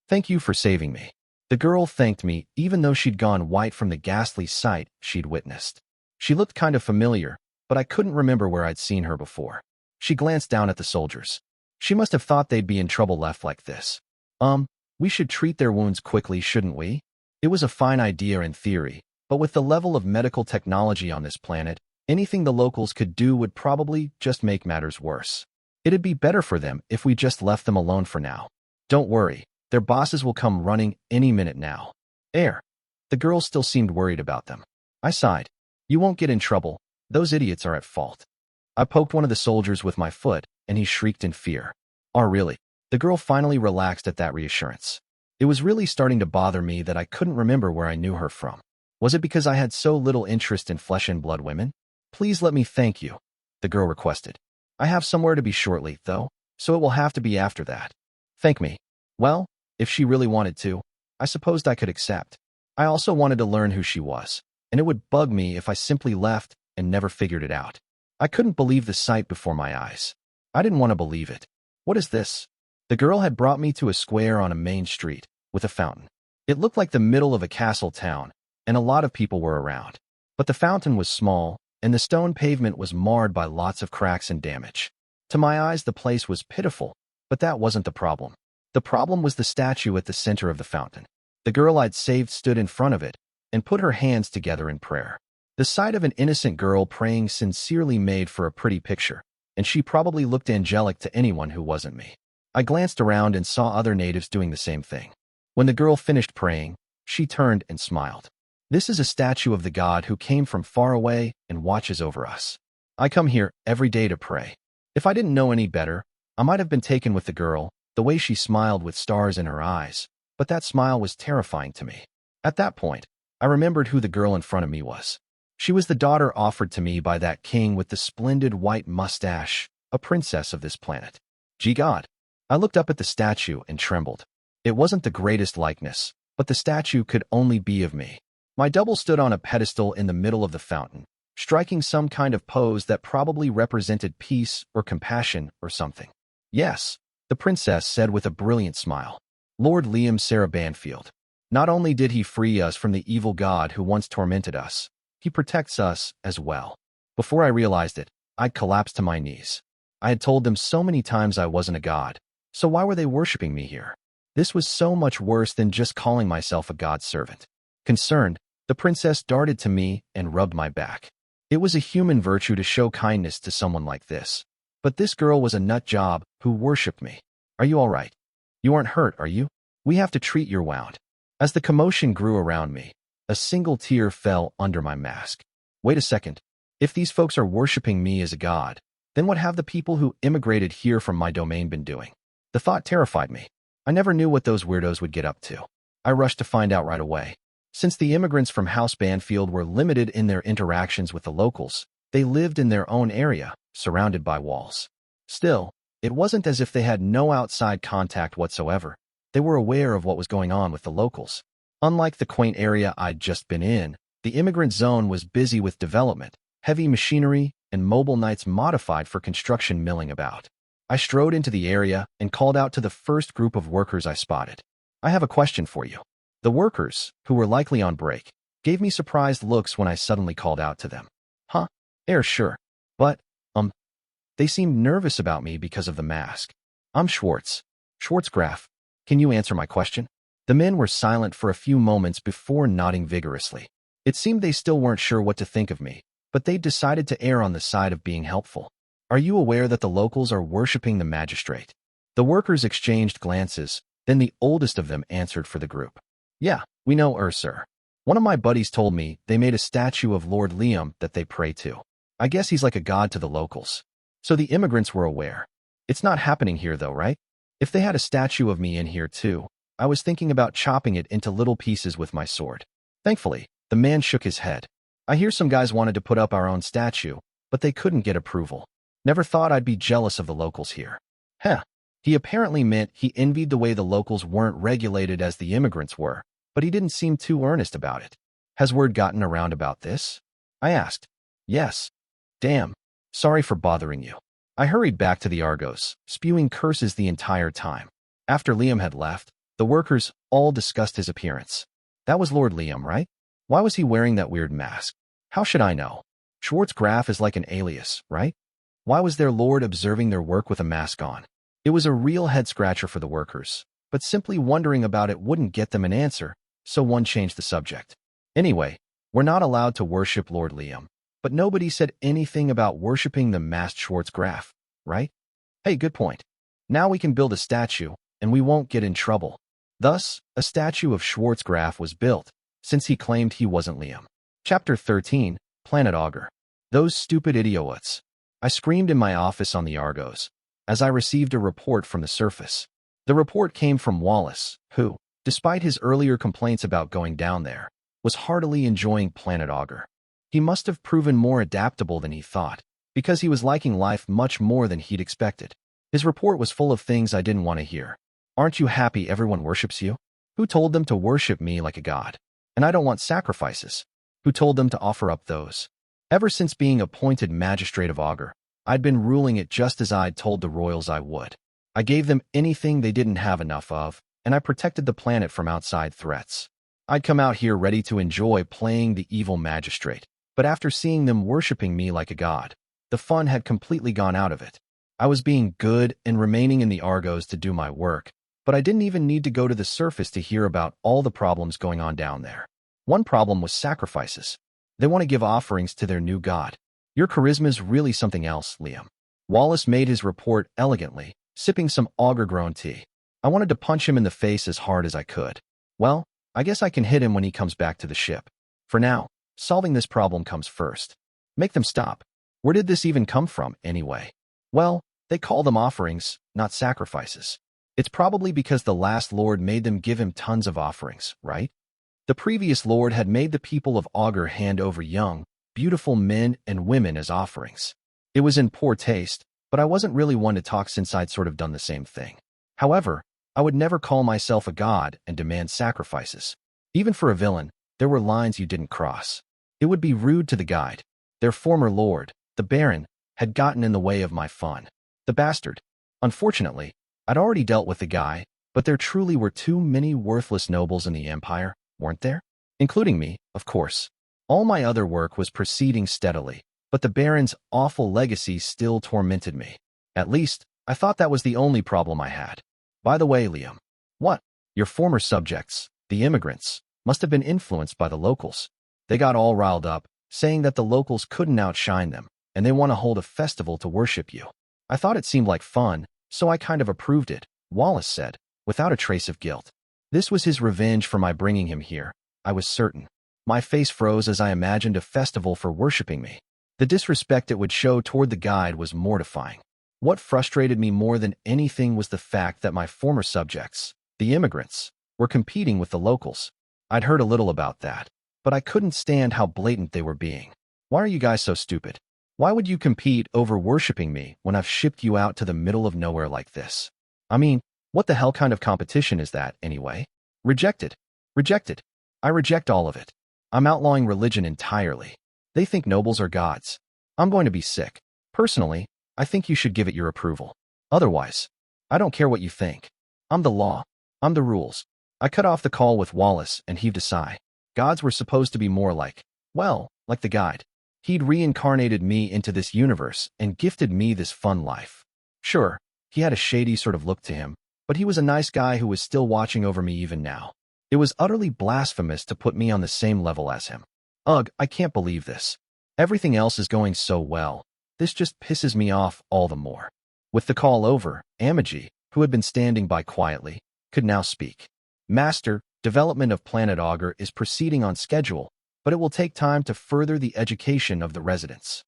Thank you for saving me." The girl thanked me even though she'd gone white from the ghastly sight she'd witnessed. She looked kind of familiar, but I couldn't remember where I'd seen her before. She glanced down at the soldiers. She must have thought they'd be in trouble left like this. We should treat their wounds quickly, shouldn't we?" It was a fine idea in theory, but with the level of medical technology on this planet, anything the locals could do would probably just make matters worse. It'd be better for them if we just left them alone for now. "Don't worry, their bosses will come running any minute now." "Air." The girl still seemed worried about them. I sighed. "You won't get in trouble. Those idiots are at fault." I poked one of the soldiers with my foot, and he shrieked in fear. "Oh, really?" The girl finally relaxed at that reassurance. It was really starting to bother me that I couldn't remember where I knew her from. Was it because I had so little interest in flesh and blood women? "Please let me thank you," the girl requested. "I have somewhere to be shortly, though, so it will have to be after that." "Thank me." Well, if she really wanted to, I supposed I could accept. I also wanted to learn who she was, and it would bug me if I simply left and never figured it out. I couldn't believe the sight before my eyes. I didn't want to believe it. "What is this?" The girl had brought me to a square on a main street, with a fountain. It looked like the middle of a castle town, and a lot of people were around. But the fountain was small, and the stone pavement was marred by lots of cracks and damage. To my eyes, the place was pitiful, but that wasn't the problem. The problem was the statue at the center of the fountain. The girl I'd saved stood in front of it and put her hands together in prayer. The sight of an innocent girl praying sincerely made for a pretty picture, and she probably looked angelic to anyone who wasn't me. I glanced around and saw other natives doing the same thing. When the girl finished praying, she turned and smiled. This is a statue of the god who came from far away and watches over us. I come here every day to pray. If I didn't know any better, I might have been taken with the girl, the way she smiled with stars in her eyes, but that smile was terrifying to me. At that point, I remembered who the girl in front of me was. She was the daughter offered to me by that king with the splendid white mustache, a princess of this planet. Gee God! I looked up at the statue and trembled. It wasn't the greatest likeness, but the statue could only be of me. My double stood on a pedestal in the middle of the fountain, striking some kind of pose that probably represented peace or compassion or something. Yes, the princess said with a brilliant smile. Lord Liam Sarah Banfield. Not only did he free us from the evil god who once tormented us, he protects us as well. Before I realized it, I'd collapsed to my knees. I had told them so many times I wasn't a god, so why were they worshipping me here? This was so much worse than just calling myself a god's servant. Concerned, the princess darted to me and rubbed my back. It was a human virtue to show kindness to someone like this. But this girl was a nut job who worshipped me. Are you all right? You aren't hurt, are you? We have to treat your wound. As the commotion grew around me, a single tear fell under my mask. Wait a second. If these folks are worshipping me as a god, then what have the people who immigrated here from my domain been doing? The thought terrified me. I never knew what those weirdos would get up to. I rushed to find out right away. Since the immigrants from House Banfield were limited in their interactions with the locals, they lived in their own area, surrounded by walls. Still, it wasn't as if they had no outside contact whatsoever. They were aware of what was going on with the locals. Unlike the quaint area I'd just been in, the immigrant zone was busy with development, heavy machinery, and mobile knights modified for construction milling about. I strode into the area and called out to the first group of workers I spotted. I have a question for you. The workers, who were likely on break, gave me surprised looks when I suddenly called out to them. Huh? Sure. But, they seemed nervous about me because of the mask. I'm Schwartz. Schwartzgraf. Can you answer my question? The men were silent for a few moments before nodding vigorously. It seemed they still weren't sure what to think of me, but they decided to err on the side of being helpful. Are you aware that the locals are worshipping the magistrate? The workers exchanged glances, then the oldest of them answered for the group. Yeah, we know, sir. One of my buddies told me they made a statue of Lord Liam that they pray to. I guess he's like a god to the locals. So the immigrants were aware. It's not happening here though, right? If they had a statue of me in here too, I was thinking about chopping it into little pieces with my sword. Thankfully, the man shook his head. I hear some guys wanted to put up our own statue, but they couldn't get approval. Never thought I'd be jealous of the locals here. Heh. He apparently meant he envied the way the locals weren't regulated as the immigrants were, but he didn't seem too earnest about it. Has word gotten around about this? I asked. Yes. Damn. Sorry for bothering you. I hurried back to the Argos, spewing curses the entire time. After Liam had left, the workers all discussed his appearance. That was Lord Liam, right? Why was he wearing that weird mask? How should I know? Schwartzgraf is like an alias, right? Why was their lord observing their work with a mask on? It was a real head-scratcher for the workers, but simply wondering about it wouldn't get them an answer, so one changed the subject. Anyway, we're not allowed to worship Lord Liam, but nobody said anything about worshipping the masked Schwartzgraf, right? Hey, good point. Now we can build a statue, and we won't get in trouble. Thus, a statue of Schwartzgraf was built, since he claimed he wasn't Liam. Chapter 13, Planet Augur. Those stupid idiots. I screamed in my office on the Argos, as I received a report from the surface. The report came from Wallace, who, despite his earlier complaints about going down there, was heartily enjoying Planet Augur. He must have proven more adaptable than he thought, because he was liking life much more than he'd expected. His report was full of things I didn't want to hear. Aren't you happy everyone worships you? Who told them to worship me like a god? And I don't want sacrifices. Who told them to offer up those? Ever since being appointed magistrate of Augur, I'd been ruling it just as I'd told the royals I would. I gave them anything they didn't have enough of, and I protected the planet from outside threats. I'd come out here ready to enjoy playing the evil magistrate, but after seeing them worshipping me like a god, the fun had completely gone out of it. I was being good and remaining in the Argos to do my work, but I didn't even need to go to the surface to hear about all the problems going on down there. One problem was sacrifices. They want to give offerings to their new god. Your charisma's really something else, Liam. Wallace made his report elegantly, sipping some auger-grown tea. I wanted to punch him in the face as hard as I could. Well, I guess I can hit him when he comes back to the ship. For now, solving this problem comes first. Make them stop. Where did this even come from, anyway? Well, they call them offerings, not sacrifices. It's probably because the last lord made them give him tons of offerings, right? The previous lord had made the people of Augur hand over young, beautiful men and women as offerings. It was in poor taste, but I wasn't really one to talk since I'd sort of done the same thing. However, I would never call myself a god and demand sacrifices. Even for a villain, there were lines you didn't cross. It would be rude to the guide. Their former lord, the Baron, had gotten in the way of my fun. The bastard. Unfortunately, I'd already dealt with the guy, but there truly were too many worthless nobles in the Empire, weren't there? Including me, of course. All my other work was proceeding steadily, but the Baron's awful legacy still tormented me. At least, I thought that was the only problem I had. By the way, Liam. What? Your former subjects, the immigrants, must have been influenced by the locals. They got all riled up, saying that the locals couldn't outshine them, and they want to hold a festival to worship you. I thought it seemed like fun, so I kind of approved it, Wallace said, without a trace of guilt. This was his revenge for my bringing him here, I was certain. My face froze as I imagined a festival for worshipping me. The disrespect it would show toward the guide was mortifying. What frustrated me more than anything was the fact that my former subjects, the immigrants, were competing with the locals. I'd heard a little about that, but I couldn't stand how blatant they were being. Why are you guys so stupid? Why would you compete over worshipping me when I've shipped you out to the middle of nowhere like this? I mean, what the hell kind of competition is that, anyway? Rejected. Rejected. I reject all of it. I'm outlawing religion entirely. They think nobles are gods. I'm going to be sick. Personally, I think you should give it your approval. Otherwise, I don't care what you think. I'm the law. I'm the rules. I cut off the call with Wallace and heaved a sigh. Gods were supposed to be more like, well, like the guide. He'd reincarnated me into this universe and gifted me this fun life. Sure, he had a shady sort of look to him, but he was a nice guy who was still watching over me even now. It was utterly blasphemous to put me on the same level as him. Ugh, I can't believe this. Everything else is going so well. This just pisses me off all the more. With the call over, Amagi, who had been standing by quietly, could now speak. Master, development of Planet Augur is proceeding on schedule, but it will take time to further the education of the residents.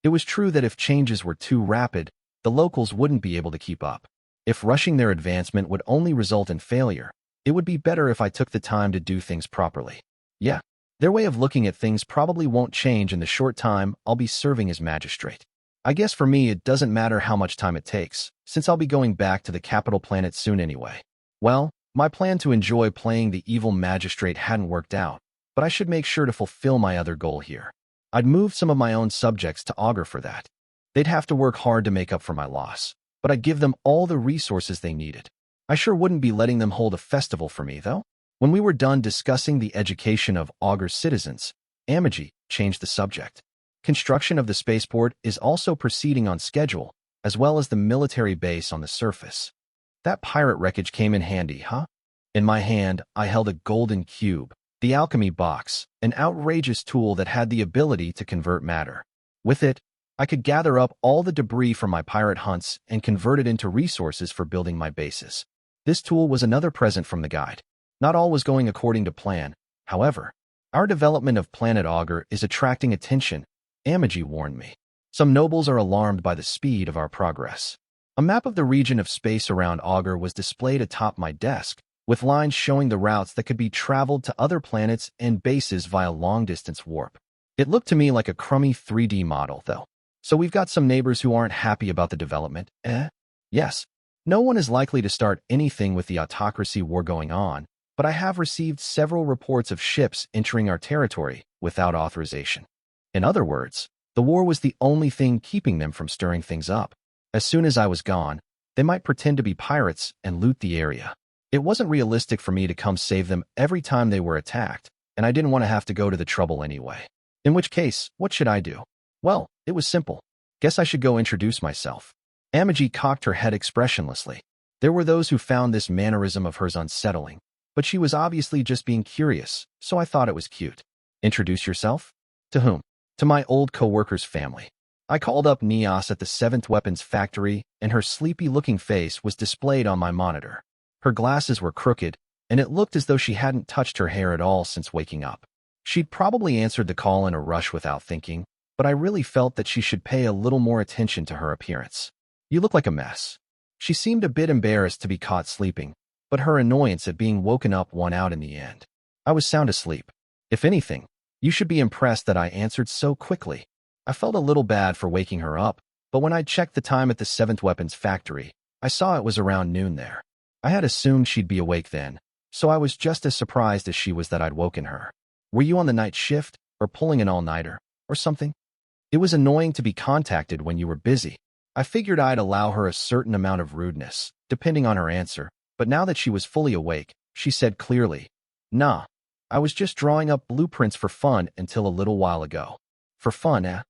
It was true that if changes were too rapid, the locals wouldn't be able to keep up. If rushing their advancement would only result in failure, it would be better if I took the time to do things properly. Yeah, their way of looking at things probably won't change in the short time I'll be serving as magistrate. I guess for me it doesn't matter how much time it takes, since I'll be going back to the capital planet soon anyway. Well, my plan to enjoy playing the evil magistrate hadn't worked out, but I should make sure to fulfill my other goal here. I'd moved some of my own subjects to Augur for that. They'd have to work hard to make up for my loss, but I'd give them all the resources they needed. I sure wouldn't be letting them hold a festival for me, though. When we were done discussing the education of Augur's citizens, Amagi changed the subject. Construction of the spaceport is also proceeding on schedule, as well as the military base on the surface. That pirate wreckage came in handy, huh? In my hand, I held a golden cube, the alchemy box, an outrageous tool that had the ability to convert matter. With it, I could gather up all the debris from my pirate hunts and convert it into resources for building my bases. This tool was another present from the guide. Not all was going according to plan, however. Our development of Planet Augur is attracting attention, Amagi warned me. Some nobles are alarmed by the speed of our progress. A map of the region of space around Augur was displayed atop my desk, with lines showing the routes that could be traveled to other planets and bases via long-distance warp. It looked to me like a crummy 3D model, though. So we've got some neighbors who aren't happy about the development, Yes, no one is likely to start anything with the autocracy war going on, but I have received several reports of ships entering our territory without authorization. In other words, the war was the only thing keeping them from stirring things up. As soon as I was gone, they might pretend to be pirates and loot the area. It wasn't realistic for me to come save them every time they were attacked, and I didn't want to have to go to the trouble anyway. In which case, what should I do? Well, it was simple. Guess I should go introduce myself. Amagi cocked her head expressionlessly. There were those who found this mannerism of hers unsettling, but she was obviously just being curious, so I thought it was cute. Introduce yourself? To whom? To my old co-worker's family. I called up Neos at the 7th Weapons Factory, and her sleepy-looking face was displayed on my monitor. Her glasses were crooked, and it looked as though she hadn't touched her hair at all since waking up. She'd probably answered the call in a rush without thinking, but I really felt that she should pay a little more attention to her appearance. "You look like a mess." She seemed a bit embarrassed to be caught sleeping, but her annoyance at being woken up won out in the end. I was sound asleep. If anything, you should be impressed that I answered so quickly. I felt a little bad for waking her up, but when I checked the time at the 7th Weapons Factory, I saw it was around noon there. I had assumed she'd be awake then, so I was just as surprised as she was that I'd woken her. "Were you on the night shift, or pulling an all-nighter, or something?" It was annoying to be contacted when you were busy. I figured I'd allow her a certain amount of rudeness, depending on her answer, but now that she was fully awake, she said clearly, "Nah, I was just drawing up blueprints for fun until a little while ago." "For fun, eh?"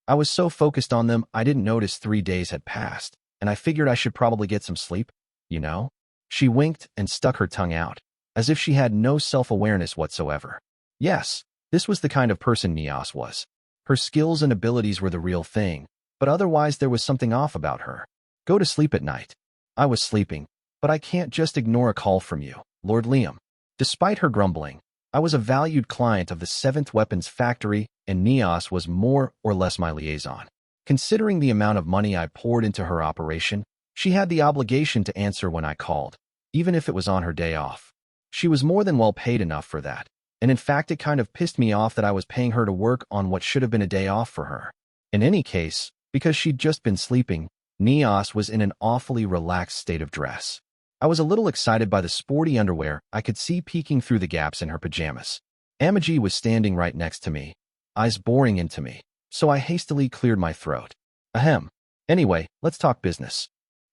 I was so focused on them I didn't notice 3 days had passed, and I figured I should probably get some sleep, you know? She winked and stuck her tongue out, as if she had no self-awareness whatsoever. Yes, this was the kind of person Neos was. Her skills and abilities were the real thing, but otherwise there was something off about her. "Go to sleep at night." I was sleeping, but I can't just ignore a call from you, Lord Liam. Despite her grumbling, I was a valued client of the 7th Weapons Factory, and Neos was more or less my liaison. Considering the amount of money I poured into her operation, she had the obligation to answer when I called, even if it was on her day off. She was more than well paid enough for that, and in fact it kind of pissed me off that I was paying her to work on what should have been a day off for her. In any case, because she'd just been sleeping, Neos was in an awfully relaxed state of dress. I was a little excited by the sporty underwear I could see peeking through the gaps in her pajamas. Amagi was standing right next to me, eyes boring into me, so I hastily cleared my throat. Ahem. Anyway, let's talk business.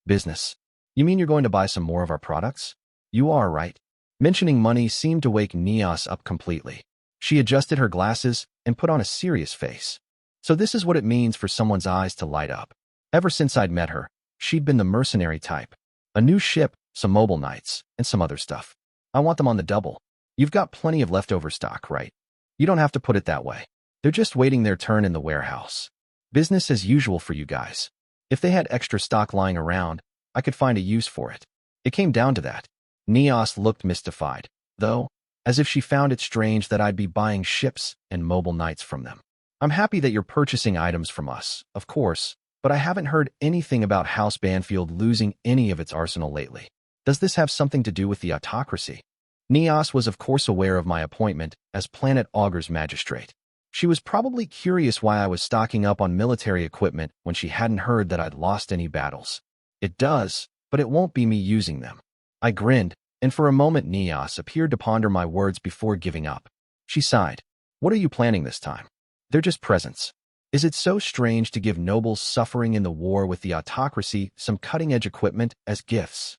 Business? You mean you're going to buy some more of our products? You are, right? Mentioning money seemed to wake Neos up completely. She adjusted her glasses and put on a serious face. So this is what it means for someone's eyes to light up. Ever since I'd met her, she'd been the mercenary type. A new ship, some mobile nights, and some other stuff. I want them on the double. You've got plenty of leftover stock, right? You don't have to put it that way. They're just waiting their turn in the warehouse. Business as usual for you guys. If they had extra stock lying around, I could find a use for it. It came down to that. Neos looked mystified, though, as if she found it strange that I'd be buying ships and mobile nights from them. "I'm happy that you're purchasing items from us, of course, but I haven't heard anything about House Banfield losing any of its arsenal lately. Does this have something to do with the autocracy?" Neos was of course aware of my appointment as Planet Augur's magistrate. She was probably curious why I was stocking up on military equipment when she hadn't heard that I'd lost any battles. "It does, but it won't be me using them." I grinned, and for a moment Neos appeared to ponder my words before giving up. She sighed. "What are you planning this time?" "They're just presents. Is it so strange to give nobles suffering in the war with the autocracy some cutting-edge equipment as gifts?"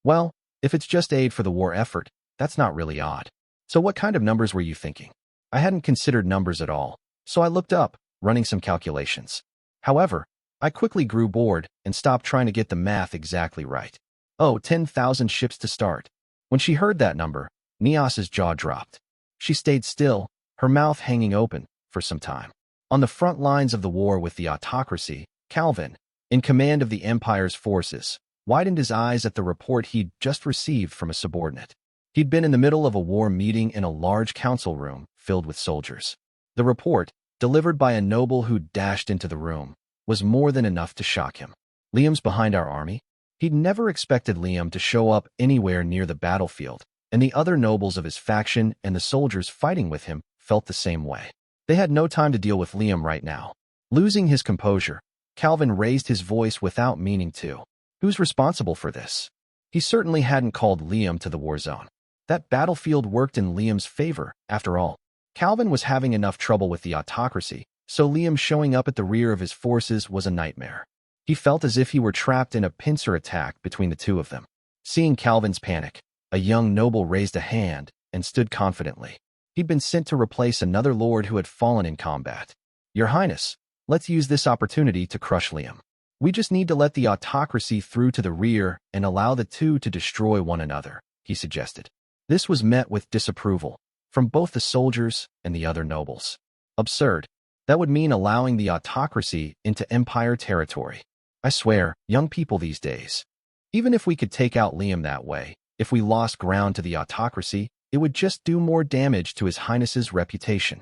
"Well, if it's just aid for the war effort, that's not really odd. So what kind of numbers were you thinking?" I hadn't considered numbers at all, so I looked up, running some calculations. However, I quickly grew bored and stopped trying to get the math exactly right. "Oh, 10,000 ships to start." When she heard that number, Neos's jaw dropped. She stayed still, her mouth hanging open, for some time. On the front lines of the war with the autocracy, Calvin, in command of the Empire's forces, widened his eyes at the report he'd just received from a subordinate. He'd been in the middle of a war meeting in a large council room filled with soldiers. The report, delivered by a noble who dashed into the room, was more than enough to shock him. "Liam's behind our army?" He'd never expected Liam to show up anywhere near the battlefield, and the other nobles of his faction and the soldiers fighting with him felt the same way. They had no time to deal with Liam right now. Losing his composure, Calvin raised his voice without meaning to. Who's responsible for this? He certainly hadn't called Liam to the war zone. That battlefield worked in Liam's favor, after all. Calvin was having enough trouble with the autocracy, so Liam showing up at the rear of his forces was a nightmare. He felt as if he were trapped in a pincer attack between the two of them. Seeing Calvin's panic, a young noble raised a hand and stood confidently. He'd been sent to replace another lord who had fallen in combat. "Your Highness, let's use this opportunity to crush Liam. We just need to let the autocracy through to the rear and allow the two to destroy one another," he suggested. This was met with disapproval from both the soldiers and the other nobles. "Absurd. That would mean allowing the autocracy into Empire territory. I swear, young people these days. Even if we could take out Liam that way, if we lost ground to the autocracy, it would just do more damage to His Highness's reputation.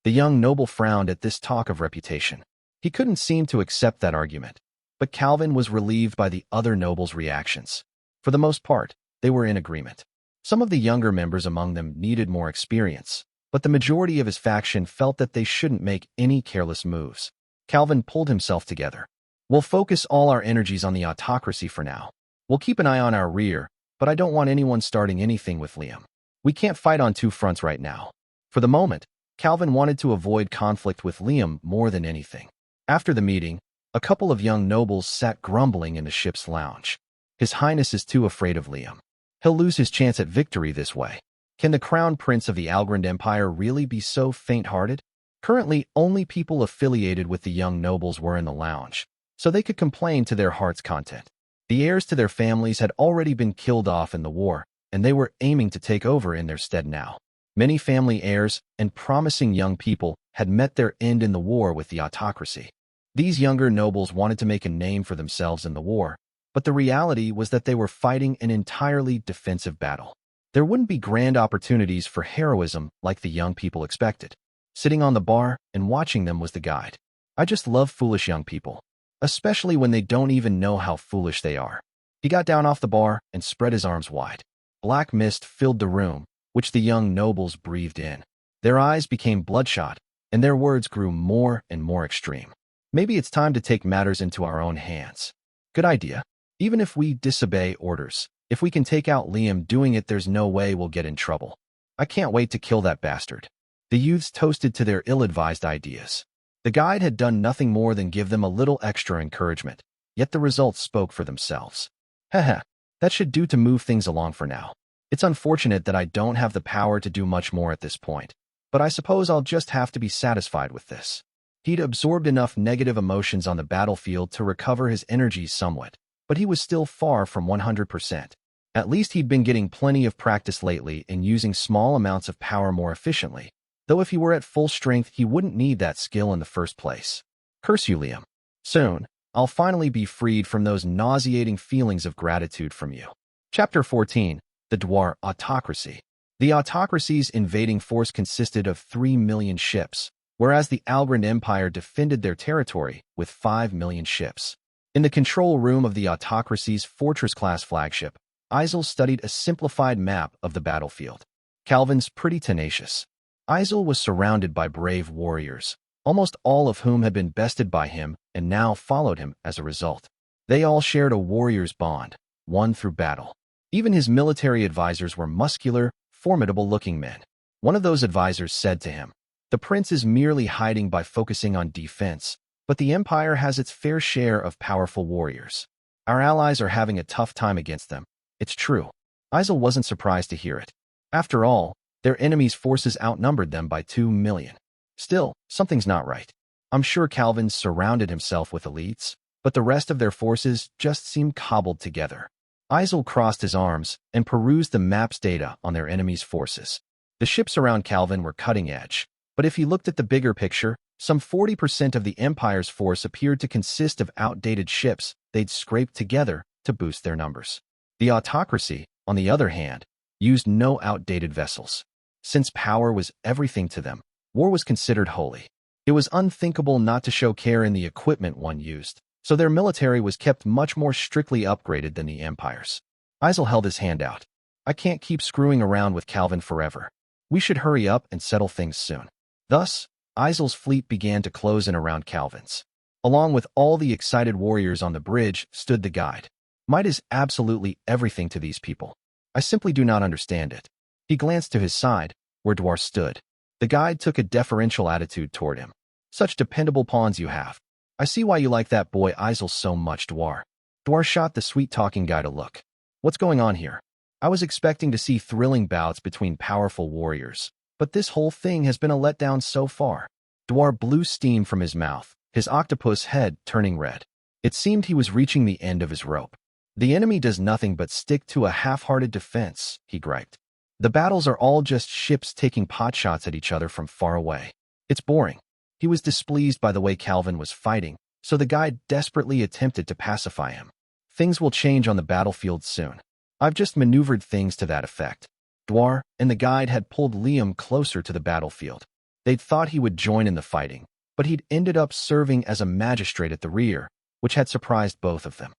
The young noble frowned at this talk of reputation. He couldn't seem to accept that argument. But Calvin was relieved by the other nobles' reactions. For the most part, they were in agreement. Some of the younger members among them needed more experience, but the majority of his faction felt that they shouldn't make any careless moves. Calvin pulled himself together. We'll focus all our energies on the autocracy for now. We'll keep an eye on our rear, but I don't want anyone starting anything with Liam. We can't fight on two fronts right now. For the moment, Calvin wanted to avoid conflict with Liam more than anything. After the meeting, a couple of young nobles sat grumbling in the ship's lounge. His Highness is too afraid of Liam. He'll lose his chance at victory this way. Can the Crown Prince of the Algorand Empire really be so faint-hearted? Currently, only people affiliated with the young nobles were in the lounge, so they could complain to their heart's content. The heirs to their families had already been killed off in the war, and they were aiming to take over in their stead now. Many family heirs and promising young people had met their end in the war with the autocracy. These younger nobles wanted to make a name for themselves in the war, but the reality was that they were fighting an entirely defensive battle. There wouldn't be grand opportunities for heroism like the young people expected. Sitting on the bar and watching them was the guide. I just love foolish young people, especially when they don't even know how foolish they are. He got down off the bar and spread his arms wide. Black mist filled the room, which the young nobles breathed in. Their eyes became bloodshot, and their words grew more and more extreme. Maybe it's time to take matters into our own hands. Good idea. Even if we disobey orders, if we can take out Liam doing it, there's no way we'll get in trouble. I can't wait to kill that bastard. The youths toasted to their ill-advised ideas. The guide had done nothing more than give them a little extra encouragement, yet the results spoke for themselves. Haha, that should do to move things along for now. It's unfortunate that I don't have the power to do much more at this point, but I suppose I'll just have to be satisfied with this. He'd absorbed enough negative emotions on the battlefield to recover his energies somewhat, but he was still far from 100%. At least he'd been getting plenty of practice lately in using small amounts of power more efficiently, though if he were at full strength he wouldn't need that skill in the first place. Curse you, Liam. Soon, I'll finally be freed from those nauseating feelings of gratitude from you. Chapter 14. The Dwar Autocracy. The autocracy's invading force consisted of 3 million ships, whereas the Algorand Empire defended their territory with 5 million ships. In the control room of the autocracy's fortress-class flagship, Isel studied a simplified map of the battlefield. Calvin's pretty tenacious. Isel was surrounded by brave warriors, almost all of whom had been bested by him and now followed him as a result. They all shared a warrior's bond, won through battle. Even his military advisors were muscular, formidable-looking men. One of those advisors said to him, "The prince is merely hiding by focusing on defense, but the empire has its fair share of powerful warriors. Our allies are having a tough time against them." It's true. Isel wasn't surprised to hear it. After all, their enemy's forces outnumbered them by 2 million. Still, something's not right. I'm sure Calvin surrounded himself with elites, but the rest of their forces just seemed cobbled together. Isel crossed his arms and perused the map's data on their enemy's forces. The ships around Calvin were cutting edge, but if he looked at the bigger picture, some 40% of the Empire's force appeared to consist of outdated ships they'd scraped together to boost their numbers. The autocracy, on the other hand, used no outdated vessels. Since power was everything to them, war was considered holy. It was unthinkable not to show care in the equipment one used, so their military was kept much more strictly upgraded than the Empire's. Isel held his hand out. I can't keep screwing around with Calvin forever. We should hurry up and settle things soon. Thus, Isel's fleet began to close in around Calvin's. Along with all the excited warriors on the bridge stood the guide. Might is absolutely everything to these people. I simply do not understand it. He glanced to his side, where Dwar stood. The guide took a deferential attitude toward him. Such dependable pawns you have. I see why you like that boy Isel so much, Dwar. Dwar shot the sweet-talking guide a look. What's going on here? I was expecting to see thrilling bouts between powerful warriors, but this whole thing has been a letdown so far. Dwar blew steam from his mouth, his octopus head turning red. It seemed he was reaching the end of his rope. The enemy does nothing but stick to a half-hearted defense, he griped. The battles are all just ships taking potshots at each other from far away. It's boring. He was displeased by the way Calvin was fighting, so the guide desperately attempted to pacify him. Things will change on the battlefield soon. I've just maneuvered things to that effect. Dwar and the guide had pulled Liam closer to the battlefield. They'd thought he would join in the fighting, but he'd ended up serving as a magistrate at the rear, which had surprised both of them.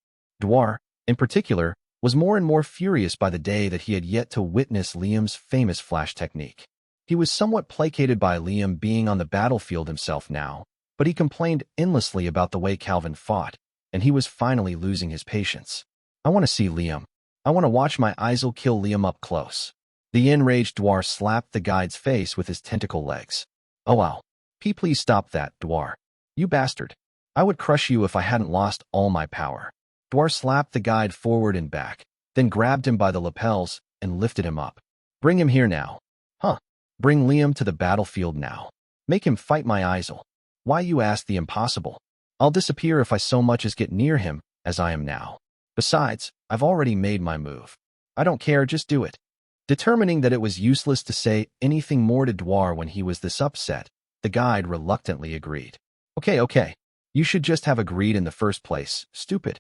Dwar, in particular, was more and more furious by the day that he had yet to witness Liam's famous flash technique. He was somewhat placated by Liam being on the battlefield himself now, but he complained endlessly about the way Calvin fought, and he was finally losing his patience. I want to see Liam. I want to watch my Isel kill Liam up close. The enraged Dwar slapped the guide's face with his tentacle legs. Oh wow. Please stop that, Dwar. You bastard. I would crush you if I hadn't lost all my power. Dwar slapped the guide forward and back, then grabbed him by the lapels and lifted him up. Bring him here now. Huh. Bring Liam to the battlefield now. Make him fight my Isel. Why you ask the impossible? I'll disappear if I so much as get near him, as I am now. Besides, I've already made my move. I don't care, just do it. Determining that it was useless to say anything more to Dwar when he was this upset, the guide reluctantly agreed. Okay. You should just have agreed in the first place, stupid.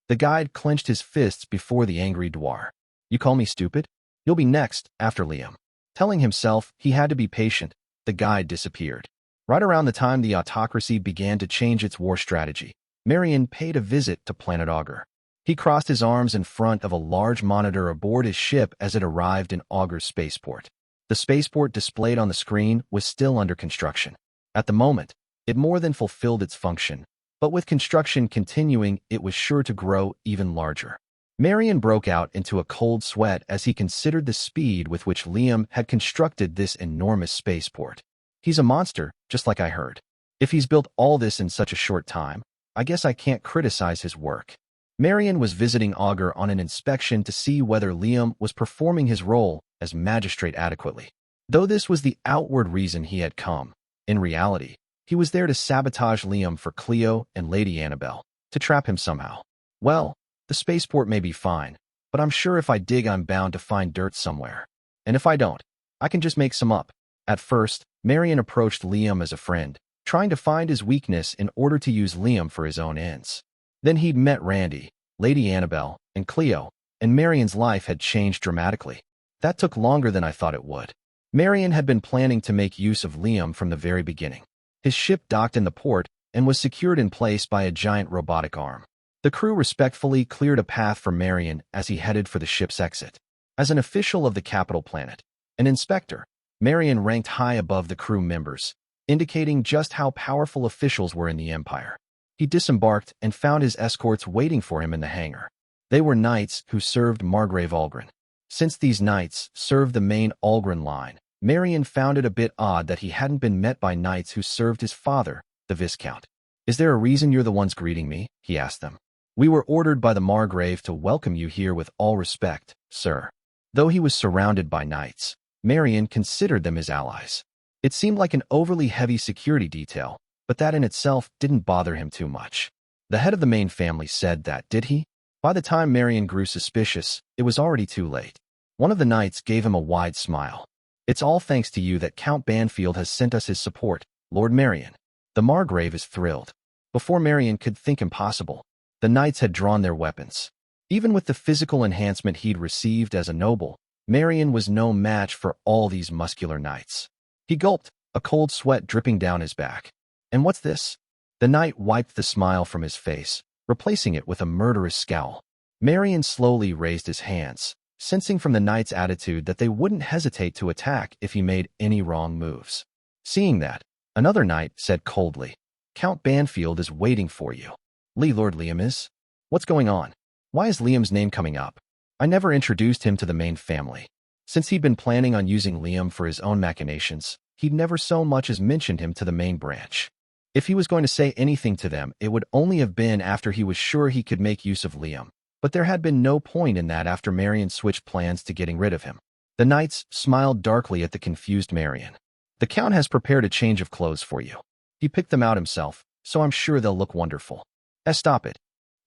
The guide clenched his fists before the angry Dwar. You call me stupid? You'll be next, after Liam. Telling himself he had to be patient, the guide disappeared. Right around the time the autocracy began to change its war strategy, Marion paid a visit to Planet Augur. He crossed his arms in front of a large monitor aboard his ship as it arrived in Augur's spaceport. The spaceport displayed on the screen was still under construction. At the moment, it more than fulfilled its function, but with construction continuing, it was sure to grow even larger. Marion broke out into a cold sweat as he considered the speed with which Liam had constructed this enormous spaceport. He's a monster, just like I heard. If he's built all this in such a short time, I guess I can't criticize his work. Marion was visiting Augur on an inspection to see whether Liam was performing his role as magistrate adequately. Though this was the outward reason he had come, in reality, he was there to sabotage Liam for Cleo and Lady Annabelle, to trap him somehow. Well, the spaceport may be fine, but I'm sure if I dig I'm bound to find dirt somewhere. And if I don't, I can just make some up. At first, Marion approached Liam as a friend, trying to find his weakness in order to use Liam for his own ends. Then he'd met Randy, Lady Annabelle, and Cleo, and Marion's life had changed dramatically. That took longer than I thought it would. Marion had been planning to make use of Liam from the very beginning. His ship docked in the port and was secured in place by a giant robotic arm. The crew respectfully cleared a path for Marion as he headed for the ship's exit. As an official of the capital planet, an inspector, Marion ranked high above the crew members, indicating just how powerful officials were in the Empire. He disembarked and found his escorts waiting for him in the hangar. They were knights who served Margrave Algren. Since these knights served the main Algren line, Marion found it a bit odd that he hadn't been met by knights who served his father, the Viscount. Is there a reason you're the ones greeting me? He asked them. We were ordered by the Margrave to welcome you here with all respect, sir. Though he was surrounded by knights, Marion considered them his allies. It seemed like an overly heavy security detail, but that in itself didn't bother him too much. The head of the main family said that, did he? By the time Marion grew suspicious, it was already too late. One of the knights gave him a wide smile. It's all thanks to you that Count Banfield has sent us his support, Lord Marion. The Margrave is thrilled. Before Marion could think impossible, the knights had drawn their weapons. Even with the physical enhancement he'd received as a noble, Marion was no match for all these muscular knights. He gulped, a cold sweat dripping down his back. And what's this? The knight wiped the smile from his face, replacing it with a murderous scowl. Marion slowly raised his hands, sensing from the knight's attitude that they wouldn't hesitate to attack if he made any wrong moves. Seeing that, another knight said coldly, Count Banfield is waiting for you. Lord Liam is? What's going on? Why is Liam's name coming up? I never introduced him to the main family. Since he'd been planning on using Liam for his own machinations, he'd never so much as mentioned him to the main branch. If he was going to say anything to them, it would only have been after he was sure he could make use of Liam. But there had been no point in that after Marion switched plans to getting rid of him. The knights smiled darkly at the confused Marion. The Count has prepared a change of clothes for you. He picked them out himself, so I'm sure they'll look wonderful. Stop it.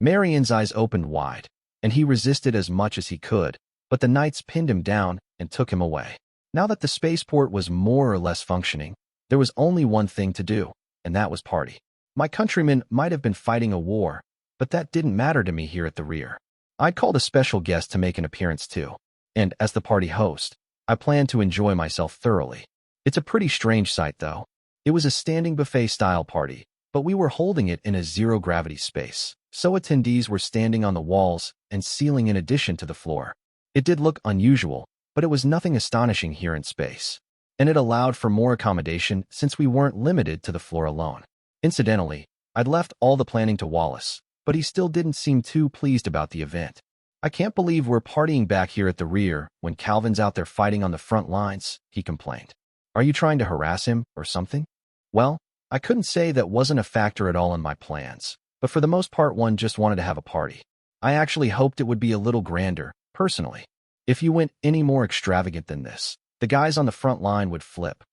Marion's eyes opened wide, and he resisted as much as he could, but the knights pinned him down and took him away. Now that the spaceport was more or less functioning, there was only one thing to do. and that was party. My countrymen might have been fighting a war, but that didn't matter to me here at the rear. I'd called a special guest to make an appearance too, and as the party host, I planned to enjoy myself thoroughly. It's a pretty strange sight, though. It was a standing buffet-style party, but we were holding it in a zero-gravity space, so attendees were standing on the walls and ceiling in addition to the floor. It did look unusual, but it was nothing astonishing here in space, and it allowed for more accommodation since we weren't limited to the floor alone. Incidentally, I'd left all the planning to Wallace, but he still didn't seem too pleased about the event. I can't believe we're partying back here at the rear when Calvin's out there fighting on the front lines, he complained. Are you trying to harass him or something? Well, I couldn't say that wasn't a factor at all in my plans, but for the most part one just wanted to have a party. I actually hoped it would be a little grander, personally. If you went any more extravagant than this, the guys on the front line would flip.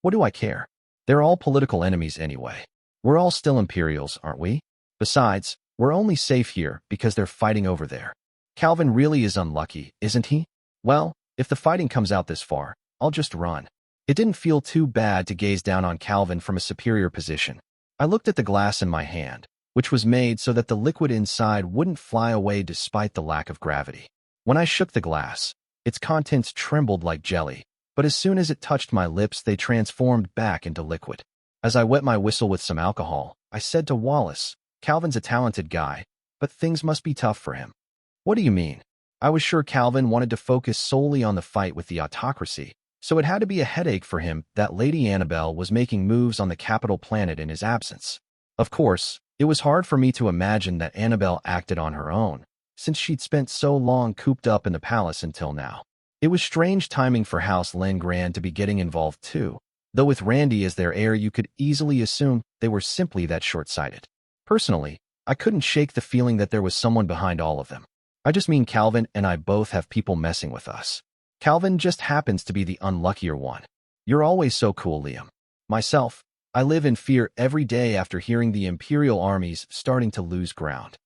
What do I care? They're all political enemies anyway. We're all still Imperials, aren't we? Besides, we're only safe here because they're fighting over there. Calvin really is unlucky, isn't he? Well, if the fighting comes out this far, I'll just run. It didn't feel too bad to gaze down on Calvin from a superior position. I looked at the glass in my hand, which was made so that the liquid inside wouldn't fly away despite the lack of gravity. When I shook the glass, its contents trembled like jelly, but as soon as it touched my lips, they transformed back into liquid. As I wet my whistle with some alcohol, I said to Wallace, Calvin's a talented guy, but things must be tough for him. What do you mean? I was sure Calvin wanted to focus solely on the fight with the autocracy, so it had to be a headache for him that Lady Annabelle was making moves on the capital planet in his absence. Of course, it was hard for me to imagine that Annabelle acted on her own, since she'd spent so long cooped up in the palace until now. It was strange timing for House Lengran to be getting involved too, though with Randy as their heir you could easily assume they were simply that short-sighted. Personally, I couldn't shake the feeling that there was someone behind all of them. I just mean Calvin and I both have people messing with us. Calvin just happens to be the unluckier one. You're always so cool, Liam. Myself, I live in fear every day after hearing the Imperial armies starting to lose ground.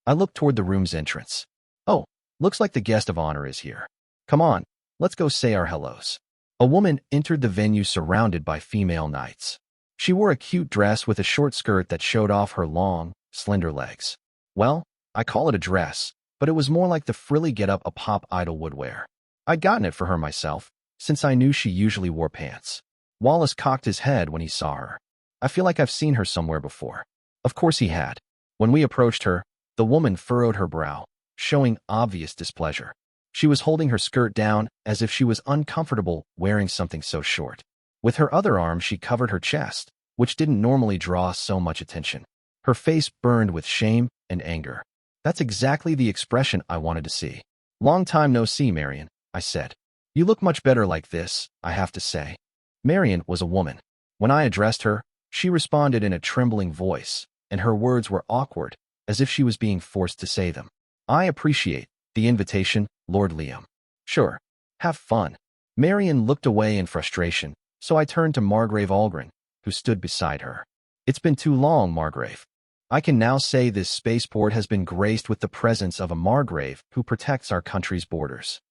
I looked toward the room's entrance. Oh, looks like the guest of honor is here. Come on, let's go say our hellos. A woman entered the venue surrounded by female knights. She wore a cute dress with a short skirt that showed off her long, slender legs. Well, I call it a dress, but it was more like the frilly getup a pop idol would wear. I'd gotten it for her myself, since I knew she usually wore pants. Wallace cocked his head when he saw her. I feel like I've seen her somewhere before. Of course he had. When we approached her, the woman furrowed her brow, showing obvious displeasure. She was holding her skirt down as if she was uncomfortable wearing something so short. With her other arm she covered her chest, which didn't normally draw so much attention. Her face burned with shame and anger. That's exactly the expression I wanted to see. Long time no see, Marion, I said. You look much better like this, I have to say. Marion was a woman. When I addressed her, she responded in a trembling voice, and her words were awkward, as if she was being forced to say them. I appreciate the invitation, Lord Liam. Sure. Have fun. Marion looked away in frustration, so I turned to Margrave Algren, who stood beside her. It's been too long, Margrave. I can now say this spaceport has been graced with the presence of a Margrave who protects our country's borders.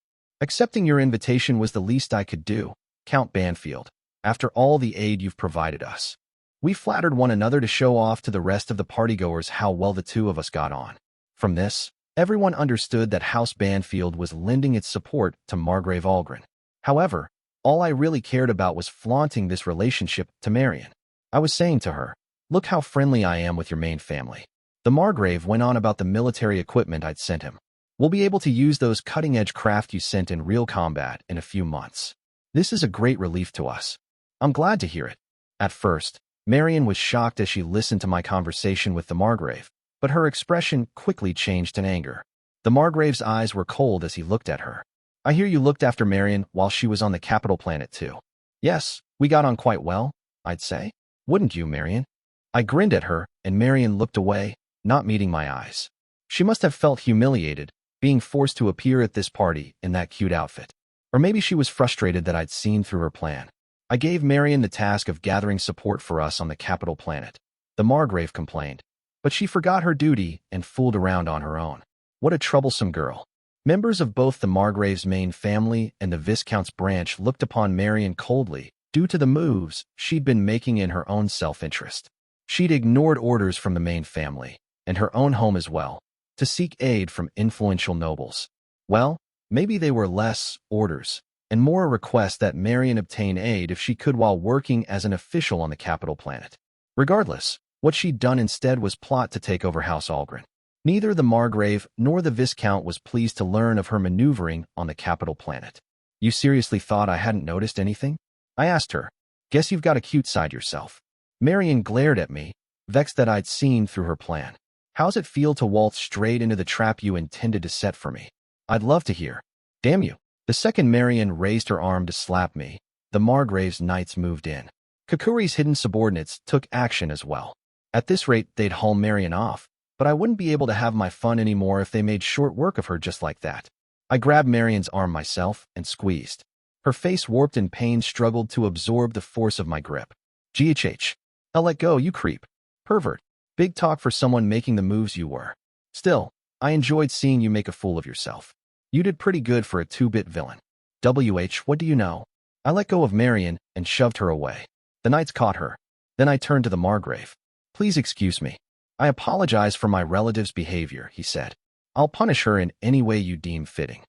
Accepting your invitation was the least I could do, Count Banfield, after all the aid you've provided us. We flattered one another to show off to the rest of the partygoers how well the two of us got on. From this, everyone understood that House Banfield was lending its support to Margrave Algren. However, all I really cared about was flaunting this relationship to Marion. I was saying to her, look how friendly I am with your main family. The Margrave went on about the military equipment I'd sent him. We'll be able to use those cutting-edge craft you sent in real combat in a few months. This is a great relief to us. I'm glad to hear it. At first, Marion was shocked as she listened to my conversation with the Margrave, but her expression quickly changed to anger. The Margrave's eyes were cold as he looked at her. I hear you looked after Marion while she was on the capital planet too. Yes, we got on quite well, I'd say. Wouldn't you, Marion? I grinned at her, and Marion looked away, not meeting my eyes. She must have felt humiliated, being forced to appear at this party in that cute outfit. Or maybe she was frustrated that I'd seen through her plan. I gave Marion the task of gathering support for us on the capital planet. The Margrave complained, but she forgot her duty and fooled around on her own. What a troublesome girl. Members of both the Margrave's main family and the Viscount's branch looked upon Marion coldly due to the moves she'd been making in her own self-interest. She'd ignored orders from the main family, and her own home as well, to seek aid from influential nobles. Well, maybe they were less orders, and more a request that Marion obtain aid if she could while working as an official on the capital planet. Regardless, what she'd done instead was plot to take over House Algren. Neither the Margrave nor the Viscount was pleased to learn of her maneuvering on the capital planet. You seriously thought I hadn't noticed anything? I asked her. Guess you've got a cute side yourself. Marion glared at me, vexed that I'd seen through her plan. How's it feel to waltz straight into the trap you intended to set for me? I'd love to hear. Damn you. The second Marion raised her arm to slap me, the Margrave's knights moved in. Kokuri's hidden subordinates took action as well. At this rate, they'd haul Marion off, but I wouldn't be able to have my fun anymore if they made short work of her just like that. I grabbed Marion's arm myself and squeezed. Her face warped in pain struggled to absorb the force of my grip. GHH. I'll let go, you creep. Pervert. Big talk for someone making the moves you were. Still, I enjoyed seeing you make a fool of yourself. You did pretty good for a 2-bit villain. What do you know? I let go of Marion and shoved her away. The knights caught her. Then I turned to the Margrave. Please excuse me. I apologize for my relative's behavior, he said. I'll punish her in any way you deem fitting.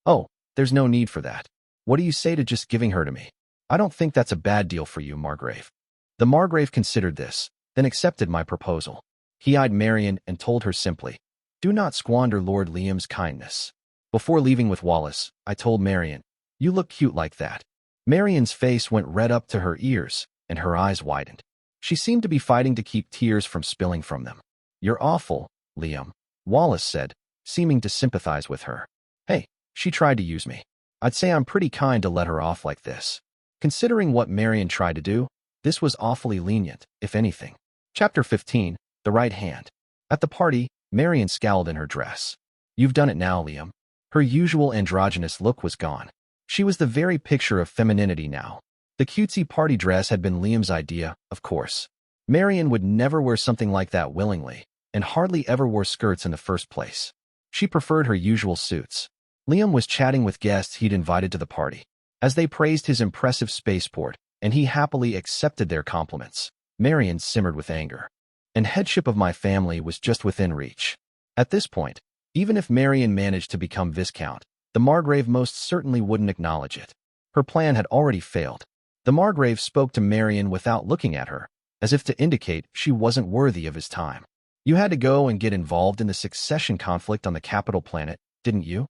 Oh, there's no need for that. What do you say to just giving her to me? I don't think that's a bad deal for you, Margrave. The Margrave considered this, then accepted my proposal. He eyed Marion and told her simply, do not squander Lord Liam's kindness. Before leaving with Wallace, I told Marion, you look cute like that. Marion's face went red up to her ears, and her eyes widened. She seemed to be fighting to keep tears from spilling from them. You're awful, Liam, Wallace said, seeming to sympathize with her. Hey, she tried to use me. I'd say I'm pretty kind to let her off like this. Considering what Marion tried to do, this was awfully lenient, if anything. Chapter 15, The Right Hand. At the party, Marion scowled in her dress. You've done it now, Liam. Her usual androgynous look was gone. She was the very picture of femininity now. The cutesy party dress had been Liam's idea, of course. Marion would never wear something like that willingly, and hardly ever wore skirts in the first place. She preferred her usual suits. Liam was chatting with guests he'd invited to the party. As they praised his impressive spaceport, and he happily accepted their compliments, Marion simmered with anger. And headship of my family was just within reach. At this point, even if Marion managed to become Viscount, the Margrave most certainly wouldn't acknowledge it. Her plan had already failed. The Margrave spoke to Marion without looking at her, as if to indicate she wasn't worthy of his time. You had to go and get involved in the succession conflict on the capital planet, didn't you?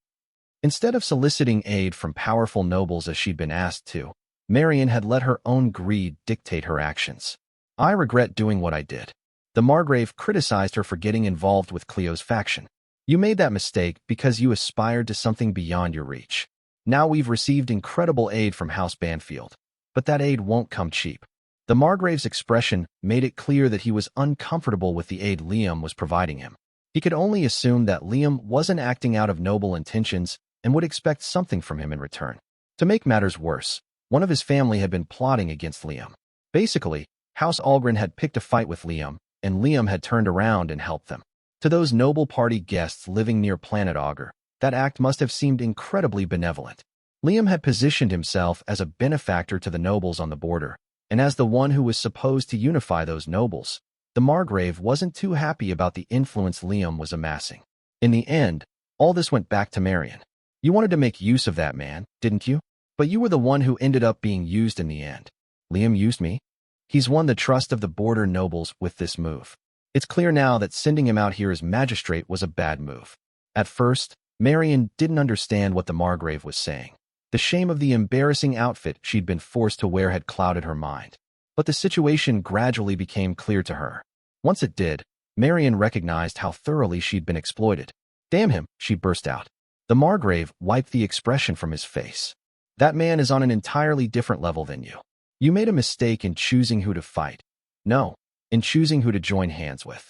Instead of soliciting aid from powerful nobles as she'd been asked to, Marion had let her own greed dictate her actions. I regret doing what I did. The Margrave criticized her for getting involved with Cleo's faction. You made that mistake because you aspired to something beyond your reach. Now we've received incredible aid from House Banfield, but that aid won't come cheap. The Margrave's expression made it clear that he was uncomfortable with the aid Liam was providing him. He could only assume that Liam wasn't acting out of noble intentions and would expect something from him in return. To make matters worse, one of his family had been plotting against Liam. Basically, House Algren had picked a fight with Liam, and Liam had turned around and helped them. To those noble party guests living near Planet Augur, that act must have seemed incredibly benevolent. Liam had positioned himself as a benefactor to the nobles on the border, and as the one who was supposed to unify those nobles, the Margrave wasn't too happy about the influence Liam was amassing. In the end, all this went back to Marion. You wanted to make use of that man, didn't you? But you were the one who ended up being used in the end. Liam used me? He's won the trust of the border nobles with this move. It's clear now that sending him out here as magistrate was a bad move. At first, Marion didn't understand what the Margrave was saying. The shame of the embarrassing outfit she'd been forced to wear had clouded her mind. But the situation gradually became clear to her. Once it did, Marion recognized how thoroughly she'd been exploited. Damn him, she burst out. The Margrave wiped the expression from his face. That man is on an entirely different level than you. You made a mistake in choosing who to fight. No, in choosing who to join hands with.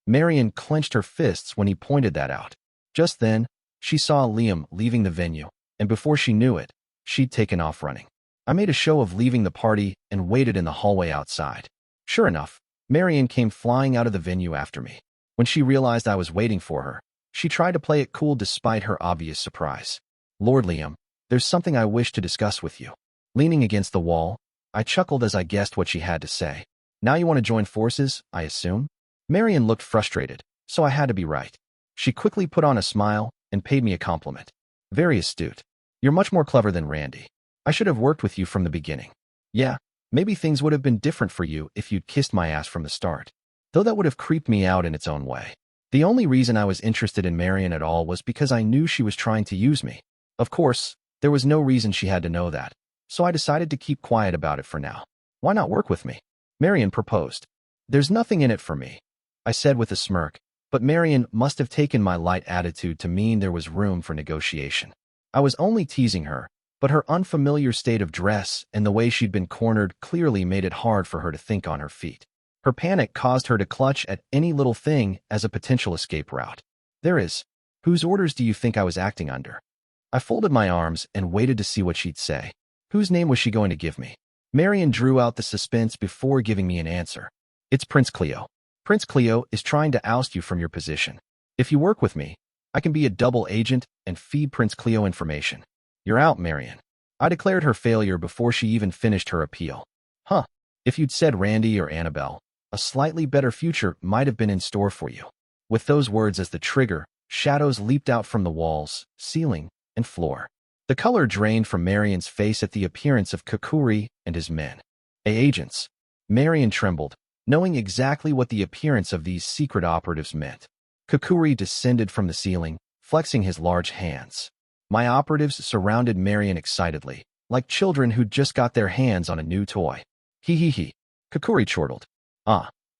Marion clenched her fists when he pointed that out. Just then, she saw Liam leaving the venue, and before she knew it, she'd taken off running. I made a show of leaving the party and waited in the hallway outside. Sure enough, Marion came flying out of the venue after me. When she realized I was waiting for her, she tried to play it cool despite her obvious surprise. Lord Liam, there's something I wish to discuss with you. Leaning against the wall, I chuckled as I guessed what she had to say. Now you want to join forces, I assume? Marion looked frustrated, so I had to be right. She quickly put on a smile and paid me a compliment. Very astute. You're much more clever than Randy. I should have worked with you from the beginning. Yeah, maybe things would have been different for you if you'd kissed my ass from the start. Though that would have creeped me out in its own way. The only reason I was interested in Marion at all was because I knew she was trying to use me. Of course, there was no reason she had to know that, so I decided to keep quiet about it for now. Why not work with me? Marion proposed. There's nothing in it for me, I said with a smirk, but Marion must have taken my light attitude to mean there was room for negotiation. I was only teasing her, but her unfamiliar state of dress and the way she'd been cornered clearly made it hard for her to think on her feet. Her panic caused her to clutch at any little thing as a potential escape route. There is. Whose orders do you think I was acting under? I folded my arms and waited to see what she'd say. Whose name was she going to give me? Marion drew out the suspense before giving me an answer. It's Prince Cleo. Prince Cleo is trying to oust you from your position. If you work with me, I can be a double agent and feed Prince Cleo information. You're out, Marion. I declared her failure before she even finished her appeal. Huh. If you'd said Randy or Annabelle, a slightly better future might have been in store for you. With those words as the trigger, shadows leaped out from the walls, ceiling, and floor. The color drained from Marion's face at the appearance of Kakuri and his men. Agents. Marion trembled, knowing exactly what the appearance of these secret operatives meant. Kakuri descended from the ceiling, flexing his large hands. My operatives surrounded Marion excitedly, like children who'd just got their hands on a new toy. He. Kakuri chortled.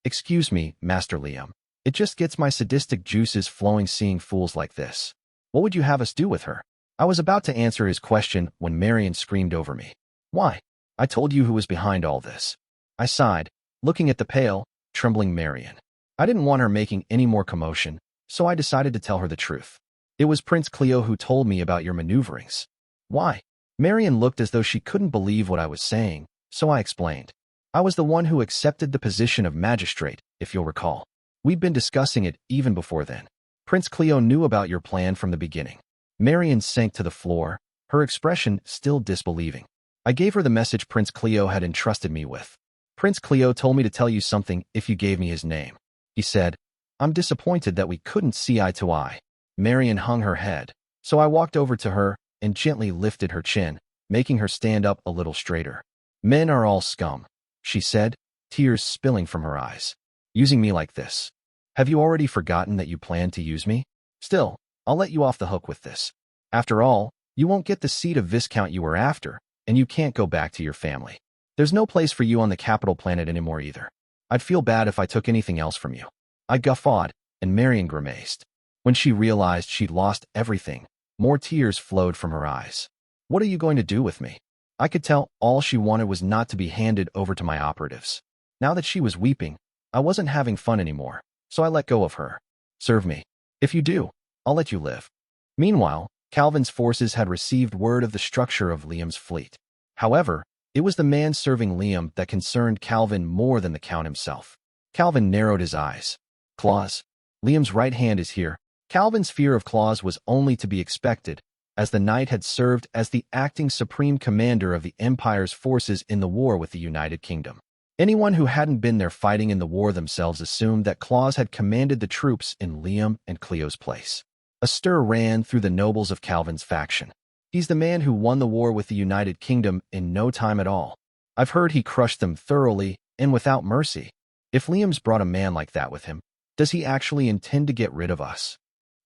Excuse me, Master Liam. It just gets my sadistic juices flowing seeing fools like this. What would you have us do with her? I was about to answer his question when Marion screamed over me. Why? I told you who was behind all this. I sighed, looking at the pale, trembling Marion. I didn't want her making any more commotion, so I decided to tell her the truth. It was Prince Cleo who told me about your maneuverings. Why? Marion looked as though she couldn't believe what I was saying, so I explained. I was the one who accepted the position of magistrate, if you'll recall. We'd been discussing it even before then. Prince Cleo knew about your plan from the beginning. Marion sank to the floor, her expression still disbelieving. I gave her the message Prince Cleo had entrusted me with. Prince Cleo told me to tell you something if you gave me his name. He said, I'm disappointed that we couldn't see eye to eye. Marion hung her head, so I walked over to her and gently lifted her chin, making her stand up a little straighter. Men are all scum, she said, tears spilling from her eyes. Using me like this. Have you already forgotten that you planned to use me? Still, I'll let you off the hook with this. After all, you won't get the seat of Viscount you were after, and you can't go back to your family. There's no place for you on the capital planet anymore either. I'd feel bad if I took anything else from you. I guffawed, and Marion grimaced. When she realized she'd lost everything, more tears flowed from her eyes. What are you going to do with me? I could tell all she wanted was not to be handed over to my operatives. Now that she was weeping, I wasn't having fun anymore, so I let go of her. Serve me. If you do, I'll let you live. Meanwhile, Calvin's forces had received word of the structure of Liam's fleet. However, it was the man serving Liam that concerned Calvin more than the Count himself. Calvin narrowed his eyes. Claws. Liam's right hand is here. Calvin's fear of Claws was only to be expected, as the knight had served as the acting supreme commander of the Empire's forces in the war with the United Kingdom. Anyone who hadn't been there fighting in the war themselves assumed that Claws had commanded the troops in Liam and Cleo's place. A stir ran through the nobles of Calvin's faction. He's the man who won the war with the United Kingdom in no time at all. I've heard he crushed them thoroughly and without mercy. If Liam's brought a man like that with him, does he actually intend to get rid of us?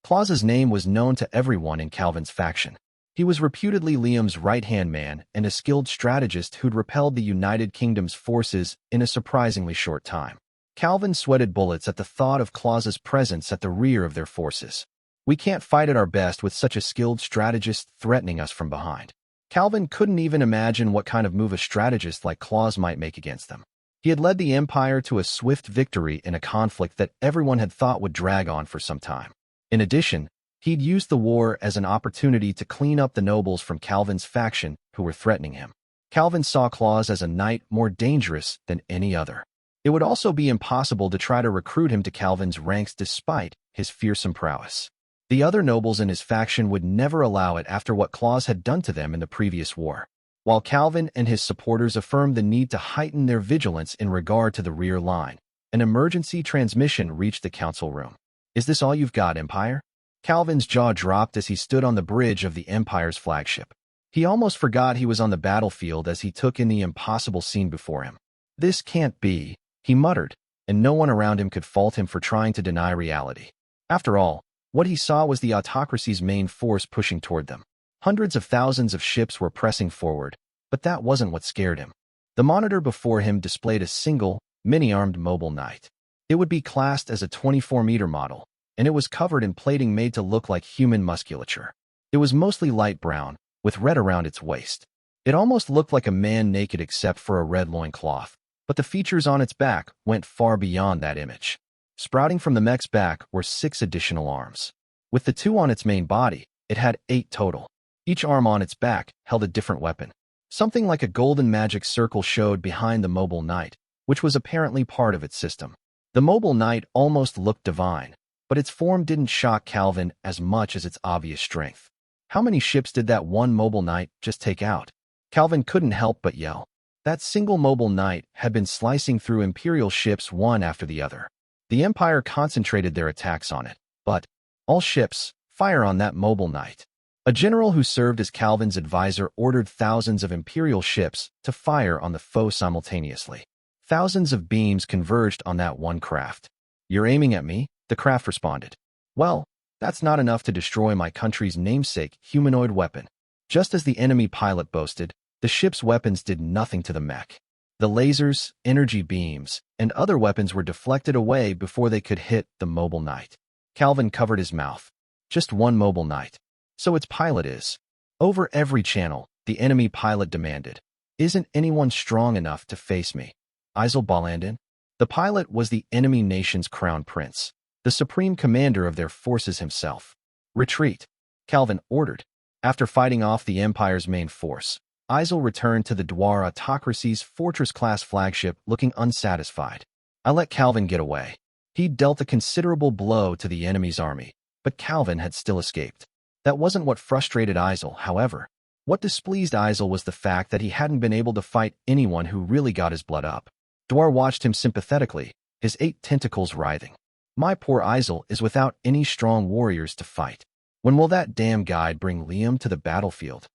Claus's name was known to everyone in Calvin's faction. He was reputedly Liam's right-hand man and a skilled strategist who'd repelled the United Kingdom's forces in a surprisingly short time. Calvin sweated bullets at the thought of Claus's presence at the rear of their forces. We can't fight at our best with such a skilled strategist threatening us from behind. Calvin couldn't even imagine what kind of move a strategist like Claus might make against them. He had led the Empire to a swift victory in a conflict that everyone had thought would drag on for some time. In addition, he'd used the war as an opportunity to clean up the nobles from Calvin's faction who were threatening him. Calvin saw Claus as a knight more dangerous than any other. It would also be impossible to try to recruit him to Calvin's ranks despite his fearsome prowess. The other nobles in his faction would never allow it after what Claus had done to them in the previous war. while Calvin and his supporters affirmed the need to heighten their vigilance in regard to the rear line. An emergency transmission reached the council room. "Is this all you've got, Empire?" Calvin's jaw dropped as he stood on the bridge of the Empire's flagship. He almost forgot he was on the battlefield as he took in the impossible scene before him. "This can't be," he muttered, and no one around him could fault him for trying to deny reality. After all, what he saw was the autocracy's main force pushing toward them. Hundreds of thousands of ships were pressing forward, but that wasn't what scared him. The monitor before him displayed a single, mini-armed mobile knight. It would be classed as a 24-meter model, and it was covered in plating made to look like human musculature. It was mostly light brown, with red around its waist. It almost looked like a man naked except for a red loincloth, but the features on its back went far beyond that image. Sprouting from the mech's back were 6 additional arms. With the 2 on its main body, it had 8 total. Each arm on its back held a different weapon. Something like a golden magic circle showed behind the mobile knight, which was apparently part of its system. The mobile knight almost looked divine, but its form didn't shock Calvin as much as its obvious strength. How many ships did that one mobile knight just take out? Calvin couldn't help but yell. That single mobile knight had been slicing through Imperial ships one after the other. The Empire concentrated their attacks on it, but all ships, fire on that mobile knight. A general who served as Calvin's advisor ordered thousands of Imperial ships to fire on the foe simultaneously. Thousands of beams converged on that one craft. "You're aiming at me?" the craft responded. "Well, that's not enough to destroy my country's namesake humanoid weapon." Just as the enemy pilot boasted, the ship's weapons did nothing to the mech. The lasers, energy beams, and other weapons were deflected away before they could hit the mobile knight. Calvin covered his mouth. Just one mobile knight. So its pilot is. Over every channel, the enemy pilot demanded, "Isn't anyone strong enough to face me?" Isel Balandin? The pilot was the enemy nation's crown prince, the supreme commander of their forces himself. "Retreat," Calvin ordered. After fighting off the Empire's main force, Isel returned to the Dwar autocracy's fortress-class flagship looking unsatisfied. I let Calvin get away. He dealt a considerable blow to the enemy's army, but Calvin had still escaped. That wasn't what frustrated Isel, however. What displeased Isel was the fact that he hadn't been able to fight anyone who really got his blood up. Dwar watched him sympathetically, his 8 tentacles writhing. "My poor Isel is without any strong warriors to fight. When will that damn guide bring Liam to the battlefield?"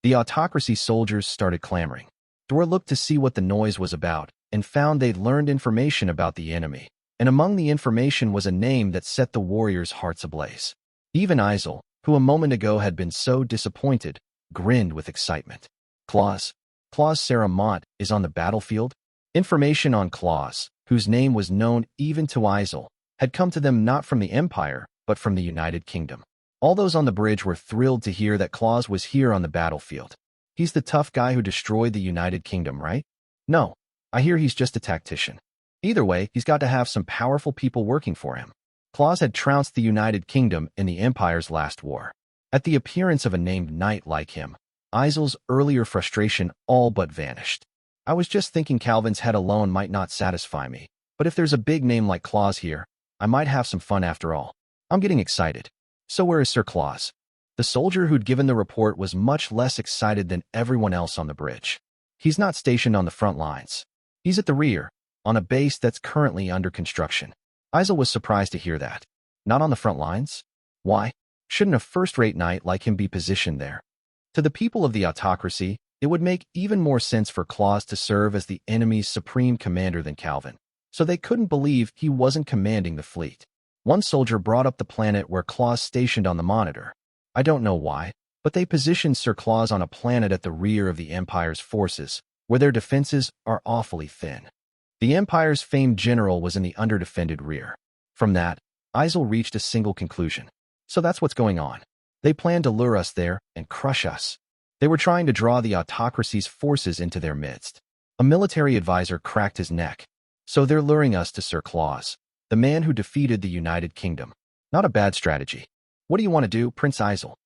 The autocracy soldiers started clamoring. Dwar looked to see what the noise was about and found they'd learned information about the enemy, and among the information was a name that set the warriors' hearts ablaze. Even Isel, who a moment ago had been so disappointed, grinned with excitement. "Claus Saramont is on the battlefield?" Information on Claus, whose name was known even to Isel, had come to them not from the Empire, but from the United Kingdom. All those on the bridge were thrilled to hear that Claus was here on the battlefield. "He's the tough guy who destroyed the United Kingdom, right?" "No, I hear he's just a tactician." Either way, he's got to have some powerful people working for him. Claus had trounced the United Kingdom in the Empire's last war. At the appearance of a named knight like him, Isel's earlier frustration all but vanished. "I was just thinking Calvin's head alone might not satisfy me, but if there's a big name like Claus here, I might have some fun after all. I'm getting excited." "So where is Sir Claus?" The soldier who'd given the report was much less excited than everyone else on the bridge. "He's not stationed on the front lines. He's at the rear, on a base that's currently under construction." Isel was surprised to hear that. "Not on the front lines? Why? Shouldn't a first-rate knight like him be positioned there?" To the people of the autocracy, it would make even more sense for Claus to serve as the enemy's supreme commander than Calvin, so they couldn't believe he wasn't commanding the fleet. One soldier brought up the planet where Claus stationed on the monitor. I don't know why, but they positioned Sir Claus on a planet at the rear of the Empire's forces, where their defenses are awfully thin. The Empire's famed general was in the underdefended rear. From that, Isel reached a single conclusion. So that's what's going on. They planned to lure us there and crush us. They were trying to draw the autocracy's forces into their midst. A military advisor cracked his neck. So they're luring us to Sir Claus, the man who defeated the United Kingdom. Not a bad strategy. What do you want to do, Prince Isel?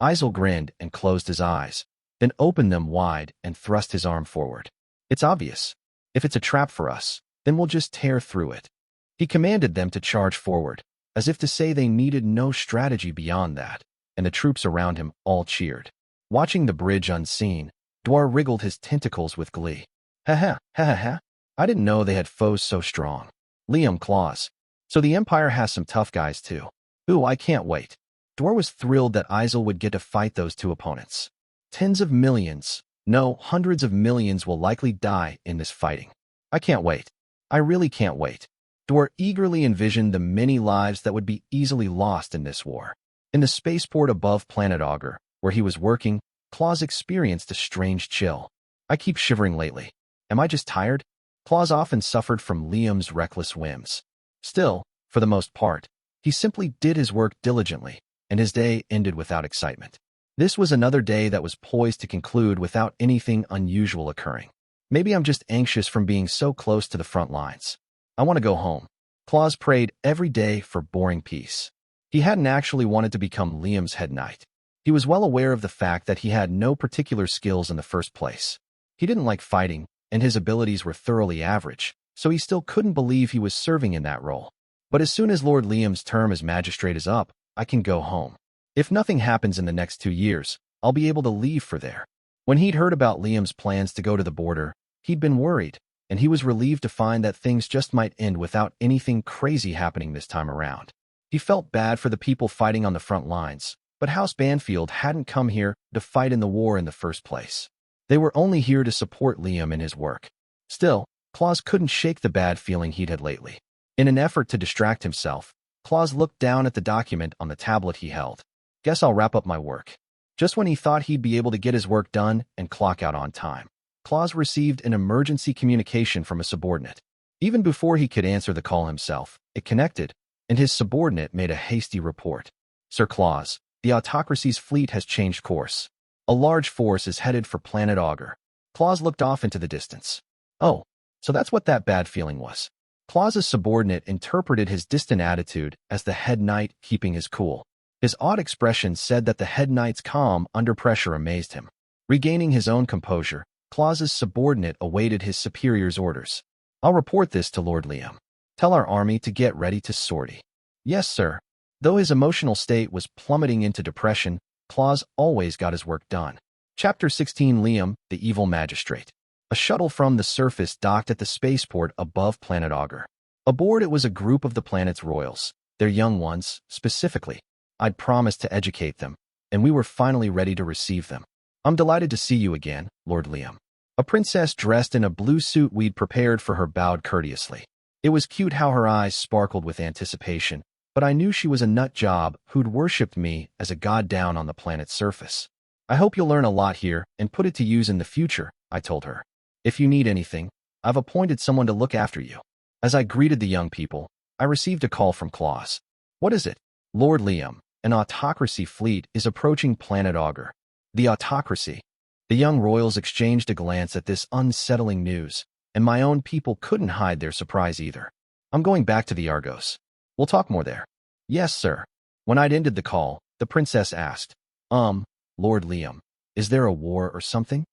Isel grinned and closed his eyes, then opened them wide and thrust his arm forward. It's obvious. If it's a trap for us, then we'll just tear through it. He commanded them to charge forward, as if to say they needed no strategy beyond that, and the troops around him all cheered. Watching the bridge unseen, Dwar wriggled his tentacles with glee. Ha ha, ha ha ha. I didn't know they had foes so strong. Liam claws. So the Empire has some tough guys too. Ooh, I can't wait. Dwar was thrilled that Isel would get to fight those two opponents. Tens of millions, no, hundreds of millions will likely die in this fighting. I can't wait. I really can't wait. Dwar eagerly envisioned the many lives that would be easily lost in this war. In the spaceport above planet Augur, where he was working, Claus experienced a strange chill. I keep shivering lately. Am I just tired? Claus often suffered from Liam's reckless whims. Still, for the most part, he simply did his work diligently, and his day ended without excitement. This was another day that was poised to conclude without anything unusual occurring. Maybe I'm just anxious from being so close to the front lines. I want to go home. Claus prayed every day for boring peace. He hadn't actually wanted to become Liam's head knight. He was well aware of the fact that he had no particular skills in the first place. He didn't like fighting, and his abilities were thoroughly average, so he still couldn't believe he was serving in that role. But as soon as Lord Liam's term as magistrate is up, I can go home. If nothing happens in the next 2 years, I'll be able to leave for there. When he'd heard about Liam's plans to go to the border, he'd been worried, and he was relieved to find that things just might end without anything crazy happening this time around. He felt bad for the people fighting on the front lines, but House Banfield hadn't come here to fight in the war in the first place. They were only here to support Liam in his work. Still, Claus couldn't shake the bad feeling he'd had lately. In an effort to distract himself, Claus looked down at the document on the tablet he held. Guess I'll wrap up my work. Just when he thought he'd be able to get his work done and clock out on time, Claus received an emergency communication from a subordinate. Even before he could answer the call himself, it connected, and his subordinate made a hasty report. Sir Claus, the autocracy's fleet has changed course. A large force is headed for planet Augur. Claus looked off into the distance. Oh, so that's what that bad feeling was. Claus's subordinate interpreted his distant attitude as the head knight keeping his cool. His odd expression said that the head knight's calm under pressure amazed him. Regaining his own composure, Claus's subordinate awaited his superior's orders. I'll report this to Lord Liam. Tell our army to get ready to sortie. Yes, sir. Though his emotional state was plummeting into depression, Claus always got his work done. Chapter 16 Liam, the Evil Magistrate. A shuttle from the surface docked at the spaceport above planet Augur. Aboard it was a group of the planet's royals, their young ones, specifically. I'd promised to educate them, and we were finally ready to receive them. I'm delighted to see you again, Lord Liam. A princess dressed in a blue suit we'd prepared for her bowed courteously. It was cute how her eyes sparkled with anticipation, but I knew she was a nut job who'd worshipped me as a god down on the planet's surface. I hope you'll learn a lot here and put it to use in the future, I told her. If you need anything, I've appointed someone to look after you. As I greeted the young people, I received a call from Claus. What is it? Lord Liam, an autocracy fleet is approaching planet Augur. The autocracy. The young royals exchanged a glance at this unsettling news, and my own people couldn't hide their surprise either. I'm going back to the Argos. We'll talk more there. Yes, sir. When I'd ended the call, the princess asked, Lord Liam, is there a war or something?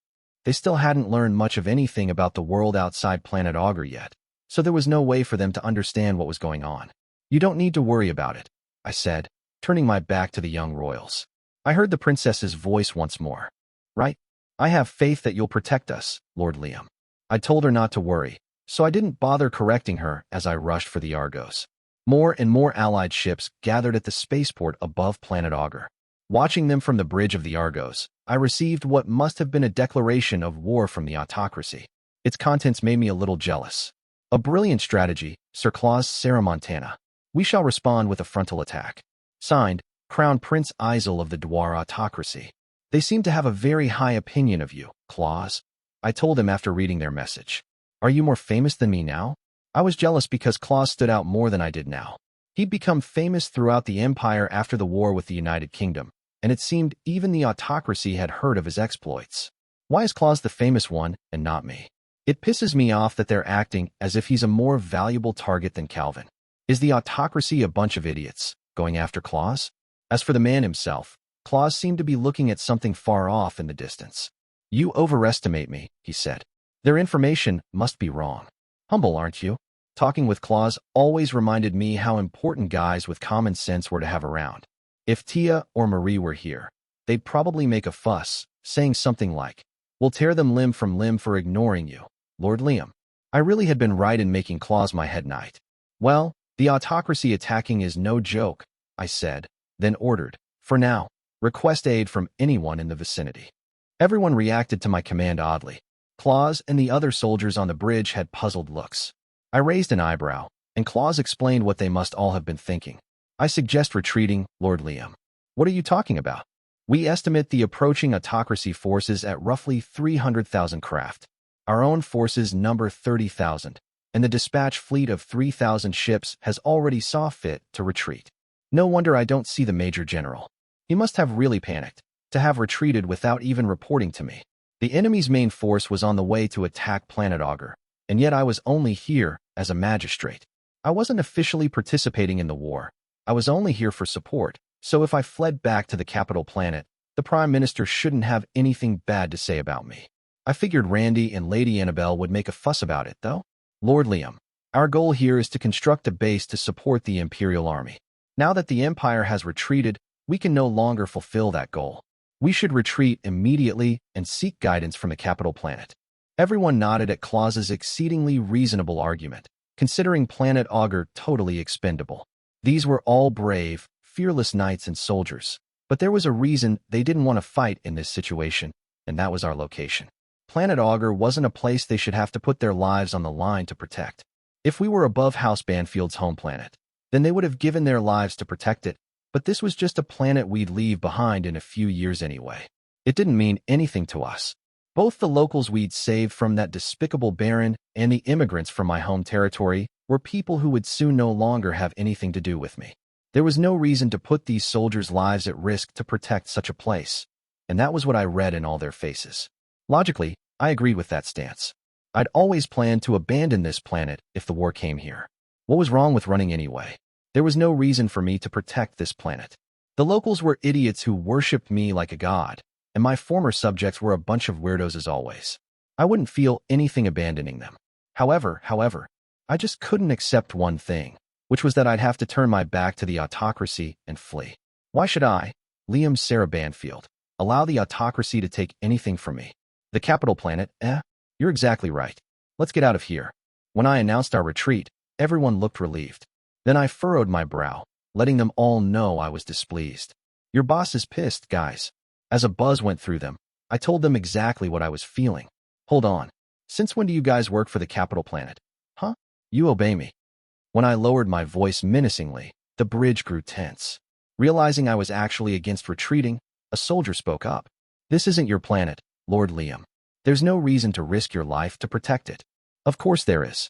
They still hadn't learned much of anything about the world outside planet Augur yet, so there was no way for them to understand what was going on. You don't need to worry about it, I said, turning my back to the young royals. I heard the princess's voice once more. Right? I have faith that you'll protect us, Lord Liam. I told her not to worry, so I didn't bother correcting her as I rushed for the Argos. More and more allied ships gathered at the spaceport above planet Augur. Watching them from the bridge of the Argos, I received what must have been a declaration of war from the autocracy. Its contents made me a little jealous. A brilliant strategy, Sir Claus Saramontana. We shall respond with a frontal attack. Signed, Crown Prince Isel of the Dwar autocracy. They seem to have a very high opinion of you, Claus. I told him after reading their message. Are you more famous than me now? I was jealous because Claus stood out more than I did now. He'd become famous throughout the Empire after the war with the United Kingdom, and it seemed even the autocracy had heard of his exploits. Why is Claus the famous one and not me? It pisses me off that they're acting as if he's a more valuable target than Calvin. Is the autocracy a bunch of idiots, going after Claus? As for the man himself, Claus seemed to be looking at something far off in the distance. You overestimate me, he said. Their information must be wrong. Humble, aren't you? Talking with Claus always reminded me how important guys with common sense were to have around. If Tia or Marie were here, they'd probably make a fuss, saying something like, We'll tear them limb from limb for ignoring you, Lord Liam. I really had been right in making Claus my head knight. Well, the autocracy attacking is no joke, I said, then ordered, for now, request aid from anyone in the vicinity. Everyone reacted to my command oddly. Claus and the other soldiers on the bridge had puzzled looks. I raised an eyebrow, and Claus explained what they must all have been thinking. I suggest retreating, Lord Liam. What are you talking about? We estimate the approaching autocracy forces at roughly 300,000 craft. Our own forces number 30,000, and the dispatch fleet of 3,000 ships has already saw fit to retreat. No wonder I don't see the Major General. He must have really panicked, to have retreated without even reporting to me. The enemy's main force was on the way to attack Planet Augur, and yet I was only here as a magistrate. I wasn't officially participating in the war. I was only here for support, so if I fled back to the capital planet, the Prime Minister shouldn't have anything bad to say about me. I figured Randy and Lady Annabelle would make a fuss about it, though. Lord Liam, our goal here is to construct a base to support the Imperial Army. Now that the Empire has retreated, we can no longer fulfill that goal. We should retreat immediately and seek guidance from the capital planet. Everyone nodded at Claus's exceedingly reasonable argument, considering Planet Augur totally expendable. These were all brave, fearless knights and soldiers, but there was a reason they didn't want to fight in this situation, and that was our location. Planet Augur wasn't a place they should have to put their lives on the line to protect. If we were above House Banfield's home planet, then they would have given their lives to protect it, but this was just a planet we'd leave behind in a few years anyway. It didn't mean anything to us. Both the locals we'd saved from that despicable Baron and the immigrants from my home territory were people who would soon no longer have anything to do with me. There was no reason to put these soldiers' lives at risk to protect such a place, and that was what I read in all their faces. Logically, I agreed with that stance. I'd always planned to abandon this planet if the war came here. What was wrong with running anyway? There was no reason for me to protect this planet. The locals were idiots who worshipped me like a god, and my former subjects were a bunch of weirdos as always. I wouldn't feel anything abandoning them. However, I just couldn't accept one thing, which was that I'd have to turn my back to the autocracy and flee. Why should I, Liam Sarah Banfield, allow the autocracy to take anything from me? The capital planet, You're exactly right. Let's get out of here. When I announced our retreat, everyone looked relieved. Then I furrowed my brow, letting them all know I was displeased. Your boss is pissed, guys. As a buzz went through them, I told them exactly what I was feeling. Hold on. Since when do you guys work for the capital planet? Huh? You obey me. When I lowered my voice menacingly, the bridge grew tense. Realizing I was actually against retreating, a soldier spoke up. This isn't your planet, Lord Liam. There's no reason to risk your life to protect it. Of course there is.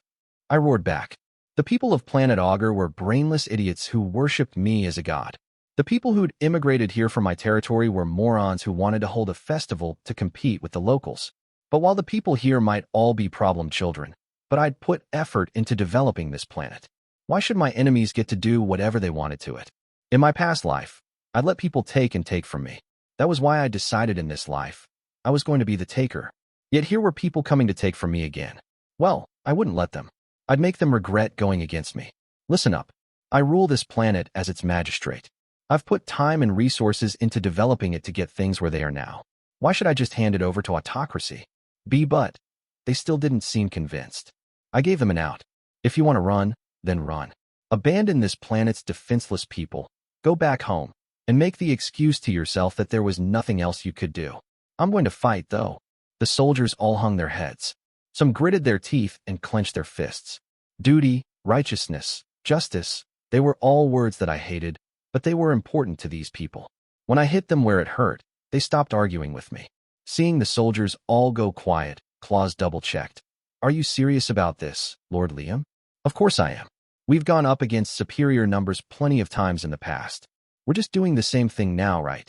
I roared back. The people of Planet Augur were brainless idiots who worshipped me as a god. The people who'd immigrated here from my territory were morons who wanted to hold a festival to compete with the locals. But while the people here might all be problem children, but I'd put effort into developing this planet. Why should my enemies get to do whatever they wanted to it? In my past life, I'd let people take and take from me. That was why I decided in this life I was going to be the taker. Yet here were people coming to take from me again. Well, I wouldn't let them. I'd make them regret going against me. Listen up. I rule this planet as its magistrate. I've put time and resources into developing it to get things where they are now. Why should I just hand it over to autocracy? But they still didn't seem convinced. I gave them an out. If you want to run, then run. Abandon this planet's defenseless people. Go back home and make the excuse to yourself that there was nothing else you could do. I'm going to fight, though. The soldiers all hung their heads. Some gritted their teeth and clenched their fists. Duty, righteousness, justice, they were all words that I hated, but they were important to these people. When I hit them where it hurt, they stopped arguing with me. Seeing the soldiers all go quiet, Claus double-checked. Are you serious about this, Lord Liam? Of course I am. We've gone up against superior numbers plenty of times in the past. We're just doing the same thing now, right?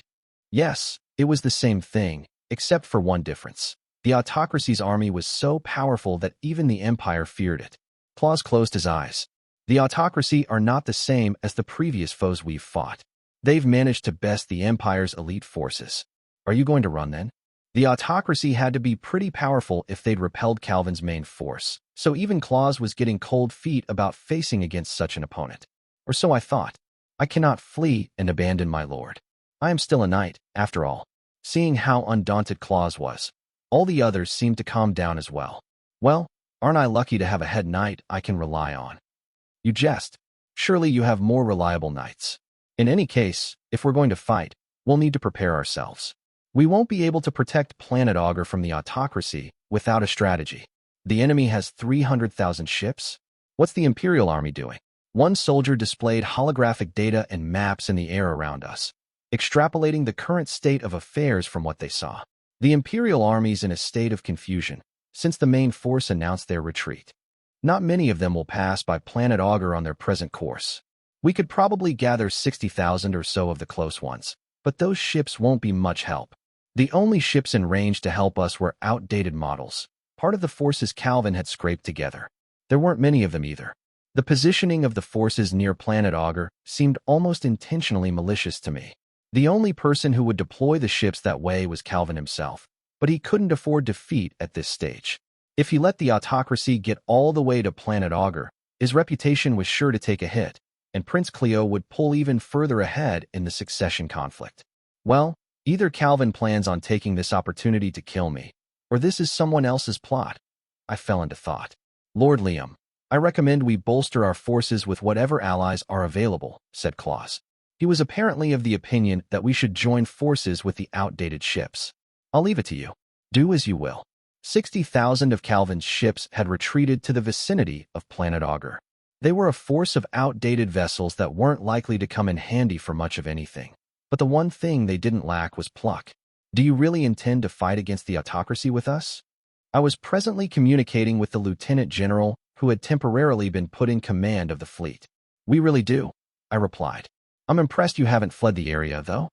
Yes, it was the same thing, except for one difference. The autocracy's army was so powerful that even the Empire feared it. Claus closed his eyes. The autocracy are not the same as the previous foes we've fought. They've managed to best the Empire's elite forces. Are you going to run then? The autocracy had to be pretty powerful if they'd repelled Calvin's main force, so even Claus was getting cold feet about facing against such an opponent. Or so I thought. I cannot flee and abandon my lord. I am still a knight, after all. Seeing how undaunted Claus was, All the others seemed to calm down as well. Well, aren't I lucky to have a head knight I can rely on? You jest. Surely you have more reliable knights. In any case, if we're going to fight, we'll need to prepare ourselves. We won't be able to protect Planet Augur from the autocracy without a strategy. The enemy has 300,000 ships. What's the Imperial army doing? One soldier displayed holographic data and maps in the air around us, extrapolating the current state of affairs from what they saw. The Imperial army's in a state of confusion, since the main force announced their retreat. Not many of them will pass by Planet Augur on their present course. We could probably gather 60,000 or so of the close ones, but those ships won't be much help. The only ships in range to help us were outdated models, part of the forces Calvin had scraped together. There weren't many of them either. The positioning of the forces near Planet Augur seemed almost intentionally malicious to me. The only person who would deploy the ships that way was Calvin himself, but he couldn't afford defeat at this stage. If he let the autocracy get all the way to Planet Augur, his reputation was sure to take a hit, and Prince Cleo would pull even further ahead in the succession conflict. Well, either Calvin plans on taking this opportunity to kill me, or this is someone else's plot. I fell into thought. Lord Liam, I recommend we bolster our forces with whatever allies are available, said Claus. He was apparently of the opinion that we should join forces with the outdated ships. I'll leave it to you. Do as you will. 60,000 of Calvin's ships had retreated to the vicinity of Planet Augur. They were a force of outdated vessels that weren't likely to come in handy for much of anything. But the one thing they didn't lack was pluck. Do you really intend to fight against the autocracy with us? I was presently communicating with the lieutenant general who had temporarily been put in command of the fleet. We really do, I replied. I'm impressed you haven't fled the area, though.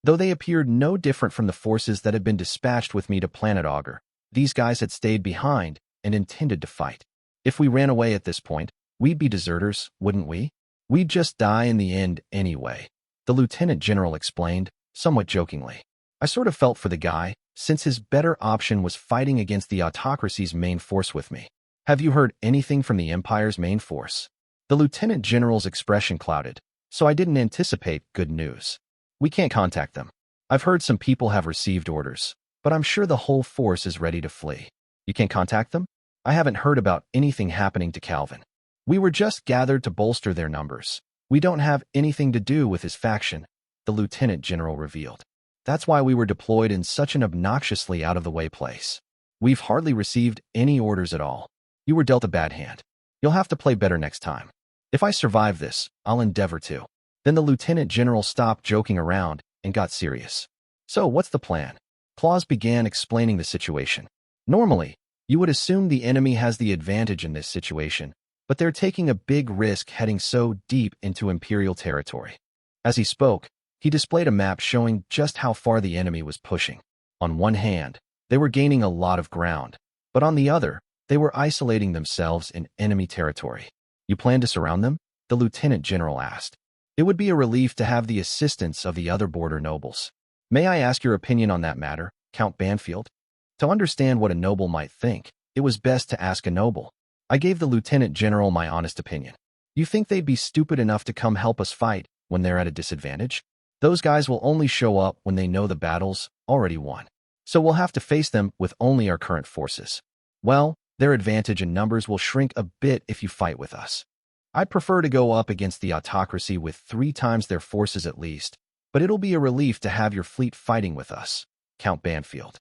Though they appeared no different from the forces that had been dispatched with me to Planet Augur, these guys had stayed behind and intended to fight. If we ran away at this point, we'd be deserters, wouldn't we? We'd just die in the end anyway, the lieutenant general explained, somewhat jokingly. I sort of felt for the guy, since his better option was fighting against the autocracy's main force with me. Have you heard anything from the Empire's main force? The lieutenant general's expression clouded, so I didn't anticipate good news. We can't contact them. I've heard some people have received orders, but I'm sure the whole force is ready to flee. You can't contact them? I haven't heard about anything happening to Calvin. We were just gathered to bolster their numbers. We don't have anything to do with his faction, the lieutenant general revealed. That's why we were deployed in such an obnoxiously out-of-the-way place. We've hardly received any orders at all. You were dealt a bad hand. You'll have to play better next time. If I survive this, I'll endeavor to. Then the lieutenant general stopped joking around and got serious. So what's the plan? Claus began explaining the situation. Normally, you would assume the enemy has the advantage in this situation, but they're taking a big risk heading so deep into Imperial territory. As he spoke, he displayed a map showing just how far the enemy was pushing. On one hand, they were gaining a lot of ground, but on the other, they were isolating themselves in enemy territory. You plan to surround them? The lieutenant general asked. It would be a relief to have the assistance of the other border nobles. May I ask your opinion on that matter, Count Banfield? To understand what a noble might think, it was best to ask a noble. I gave the lieutenant general my honest opinion. You think they'd be stupid enough to come help us fight when they're at a disadvantage? Those guys will only show up when they know the battle's already won. So we'll have to face them with only our current forces. Well, their advantage in numbers will shrink a bit if you fight with us. I'd prefer to go up against the autocracy with 3 times their forces at least, but it'll be a relief to have your fleet fighting with us, Count Banfield.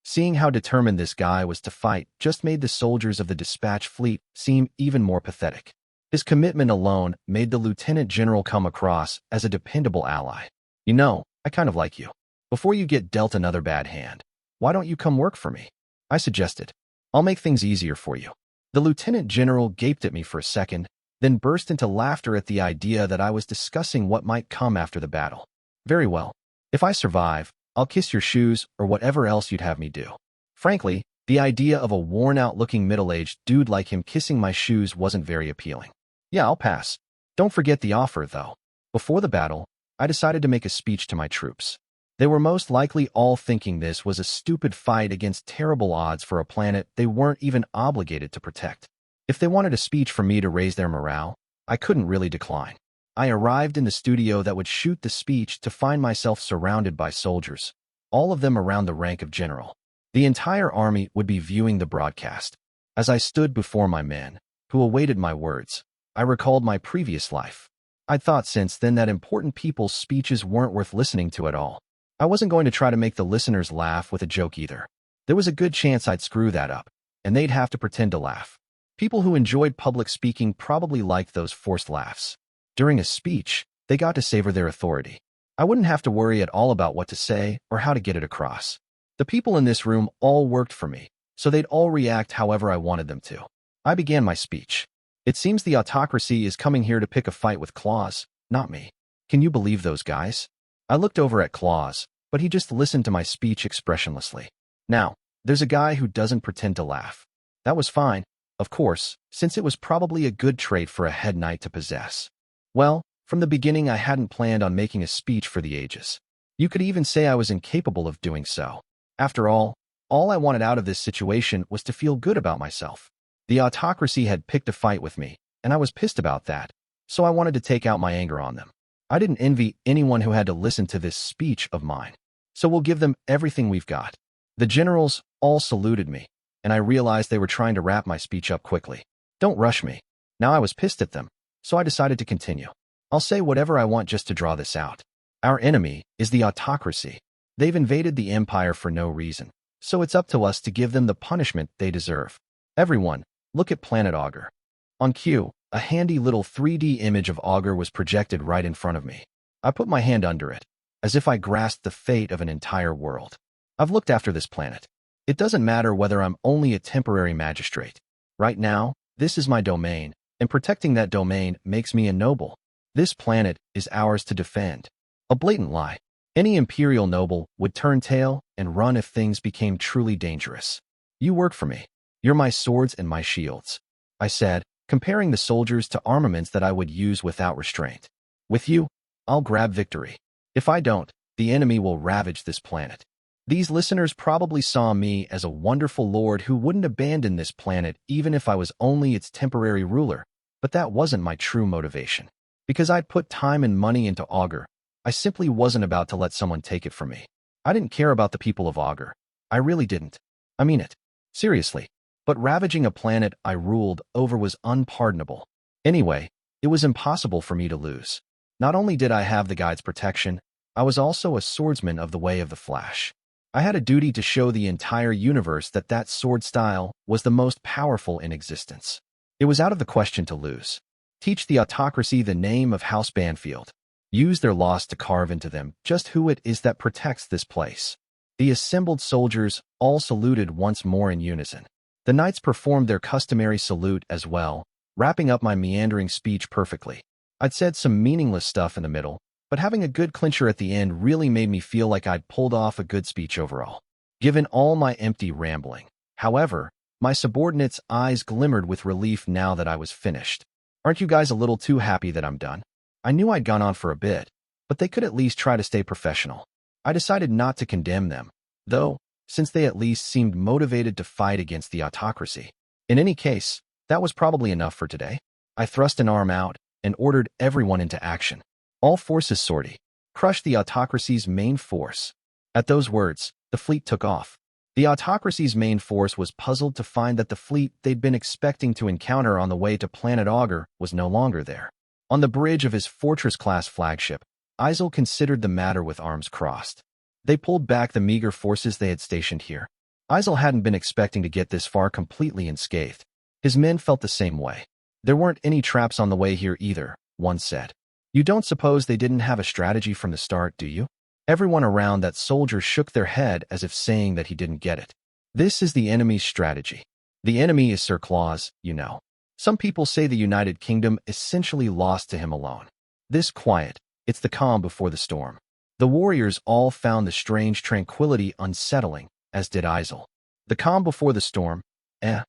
Seeing how determined this guy was to fight just made the soldiers of the dispatch fleet seem even more pathetic. His commitment alone made the lieutenant general come across as a dependable ally. You know, I kind of like you. Before you get dealt another bad hand, why don't you come work for me? I suggested. I'll make things easier for you. The lieutenant general gaped at me for a second, then burst into laughter at the idea that I was discussing what might come after the battle. Very well. If I survive, I'll kiss your shoes or whatever else you'd have me do. Frankly, the idea of a worn-out-looking middle-aged dude like him kissing my shoes wasn't very appealing. Yeah, I'll pass. Don't forget the offer, though. Before the battle, I decided to make a speech to my troops. They were most likely all thinking this was a stupid fight against terrible odds for a planet they weren't even obligated to protect. If they wanted a speech from me to raise their morale, I couldn't really decline. I arrived in the studio that would shoot the speech to find myself surrounded by soldiers, all of them around the rank of general. The entire army would be viewing the broadcast. As I stood before my men, who awaited my words, I recalled my previous life. I'd thought since then that important people's speeches weren't worth listening to at all. I wasn't going to try to make the listeners laugh with a joke either. There was a good chance I'd screw that up, and they'd have to pretend to laugh. People who enjoyed public speaking probably liked those forced laughs. During a speech, they got to savor their authority. I wouldn't have to worry at all about what to say or how to get it across. The people in this room all worked for me, so they'd all react however I wanted them to. I began my speech. It seems the autocracy is coming here to pick a fight with Claus, not me. Can you believe those guys? I looked over at Claus, but he just listened to my speech expressionlessly. Now, there's a guy who doesn't pretend to laugh. That was fine, of course, since it was probably a good trait for a head knight to possess. Well, from the beginning I hadn't planned on making a speech for the ages. You could even say I was incapable of doing so. After all I wanted out of this situation was to feel good about myself. The autocracy had picked a fight with me, and I was pissed about that, so I wanted to take out my anger on them. I didn't envy anyone who had to listen to this speech of mine, so we'll give them everything we've got. The generals all saluted me, and I realized they were trying to wrap my speech up quickly. Don't rush me. Now I was pissed at them, so I decided to continue. I'll say whatever I want just to draw this out. Our enemy is the autocracy. They've invaded the empire for no reason, so it's up to us to give them the punishment they deserve. Everyone, look at Planet Augur. On cue, a handy little 3D image of Augur was projected right in front of me. I put my hand under it, as if I grasped the fate of an entire world. I've looked after this planet. It doesn't matter whether I'm only a temporary magistrate. Right now, this is my domain, and protecting that domain makes me a noble. This planet is ours to defend. A blatant lie. Any imperial noble would turn tail and run if things became truly dangerous. You work for me. You're my swords and my shields, I said, comparing the soldiers to armaments that I would use without restraint. With you, I'll grab victory. If I don't, the enemy will ravage this planet. These listeners probably saw me as a wonderful lord who wouldn't abandon this planet even if I was only its temporary ruler, but that wasn't my true motivation. Because I'd put time and money into Augur, I simply wasn't about to let someone take it from me. I didn't care about the people of Augur. I really didn't. I mean it. Seriously. But ravaging a planet I ruled over was unpardonable. Anyway, it was impossible for me to lose. Not only did I have the guide's protection, I was also a swordsman of the Way of the Flash. I had a duty to show the entire universe that that sword style was the most powerful in existence. It was out of the question to lose. Teach the autocracy the name of House Banfield. Use their loss to carve into them just who it is that protects this place. The assembled soldiers all saluted once more in unison. The knights performed their customary salute as well, wrapping up my meandering speech perfectly. I'd said some meaningless stuff in the middle, but having a good clincher at the end really made me feel like I'd pulled off a good speech overall. Given all my empty rambling, however, my subordinates' eyes glimmered with relief now that I was finished. Aren't you guys a little too happy that I'm done? I knew I'd gone on for a bit, but they could at least try to stay professional. I decided not to condemn them, though, since they at least seemed motivated to fight against the autocracy. In any case, that was probably enough for today. I thrust an arm out and ordered everyone into action. All forces sortie. Crush the autocracy's main force. At those words, the fleet took off. The autocracy's main force was puzzled to find that the fleet they'd been expecting to encounter on the way to Planet Augur was no longer there. On the bridge of his Fortress-class flagship, Isel considered the matter with arms crossed. They pulled back the meager forces they had stationed here. Isel hadn't been expecting to get this far completely unscathed. His men felt the same way. There weren't any traps on the way here either, one said. You don't suppose they didn't have a strategy from the start, do you? Everyone around that soldier shook their head as if saying that he didn't get it. This is the enemy's strategy. The enemy is Sir Claus, you know. Some people say the United Kingdom essentially lost to him alone. This quiet, it's the calm before the storm. The warriors all found the strange tranquility unsettling, as did Isel. The calm before the storm?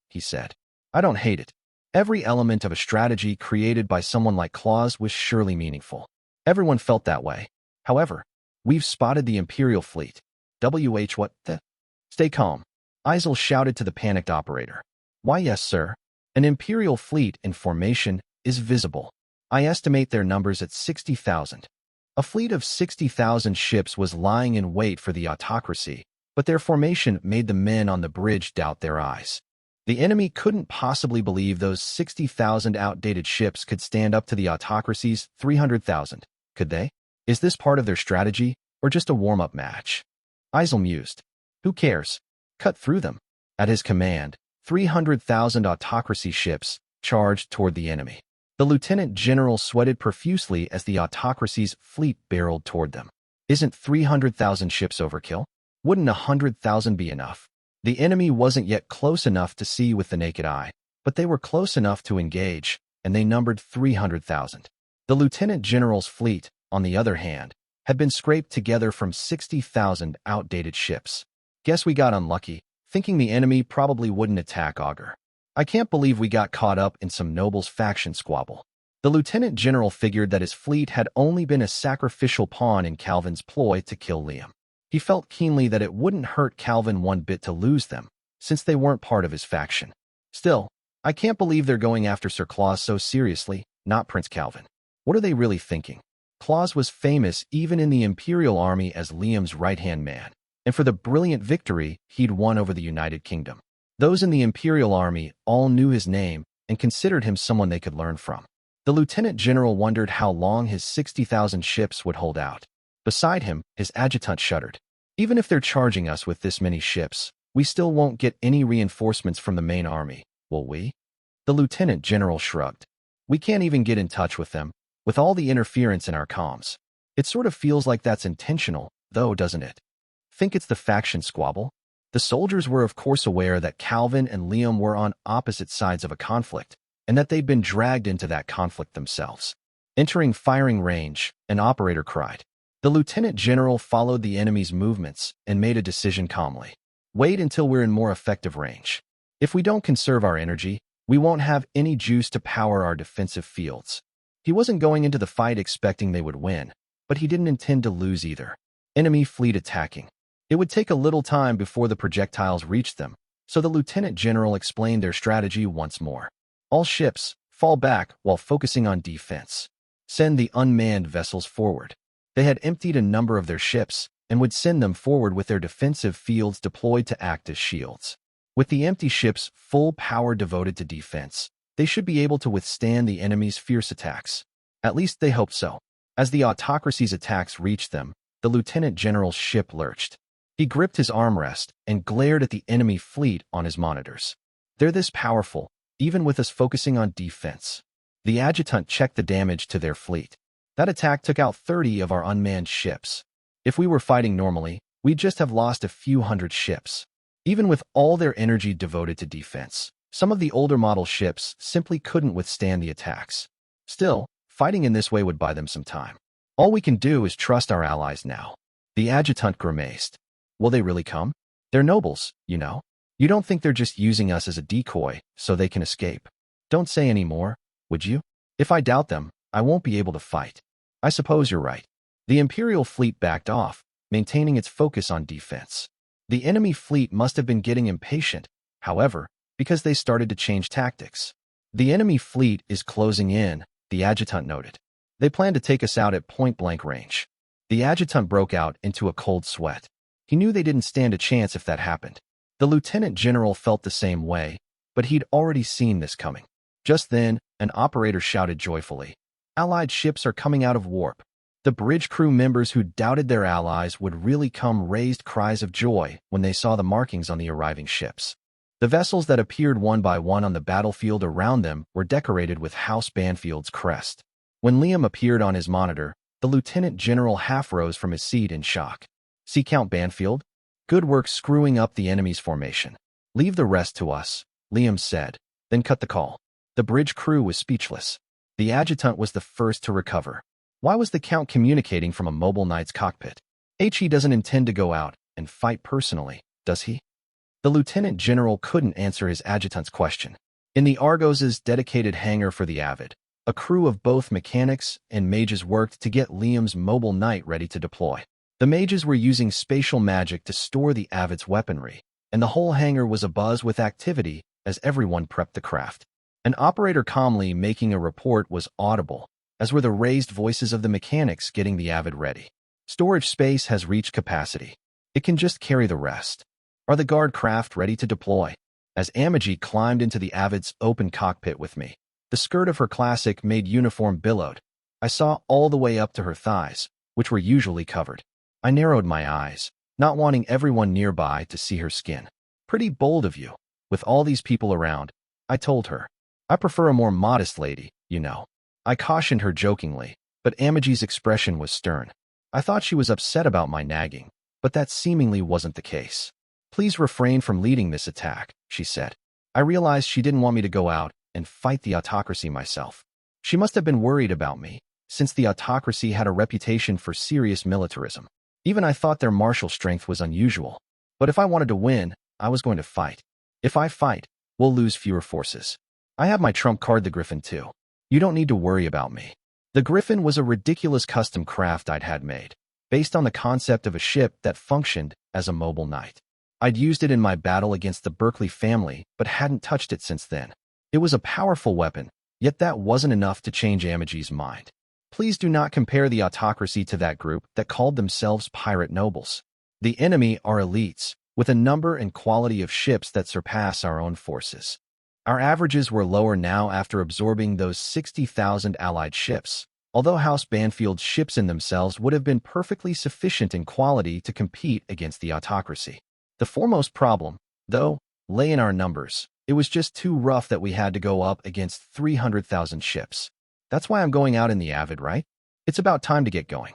He said. I don't hate it. Every element of a strategy created by someone like Claus was surely meaningful. Everyone felt that way. However, we've spotted the Imperial fleet. What the? Stay calm. Isel shouted to the panicked operator. Why yes, sir. An Imperial fleet in formation is visible. I estimate their numbers at 60,000. A fleet of 60,000 ships was lying in wait for the autocracy, but their formation made the men on the bridge doubt their eyes. The enemy couldn't possibly believe those 60,000 outdated ships could stand up to the autocracy's 300,000, could they? Is this part of their strategy, or just a warm-up match? Isel mused. Who cares? Cut through them. At his command, 300,000 autocracy ships charged toward the enemy. The lieutenant general sweated profusely as the autocracy's fleet barreled toward them. Isn't 300,000 ships overkill? Wouldn't 100,000 be enough? The enemy wasn't yet close enough to see with the naked eye, but they were close enough to engage, and they numbered 300,000. The lieutenant general's fleet, on the other hand, had been scraped together from 60,000 outdated ships. Guess we got unlucky, thinking the enemy probably wouldn't attack Augur. I can't believe we got caught up in some noble's faction squabble. The lieutenant general figured that his fleet had only been a sacrificial pawn in Calvin's ploy to kill Liam. He felt keenly that it wouldn't hurt Calvin one bit to lose them, since they weren't part of his faction. Still, I can't believe they're going after Sir Claus so seriously, not Prince Calvin. What are they really thinking? Claus was famous even in the Imperial Army as Liam's right-hand man, and for the brilliant victory he'd won over the United Kingdom. Those in the Imperial Army all knew his name and considered him someone they could learn from. The lieutenant general wondered how long his 60,000 ships would hold out. Beside him, his adjutant shuddered. Even if they're charging us with this many ships, we still won't get any reinforcements from the main army, will we? The lieutenant general shrugged. We can't even get in touch with them, with all the interference in our comms. It sort of feels like that's intentional, though, doesn't it? Think it's the faction squabble? The soldiers were of course aware that Calvin and Liam were on opposite sides of a conflict, and that they'd been dragged into that conflict themselves. Entering firing range, an operator cried. The lieutenant general followed the enemy's movements and made a decision calmly. Wait until we're in more effective range. If we don't conserve our energy, we won't have any juice to power our defensive fields. He wasn't going into the fight expecting they would win, but he didn't intend to lose either. Enemy fleet attacking. It would take a little time before the projectiles reached them, so the lieutenant general explained their strategy once more. All ships, fall back while focusing on defense. Send the unmanned vessels forward. They had emptied a number of their ships and would send them forward with their defensive fields deployed to act as shields. With the empty ships' full power devoted to defense, they should be able to withstand the enemy's fierce attacks. At least they hoped so. As the autocracy's attacks reached them, the lieutenant general's ship lurched. He gripped his armrest and glared at the enemy fleet on his monitors. They're this powerful, even with us focusing on defense. The adjutant checked the damage to their fleet. That attack took out 30 of our unmanned ships. If we were fighting normally, we'd just have lost a few hundred ships. Even with all their energy devoted to defense, some of the older model ships simply couldn't withstand the attacks. Still, fighting in this way would buy them some time. All we can do is trust our allies now. The adjutant grimaced. Will they really come? They're nobles, you know. You don't think they're just using us as a decoy so they can escape? Don't say any more, would you? If I doubt them, I won't be able to fight. I suppose you're right. The Imperial fleet backed off, maintaining its focus on defense. The enemy fleet must have been getting impatient, however, because they started to change tactics. The enemy fleet is closing in, the adjutant noted. They plan to take us out at point-blank range. The adjutant broke out into a cold sweat. He knew they didn't stand a chance if that happened. The lieutenant general felt the same way, but he'd already seen this coming. Just then, an operator shouted joyfully. Allied ships are coming out of warp. The bridge crew members who doubted their allies would really come raised cries of joy when they saw the markings on the arriving ships. The vessels that appeared one by one on the battlefield around them were decorated with House Banfield's crest. When Liam appeared on his monitor, the lieutenant general half rose from his seat in shock. See Count Banfield? Good work screwing up the enemy's formation. Leave the rest to us, Liam said, then cut the call. The bridge crew was speechless. The adjutant was the first to recover. Why was the Count communicating from a mobile knight's cockpit? He doesn't intend to go out and fight personally, does he? The lieutenant general couldn't answer his adjutant's question. In the Argos's dedicated hangar for the Avid, a crew of both mechanics and mages worked to get Liam's mobile knight ready to deploy. The mages were using spatial magic to store the Avid's weaponry, and the whole hangar was abuzz with activity as everyone prepped the craft. An operator calmly making a report was audible, as were the raised voices of the mechanics getting the Avid ready. Storage space has reached capacity. It can just carry the rest. Are the guard craft ready to deploy? As Amagi climbed into the Avid's open cockpit with me, the skirt of her classic-made uniform billowed. I saw all the way up to her thighs, which were usually covered. I narrowed my eyes, not wanting everyone nearby to see her skin. Pretty bold of you, with all these people around, I told her. I prefer a more modest lady, you know. I cautioned her jokingly, but Amagi's expression was stern. I thought she was upset about my nagging, but that seemingly wasn't the case. Please refrain from leading this attack, she said. I realized she didn't want me to go out and fight the autocracy myself. She must have been worried about me, since the autocracy had a reputation for serious militarism. Even I thought their martial strength was unusual. But if I wanted to win, I was going to fight. If I fight, we'll lose fewer forces. I have my trump card, the Griffin, too. You don't need to worry about me. The Griffin was a ridiculous custom craft I'd had made, based on the concept of a ship that functioned as a mobile knight. I'd used it in my battle against the Berkeley family, but hadn't touched it since then. It was a powerful weapon, yet that wasn't enough to change Amagi's mind. Please do not compare the autocracy to that group that called themselves pirate nobles. The enemy are elites, with a number and quality of ships that surpass our own forces. Our averages were lower now after absorbing those 60,000 allied ships, although House Banfield's ships in themselves would have been perfectly sufficient in quality to compete against the autocracy. The foremost problem, though, lay in our numbers. It was just too rough that we had to go up against 300,000 ships. That's why I'm going out in the Avid, right? It's about time to get going.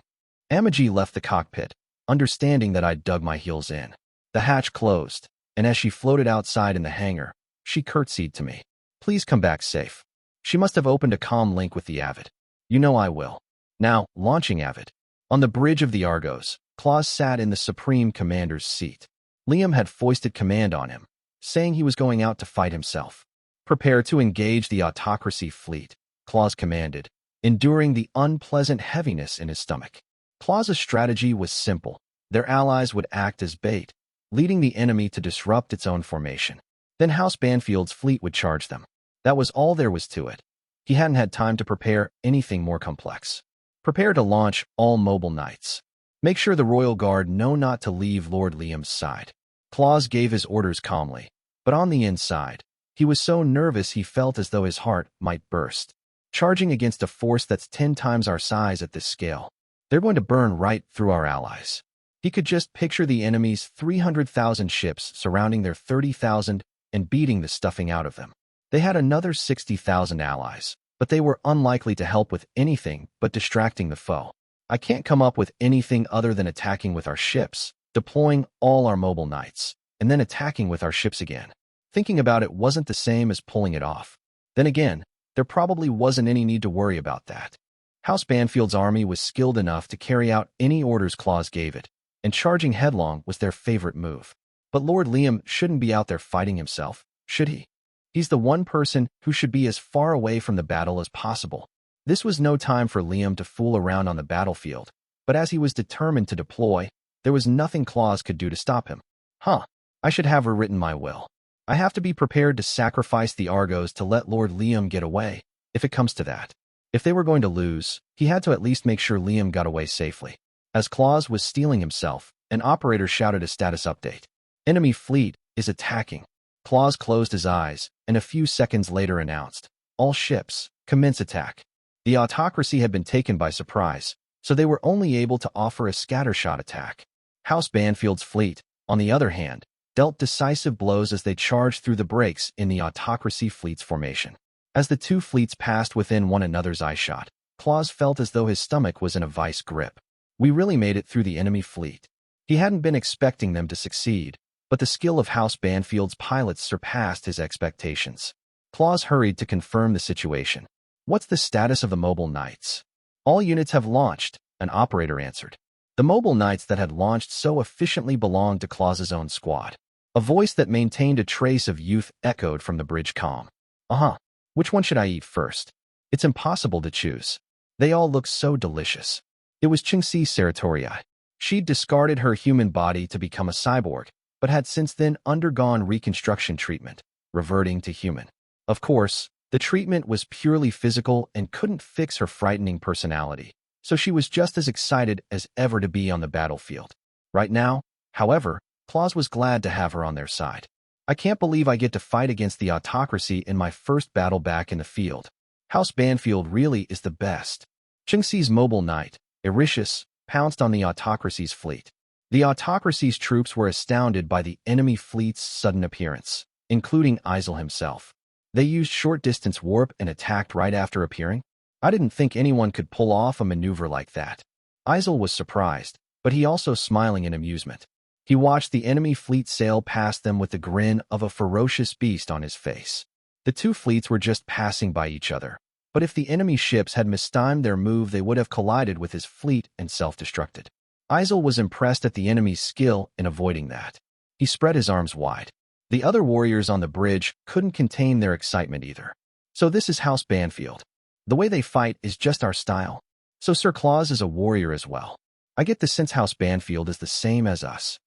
Amagi left the cockpit, understanding that I'd dug my heels in. The hatch closed, and as she floated outside in the hangar, she curtsied to me. Please come back safe. She must have opened a comm link with the Avid. You know I will. Now, launching Avid. On the bridge of the Argos, Claus sat in the Supreme Commander's seat. Liam had foisted command on him, saying he was going out to fight himself. Prepare to engage the autocracy fleet, Claus commanded, enduring the unpleasant heaviness in his stomach. Claus's strategy was simple. Their allies would act as bait, leading the enemy to disrupt its own formation. Then House Banfield's fleet would charge them. That was all there was to it. He hadn't had time to prepare anything more complex. Prepare to launch all mobile knights. Make sure the Royal Guard know not to leave Lord Liam's side. Claus gave his orders calmly, but on the inside, he was so nervous he felt as though his heart might burst. Charging against a force that's 10 times our size at this scale, they're going to burn right through our allies. He could just picture the enemy's 300,000 ships surrounding their 30,000 and beating the stuffing out of them. They had another 60,000 allies, but they were unlikely to help with anything but distracting the foe. I can't come up with anything other than attacking with our ships, deploying all our mobile knights, and then attacking with our ships again. Thinking about it wasn't the same as pulling it off. Then again, there probably wasn't any need to worry about that. House Banfield's army was skilled enough to carry out any orders Claus gave it, and charging headlong was their favorite move. But Lord Liam shouldn't be out there fighting himself, should he? He's the one person who should be as far away from the battle as possible. This was no time for Liam to fool around on the battlefield, but as he was determined to deploy, there was nothing Claus could do to stop him. I should have rewritten my will. I have to be prepared to sacrifice the Argos to let Lord Liam get away, if it comes to that. If they were going to lose, he had to at least make sure Liam got away safely. As Claus was steeling himself, an operator shouted a status update. Enemy fleet is attacking. Claus closed his eyes, and a few seconds later announced, all ships, commence attack. The autocracy had been taken by surprise, so they were only able to offer a scattershot attack. House Banfield's fleet, on the other hand, dealt decisive blows as they charged through the breaks in the autocracy fleet's formation. As the two fleets passed within one another's eyeshot, Claus felt as though his stomach was in a vice grip. We really made it through the enemy fleet. He hadn't been expecting them to succeed, but the skill of House Banfield's pilots surpassed his expectations. Claus hurried to confirm the situation. What's the status of the mobile knights? All units have launched, an operator answered. The mobile knights that had launched so efficiently belonged to Claus's own squad. A voice that maintained a trace of youth echoed from the bridge comm. Which one should I eat first? It's impossible to choose. They all look so delicious. It was Chingxi Seratorii. She'd discarded her human body to become a cyborg, but had since then undergone reconstruction treatment, reverting to human. Of course, the treatment was purely physical and couldn't fix her frightening personality, so she was just as excited as ever to be on the battlefield. Right now, However, Claus was glad to have her on their side. I can't believe I get to fight against the autocracy in my first battle back in the field. House Banfield really is the best. Chengxi's mobile knight, Ericius, pounced on the autocracy's fleet. The autocracy's troops were astounded by the enemy fleet's sudden appearance, including Isel himself. They used short-distance warp and attacked right after appearing. I didn't think anyone could pull off a maneuver like that. Isel was surprised, but he also smiling in amusement. He watched the enemy fleet sail past them with the grin of a ferocious beast on his face. The two fleets were just passing by each other, but if the enemy ships had mistimed their move, they would have collided with his fleet and self-destructed. Isel was impressed at the enemy's skill in avoiding that. He spread his arms wide. The other warriors on the bridge couldn't contain their excitement either. So this is House Banfield. The way they fight is just our style. So Sir Claus is a warrior as well. I get the sense House Banfield is the same as us.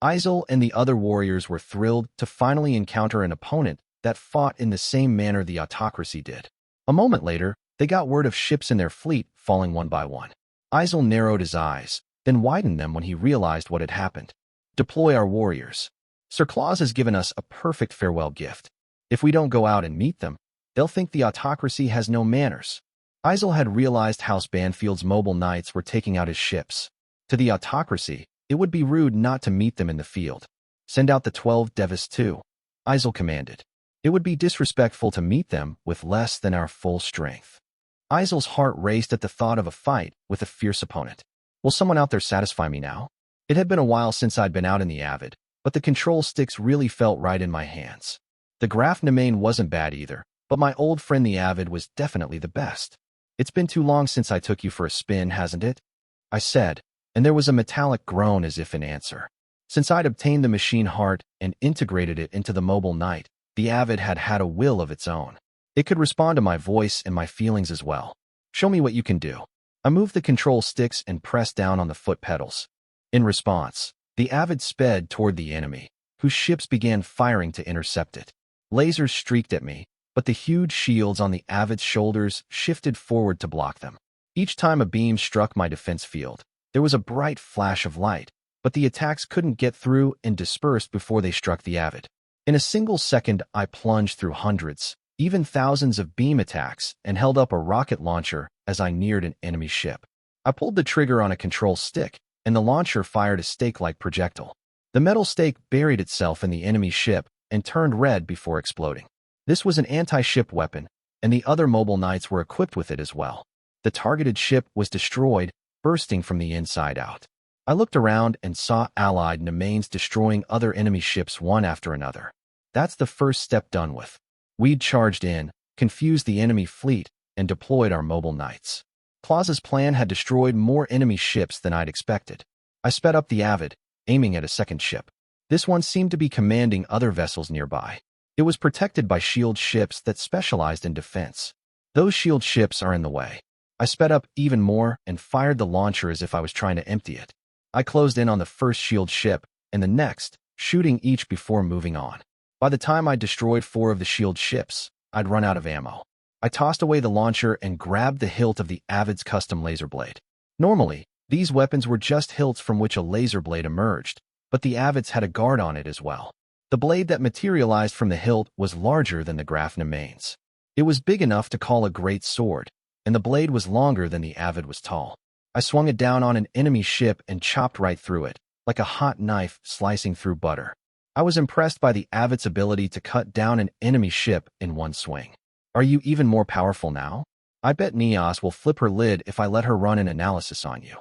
Isel and the other warriors were thrilled to finally encounter an opponent that fought in the same manner the autocracy did. A moment later, they got word of ships in their fleet falling one by one. Isel narrowed his eyes, then widened them when he realized what had happened. Deploy our warriors. Sir Claus has given us a perfect farewell gift. If we don't go out and meet them, they'll think the autocracy has no manners. Isel had realized House Banfield's mobile knights were taking out his ships. To the autocracy, it would be rude not to meet them in the field. Send out the 12 Devis too, Isel commanded. It would be disrespectful to meet them with less than our full strength. Isel's heart raced at the thought of a fight with a fierce opponent. Will someone out there satisfy me now? It had been a while since I'd been out in the Avid, but the control sticks really felt right in my hands. The Graf Nemain wasn't bad either, but my old friend the Avid was definitely the best. It's been too long since I took you for a spin, hasn't it? I said, and there was a metallic groan as if in answer. Since I'd obtained the machine heart and integrated it into the mobile knight, the Avid had had a will of its own. It could respond to my voice and my feelings as well. Show me what you can do. I moved the control sticks and pressed down on the foot pedals. In response, the Avid sped toward the enemy, whose ships began firing to intercept it. Lasers streaked at me, but the huge shields on the Avid's shoulders shifted forward to block them. Each time a beam struck my defense field, there was a bright flash of light, but the attacks couldn't get through and dispersed before they struck the Avid. In a single second, I plunged through hundreds, even thousands of beam attacks and held up a rocket launcher as I neared an enemy ship. I pulled the trigger on a control stick, and the launcher fired a stake-like projectile. The metal stake buried itself in the enemy ship and turned red before exploding. This was an anti-ship weapon, and the other mobile knights were equipped with it as well. The targeted ship was destroyed, bursting from the inside out. I looked around and saw allied Nemains destroying other enemy ships one after another. That's the first step done with. We'd charged in, confused the enemy fleet, and deployed our mobile knights. Claus's plan had destroyed more enemy ships than I'd expected. I sped up the Avid, aiming at a second ship. This one seemed to be commanding other vessels nearby. It was protected by shield ships that specialized in defense. Those shield ships are in the way. I sped up even more and fired the launcher as if I was trying to empty it. I closed in on the first shield ship and the next, shooting each before moving on. By the time I destroyed 4 of the shield ships, I'd run out of ammo. I tossed away the launcher and grabbed the hilt of the Avid's custom laser blade. Normally, these weapons were just hilts from which a laser blade emerged, but the Avids had a guard on it as well. The blade that materialized from the hilt was larger than the Graf Nemain's. It was big enough to call a great sword, and the blade was longer than the Avid was tall. I swung it down on an enemy ship and chopped right through it, like a hot knife slicing through butter. I was impressed by the Avid's ability to cut down an enemy ship in one swing. Are you even more powerful now? I bet Neos will flip her lid if I let her run an analysis on you.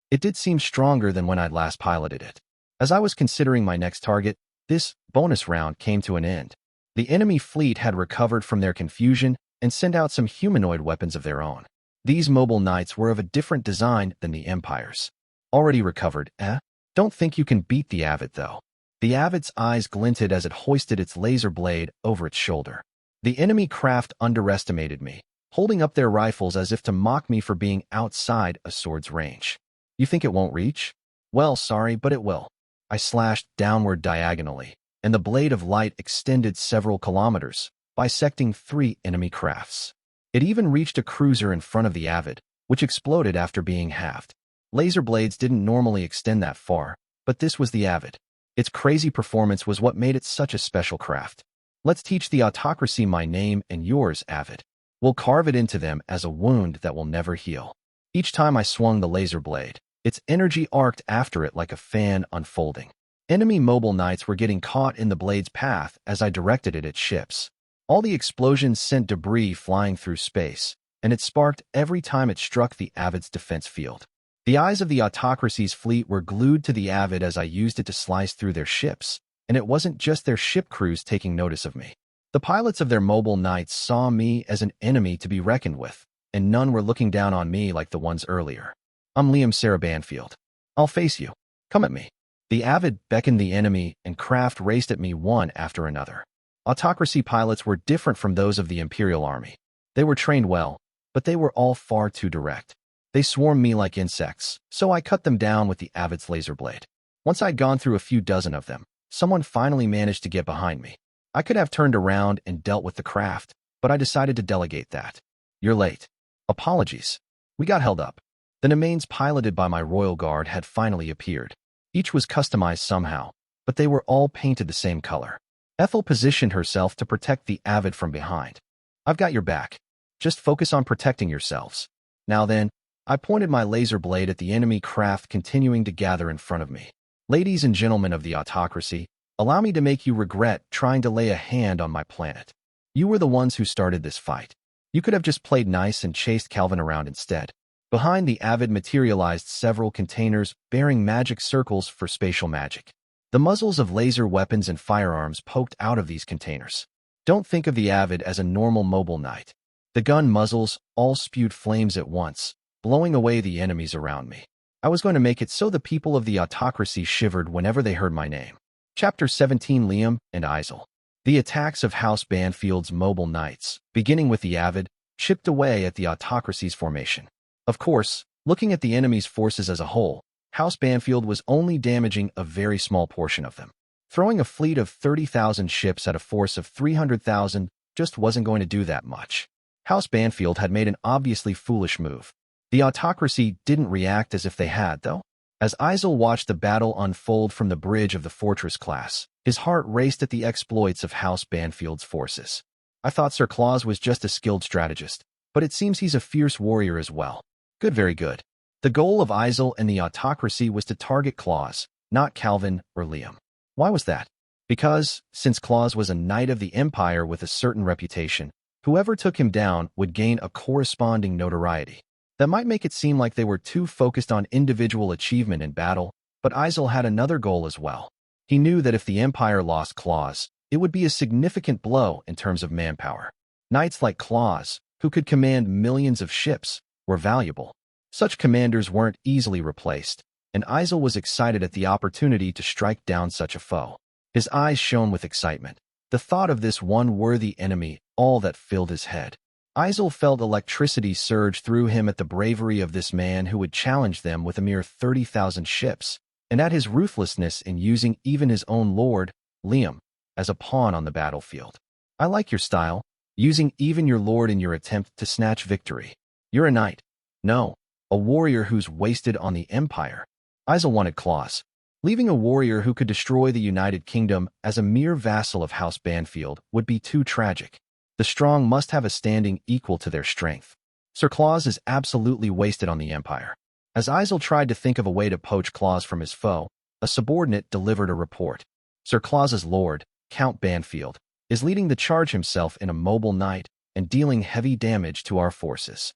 It did seem stronger than when I'd last piloted it. As I was considering my next target, this bonus round came to an end. The enemy fleet had recovered from their confusion and sent out some humanoid weapons of their own. These mobile knights were of a different design than the Empire's. Already recovered, eh? Don't think you can beat the Avid, though. The Avid's eyes glinted as it hoisted its laser blade over its shoulder. The enemy craft underestimated me, holding up their rifles as if to mock me for being outside a sword's range. You think it won't reach? Well, sorry, but it will. I slashed downward diagonally, and the blade of light extended several kilometers, bisecting 3 enemy crafts. It even reached a cruiser in front of the Avid, which exploded after being halved. Laser blades didn't normally extend that far, But this was the Avid. Its crazy performance was what made it such a special craft. Let's teach the autocracy my name and yours, Avid. We'll carve it into them as a wound that will never heal. Each time I swung the laser blade, its energy arced after it like a fan unfolding. Enemy mobile knights were getting caught in the blade's path as I directed it at ships. All the explosions sent debris flying through space, and it sparked every time it struck the Avid's defense field. The eyes of the autocracy's fleet were glued to the Avid as I used it to slice through their ships, and it wasn't just their ship crews taking notice of me. The pilots of their mobile knights saw me as an enemy to be reckoned with, and none were looking down on me like the ones earlier. I'm Liam Sarah Banfield. I'll face you. Come at me. The Avid beckoned the enemy, and craft raced at me one after another. Autocracy pilots were different from those of the Imperial Army. They were trained well, but they were all far too direct. They swarmed me like insects, so I cut them down with the Avid's laser blade. Once I'd gone through a few dozen of them, someone finally managed to get behind me. I could have turned around and dealt with the craft, but I decided to delegate that. You're late. Apologies. We got held up. The Nemains piloted by my royal guard had finally appeared. Each was customized somehow, but they were all painted the same color. Ethel positioned herself to protect the Avid from behind. I've got your back. Just focus on protecting yourselves. Now then, I pointed my laser blade at the enemy craft continuing to gather in front of me. Ladies and gentlemen of the autocracy, allow me to make you regret trying to lay a hand on my planet. You were the ones who started this fight. You could have just played nice and chased Calvin around instead. Behind the Avid materialized several containers bearing magic circles for spatial magic. The muzzles of laser weapons and firearms poked out of these containers. Don't think of the Avid as a normal mobile knight. The gun muzzles all spewed flames at once, blowing away the enemies around me. I was going to make it so the people of the autocracy shivered whenever they heard my name. Chapter 17 Liam and Isel. The attacks of House Banfield's mobile knights, beginning with the Avid, chipped away at the autocracy's formation. Of course, looking at the enemy's forces as a whole, House Banfield was only damaging a very small portion of them. Throwing a fleet of 30,000 ships at a force of 300,000 just wasn't going to do that much. House Banfield had made an obviously foolish move. The autocracy didn't react as if they had, though. As Isel watched the battle unfold from the bridge of the Fortress class, his heart raced at the exploits of House Banfield's forces. I thought Sir Claus was just a skilled strategist, but it seems he's a fierce warrior as well. Good, very good. The goal of Isel and the autocracy was to target Claus, not Calvin or Liam. Why was that? Because, since Claus was a knight of the Empire with a certain reputation, whoever took him down would gain a corresponding notoriety. That might make it seem like they were too focused on individual achievement in battle, but Isel had another goal as well. He knew that if the Empire lost Claus, it would be a significant blow in terms of manpower. Knights like Claus, who could command millions of ships, were valuable. Such commanders weren't easily replaced, and Isel was excited at the opportunity to strike down such a foe. His eyes shone with excitement. The thought of this one worthy enemy, all that filled his head. Isel felt electricity surge through him at the bravery of this man who would challenge them with a mere 30,000 ships, and at his ruthlessness in using even his own lord, Liam, as a pawn on the battlefield. I like your style, using even your lord in your attempt to snatch victory. You're a knight. No, a warrior who's wasted on the Empire. Isel wanted Claus. Leaving a warrior who could destroy the United Kingdom as a mere vassal of House Banfield would be too tragic. The strong must have a standing equal to their strength. Sir Claus is absolutely wasted on the Empire. As Isel tried to think of a way to poach Claus from his foe, a subordinate delivered a report. Sir Claus's lord, Count Banfield, is leading the charge himself in a mobile knight and dealing heavy damage to our forces.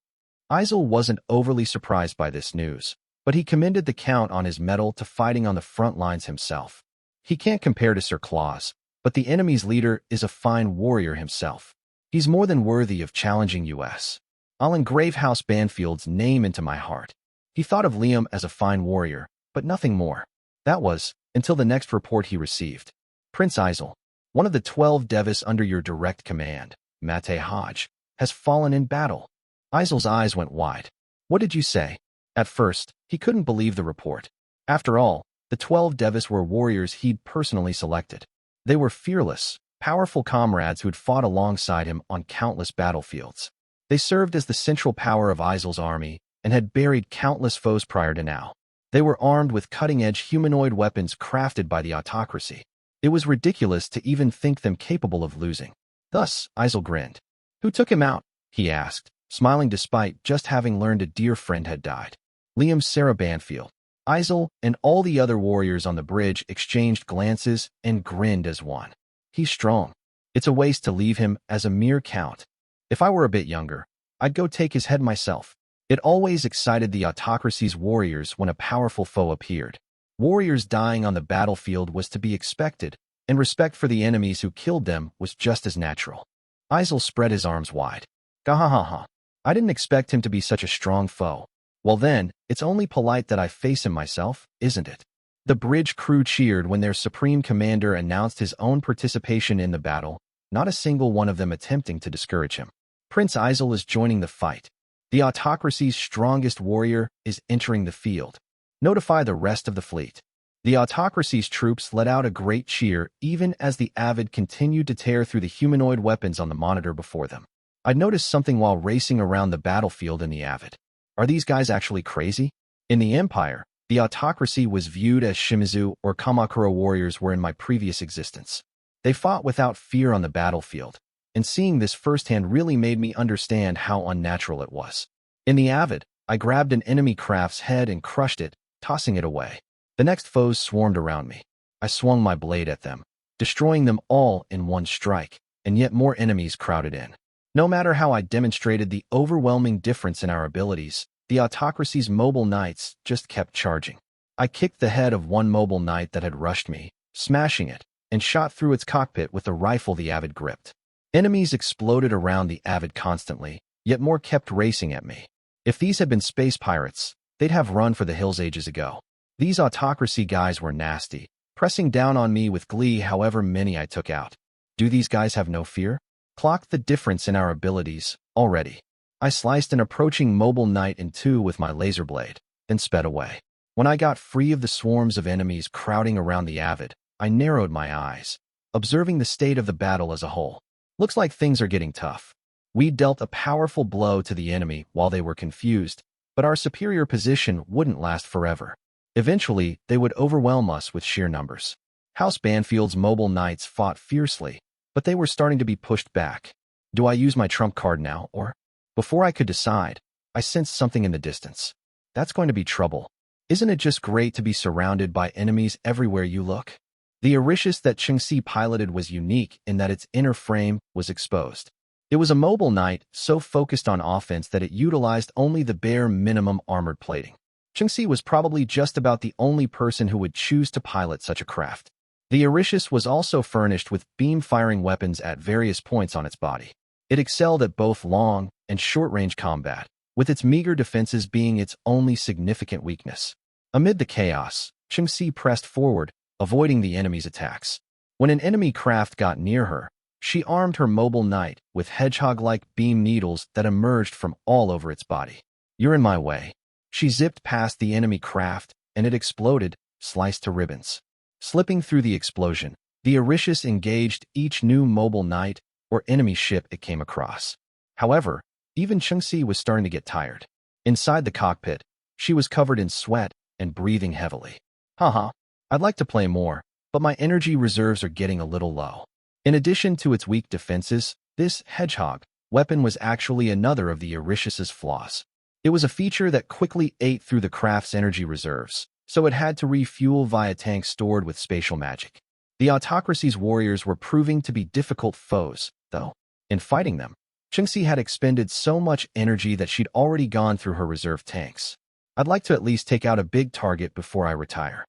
Isel wasn't overly surprised by this news, but he commended the Count on his mettle to fighting on the front lines himself. He can't compare to Sir Claus, but the enemy's leader is a fine warrior himself. He's more than worthy of challenging us. I'll engrave House Banfield's name into my heart. He thought of Liam as a fine warrior, but nothing more. That was, until the next report he received. Prince Isel, one of the 12 Devis under your direct command, Mate Hodge, has fallen in battle. Isel's eyes went wide. What did you say? At first, he couldn't believe the report. After all, the 12 Devis were warriors he'd personally selected. They were fearless, powerful comrades who'd fought alongside him on countless battlefields. They served as the central power of Isel's army and had buried countless foes prior to now. They were armed with cutting-edge humanoid weapons crafted by the autocracy. It was ridiculous to even think them capable of losing. Thus, Isel grinned. "Who took him out?" he asked, smiling despite just having learned a dear friend had died. Liam Sarah Banfield. Isel and all the other warriors on the bridge exchanged glances and grinned as one. "He's strong. It's a waste to leave him as a mere count. If I were a bit younger, I'd go take his head myself." It always excited the autocracy's warriors when a powerful foe appeared. Warriors dying on the battlefield was to be expected, and respect for the enemies who killed them was just as natural. Isel spread his arms wide. "Gahahaha. I didn't expect him to be such a strong foe. Well then, it's only polite that I face him myself, isn't it?" The bridge crew cheered when their supreme commander announced his own participation in the battle, not a single one of them attempting to discourage him. Prince Isel is joining the fight. The autocracy's strongest warrior is entering the field. Notify the rest of the fleet. The autocracy's troops let out a great cheer even as the Avid continued to tear through the humanoid weapons on the monitor before them. I noticed something while racing around the battlefield in the Avid. Are these guys actually crazy? In the Empire, the autocracy was viewed as Shimizu or Kamakura warriors were in my previous existence. They fought without fear on the battlefield, and seeing this firsthand really made me understand how unnatural it was. In the Avid, I grabbed an enemy craft's head and crushed it, tossing it away. The next foes swarmed around me. I swung my blade at them, destroying them all in one strike, and yet more enemies crowded in. No matter how I demonstrated the overwhelming difference in our abilities, the autocracy's mobile knights just kept charging. I kicked the head of one mobile knight that had rushed me, smashing it, and shot through its cockpit with the rifle the Avid gripped. Enemies exploded around the Avid constantly, yet more kept racing at me. If these had been space pirates, they'd have run for the hills ages ago. These autocracy guys were nasty, pressing down on me with glee however many I took out. Do these guys have no fear? Clocked the difference in our abilities, already. I sliced an approaching mobile knight in two with my laser blade, then sped away. When I got free of the swarms of enemies crowding around the Avid, I narrowed my eyes, observing the state of the battle as a whole. Looks like things are getting tough. We dealt a powerful blow to the enemy while they were confused, but our superior position wouldn't last forever. Eventually, they would overwhelm us with sheer numbers. House Banfield's mobile knights fought fiercely, but they were starting to be pushed back. Do I use my trump card now, or? Before I could decide, I sensed something in the distance. That's going to be trouble. Isn't it just great to be surrounded by enemies everywhere you look? The Arishis that Chengxi piloted was unique in that its inner frame was exposed. It was a mobile knight so focused on offense that it utilized only the bare minimum armored plating. Chengxi was probably just about the only person who would choose to pilot such a craft. The Arishis was also furnished with beam-firing weapons at various points on its body. It excelled at both long and short-range combat, with its meager defenses being its only significant weakness. Amid the chaos, Chengxi pressed forward, avoiding the enemy's attacks. When an enemy craft got near her, she armed her mobile knight with hedgehog-like beam needles that emerged from all over its body. "You're in my way." She zipped past the enemy craft, and it exploded, sliced to ribbons. Slipping through the explosion, the Arishis engaged each new mobile knight or enemy ship it came across. However, even Chengxi was starting to get tired. Inside the cockpit, she was covered in sweat and breathing heavily. Haha, I'd like to play more, but my energy reserves are getting a little low. In addition to its weak defenses, this hedgehog weapon was actually another of the Arishis's flaws. It was a feature that quickly ate through the craft's energy reserves, so it had to refuel via tanks stored with spatial magic. The autocracy's warriors were proving to be difficult foes, though. In fighting them, Chengxi had expended so much energy that she'd already gone through her reserve tanks. I'd like to at least take out a big target before I retire.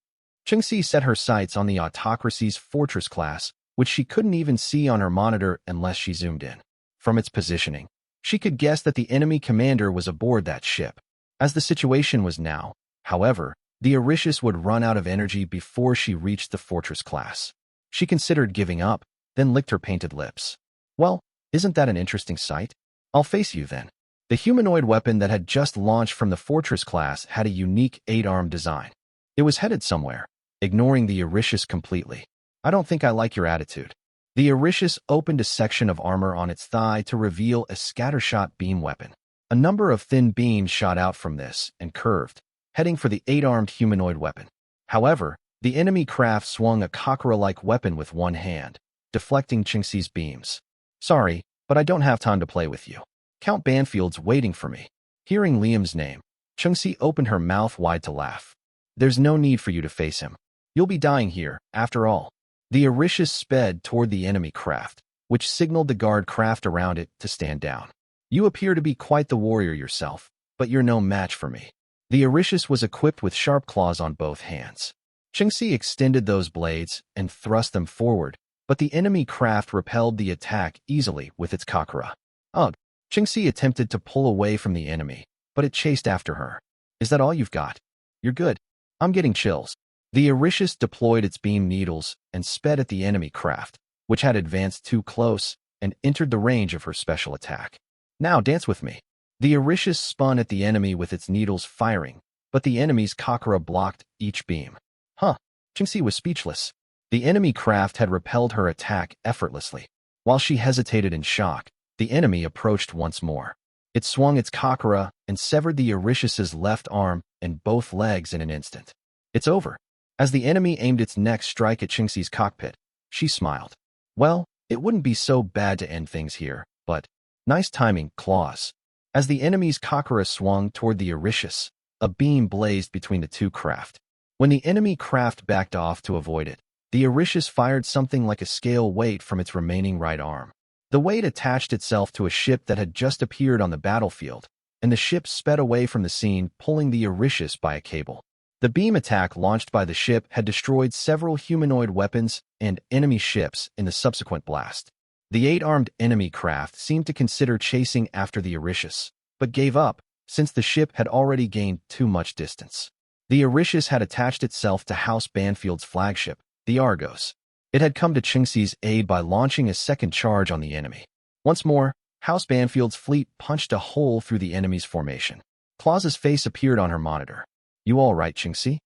Chengxi set her sights on the autocracy's fortress class, which she couldn't even see on her monitor unless she zoomed in. From its positioning, she could guess that the enemy commander was aboard that ship. As the situation was now, however, the Arishis would run out of energy before she reached the fortress class. She considered giving up, then licked her painted lips. Well, isn't that an interesting sight? I'll face you then. The humanoid weapon that had just launched from the fortress class had a unique 8-arm design. It was headed somewhere, ignoring the Arishis completely. I don't think I like your attitude. The Arishis opened a section of armor on its thigh to reveal a scattershot beam weapon. A number of thin beams shot out from this and curved, heading for the 8-armed humanoid weapon. However, the enemy craft swung a Kakura-like weapon with one hand, deflecting Qingxi's beams. Sorry, but I don't have time to play with you. Count Banfield's waiting for me. Hearing Liam's name, Qingxi opened her mouth wide to laugh. There's no need for you to face him. You'll be dying here, after all. The Arishus sped toward the enemy craft, which signaled the guard craft around it to stand down. You appear to be quite the warrior yourself, but you're no match for me. The Arishus was equipped with sharp claws on both hands. Qingxi extended those blades and thrust them forward, but the enemy craft repelled the attack easily with its Kakura. Ugh! Qingxi attempted to pull away from the enemy, but it chased after her. Is that all you've got? You're good. I'm getting chills. The Arishus deployed its beam needles and sped at the enemy craft, which had advanced too close and entered the range of her special attack. Now dance with me. The Arishus spun at the enemy with its needles firing, but the enemy's Kakura blocked each beam. Huh. Qingxi was speechless. The enemy craft had repelled her attack effortlessly. While she hesitated in shock, the enemy approached once more. It swung its Kakura and severed the Arishus's left arm and both legs in an instant. It's over. As the enemy aimed its next strike at Qingxi's cockpit, she smiled. Well, it wouldn't be so bad to end things here, but nice timing, Claws. As the enemy's Kakura swung toward the Arishus, a beam blazed between the two craft. When the enemy craft backed off to avoid it, the Arishus fired something like a scale weight from its remaining right arm. The weight attached itself to a ship that had just appeared on the battlefield, and the ship sped away from the scene, pulling the Arishus by a cable. The beam attack launched by the ship had destroyed several humanoid weapons and enemy ships in the subsequent blast. The 8-armed enemy craft seemed to consider chasing after the Arishus, but gave up, since the ship had already gained too much distance. The Arishus had attached itself to House Banfield's flagship, the Argos. It had come to Qingxi's aid by launching a second charge on the enemy. Once more, House Banfield's fleet punched a hole through the enemy's formation. Claus's face appeared on her monitor. You all right, Qingxi?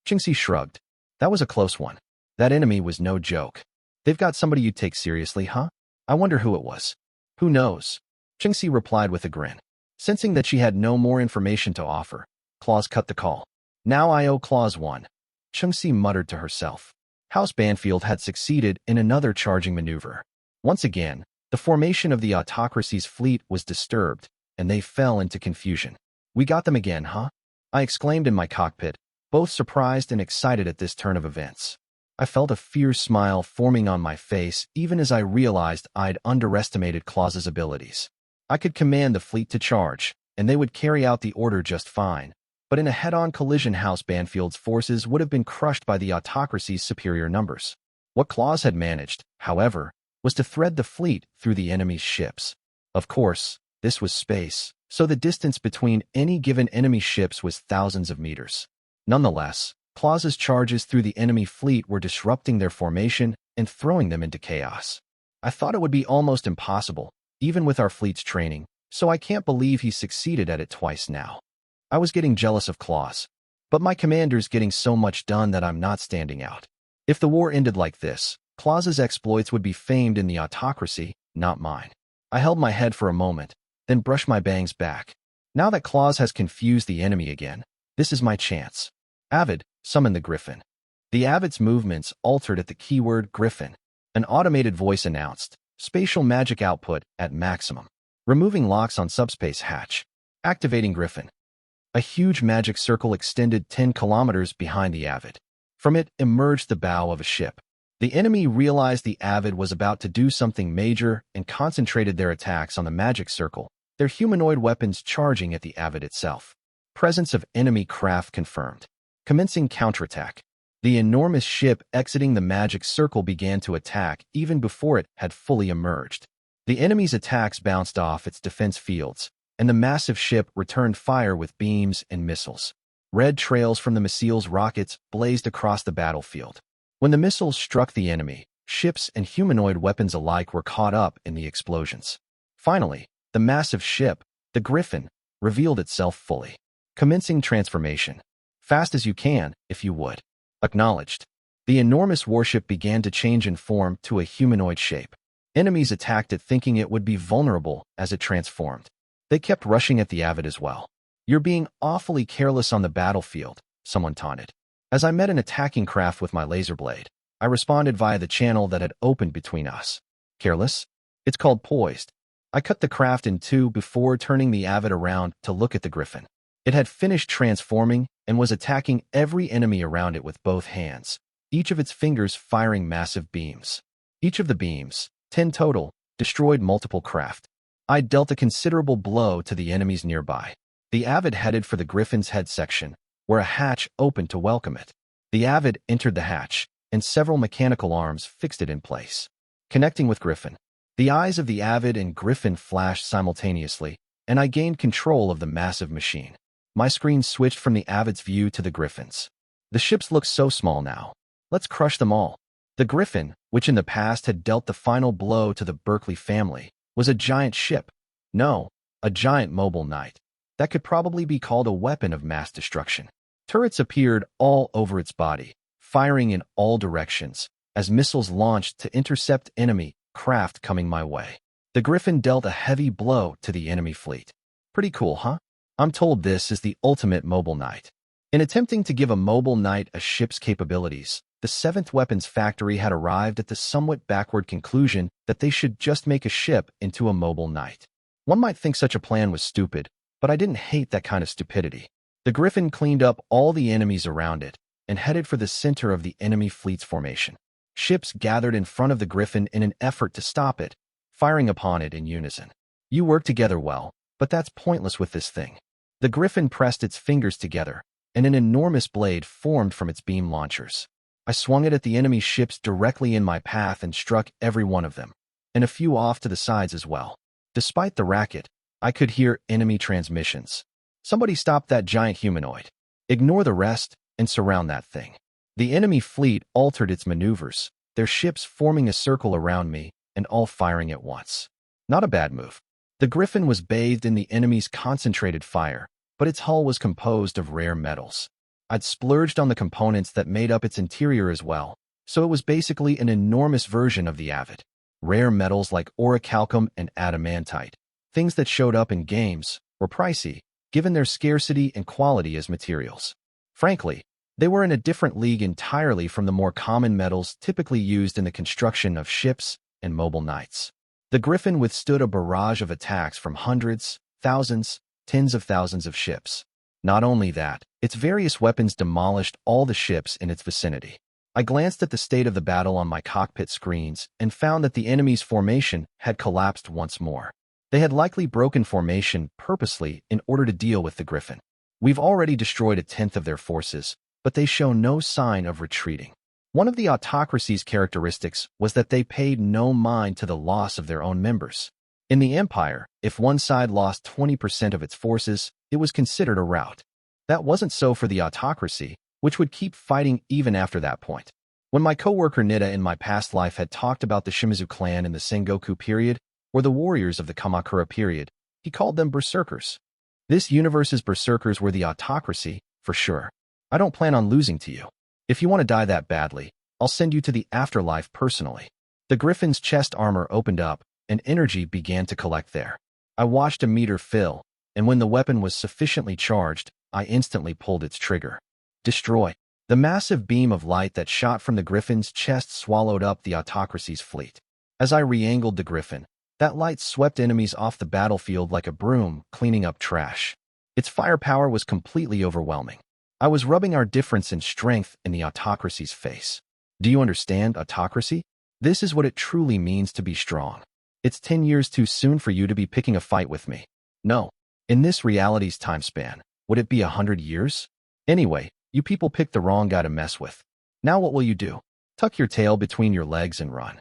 Qingxi shrugged. That was a close one. That enemy was no joke. They've got somebody you'd take seriously, huh? I wonder who it was. Who knows? Qingxi replied with a grin. Sensing that she had no more information to offer, Claus cut the call. Now I owe Claus one. Qingxi muttered to herself. House Banfield had succeeded in another charging maneuver. Once again, the formation of the autocracy's fleet was disturbed, and they fell into confusion. We got them again, huh? I exclaimed in my cockpit, both surprised and excited at this turn of events. I felt a fierce smile forming on my face even as I realized I'd underestimated Claus's abilities. I could command the fleet to charge, and they would carry out the order just fine, but in a head-on collision House Banfield's forces would have been crushed by the autocracy's superior numbers. What Claus had managed, however, was to thread the fleet through the enemy's ships. Of course, this was space, so the distance between any given enemy ships was thousands of meters. Nonetheless, Claus's charges through the enemy fleet were disrupting their formation and throwing them into chaos. I thought it would be almost impossible, even with our fleet's training, so I can't believe he succeeded at it twice now. I was getting jealous of Claus, but my commander's getting so much done that I'm not standing out. If the war ended like this, Claus's exploits would be famed in the autocracy, not mine. I held my head for a moment, then brushed my bangs back. Now that Claus has confused the enemy again, this is my chance. Avid, summon the Griffin. The Avid's movements altered at the keyword Griffin. An automated voice announced, spatial magic output at maximum. Removing locks on subspace hatch. Activating Griffin. A huge magic circle extended 10 kilometers behind the Avid. From it emerged the bow of a ship. The enemy realized the Avid was about to do something major and concentrated their attacks on the magic circle, their humanoid weapons charging at the Avid itself. Presence of enemy craft confirmed. Commencing counterattack. The enormous ship exiting the magic circle began to attack even before it had fully emerged. The enemy's attacks bounced off its defense fields, and the massive ship returned fire with beams and missiles. Red trails from the missile's rockets blazed across the battlefield. When the missiles struck the enemy, ships and humanoid weapons alike were caught up in the explosions. Finally, the massive ship, the Griffin, revealed itself fully. Commencing transformation. Fast as you can, if you would. Acknowledged. The enormous warship began to change in form to a humanoid shape. Enemies attacked it thinking it would be vulnerable as it transformed. They kept rushing at the Avid as well. "You're being awfully careless on the battlefield," someone taunted. As I met an attacking craft with my laser blade, I responded via the channel that had opened between us. "Careless? It's called poised." I cut the craft in two before turning the Avid around to look at the Griffin. It had finished transforming and was attacking every enemy around it with both hands, each of its fingers firing massive beams. Each of the beams, 10 total, destroyed multiple craft. I dealt a considerable blow to the enemies nearby. The Avid headed for the Griffin's head section, where a hatch opened to welcome it. The Avid entered the hatch, and several mechanical arms fixed it in place. Connecting with Griffin. The eyes of the Avid and Griffin flashed simultaneously, and I gained control of the massive machine. My screen switched from the Avid's view to the Griffin's. The ships look so small now. Let's crush them all. The Griffin, which in the past had dealt the final blow to the Berkeley family, was a giant ship. No, a giant mobile knight. That could probably be called a weapon of mass destruction. Turrets appeared all over its body, firing in all directions, as missiles launched to intercept enemy craft coming my way. The Griffin dealt a heavy blow to the enemy fleet. Pretty cool, huh? I'm told this is the ultimate mobile knight. In attempting to give a mobile knight a ship's capabilities, the 7th Weapons Factory had arrived at the somewhat backward conclusion that they should just make a ship into a mobile knight. One might think such a plan was stupid, but I didn't hate that kind of stupidity. The Griffin cleaned up all the enemies around it and headed for the center of the enemy fleet's formation. Ships gathered in front of the Griffin in an effort to stop it, firing upon it in unison. You work together well, but that's pointless with this thing. The Griffin pressed its fingers together, and an enormous blade formed from its beam launchers. I swung it at the enemy ships directly in my path and struck every one of them, and a few off to the sides as well. Despite the racket, I could hear enemy transmissions. Somebody stop that giant humanoid. Ignore the rest and surround that thing. The enemy fleet altered its maneuvers, their ships forming a circle around me and all firing at once. Not a bad move. The Griffin was bathed in the enemy's concentrated fire, but its hull was composed of rare metals. I'd splurged on the components that made up its interior as well, so it was basically an enormous version of the Avid. Rare metals like orichalcum and adamantite, things that showed up in games, were pricey, given their scarcity and quality as materials. Frankly, they were in a different league entirely from the more common metals typically used in the construction of ships and mobile knights. The Griffin withstood a barrage of attacks from hundreds, thousands, tens of thousands of ships. Not only that, its various weapons demolished all the ships in its vicinity. I glanced at the state of the battle on my cockpit screens and found that the enemy's formation had collapsed once more. They had likely broken formation purposely in order to deal with the Griffin. We've already destroyed a tenth of their forces, but they show no sign of retreating. One of the autocracy's characteristics was that they paid no mind to the loss of their own members. In the Empire, if one side lost 20% of its forces, it was considered a rout. That wasn't so for the autocracy, which would keep fighting even after that point. When my coworker Nida in my past life had talked about the Shimizu clan in the Sengoku period, or the warriors of the Kamakura period, he called them berserkers. This universe's berserkers were the autocracy, for sure. I don't plan on losing to you. If you want to die that badly, I'll send you to the afterlife personally. The Griffin's chest armor opened up, and energy began to collect there. I watched a meter fill, and when the weapon was sufficiently charged, I instantly pulled its trigger. Destroy. The massive beam of light that shot from the Griffin's chest swallowed up the autocracy's fleet. As I re-angled the Griffin, that light swept enemies off the battlefield like a broom cleaning up trash. Its firepower was completely overwhelming. I was rubbing our difference in strength in the autocracy's face. Do you understand, autocracy? This is what it truly means to be strong. It's 10 years too soon for you to be picking a fight with me. No. In this reality's time span, would it be 100 years? Anyway, you people picked the wrong guy to mess with. Now what will you do? Tuck your tail between your legs and run.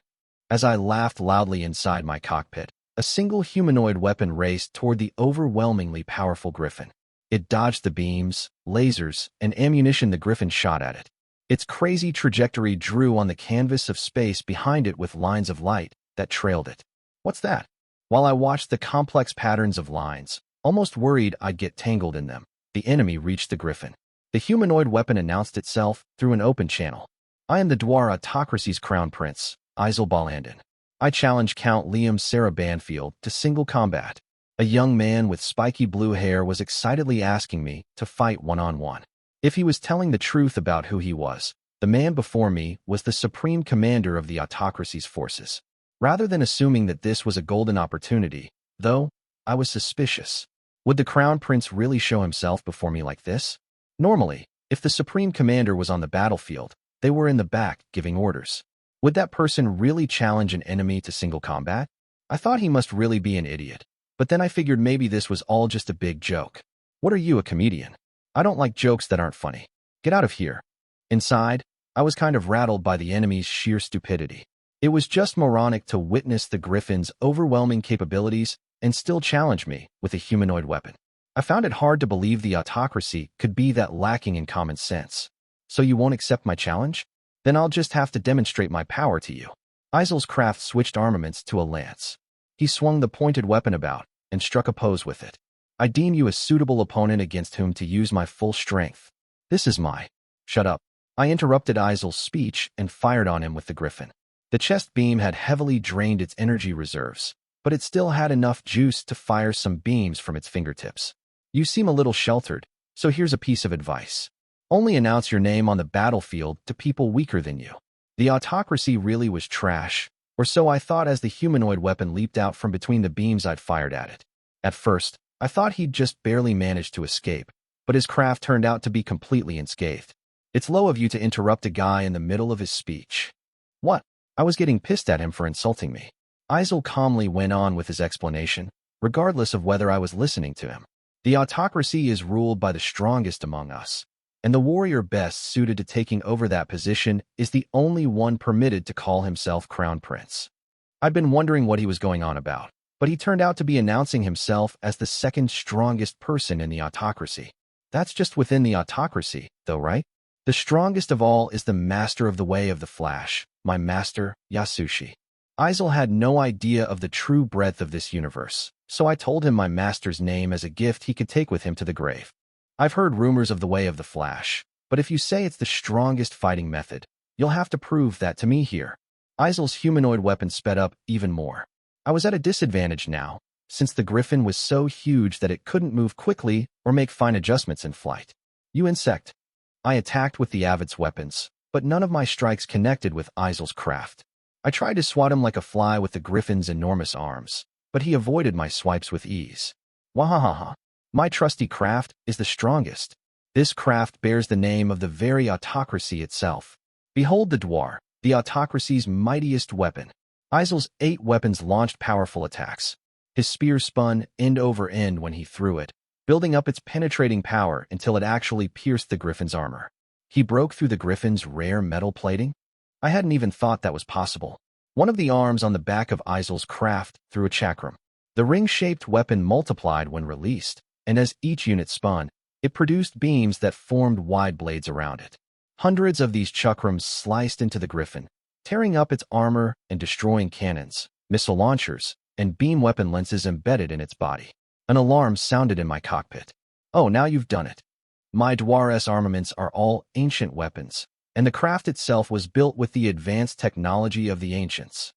As I laughed loudly inside my cockpit, a single humanoid weapon raced toward the overwhelmingly powerful Griffin. It dodged the beams, lasers, and ammunition the Griffin shot at it. Its crazy trajectory drew on the canvas of space behind it with lines of light that trailed it. What's that? While I watched the complex patterns of lines, almost worried I'd get tangled in them, the enemy reached the Griffin. The humanoid weapon announced itself through an open channel. I am the Dwar Autocracy's crown prince, Isel Balandin. I challenge Count Liam Sarah Banfield to single combat. A young man with spiky blue hair was excitedly asking me to fight one-on-one. If he was telling the truth about who he was, the man before me was the supreme commander of the autocracy's forces. Rather than assuming that this was a golden opportunity, though, I was suspicious. Would the crown prince really show himself before me like this? Normally, if the supreme commander was on the battlefield, they were in the back giving orders. Would that person really challenge an enemy to single combat? I thought he must really be an idiot. But then I figured maybe this was all just a big joke. What are you, a comedian? I don't like jokes that aren't funny. Get out of here. Inside, I was kind of rattled by the enemy's sheer stupidity. It was just moronic to witness the Griffin's overwhelming capabilities and still challenge me with a humanoid weapon. I found it hard to believe the autocracy could be that lacking in common sense. So you won't accept my challenge? Then I'll just have to demonstrate my power to you. Isel's craft switched armaments to a lance. He swung the pointed weapon about and struck a pose with it. I deem you a suitable opponent against whom to use my full strength. This is my... Shut up. I interrupted Isel's speech and fired on him with the Griffin. The chest beam had heavily drained its energy reserves, but it still had enough juice to fire some beams from its fingertips. You seem a little sheltered, so here's a piece of advice. Only announce your name on the battlefield to people weaker than you. The autocracy really was trash, or so I thought as the humanoid weapon leaped out from between the beams I'd fired at it. At first, I thought he'd just barely managed to escape, but his craft turned out to be completely unscathed. It's low of you to interrupt a guy in the middle of his speech. What? I was getting pissed at him for insulting me. Isel calmly went on with his explanation, regardless of whether I was listening to him. The autocracy is ruled by the strongest among us, and the warrior best suited to taking over that position is the only one permitted to call himself crown prince. I'd been wondering what he was going on about, but he turned out to be announcing himself as the second strongest person in the autocracy. That's just within the autocracy, though, right? The strongest of all is the master of the way of the Flash, my master, Yasushi. Isel had no idea of the true breadth of this universe, so I told him my master's name as a gift he could take with him to the grave. I've heard rumors of the way of the Flash, but if you say it's the strongest fighting method, you'll have to prove that to me here. Isel's humanoid weapon sped up even more. I was at a disadvantage now, since the Griffin was so huge that it couldn't move quickly or make fine adjustments in flight. You insect. I attacked with the Avid's weapons, but none of my strikes connected with Isel's craft. I tried to swat him like a fly with the Griffin's enormous arms, but he avoided my swipes with ease. Wahahaha. My trusty craft is the strongest. This craft bears the name of the very autocracy itself. Behold the Dwar, the autocracy's mightiest weapon. Isel's 8 weapons launched powerful attacks. His spear spun end over end when he threw it, building up its penetrating power until it actually pierced the Griffin's armor. He broke through the Griffin's rare metal plating? I hadn't even thought that was possible. One of the arms on the back of Isel's craft threw a chakram. The ring-shaped weapon multiplied when released, and as each unit spun, it produced beams that formed wide blades around it. Hundreds of these chakrams sliced into the Griffin, tearing up its armor and destroying cannons, missile launchers, and beam weapon lenses embedded in its body. An alarm sounded in my cockpit. Oh, now you've done it. My Dwar's armaments are all ancient weapons, and the craft itself was built with the advanced technology of the ancients.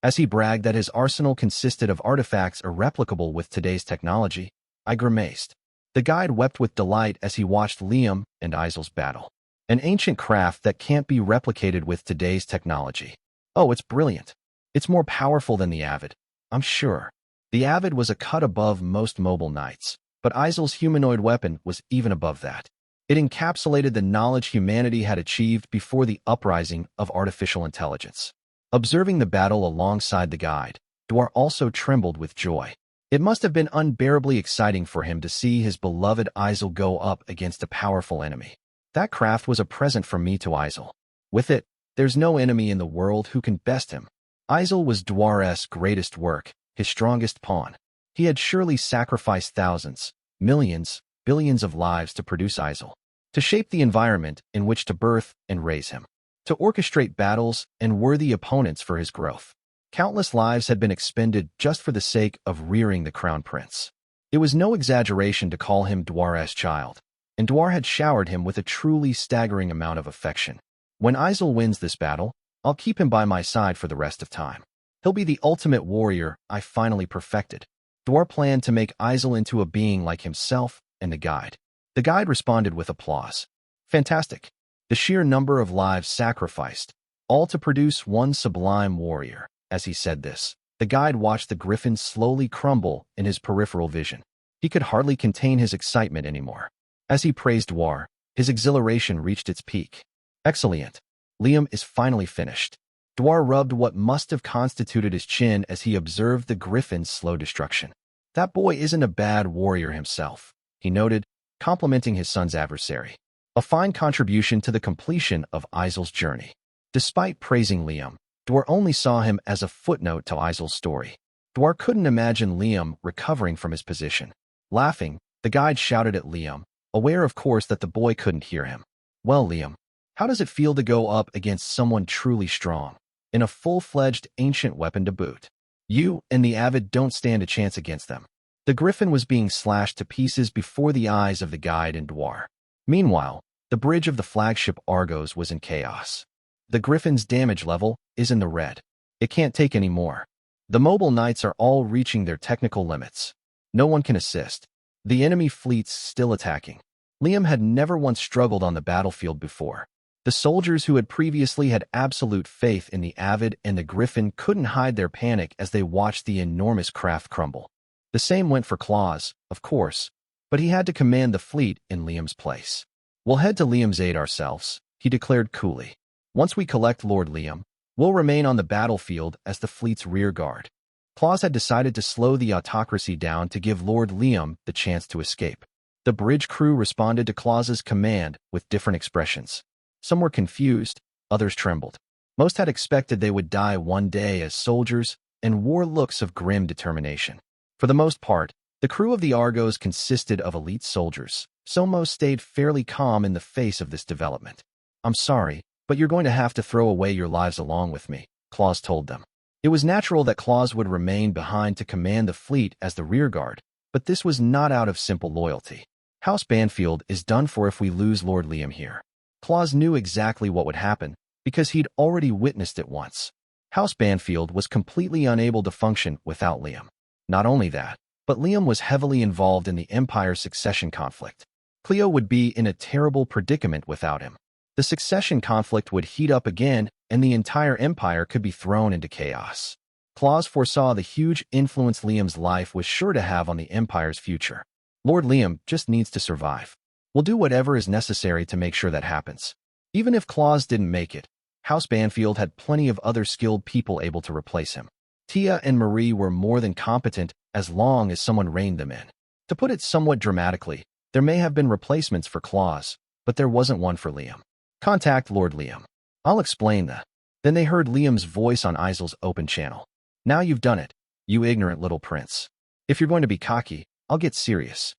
As he bragged that his arsenal consisted of artifacts irreplicable with today's technology, I grimaced. The guide wept with delight as he watched Liam and Isel's battle. An ancient craft that can't be replicated with today's technology. Oh, it's brilliant. It's more powerful than the Avid, I'm sure. The Avid was a cut above most mobile knights, but Isel's humanoid weapon was even above that. It encapsulated the knowledge humanity had achieved before the uprising of artificial intelligence. Observing the battle alongside the guide, Dwar also trembled with joy. It must have been unbearably exciting for him to see his beloved Isel go up against a powerful enemy. That craft was a present from me to Isel. With it, there's no enemy in the world who can best him. Isel was Dwar's greatest work, his strongest pawn. He had surely sacrificed thousands, millions, billions of lives to produce Isel, to shape the environment in which to birth and raise him, to orchestrate battles and worthy opponents for his growth. Countless lives had been expended just for the sake of rearing the crown prince. It was no exaggeration to call him Dwar's child, and Dwar had showered him with a truly staggering amount of affection. When Isel wins this battle, I'll keep him by my side for the rest of time. He'll be the ultimate warrior I finally perfected. Dwar planned to make Isel into a being like himself and the guide. The guide responded with applause. Fantastic. The sheer number of lives sacrificed, all to produce one sublime warrior. As he said this, the guide watched the griffin slowly crumble in his peripheral vision. He could hardly contain his excitement anymore. As he praised Dwar, his exhilaration reached its peak. Excellent. Liam is finally finished. Dwar rubbed what must have constituted his chin as he observed the griffin's slow destruction. That boy isn't a bad warrior himself, he noted, complimenting his son's adversary. A fine contribution to the completion of Isel's journey. Despite praising Liam, Dwar only saw him as a footnote to Isel's story. Dwar couldn't imagine Liam recovering from his position. Laughing, the guide shouted at Liam, aware of course that the boy couldn't hear him. Well, Liam, how does it feel to go up against someone truly strong, in a full-fledged ancient weapon to boot? You and the Avid don't stand a chance against them. The griffin was being slashed to pieces before the eyes of the guide and Dwar. Meanwhile, the bridge of the flagship Argos was in chaos. The griffin's damage level is in the red. It can't take any more. The mobile knights are all reaching their technical limits. No one can assist. The enemy fleet's still attacking. Liam had never once struggled on the battlefield before. The soldiers who had previously had absolute faith in the Avid and the Griffin couldn't hide their panic as they watched the enormous craft crumble. The same went for Claus, of course, but he had to command the fleet in Liam's place. We'll head to Liam's aid ourselves, he declared coolly. Once we collect Lord Liam, we'll remain on the battlefield as the fleet's rear guard. Claus had decided to slow the autocracy down to give Lord Liam the chance to escape. The bridge crew responded to Claus's command with different expressions. Some were confused, others trembled. Most had expected they would die one day as soldiers and wore looks of grim determination. For the most part, the crew of the Argos consisted of elite soldiers, so most stayed fairly calm in the face of this development. I'm sorry, but you're going to have to throw away your lives along with me, Claus told them. It was natural that Claus would remain behind to command the fleet as the rearguard, but this was not out of simple loyalty. House Banfield is done for if we lose Lord Liam here. Claus knew exactly what would happen, because he'd already witnessed it once. House Banfield was completely unable to function without Liam. Not only that, but Liam was heavily involved in the Empire's succession conflict. Cleo would be in a terrible predicament without him. The succession conflict would heat up again, and the entire Empire could be thrown into chaos. Claus foresaw the huge influence Liam's life was sure to have on the Empire's future. Lord Liam just needs to survive. We'll do whatever is necessary to make sure that happens. Even if Claus didn't make it, House Banfield had plenty of other skilled people able to replace him. Tia and Marie were more than competent as long as someone reined them in. To put it somewhat dramatically, there may have been replacements for Claus, but there wasn't one for Liam. Contact Lord Liam. I'll explain that. Then they heard Liam's voice on Isel's open channel. Now you've done it, you ignorant little prince. If you're going to be cocky, I'll get serious.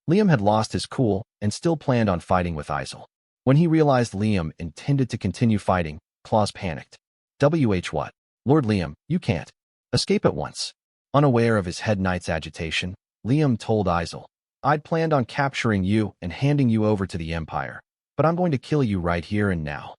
Liam had lost his cool and still planned on fighting with Isel. When he realized Liam intended to continue fighting, Claus panicked. What? Lord Liam, you can't. Escape at once. Unaware of his head knight's agitation, Liam told Isel, I'd planned on capturing you and handing you over to the Empire, but I'm going to kill you right here and now.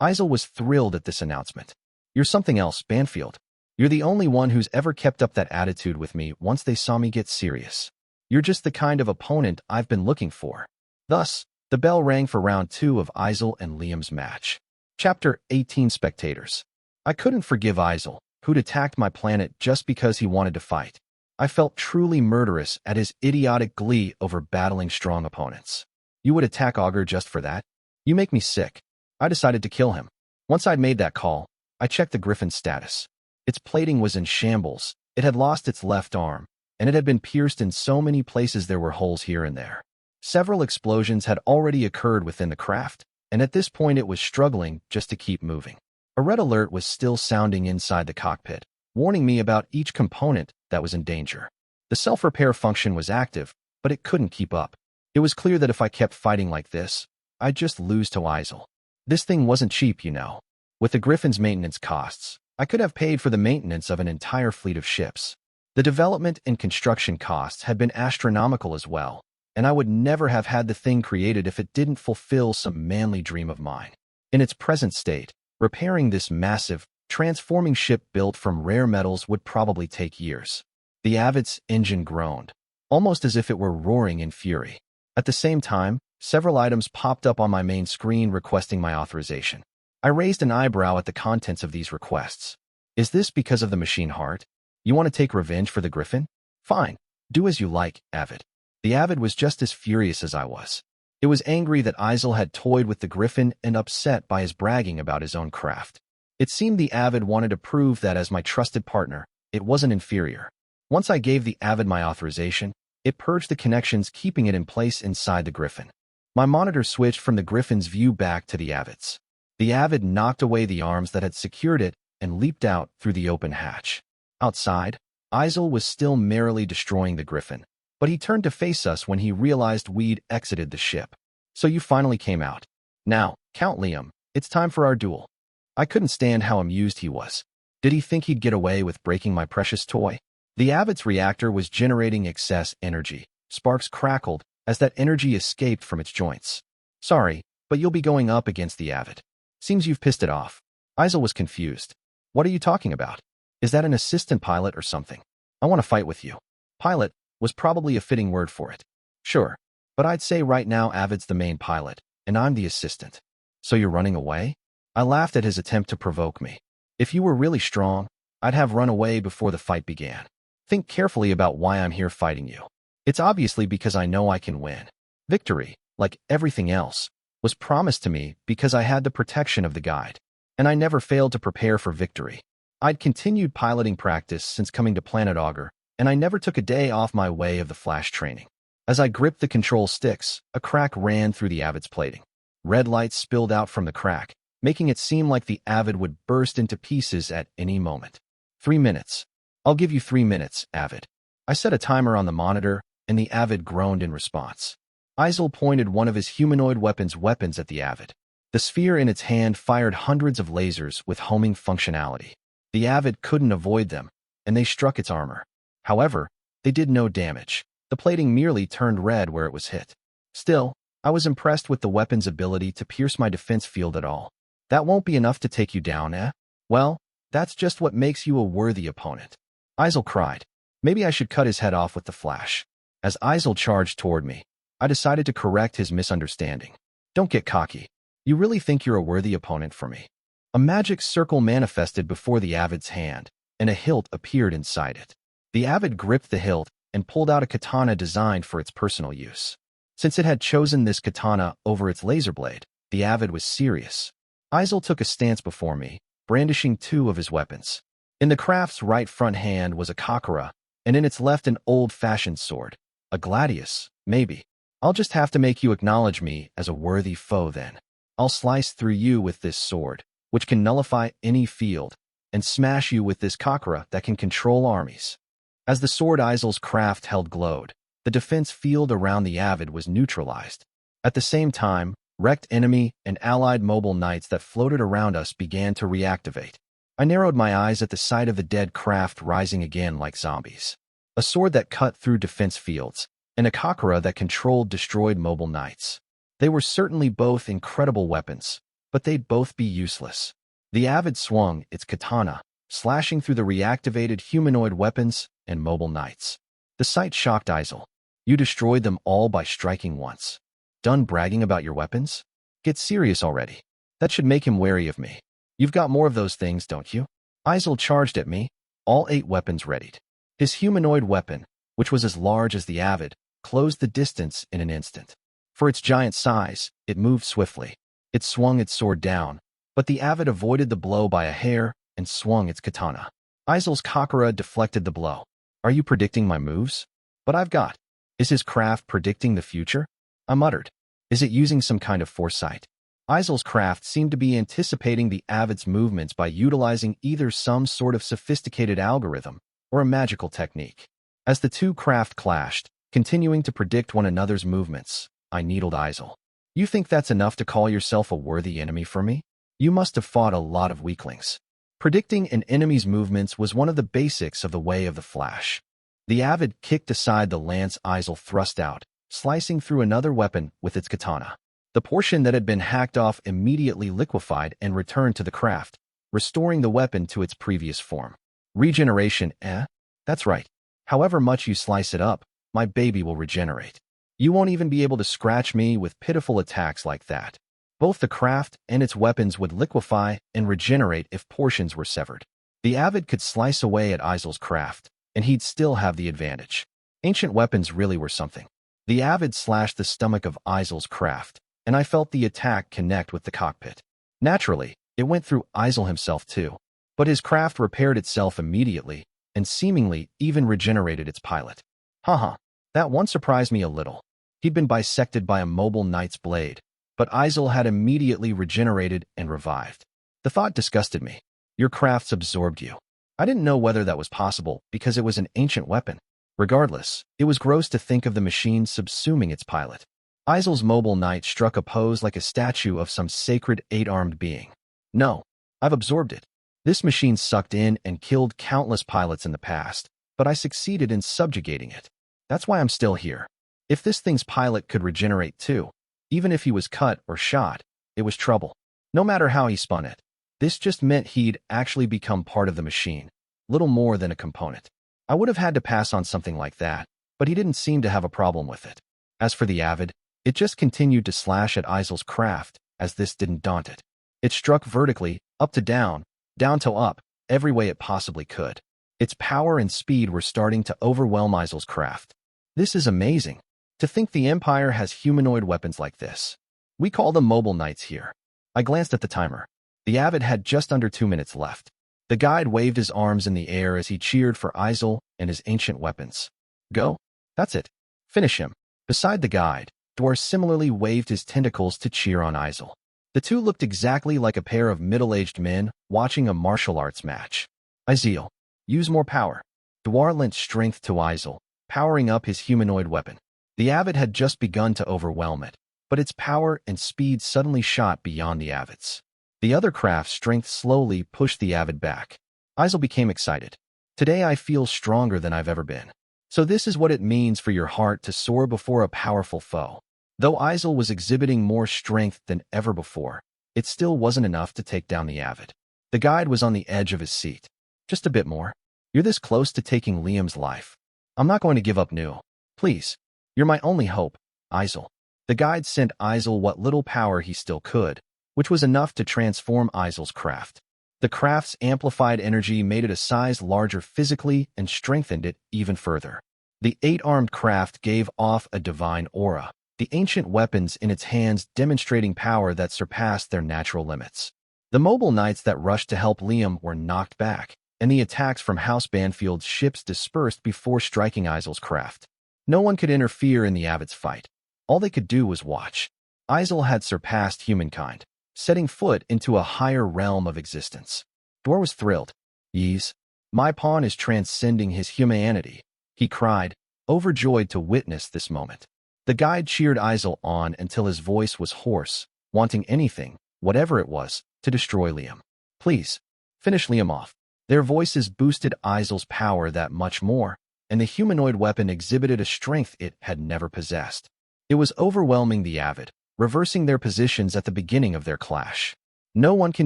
Isel was thrilled at this announcement. You're something else, Banfield. You're the only one who's ever kept up that attitude with me once they saw me get serious. You're just the kind of opponent I've been looking for. Thus, the bell rang for round 2 of Isel and Liam's match. Chapter 18 Spectators. I couldn't forgive Isel, who'd attacked my planet just because he wanted to fight. I felt truly murderous at his idiotic glee over battling strong opponents. You would attack Augur just for that? You make me sick. I decided to kill him. Once I'd made that call, I checked the Griffin's status. Its plating was in shambles, it had lost its left arm, and it had been pierced in so many places there were holes here and there. Several explosions had already occurred within the craft, and at this point it was struggling just to keep moving. A red alert was still sounding inside the cockpit, warning me about each component that was in danger. The self-repair function was active, but it couldn't keep up. It was clear that if I kept fighting like this, I'd just lose to Isel. This thing wasn't cheap, you know. With the Griffin's maintenance costs, I could have paid for the maintenance of an entire fleet of ships. The development and construction costs had been astronomical as well, and I would never have had the thing created if it didn't fulfill some manly dream of mine. In its present state, repairing this massive, transforming ship built from rare metals would probably take years. The Avid's engine groaned, almost as if it were roaring in fury. At the same time, several items popped up on my main screen requesting my authorization. I raised an eyebrow at the contents of these requests. Is this because of the machine heart? You want to take revenge for the Griffin? Fine. Do as you like, Avid. The Avid was just as furious as I was. It was angry that Isel had toyed with the Griffin and upset by his bragging about his own craft. It seemed the Avid wanted to prove that as my trusted partner, it wasn't inferior. Once I gave the Avid my authorization, it purged the connections keeping it in place inside the Griffin. My monitor switched from the Griffin's view back to the Avid's. The Avid knocked away the arms that had secured it and leaped out through the open hatch. Outside, Isel was still merrily destroying the Griffin, but he turned to face us when he realized we'd exited the ship. So you finally came out. Now, Count Liam, it's time for our duel. I couldn't stand how amused he was. Did he think he'd get away with breaking my precious toy? The Avid's reactor was generating excess energy. Sparks crackled as that energy escaped from its joints. Sorry, but you'll be going up against the Avid. Seems you've pissed it off. Isel was confused. What are you talking about? Is that an assistant pilot or something? I want to fight with you. Pilot was probably a fitting word for it. Sure, but I'd say right now Avid's the main pilot, and I'm the assistant. So you're running away? I laughed at his attempt to provoke me. If you were really strong, I'd have run away before the fight began. Think carefully about why I'm here fighting you. It's obviously because I know I can win. Victory, like everything else, was promised to me because I had the protection of the guide, and I never failed to prepare for victory. I'd continued piloting practice since coming to Planet Augur, and I never took a day off my way of the flash training. As I gripped the control sticks, a crack ran through the Avid's plating. Red lights spilled out from the crack, making it seem like the Avid would burst into pieces at any moment. 3 minutes. I'll give you 3 minutes, Avid. I set a timer on the monitor, and the Avid groaned in response. Isel pointed one of his humanoid weapons at the Avid. The sphere in its hand fired hundreds of lasers with homing functionality. The Avid couldn't avoid them, and they struck its armor. However, they did no damage. The plating merely turned red where it was hit. Still, I was impressed with the weapon's ability to pierce my defense field at all. That won't be enough to take you down, eh? Well, that's just what makes you a worthy opponent. Isel cried. Maybe I should cut his head off with the flash. As Isel charged toward me, I decided to correct his misunderstanding. Don't get cocky. You really think you're a worthy opponent for me? A magic circle manifested before the Avid's hand, and a hilt appeared inside it. The Avid gripped the hilt and pulled out a katana designed for its personal use. Since it had chosen this katana over its laser blade, the Avid was serious. Isel took a stance before me, brandishing 2 of his weapons. In the craft's right front hand was a kakara, and in its left an old-fashioned sword. A gladius, maybe. I'll just have to make you acknowledge me as a worthy foe then. I'll slice through you with this sword, which can nullify any field, and smash you with this kakara that can control armies. As the sword Isel's craft held glowed, the defense field around the Avid was neutralized. At the same time, wrecked enemy and allied mobile knights that floated around us began to reactivate. I narrowed my eyes at the sight of the dead craft rising again like zombies. A sword that cut through defense fields, and a kakara that controlled destroyed mobile knights. They were certainly both incredible weapons, but they'd both be useless. The Avid swung its katana, slashing through the reactivated humanoid weapons and mobile knights. The sight shocked Isel. You destroyed them all by striking once. Done bragging about your weapons? Get serious already. That should make him wary of me. You've got more of those things, don't you? Isel charged at me, all 8 weapons readied. His humanoid weapon, which was as large as the Avid, closed the distance in an instant. For its giant size, it moved swiftly. It swung its sword down, but the Avid avoided the blow by a hair and swung its katana. Isel's kakara deflected the blow. Are you predicting my moves? But I've got. Is his craft predicting the future? I muttered. Is it using some kind of foresight? Isel's craft seemed to be anticipating the Avid's movements by utilizing either some sort of sophisticated algorithm or a magical technique. As the 2 craft clashed, continuing to predict one another's movements, I needled Isel. You think that's enough to call yourself a worthy enemy for me? You must have fought a lot of weaklings. Predicting an enemy's movements was one of the basics of the way of the Flash. The Avid kicked aside the lance Isel thrust out, slicing through another weapon with its katana. The portion that had been hacked off immediately liquefied and returned to the craft, restoring the weapon to its previous form. Regeneration, eh? That's right. However much you slice it up, my baby will regenerate. You won't even be able to scratch me with pitiful attacks like that. Both the craft and its weapons would liquefy and regenerate if portions were severed. The Avid could slice away at Isel's craft, and he'd still have the advantage. Ancient weapons really were something. The Avid slashed the stomach of Isel's craft, and I felt the attack connect with the cockpit. Naturally, it went through Isel himself too, but his craft repaired itself immediately, and seemingly even regenerated its pilot. Haha, that one surprised me a little. He'd been bisected by a mobile knight's blade, but Isel had immediately regenerated and revived. The thought disgusted me. Your crafts absorbed you. I didn't know whether that was possible because it was an ancient weapon. Regardless, it was gross to think of the machine subsuming its pilot. Isel's mobile knight struck a pose like a statue of some sacred eight-armed being. No, I've absorbed it. This machine sucked in and killed countless pilots in the past, but I succeeded in subjugating it. That's why I'm still here. If this thing's pilot could regenerate too, even if he was cut or shot, it was trouble. No matter how he spun it. This just meant he'd actually become part of the machine, little more than a component. I would have had to pass on something like that, but he didn't seem to have a problem with it. As for the Avid, it just continued to slash at Isel's craft, as this didn't daunt it. It struck vertically, up to down to up, every way it possibly could. Its power and speed were starting to overwhelm Isel's craft. This is amazing. To think the Empire has humanoid weapons like this. We call them mobile knights here. I glanced at the timer. The Avid had just under 2 minutes left. The guide waved his arms in the air as he cheered for Isel and his ancient weapons. Go. That's it. Finish him. Beside the guide, Dwar similarly waved his tentacles to cheer on Isel. The two looked exactly like a pair of middle-aged men watching a martial arts match. Isel, use more power. Dwar lent strength to Isel, powering up his humanoid weapon. The Avid had just begun to overwhelm it, but its power and speed suddenly shot beyond the Avid's. The other craft's strength slowly pushed the Avid back. Isel became excited. Today I feel stronger than I've ever been. So this is what it means for your heart to soar before a powerful foe. Though Isel was exhibiting more strength than ever before, it still wasn't enough to take down the Avid. The guide was on the edge of his seat. Just a bit more. You're this close to taking Liam's life. I'm not going to give up now. Please. You're my only hope, Isel. The guide sent Isel what little power he still could, which was enough to transform Isel's craft. The craft's amplified energy made it a size larger physically and strengthened it even further. The eight-armed craft gave off a divine aura, the ancient weapons in its hands demonstrating power that surpassed their natural limits. The mobile knights that rushed to help Liam were knocked back, and the attacks from House Banfield's ships dispersed before striking Isel's craft. No one could interfere in the Avid's fight. All they could do was watch. Isel had surpassed humankind, setting foot into a higher realm of existence. Dwar was thrilled. Yes, my pawn is transcending his humanity, he cried, overjoyed to witness this moment. The guide cheered Isel on until his voice was hoarse, wanting anything, whatever it was, to destroy Liam. Please, finish Liam off. Their voices boosted Isel's power that much more, and the humanoid weapon exhibited a strength it had never possessed. It was overwhelming the Avid, reversing their positions at the beginning of their clash. No one can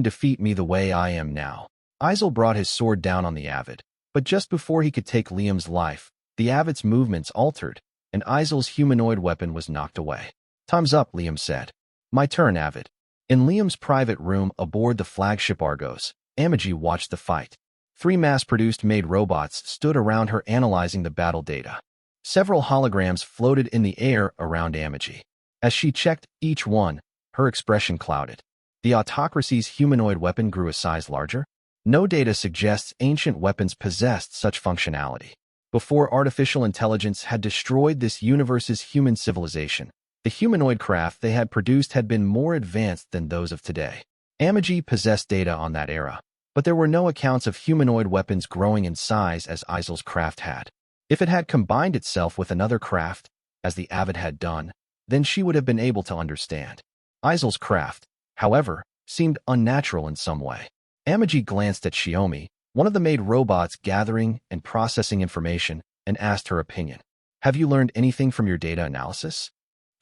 defeat me the way I am now. Isel brought his sword down on the Avid, but just before he could take Liam's life, the Avid's movements altered, and Isel's humanoid weapon was knocked away. Time's up, Liam said. My turn, Avid. In Liam's private room aboard the flagship Argos, Amagi watched the fight. 3 mass-produced made robots stood around her analyzing the battle data. Several holograms floated in the air around Amagi. As she checked each one, her expression clouded. The autocracy's humanoid weapon grew a size larger. No data suggests ancient weapons possessed such functionality. Before artificial intelligence had destroyed this universe's human civilization, the humanoid craft they had produced had been more advanced than those of today. Amagi possessed data on that era, but there were no accounts of humanoid weapons growing in size as Isel's craft had. If it had combined itself with another craft, as the Avid had done, then she would have been able to understand. Isel's craft, however, seemed unnatural in some way. Amagi glanced at Shiomi, one of the maid robots gathering and processing information, and asked her opinion. Have you learned anything from your data analysis?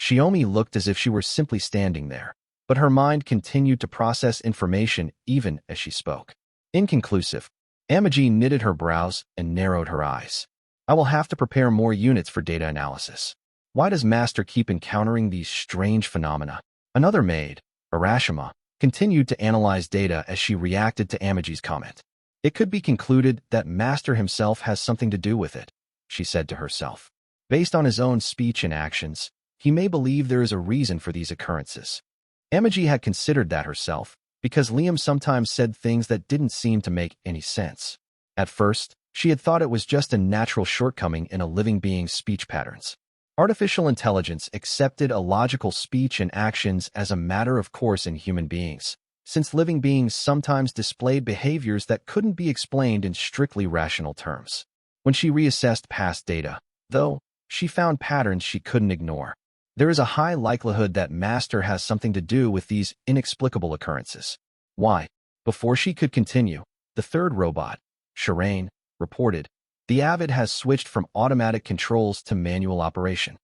Shiomi looked as if she were simply standing there, but her mind continued to process information even as she spoke. Inconclusive. Amagi knitted her brows and narrowed her eyes. I will have to prepare more units for data analysis. Why does Master keep encountering these strange phenomena? Another maid, Arashima, continued to analyze data as she reacted to Amaji's comment. It could be concluded that Master himself has something to do with it, she said to herself. Based on his own speech and actions, he may believe there is a reason for these occurrences. Amaji had considered that herself, because Liam sometimes said things that didn't seem to make any sense. At first, she had thought it was just a natural shortcoming in a living being's speech patterns. Artificial intelligence accepted a logical speech and actions as a matter of course in human beings, since living beings sometimes displayed behaviors that couldn't be explained in strictly rational terms. When she reassessed past data, though, she found patterns she couldn't ignore. There is a high likelihood that Master has something to do with these inexplicable occurrences. Why? Before she could continue, the third robot, Shireen, reported, the Avid has switched from automatic controls to manual operation.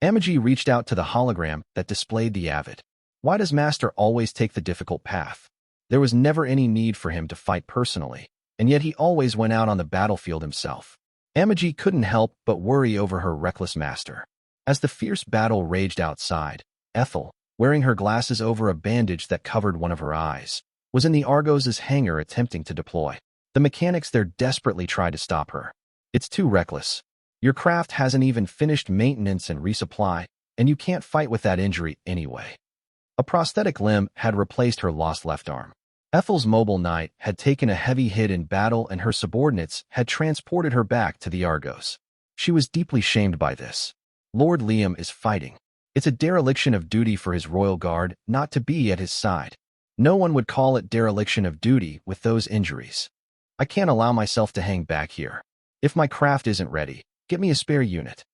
Amaji reached out to the hologram that displayed the Avid. Why does Master always take the difficult path? There was never any need for him to fight personally, and yet he always went out on the battlefield himself. Amaji couldn't help but worry over her reckless master. As the fierce battle raged outside, Ethel, wearing her glasses over a bandage that covered one of her eyes, was in the Argos' hangar attempting to deploy. The mechanics there desperately tried to stop her. It's too reckless. Your craft hasn't even finished maintenance and resupply, and you can't fight with that injury anyway. A prosthetic limb had replaced her lost left arm. Ethel's mobile knight had taken a heavy hit in battle and her subordinates had transported her back to the Argos. She was deeply shamed by this. Lord Liam is fighting. It's a dereliction of duty for his royal guard not to be at his side. No one would call it dereliction of duty with those injuries. I can't allow myself to hang back here. If my craft isn't ready, get me a spare unit.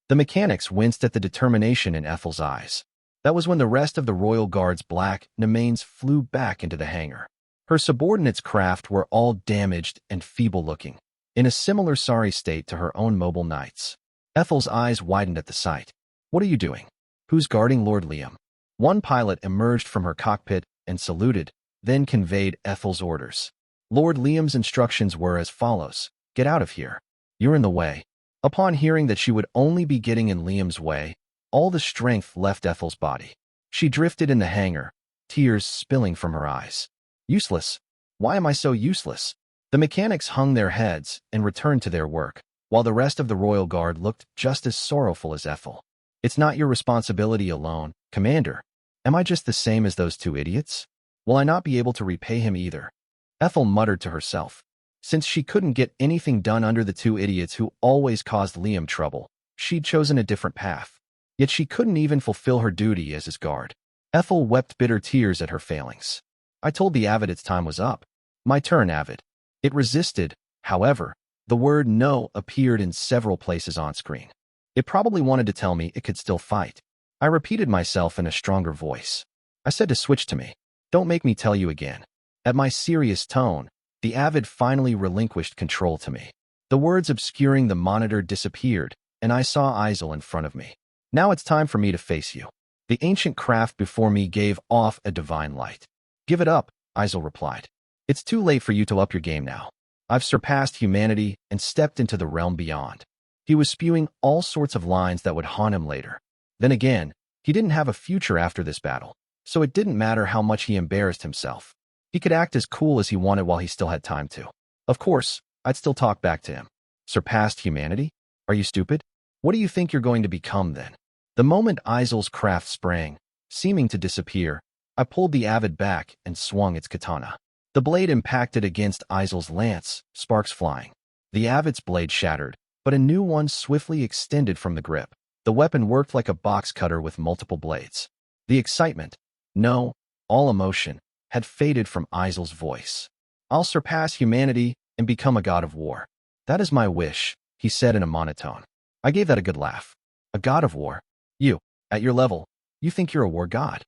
The mechanics winced at the determination in Ethel's eyes. That was when the rest of the royal guard's black Nemanes flew back into the hangar. Her subordinates' craft were all damaged and feeble-looking, in a similar sorry state to her own mobile knights. Ethel's eyes widened at the sight. What are you doing? Who's guarding Lord Liam? One pilot emerged from her cockpit and saluted, then conveyed Ethel's orders. Lord Liam's instructions were as follows. Get out of here. You're in the way. Upon hearing that she would only be getting in Liam's way, all the strength left Ethel's body. She drifted in the hangar, tears spilling from her eyes. Useless. Why am I so useless? The mechanics hung their heads and returned to their work, while the rest of the royal guard looked just as sorrowful as Ethel. It's not your responsibility alone, Commander. Am I just the same as those two idiots? Will I not be able to repay him either? Ethel muttered to herself. Since she couldn't get anything done under the two idiots who always caused Liam trouble, she'd chosen a different path. Yet she couldn't even fulfill her duty as his guard. Ethel wept bitter tears at her failings. I told the Avid its time was up. My turn, Avid. It resisted, however. The word no appeared in several places on screen. It probably wanted to tell me it could still fight. I repeated myself in a stronger voice. I said to switch to me. Don't make me tell you again. At my serious tone, the Avid finally relinquished control to me. The words obscuring the monitor disappeared, and I saw Isel in front of me. Now it's time for me to face you. The ancient craft before me gave off a divine light. Give it up, Isel replied. It's too late for you to up your game now. I've surpassed humanity and stepped into the realm beyond. He was spewing all sorts of lines that would haunt him later. Then again, he didn't have a future after this battle, so it didn't matter how much he embarrassed himself. He could act as cool as he wanted while he still had time to. Of course, I'd still talk back to him. Surpassed humanity? Are you stupid? What do you think you're going to become then? The moment Isel's craft sprang, seeming to disappear, I pulled the Avid back and swung its katana. The blade impacted against Isel's lance, sparks flying. The Avid's blade shattered, but a new one swiftly extended from the grip. The weapon worked like a box cutter with multiple blades. The excitement, no, all emotion, had faded from Isel's voice. I'll surpass humanity and become a god of war. That is my wish, he said in a monotone. I gave that a good laugh. A god of war? You, at your level, you think you're a war god?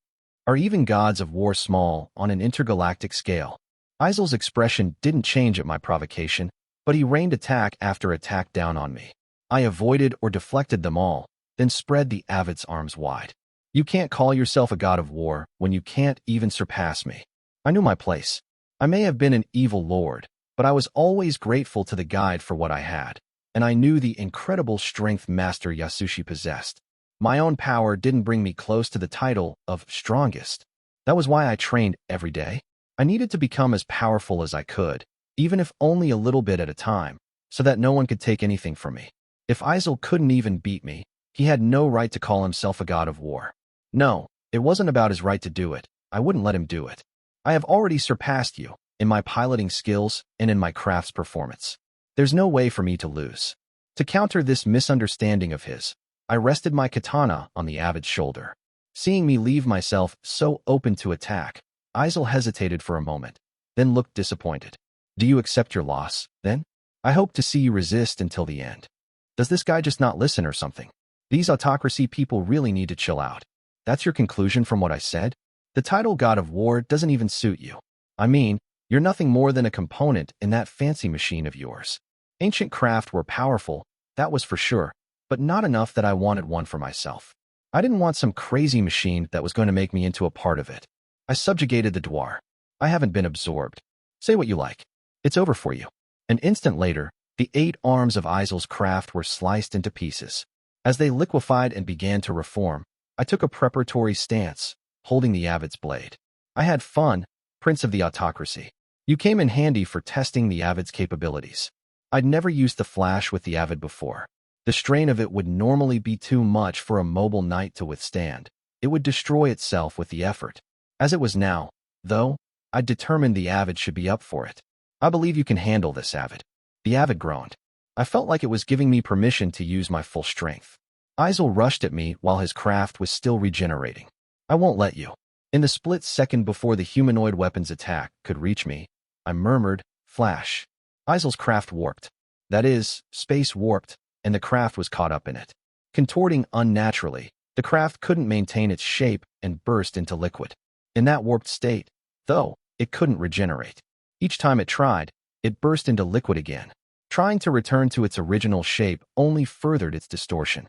Are even gods of war small on an intergalactic scale? Isel's expression didn't change at my provocation, but he rained attack after attack down on me. I avoided or deflected them all, then spread the Avid's arms wide. You can't call yourself a god of war when you can't even surpass me. I knew my place. I may have been an evil lord, but I was always grateful to the guide for what I had. and I knew the incredible strength Master Yasushi possessed. My own power didn't bring me close to the title of strongest. That was why I trained every day. I needed to become as powerful as I could, even if only a little bit at a time, so that no one could take anything from me. If Isel couldn't even beat me, he had no right to call himself a god of war. No, it wasn't about his right to do it. I wouldn't let him do it. I have already surpassed you in my piloting skills and in my craft's performance. There's no way for me to lose. To counter this misunderstanding of his, I rested my katana on the avid's shoulder. Seeing me leave myself so open to attack, Isel hesitated for a moment, then looked disappointed. Do you accept your loss, then? I hope to see you resist until the end. Does this guy just not listen or something? These autocracy people really need to chill out. That's your conclusion from what I said? The title God of War doesn't even suit you. I mean, you're nothing more than a component in that fancy machine of yours. Ancient craft were powerful, that was for sure, but not enough that I wanted one for myself. I didn't want some crazy machine that was going to make me into a part of it. I subjugated the dwar. I haven't been absorbed. Say what you like. It's over for you. An instant later, the 8 arms of Isel's craft were sliced into pieces. As they liquefied and began to reform, I took a preparatory stance, holding the avid's blade. I had fun, Prince of the Autocracy. You came in handy for testing the avid's capabilities. I'd never used the flash with the avid before. The strain of it would normally be too much for a mobile knight to withstand. It would destroy itself with the effort. As it was now, though, I'd determined the avid should be up for it. I believe you can handle this, avid. The avid groaned. I felt like it was giving me permission to use my full strength. Isel rushed at me while his craft was still regenerating. I won't let you. In the split second before the humanoid weapon's attack could reach me, I murmured, flash. Isel's craft warped. That is, space warped, and the craft was caught up in it. Contorting unnaturally, the craft couldn't maintain its shape and burst into liquid. In that warped state, though, it couldn't regenerate. Each time it tried, it burst into liquid again. Trying to return to its original shape only furthered its distortion.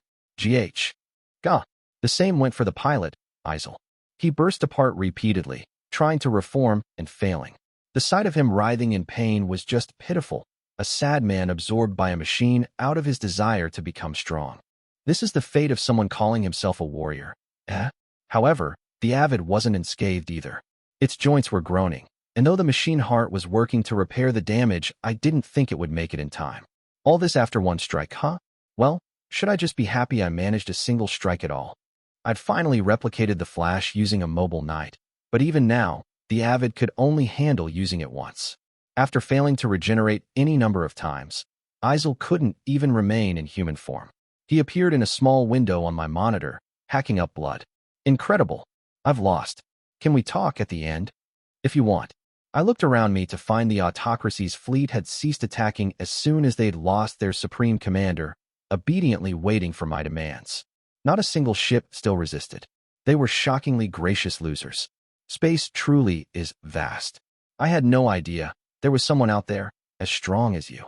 Gah. The same went for the pilot, Isel. He burst apart repeatedly, trying to reform and failing. The sight of him writhing in pain was just pitiful, a sad man absorbed by a machine out of his desire to become strong. This is the fate of someone calling himself a warrior. However, the avid wasn't unscathed either. Its joints were groaning, and though the machine heart was working to repair the damage, I didn't think it would make it in time. All this after one strike, huh? Well, should I just be happy I managed a single strike at all? I'd finally replicated the flash using a mobile knight, but even now, the avid could only handle using it once. After failing to regenerate any number of times, Isel couldn't even remain in human form. He appeared in a small window on my monitor, hacking up blood. Incredible. I've lost. Can we talk at the end? If you want. I looked around me to find the autocracy's fleet had ceased attacking as soon as they'd lost their supreme commander, obediently waiting for my demands. Not a single ship still resisted. They were shockingly gracious losers. Space truly is vast. I had no idea there was someone out there as strong as you.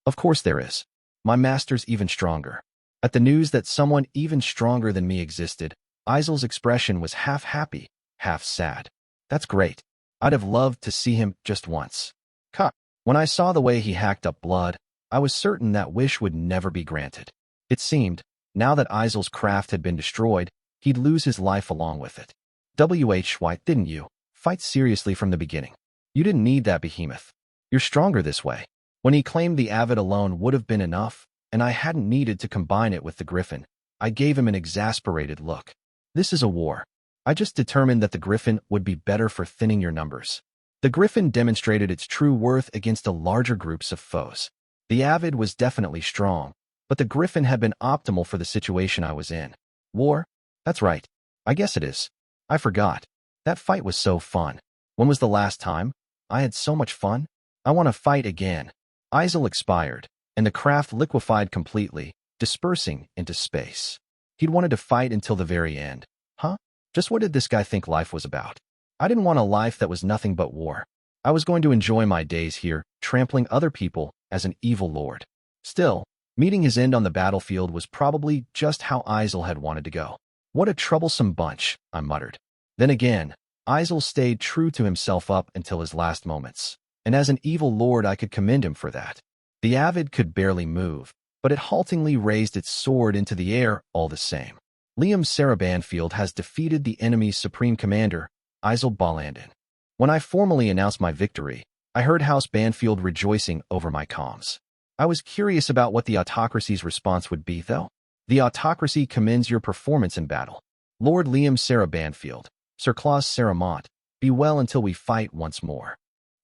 Of course there is. My master's even stronger. At the news that someone even stronger than me existed, Isel's expression was half happy, half sad. That's great. I'd have loved to see him just once. Cut. When I saw the way he hacked up blood, I was certain that wish would never be granted. It seemed, now that Isel's craft had been destroyed, he'd lose his life along with it. Why didn't you fight seriously from the beginning? You didn't need that behemoth. You're stronger this way. When he claimed the avid alone would have been enough, and I hadn't needed to combine it with the griffin, I gave him an exasperated look. This is a war. I just determined that the griffin would be better for thinning your numbers. The griffin demonstrated its true worth against the larger groups of foes. The avid was definitely strong, but the griffin had been optimal for the situation I was in. War? That's right. I guess it is. I forgot. That fight was so fun. When was the last time? I had so much fun. I want to fight again. Isel expired, and the craft liquefied completely, dispersing into space. He'd wanted to fight until the very end. Huh? Just what did this guy think life was about? I didn't want a life that was nothing but war. I was going to enjoy my days here, trampling other people as an evil lord. Still, meeting his end on the battlefield was probably just how Isel had wanted to go. What a troublesome bunch, I muttered. Then again, Isel stayed true to himself up until his last moments, and as an evil lord I could commend him for that. The avid could barely move, but it haltingly raised its sword into the air all the same. Liam Sarah Banfield has defeated the enemy's supreme commander, Isel Balandin. When I formally announced my victory, I heard House Banfield rejoicing over my comms. I was curious about what the autocracy's response would be, though. The autocracy commends your performance in battle. Lord Liam Sarah Banfield, Sir Claus Sarah Mott, be well until we fight once more.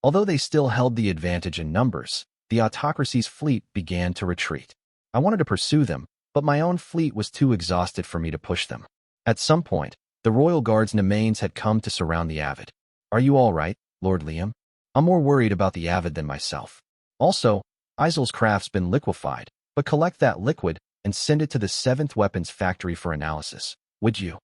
Although they still held the advantage in numbers, the autocracy's fleet began to retreat. I wanted to pursue them, but my own fleet was too exhausted for me to push them. At some point, the Royal Guard's Nemanes had come to surround the Avid. Are you all right, Lord Liam? I'm more worried about the Avid than myself. Also, Isel's craft's been liquefied, but collect that liquid and send it to the 7th Weapons Factory for analysis, would you?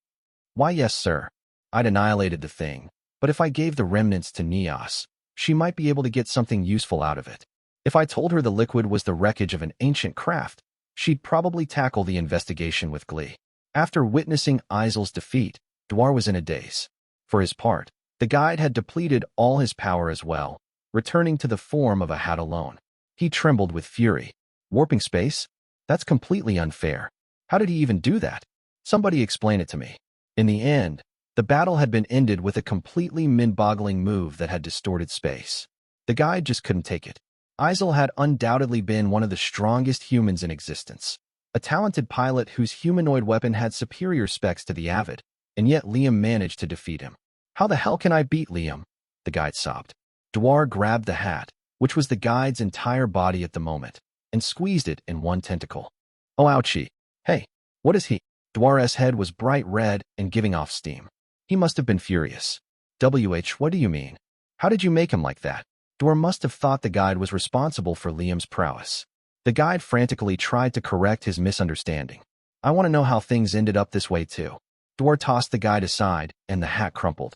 Why, yes, sir. I'd annihilated the thing, but if I gave the remnants to Neos, she might be able to get something useful out of it. If I told her the liquid was the wreckage of an ancient craft, she'd probably tackle the investigation with glee. After witnessing Isel's defeat, Dwar was in a daze. For his part, the guide had depleted all his power as well, returning to the form of a hat alone. He trembled with fury. Warping space? That's completely unfair. How did he even do that? Somebody explain it to me. In the end, the battle had been ended with a completely mind-boggling move that had distorted space. The guide just couldn't take it. Isel had undoubtedly been one of the strongest humans in existence. A talented pilot whose humanoid weapon had superior specs to the Avid, and yet Liam managed to defeat him. How the hell can I beat Liam? The guide sobbed. Dwar grabbed the hat, which was the guide's entire body at the moment, and squeezed it in one tentacle. Oh, ouchie. Hey, what is he? Dwar's head was bright red and giving off steam. He must have been furious. What do you mean? How did you make him like that? Dwar must have thought the guide was responsible for Liam's prowess. The guide frantically tried to correct his misunderstanding. I want to know how things ended up this way too. Dwar tossed the guide aside, and the hat crumpled.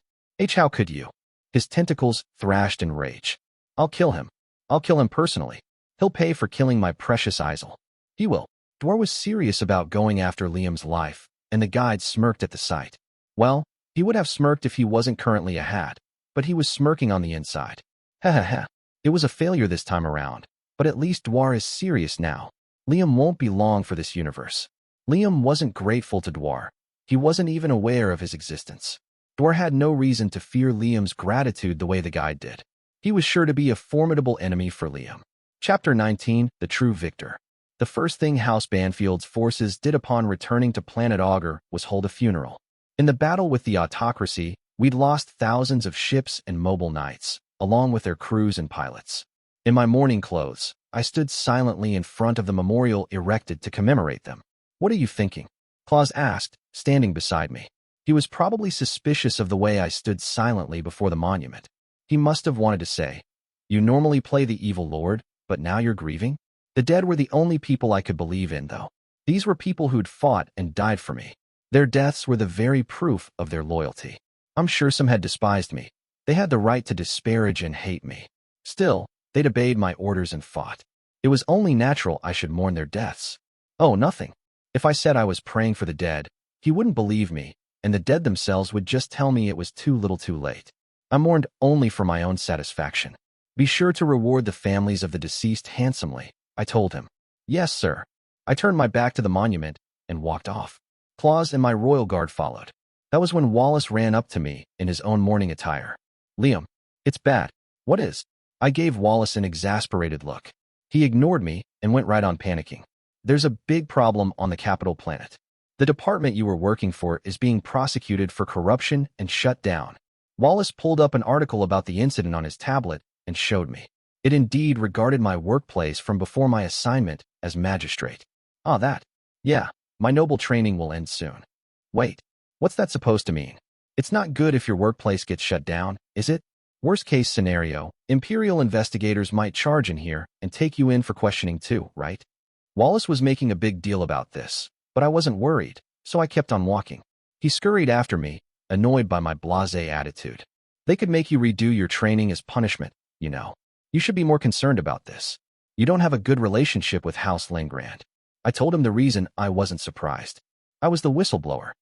How could you? His tentacles thrashed in rage. I'll kill him. I'll kill him personally. He'll pay for killing my precious Isel. He will. Dwar was serious about going after Liam's life, and the guide smirked at the sight. Well, he would have smirked if he wasn't currently a hat, but he was smirking on the inside. Ha ha ha. It was a failure this time around, but at least Dwar is serious now. Liam won't be long for this universe. Liam wasn't grateful to Dwar. He wasn't even aware of his existence. Dwar had no reason to fear Liam's gratitude the way the guide did. He was sure to be a formidable enemy for Liam. Chapter 19, The True Victor. The first thing House Banfield's forces did upon returning to Planet Augur was hold a funeral. In the battle with the autocracy, we'd lost thousands of ships and mobile knights, along with their crews and pilots. In my mourning clothes, I stood silently in front of the memorial erected to commemorate them. What are you thinking? Claus asked, standing beside me. He was probably suspicious of the way I stood silently before the monument. He must have wanted to say, you normally play the evil lord, but now you're grieving? The dead were the only people I could believe in, though. These were people who'd fought and died for me. Their deaths were the very proof of their loyalty. I'm sure some had despised me. They had the right to disparage and hate me. Still, they'd obeyed my orders and fought. It was only natural I should mourn their deaths. Oh, nothing. If I said I was praying for the dead, he wouldn't believe me, and the dead themselves would just tell me it was too little too late. I mourned only for my own satisfaction. Be sure to reward the families of the deceased handsomely, I told him. Yes, sir. I turned my back to the monument and walked off. Claus and my royal guard followed. That was when Wallace ran up to me in his own mourning attire. Liam, it's bad. What is? I gave Wallace an exasperated look. He ignored me and went right on panicking. There's a big problem on the capital planet. The department you were working for is being prosecuted for corruption and shut down. Wallace pulled up an article about the incident on his tablet and showed me. It indeed regarded my workplace from before my assignment as magistrate. Ah, that. Yeah, my noble training will end soon. Wait, what's that supposed to mean? It's not good if your workplace gets shut down, is it? Worst case scenario, Imperial investigators might charge in here and take you in for questioning too, right? Wallace was making a big deal about this, but I wasn't worried, so I kept on walking. He scurried after me, annoyed by my blasé attitude. They could make you redo your training as punishment, you know. You should be more concerned about this. You don't have a good relationship with House Langrand. I told him the reason I wasn't surprised. I was the whistleblower.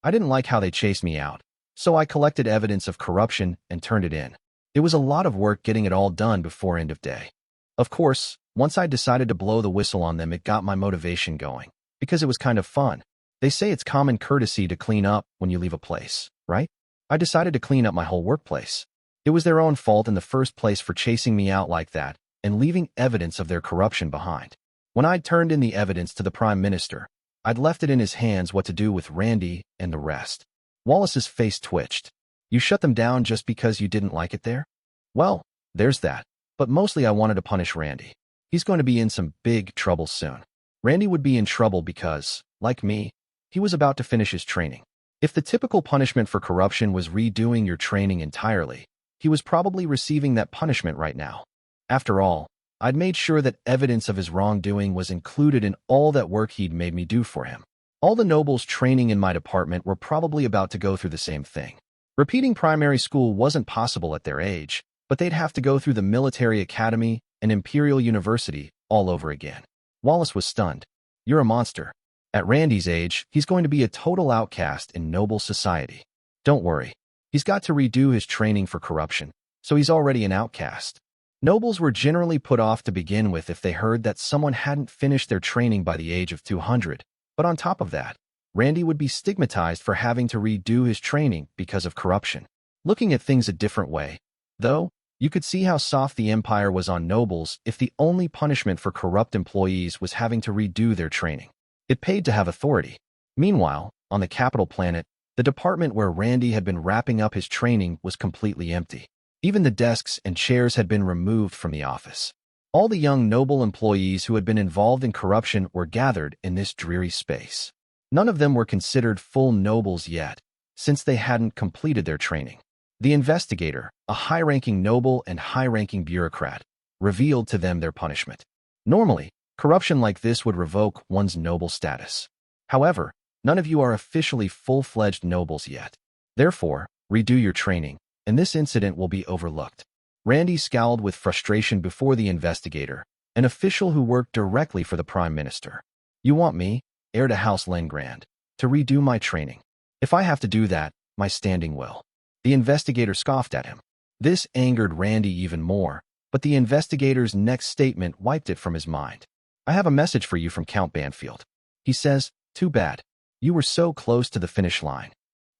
I didn't like how they chased me out, so I collected evidence of corruption and turned it in. It was a lot of work getting it all done before end of day. Of course, once I decided to blow the whistle on them, it got my motivation going, because it was kind of fun. They say it's common courtesy to clean up when you leave a place, right? I decided to clean up my whole workplace. It was their own fault in the first place for chasing me out like that and leaving evidence of their corruption behind. When I'd turned in the evidence to the Prime Minister, I'd left it in his hands what to do with Randy and the rest. Wallace's face twitched. You shut them down just because you didn't like it there? Well, there's that. But mostly I wanted to punish Randy. He's going to be in some big trouble soon. Randy would be in trouble because, like me, he was about to finish his training. If the typical punishment for corruption was redoing your training entirely, he was probably receiving that punishment right now. After all, I'd made sure that evidence of his wrongdoing was included in all that work he'd made me do for him. All the nobles training in my department were probably about to go through the same thing. Repeating primary school wasn't possible at their age, but they'd have to go through the military academy and Imperial University all over again. Wallace was stunned. You're a monster. At Randy's age, he's going to be a total outcast in noble society. Don't worry. He's got to redo his training for corruption, so he's already an outcast. Nobles were generally put off to begin with if they heard that someone hadn't finished their training by the age of 200. But on top of that, Randy would be stigmatized for having to redo his training because of corruption. Looking at things a different way, though, you could see how soft the Empire was on nobles if the only punishment for corrupt employees was having to redo their training. It paid to have authority. Meanwhile, on the capital planet, the department where Randy had been wrapping up his training was completely empty. Even the desks and chairs had been removed from the office. All the young noble employees who had been involved in corruption were gathered in this dreary space. None of them were considered full nobles yet, since they hadn't completed their training. The investigator, a high-ranking noble and high-ranking bureaucrat, revealed to them their punishment. Normally, corruption like this would revoke one's noble status. However, none of you are officially full-fledged nobles yet. Therefore, redo your training, and this incident will be overlooked. Randy scowled with frustration before the investigator, an official who worked directly for the Prime Minister. You want me, heir to House Lengrand, to redo my training? If I have to do that, my standing will. The investigator scoffed at him. This angered Randy even more, but the investigator's next statement wiped it from his mind. I have a message for you from Count Banfield. He says, too bad. You were so close to the finish line.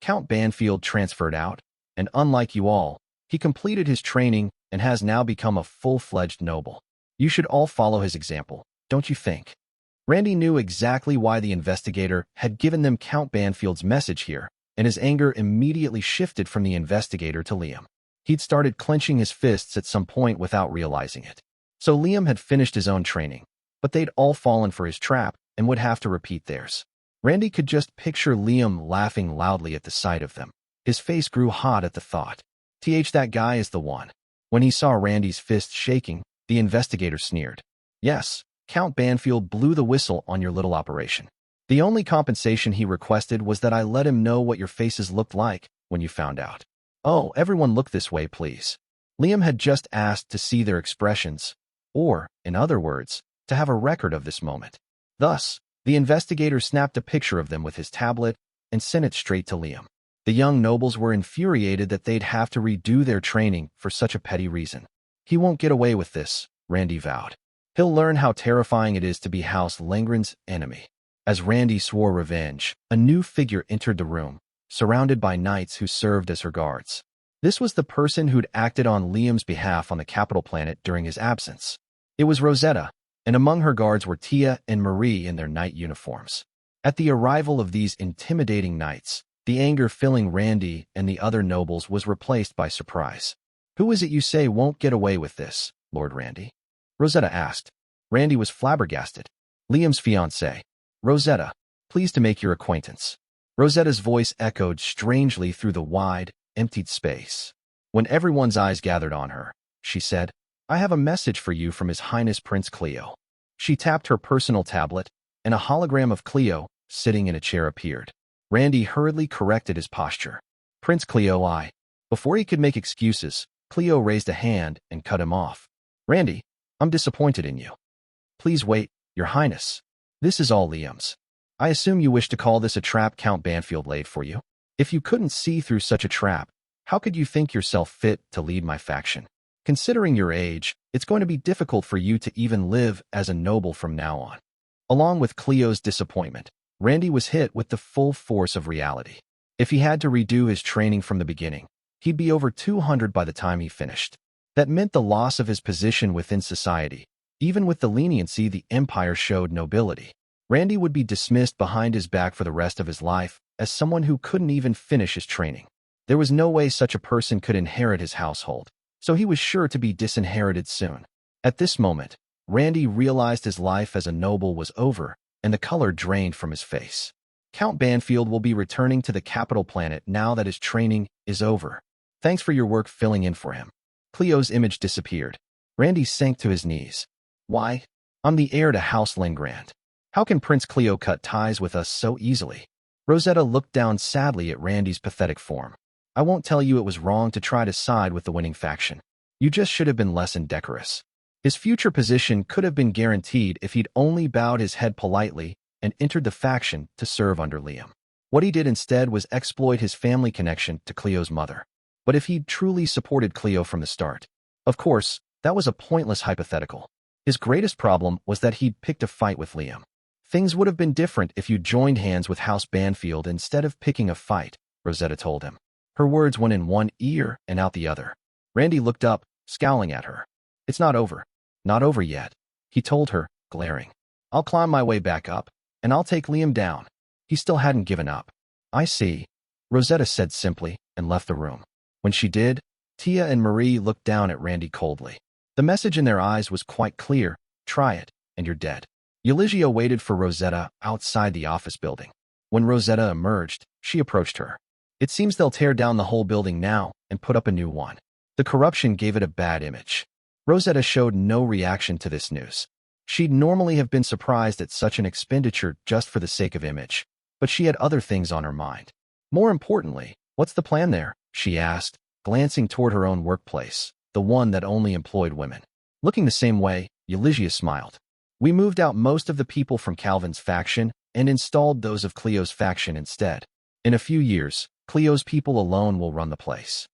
Count Banfield transferred out, and unlike you all, he completed his training and has now become a full-fledged noble. You should all follow his example, don't you think? Randy knew exactly why the investigator had given them Count Banfield's message here, and his anger immediately shifted from the investigator to Liam. He'd started clenching his fists at some point without realizing it. So Liam had finished his own training, but they'd all fallen for his trap and would have to repeat theirs. Randy could just picture Liam laughing loudly at the sight of them. His face grew hot at the thought. That guy is the one. When he saw Randy's fist shaking, the investigator sneered. Yes, Count Banfield blew the whistle on your little operation. The only compensation he requested was that I let him know what your faces looked like when you found out. Oh, everyone look this way, please. Liam had just asked to see their expressions, or, in other words, to have a record of this moment. Thus, the investigator snapped a picture of them with his tablet and sent it straight to Liam. The young nobles were infuriated that they'd have to redo their training for such a petty reason. He won't get away with this, Randy vowed. He'll learn how terrifying it is to be House Lengrand's enemy. As Randy swore revenge, a new figure entered the room, surrounded by knights who served as her guards. This was the person who'd acted on Liam's behalf on the capital planet during his absence. It was Rosetta, and among her guards were Tia and Marie in their knight uniforms. At the arrival of these intimidating knights, the anger filling Randy and the other nobles was replaced by surprise. Who is it you say won't get away with this, Lord Randy? Rosetta asked. Randy was flabbergasted. Liam's fiancée. Rosetta, pleased to make your acquaintance. Rosetta's voice echoed strangely through the wide, emptied space. When everyone's eyes gathered on her, she said, I have a message for you from His Highness Prince Cleo. She tapped her personal tablet, and a hologram of Cleo, sitting in a chair, appeared. Randy hurriedly corrected his posture. Prince Cleo, I. Before he could make excuses, Cleo raised a hand and cut him off. Randy, I'm disappointed in you. Please wait, Your Highness. This is all Liam's. I assume you wish to call this a trap Count Banfield laid for you? If you couldn't see through such a trap, how could you think yourself fit to lead my faction? Considering your age, it's going to be difficult for you to even live as a noble from now on. Along with Cleo's disappointment, Randy was hit with the full force of reality. If he had to redo his training from the beginning, he'd be over 200 by the time he finished. That meant the loss of his position within society. Even with the leniency the Empire showed nobility, Randy would be dismissed behind his back for the rest of his life as someone who couldn't even finish his training. There was no way such a person could inherit his household, so he was sure to be disinherited soon. At this moment, Randy realized his life as a noble was over, and the color drained from his face. Count Banfield will be returning to the capital planet now that his training is over. Thanks for your work filling in for him. Cleo's image disappeared. Randy sank to his knees. Why? I'm the heir to House Lingrand. How can Prince Cleo cut ties with us so easily? Rosetta looked down sadly at Randy's pathetic form. I won't tell you it was wrong to try to side with the winning faction. You just should have been less indecorous. His future position could have been guaranteed if he'd only bowed his head politely and entered the faction to serve under Liam. What he did instead was exploit his family connection to Cleo's mother. But if he'd truly supported Cleo from the start, of course, that was a pointless hypothetical. His greatest problem was that he'd picked a fight with Liam. Things would have been different if you joined hands with House Banfield instead of picking a fight, Rosetta told him. Her words went in one ear and out the other. Randy looked up, scowling at her. It's not over. Not over yet, he told her, glaring. I'll climb my way back up, and I'll take Liam down. He still hadn't given up. I see, Rosetta said simply, and left the room. When she did, Tia and Marie looked down at Randy coldly. The message in their eyes was quite clear. Try it, and you're dead. Eulogio waited for Rosetta outside the office building. When Rosetta emerged, she approached her. It seems they'll tear down the whole building now and put up a new one. The corruption gave it a bad image. Rosetta showed no reaction to this news. She'd normally have been surprised at such an expenditure just for the sake of image, but she had other things on her mind. More importantly, what's the plan there? She asked, glancing toward her own workplace, the one that only employed women. Looking the same way, Eulogio smiled. We moved out most of the people from Calvin's faction and installed those of Cleo's faction instead. In a few years, Cleo's people alone will run the place.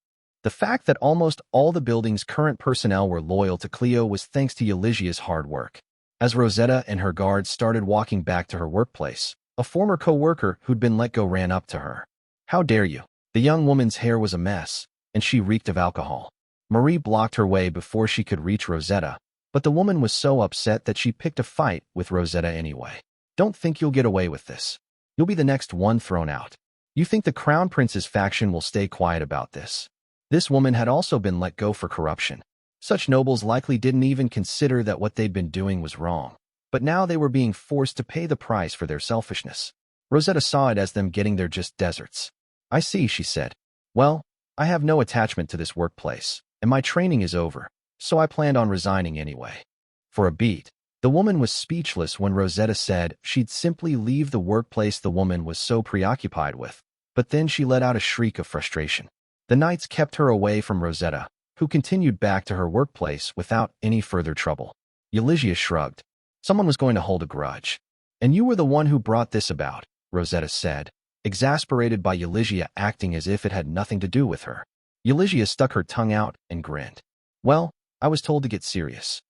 The fact that almost all the building's current personnel were loyal to Cleo was thanks to Eulogio's hard work. As Rosetta and her guards started walking back to her workplace, a former co-worker who'd been let go ran up to her. How dare you? The young woman's hair was a mess, and she reeked of alcohol. Marie blocked her way before she could reach Rosetta, but the woman was so upset that she picked a fight with Rosetta anyway. Don't think you'll get away with this. You'll be the next one thrown out. You think the Crown Prince's faction will stay quiet about this? This woman had also been let go for corruption. Such nobles likely didn't even consider that what they'd been doing was wrong. But now they were being forced to pay the price for their selfishness. Rosetta saw it as them getting their just deserts. I see, she said. Well, I have no attachment to this workplace, and my training is over, so I planned on resigning anyway. For a beat, the woman was speechless when Rosetta said she'd simply leave the workplace the woman was so preoccupied with, but then she let out a shriek of frustration. The knights kept her away from Rosetta, who continued back to her workplace without any further trouble. Eulogio shrugged. Someone was going to hold a grudge. And you were the one who brought this about, Rosetta said, exasperated by Eulogio acting as if it had nothing to do with her. Eulogio stuck her tongue out and grinned. Well, I was told to get serious.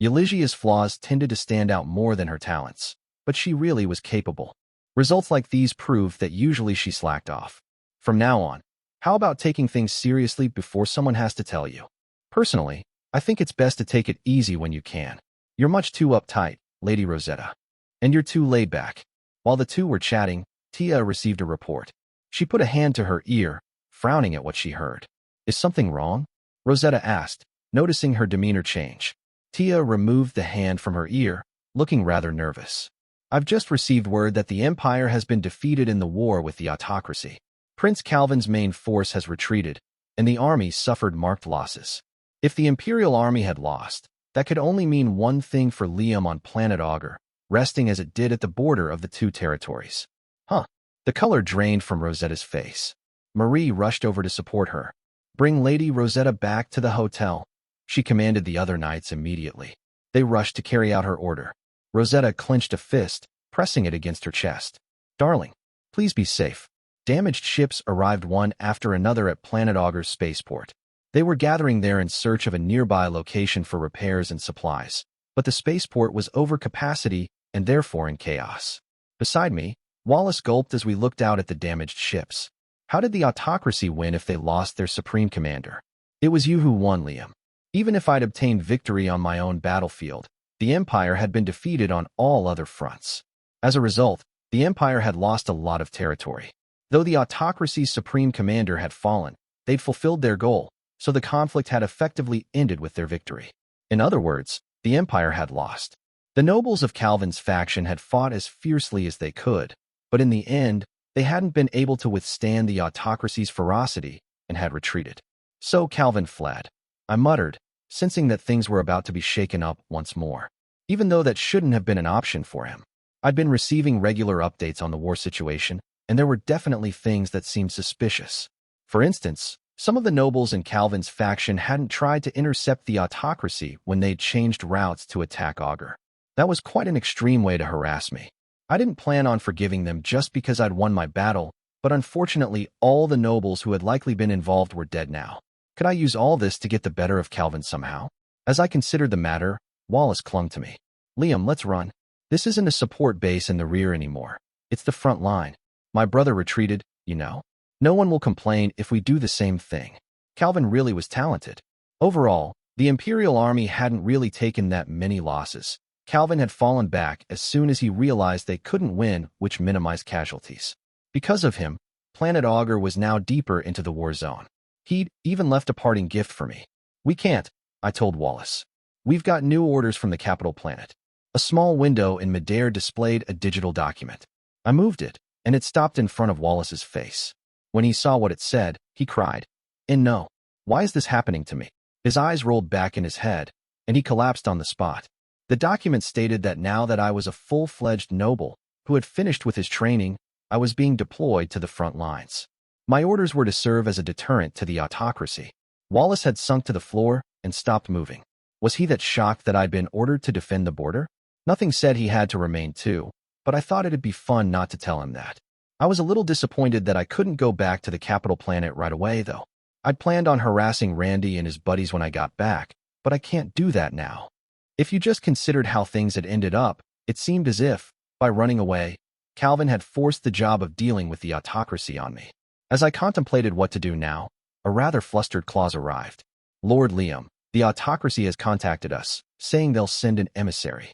Eulogio's flaws tended to stand out more than her talents, but she really was capable. Results like these proved that usually she slacked off. From now on, how about taking things seriously before someone has to tell you? Personally, I think it's best to take it easy when you can. You're much too uptight, Lady Rosetta. And you're too laid back. While the two were chatting, Tia received a report. She put a hand to her ear, frowning at what she heard. Is something wrong? Rosetta asked, noticing her demeanor change. Tia removed the hand from her ear, looking rather nervous. I've just received word that the Empire has been defeated in the war with the autocracy. Prince Calvin's main force has retreated, and the army suffered marked losses. If the Imperial army had lost, that could only mean one thing for Liam on planet Augur, resting as it did at the border of the two territories. Huh. The color drained from Rosetta's face. Marie rushed over to support her. Bring Lady Rosetta back to the hotel. She commanded the other knights immediately. They rushed to carry out her order. Rosetta clenched a fist, pressing it against her chest. Darling, please be safe. Damaged ships arrived one after another at Planet Augur's spaceport. They were gathering there in search of a nearby location for repairs and supplies, but the spaceport was over capacity and therefore in chaos. Beside me, Wallace gulped as we looked out at the damaged ships. How did the autocracy win if they lost their supreme commander? It was you who won, Liam. Even if I'd obtained victory on my own battlefield, the Empire had been defeated on all other fronts. As a result, the Empire had lost a lot of territory. Though the autocracy's supreme commander had fallen, they'd fulfilled their goal, so the conflict had effectively ended with their victory. In other words, the Empire had lost. The nobles of Calvin's faction had fought as fiercely as they could, but in the end, they hadn't been able to withstand the autocracy's ferocity and had retreated. So Calvin fled. I muttered, sensing that things were about to be shaken up once more, even though that shouldn't have been an option for him. I'd been receiving regular updates on the war situation, and there were definitely things that seemed suspicious. For instance, some of the nobles in Calvin's faction hadn't tried to intercept the autocracy when they'd changed routes to attack Augur. That was quite an extreme way to harass me. I didn't plan on forgiving them just because I'd won my battle, but unfortunately all the nobles who had likely been involved were dead now. Could I use all this to get the better of Calvin somehow? As I considered the matter, Wallace clung to me. Liam, let's run. This isn't a support base in the rear anymore. It's the front line. My brother retreated, you know. No one will complain if we do the same thing. Calvin really was talented. Overall, the Imperial Army hadn't really taken that many losses. Calvin had fallen back as soon as he realized they couldn't win, which minimized casualties. Because of him, Planet Augur was now deeper into the war zone. He'd even left a parting gift for me. We can't, I told Wallace. We've got new orders from the capital planet. A small window in midair displayed a digital document. I moved it, and it stopped in front of Wallace's face. When he saw what it said, he cried, "And no, why is this happening to me?" His eyes rolled back in his head, and he collapsed on the spot. The document stated that now that I was a full-fledged noble who had finished with his training, I was being deployed to the front lines. My orders were to serve as a deterrent to the autocracy. Wallace had sunk to the floor and stopped moving. Was he that shocked that I'd been ordered to defend the border? Nothing said he had to remain too, but I thought it'd be fun not to tell him that. I was a little disappointed that I couldn't go back to the capital planet right away, though. I'd planned on harassing Randy and his buddies when I got back, but I can't do that now. If you just considered how things had ended up, it seemed as if, by running away, Calvin had forced the job of dealing with the autocracy on me. As I contemplated what to do now, a rather flustered clause arrived. "Lord Liam, the autocracy has contacted us, saying they'll send an emissary."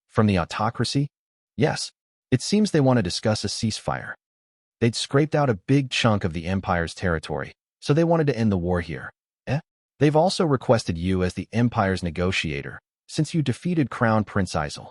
From the autocracy? Yes. It seems they want to discuss a ceasefire. They'd scraped out a big chunk of the Empire's territory, so they wanted to end the war here. They've also requested you as the Empire's negotiator, since you defeated Crown Prince Isel.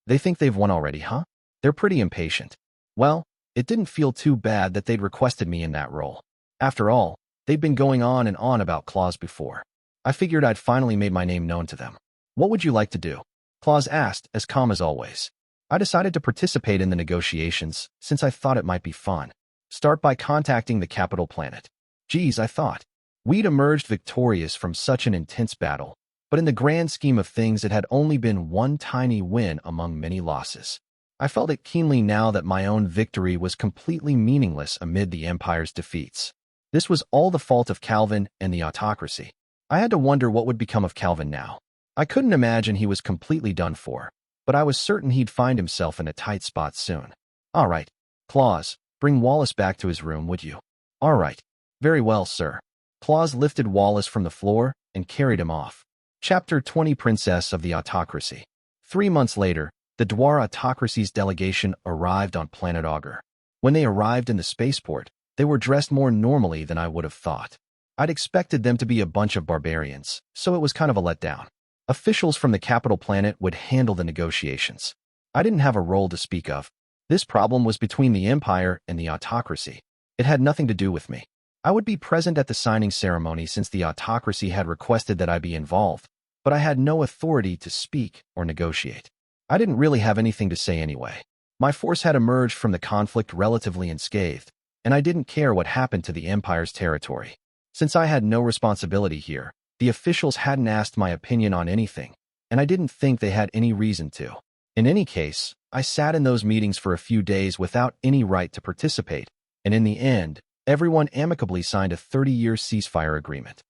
They think they've won already, huh? They're pretty impatient. Well, it didn't feel too bad that they'd requested me in that role. After all, they'd been going on and on about Claus before. I figured I'd finally made my name known to them. "What would you like to do?" Claus asked, as calm as always. I decided to participate in the negotiations, since I thought it might be fun. Start by contacting the capital planet. Geez, I thought. We'd emerged victorious from such an intense battle, but in the grand scheme of things it had only been one tiny win among many losses. I felt it keenly now that my own victory was completely meaningless amid the Empire's defeats. This was all the fault of Calvin and the autocracy. I had to wonder what would become of Calvin now. I couldn't imagine he was completely done for, but I was certain he'd find himself in a tight spot soon. "All right, Claus, bring Wallace back to his room, would you?" "All right. Very well, sir." Claus lifted Wallace from the floor and carried him off. Chapter 20, Princess of the Autocracy. 3 months later, the Dwar Autocracy's delegation arrived on planet Augur. When they arrived in the spaceport, they were dressed more normally than I would have thought. I'd expected them to be a bunch of barbarians, so it was kind of a letdown. Officials from the capital planet would handle the negotiations. I didn't have a role to speak of. This problem was between the Empire and the autocracy. It had nothing to do with me. I would be present at the signing ceremony since the autocracy had requested that I be involved, but I had no authority to speak or negotiate. I didn't really have anything to say anyway. My force had emerged from the conflict relatively unscathed, and I didn't care what happened to the Empire's territory. Since I had no responsibility here, the officials hadn't asked my opinion on anything, and I didn't think they had any reason to. In any case, I sat in those meetings for a few days without any right to participate, and in the end, everyone amicably signed a 30-year ceasefire agreement.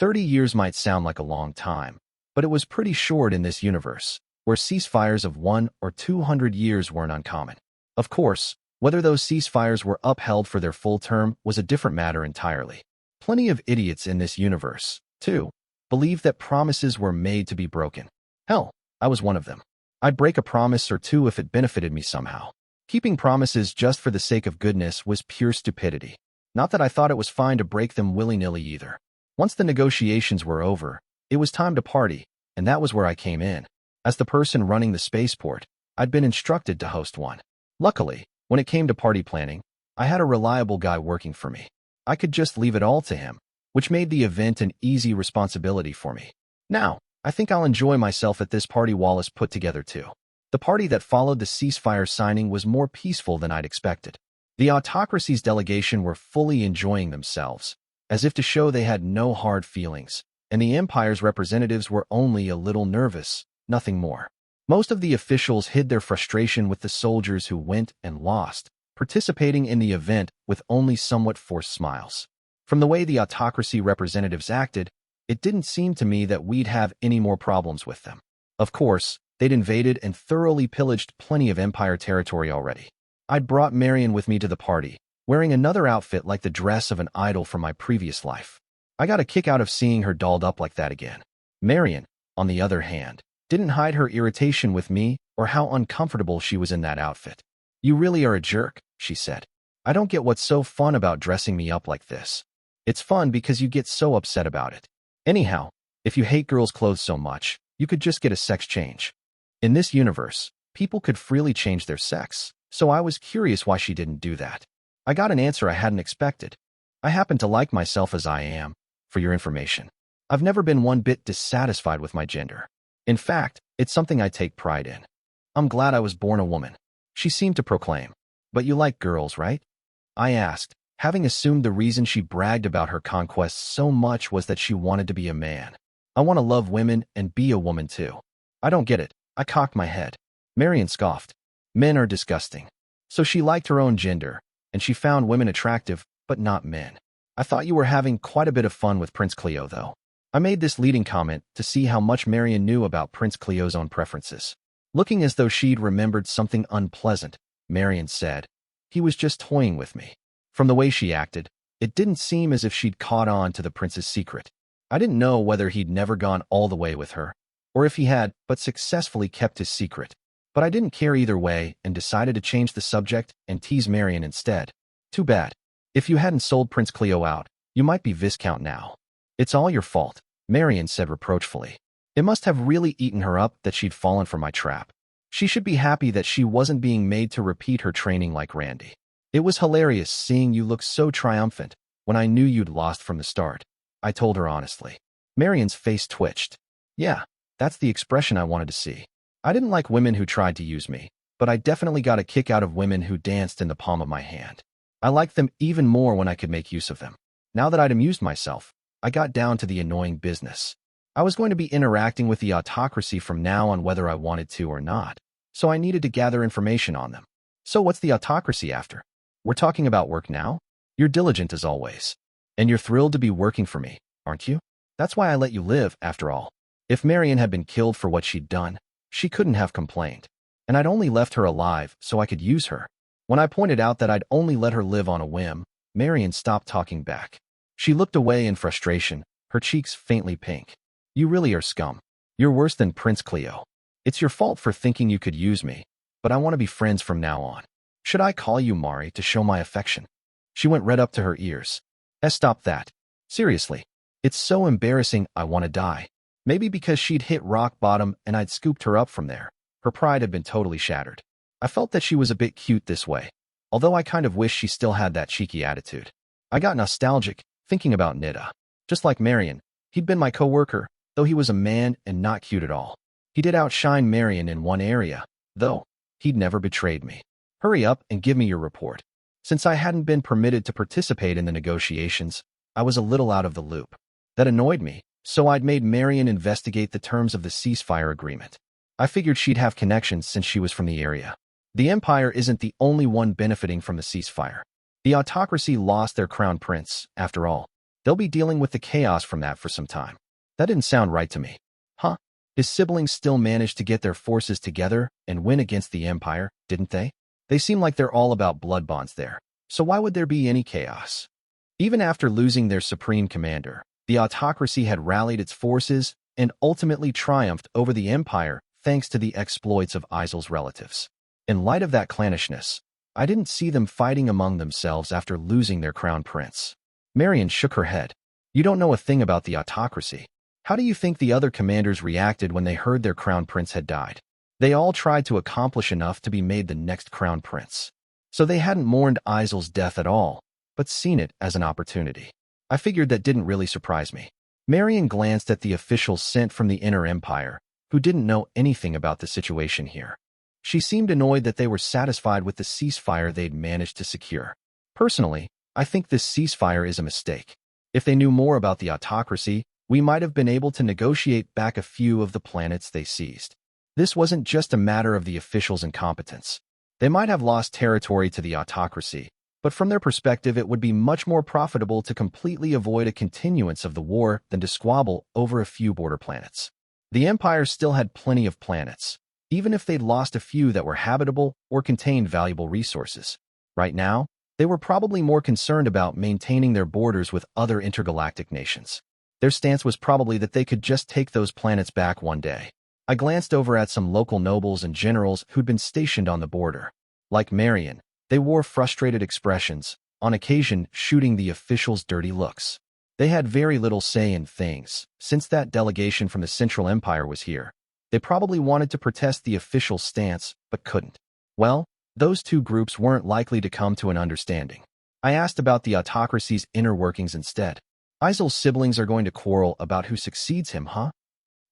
30 years might sound like a long time, but it was pretty short in this universe, where ceasefires of 100 or 200 years weren't uncommon. Of course, whether those ceasefires were upheld for their full term was a different matter entirely. Plenty of idiots in this universe, too, believed that promises were made to be broken. Hell, I was one of them. I'd break a promise or two if it benefited me somehow. Keeping promises just for the sake of goodness was pure stupidity. Not that I thought it was fine to break them willy-nilly either. Once the negotiations were over, it was time to party, and that was where I came in. As the person running the spaceport, I'd been instructed to host one. Luckily, when it came to party planning, I had a reliable guy working for me. I could just leave it all to him, which made the event an easy responsibility for me. Now, I think I'll enjoy myself at this party Wallace put together too. The party that followed the ceasefire signing was more peaceful than I'd expected. The autocracy's delegation were fully enjoying themselves, as if to show they had no hard feelings, and the Empire's representatives were only a little nervous, nothing more. Most of the officials hid their frustration with the soldiers who went and lost, participating in the event with only somewhat forced smiles. From the way the autocracy representatives acted, it didn't seem to me that we'd have any more problems with them. Of course, they'd invaded and thoroughly pillaged plenty of Empire territory already. I'd brought Marion with me to the party, wearing another outfit like the dress of an idol from my previous life. I got a kick out of seeing her dolled up like that again. Marion, on the other hand, didn't hide her irritation with me or how uncomfortable she was in that outfit. "You really are a jerk," she said. "I don't get what's so fun about dressing me up like this. It's fun because you get so upset about it. Anyhow, if you hate girls' clothes so much, you could just get a sex change." In this universe, people could freely change their sex, so I was curious why she didn't do that. I got an answer I hadn't expected. "I happen to like myself as I am, for your information. I've never been one bit dissatisfied with my gender. In fact, it's something I take pride in. I'm glad I was born a woman," she seemed to proclaim. "But you like girls, right?" I asked, having assumed the reason she bragged about her conquests so much was that she wanted to be a man. "I want to love women and be a woman too." "I don't get it." I cocked my head. Marion scoffed. "Men are disgusting." So she liked her own gender, and she found women attractive, but not men. "I thought you were having quite a bit of fun with Prince Cleo, though." I made this leading comment to see how much Marion knew about Prince Cleo's own preferences. Looking as though she'd remembered something unpleasant, Marion said, "He was just toying with me." From the way she acted, it didn't seem as if she'd caught on to the prince's secret. I didn't know whether he'd never gone all the way with her, or if he had but successfully kept his secret. But I didn't care either way and decided to change the subject and tease Marion instead. "Too bad. If you hadn't sold Prince Cleo out, you might be Viscount now." "It's all your fault," Marion said reproachfully. It must have really eaten her up that she'd fallen for my trap. She should be happy that she wasn't being made to repeat her training like Randy. "It was hilarious seeing you look so triumphant when I knew you'd lost from the start," I told her honestly. Marion's face twitched. "Yeah, that's the expression I wanted to see. I didn't like women who tried to use me, but I definitely got a kick out of women who danced in the palm of my hand. I liked them even more when I could make use of them. Now that I'd amused myself, I got down to the annoying business. I was going to be interacting with the autocracy from now on whether I wanted to or not, so I needed to gather information on them. "So what's the autocracy after? We're talking about work now? You're diligent as always. And you're thrilled to be working for me, aren't you? That's why I let you live, after all." If Marion had been killed for what she'd done, she couldn't have complained. And I'd only left her alive so I could use her. When I pointed out that I'd only let her live on a whim, Marion stopped talking back. She looked away in frustration, her cheeks faintly pink. "You really are scum. You're worse than Prince Cleo. It's your fault for thinking you could use me, but I want to be friends from now on. Should I call you Mari to show my affection?" She went red up to her ears. Stop that. Seriously. It's so embarrassing I want to die." Maybe because she'd hit rock bottom and I'd scooped her up from there. Her pride had been totally shattered. I felt that she was a bit cute this way, although I kind of wished she still had that cheeky attitude. I got nostalgic, thinking about Nida. Just like Marion, he'd been my co-worker, though he was a man and not cute at all. He did outshine Marion in one area, though. He'd never betrayed me. "Hurry up and give me your report." Since I hadn't been permitted to participate in the negotiations, I was a little out of the loop. That annoyed me, so I'd made Marion investigate the terms of the ceasefire agreement. I figured she'd have connections since she was from the area. The Empire isn't the only one benefiting from the ceasefire. The autocracy lost their crown prince, after all. They'll be dealing with the chaos from that for some time. That didn't sound right to me. Huh? His siblings still managed to get their forces together and win against the Empire, didn't they? They seem like they're all about blood bonds there. So why would there be any chaos? Even after losing their supreme commander, the autocracy had rallied its forces and ultimately triumphed over the Empire thanks to the exploits of Isel's relatives. In light of that clannishness, I didn't see them fighting among themselves after losing their crown prince. Marion shook her head. You don't know a thing about the autocracy. How do you think the other commanders reacted when they heard their crown prince had died? They all tried to accomplish enough to be made the next crown prince. So they hadn't mourned Isel's death at all, but seen it as an opportunity. I figured that didn't really surprise me. Marion glanced at the officials sent from the Inner Empire, who didn't know anything about the situation here. She seemed annoyed that they were satisfied with the ceasefire they'd managed to secure. Personally, I think this ceasefire is a mistake. If they knew more about the autocracy, we might have been able to negotiate back a few of the planets they seized. This wasn't just a matter of the officials' incompetence. They might have lost territory to the autocracy, but from their perspective it would be much more profitable to completely avoid a continuance of the war than to squabble over a few border planets. The Empire still had plenty of planets, even if they'd lost a few that were habitable or contained valuable resources. Right now, they were probably more concerned about maintaining their borders with other intergalactic nations. Their stance was probably that they could just take those planets back one day. I glanced over at some local nobles and generals who'd been stationed on the border. Like Marion, they wore frustrated expressions, on occasion shooting the officials dirty looks. They had very little say in things, since that delegation from the Central Empire was here. They probably wanted to protest the official stance, but couldn't. Well, those two groups weren't likely to come to an understanding. I asked about the autocracy's inner workings instead. Isel's siblings are going to quarrel about who succeeds him, huh?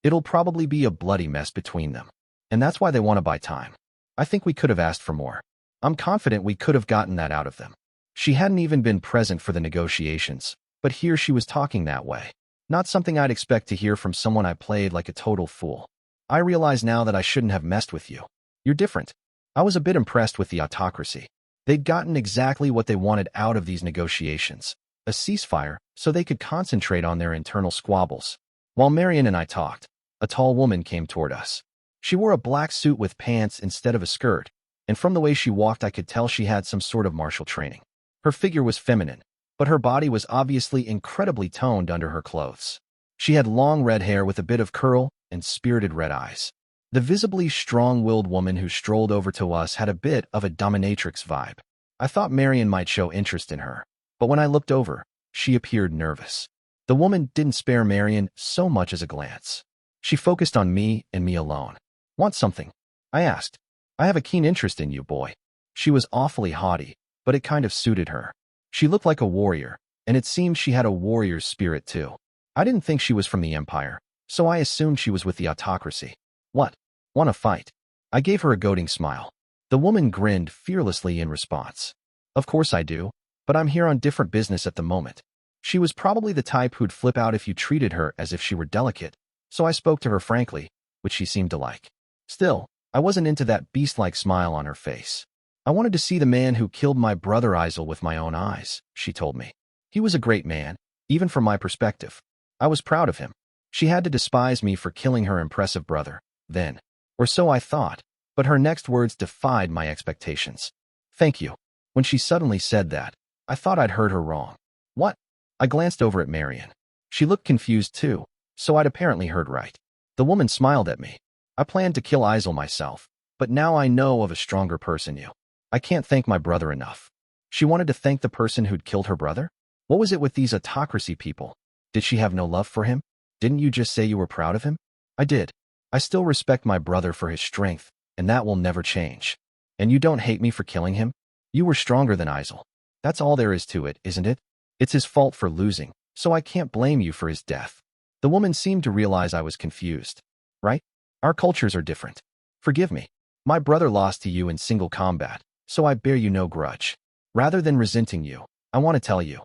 It'll probably be a bloody mess between them. And that's why they want to buy time. I think we could have asked for more. I'm confident we could have gotten that out of them. She hadn't even been present for the negotiations, but here she was talking that way. Not something I'd expect to hear from someone I played like a total fool. I realize now that I shouldn't have messed with you. You're different. I was a bit impressed with the autocracy. They'd gotten exactly what they wanted out of these negotiations. A ceasefire, so they could concentrate on their internal squabbles. While Marion and I talked, a tall woman came toward us. She wore a black suit with pants instead of a skirt, and from the way she walked I could tell she had some sort of martial training. Her figure was feminine, but her body was obviously incredibly toned under her clothes. She had long red hair with a bit of curl and spirited red eyes. The visibly strong-willed woman who strolled over to us had a bit of a dominatrix vibe. I thought Marion might show interest in her, but when I looked over, she appeared nervous. The woman didn't spare Marion so much as a glance. She focused on me and me alone. Want something? I asked. I have a keen interest in you, boy. She was awfully haughty, but it kind of suited her. She looked like a warrior, and it seemed she had a warrior's spirit too. I didn't think she was from the Empire, so I assumed she was with the autocracy. What? Want to fight? I gave her a goading smile. The woman grinned fearlessly in response. Of course I do, but I'm here on different business at the moment. She was probably the type who'd flip out if you treated her as if she were delicate, so I spoke to her frankly, which she seemed to like. Still, I wasn't into that beast-like smile on her face. I wanted to see the man who killed my brother Isel with my own eyes, she told me. He was a great man, even from my perspective. I was proud of him. She had to despise me for killing her impressive brother, then. Or so I thought, but her next words defied my expectations. Thank you. When she suddenly said that, I thought I'd heard her wrong. What? I glanced over at Marion. She looked confused too, so I'd apparently heard right. The woman smiled at me. I planned to kill Isel myself, but now I know of a stronger person you. I can't thank my brother enough. She wanted to thank the person who'd killed her brother? What was it with these autocracy people? Did she have no love for him? Didn't you just say you were proud of him? I did. I still respect my brother for his strength, and that will never change. And you don't hate me for killing him? You were stronger than Isel. That's all there is to it, isn't it? It's his fault for losing, so I can't blame you for his death. The woman seemed to realize I was confused. Right? Our cultures are different. Forgive me. My brother lost to you in single combat, so I bear you no grudge. Rather than resenting you, I want to tell you.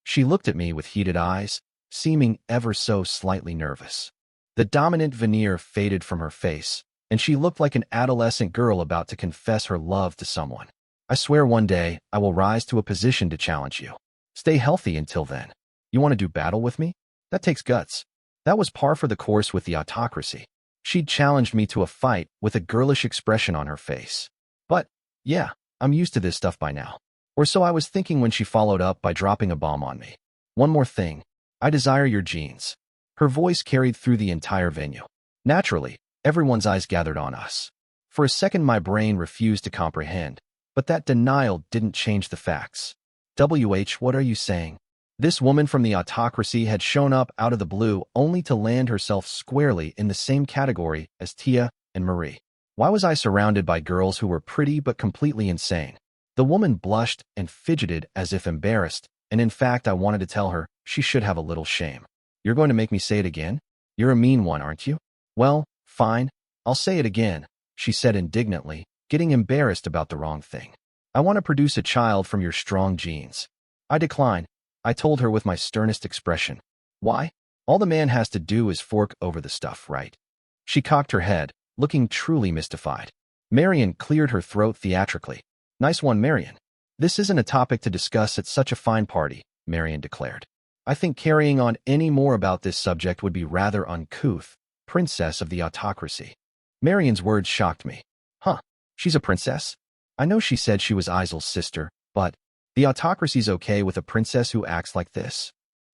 She looked at me with heated eyes, seeming ever so slightly nervous. The dominant veneer faded from her face, and she looked like an adolescent girl about to confess her love to someone. I swear one day I will rise to a position to challenge you. Stay healthy until then. You want to do battle with me? That takes guts. That was par for the course with the autocracy. She'd challenged me to a fight with a girlish expression on her face. But, yeah, I'm used to this stuff by now. Or so I was thinking when she followed up by dropping a bomb on me. One more thing. I desire your genes. Her voice carried through the entire venue. Naturally, everyone's eyes gathered on us. For a second my brain refused to comprehend, but that denial didn't change the facts. What are you saying? This woman from the autocracy had shown up out of the blue only to land herself squarely in the same category as Tia and Marie. Why was I surrounded by girls who were pretty but completely insane? The woman blushed and fidgeted as if embarrassed, and in fact I wanted to tell her she should have a little shame. You're going to make me say it again? You're a mean one, aren't you? Well, fine. I'll say it again, she said indignantly, getting embarrassed about the wrong thing. I want to produce a child from your strong genes. I decline, I told her with my sternest expression. Why? All the man has to do is fork over the stuff, right? She cocked her head, looking truly mystified. Marion cleared her throat theatrically. Nice one, Marion. This isn't a topic to discuss at such a fine party, Marion declared. I think carrying on any more about this subject would be rather uncouth, princess of the autocracy. Marion's words shocked me. Huh, she's a princess? I know she said she was Isel's sister, but the autocracy's okay with a princess who acts like this.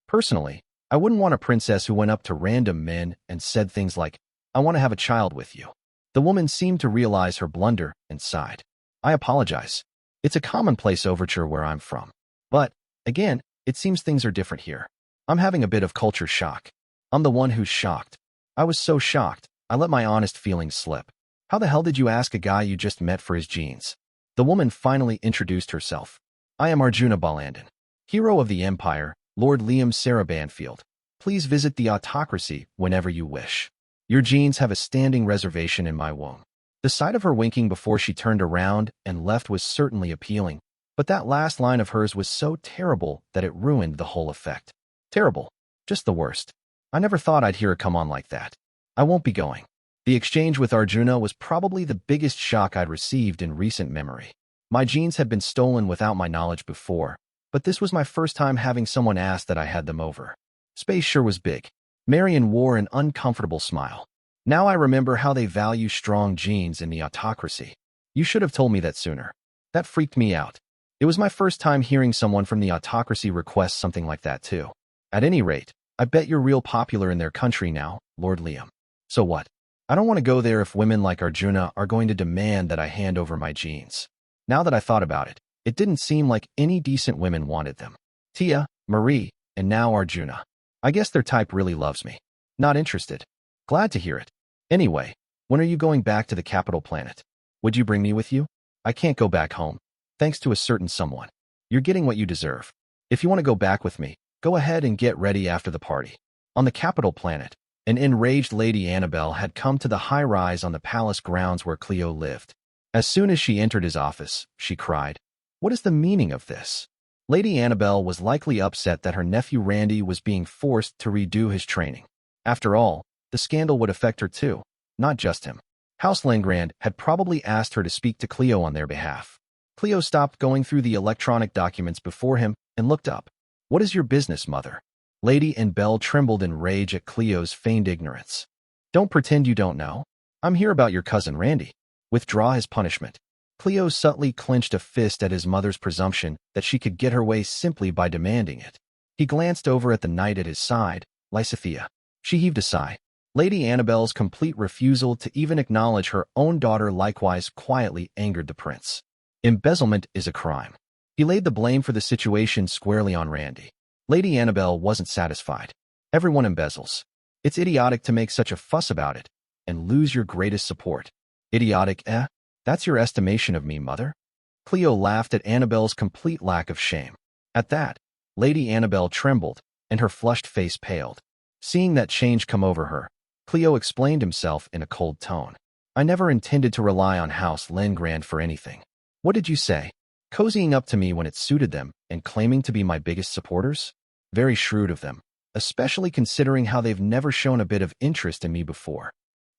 Personally, I wouldn't want a princess who went up to random men and said things like, I want to have a child with you. The woman seemed to realize her blunder and sighed. I apologize. It's a commonplace overture where I'm from. But, again, it seems things are different here. I'm having a bit of culture shock. I'm the one who's shocked. I was so shocked, I let my honest feelings slip. How the hell did you ask a guy you just met for his genes? The woman finally introduced herself. I am Arjuna Balandin, hero of the Empire, Lord Liam Sarah Banfield. Please visit the autocracy whenever you wish. Your genes have a standing reservation in my womb. The sight of her winking before she turned around and left was certainly appealing, but that last line of hers was so terrible that it ruined the whole effect. Terrible. Just the worst. I never thought I'd hear it come on like that. I won't be going. The exchange with Arjuna was probably the biggest shock I'd received in recent memory. My genes had been stolen without my knowledge before, but this was my first time having someone ask that I had them over. Space sure was big. Marion wore an uncomfortable smile. Now I remember how they value strong genes in the autocracy. You should have told me that sooner. That freaked me out. It was my first time hearing someone from the autocracy request something like that too. At any rate, I bet you're real popular in their country now, Lord Liam. So what? I don't want to go there if women like Arjuna are going to demand that I hand over my genes. Now that I thought about it, it didn't seem like any decent women wanted them. Tia, Marie, and now Arjuna. I guess their type really loves me. Not interested. Glad to hear it. Anyway, when are you going back to the capital planet? Would you bring me with you? I can't go back home. Thanks to a certain someone. You're getting what you deserve. If you want to go back with me, go ahead and get ready after the party. On the capital planet, an enraged Lady Annabelle had come to the high-rise on the palace grounds where Cleo lived. As soon as she entered his office, she cried, "What is the meaning of this?" Lady Annabelle was likely upset that her nephew Randy was being forced to redo his training. After all, the scandal would affect her too, not just him. House Langrand had probably asked her to speak to Cleo on their behalf. Cleo stopped going through the electronic documents before him and looked up. "What is your business, mother?" Lady Annabelle trembled in rage at Cleo's feigned ignorance. "Don't pretend you don't know. I'm here about your cousin Randy. Withdraw his punishment." Cleo subtly clenched a fist at his mother's presumption that she could get her way simply by demanding it. He glanced over at the knight at his side, Lysithea. She heaved a sigh. Lady Annabelle's complete refusal to even acknowledge her own daughter likewise quietly angered the prince. Embezzlement is a crime. He laid the blame for the situation squarely on Randy. Lady Annabelle wasn't satisfied. Everyone embezzles. It's idiotic to make such a fuss about it and lose your greatest support. Idiotic, eh? That's your estimation of me, mother? Cleo laughed at Annabelle's complete lack of shame. At that, Lady Annabelle trembled, and her flushed face paled. Seeing that change come over her, Cleo explained himself in a cold tone. "I never intended to rely on House Langrand for anything." "What did you say?" "Cozying up to me when it suited them and claiming to be my biggest supporters? Very shrewd of them, especially considering how they've never shown a bit of interest in me before."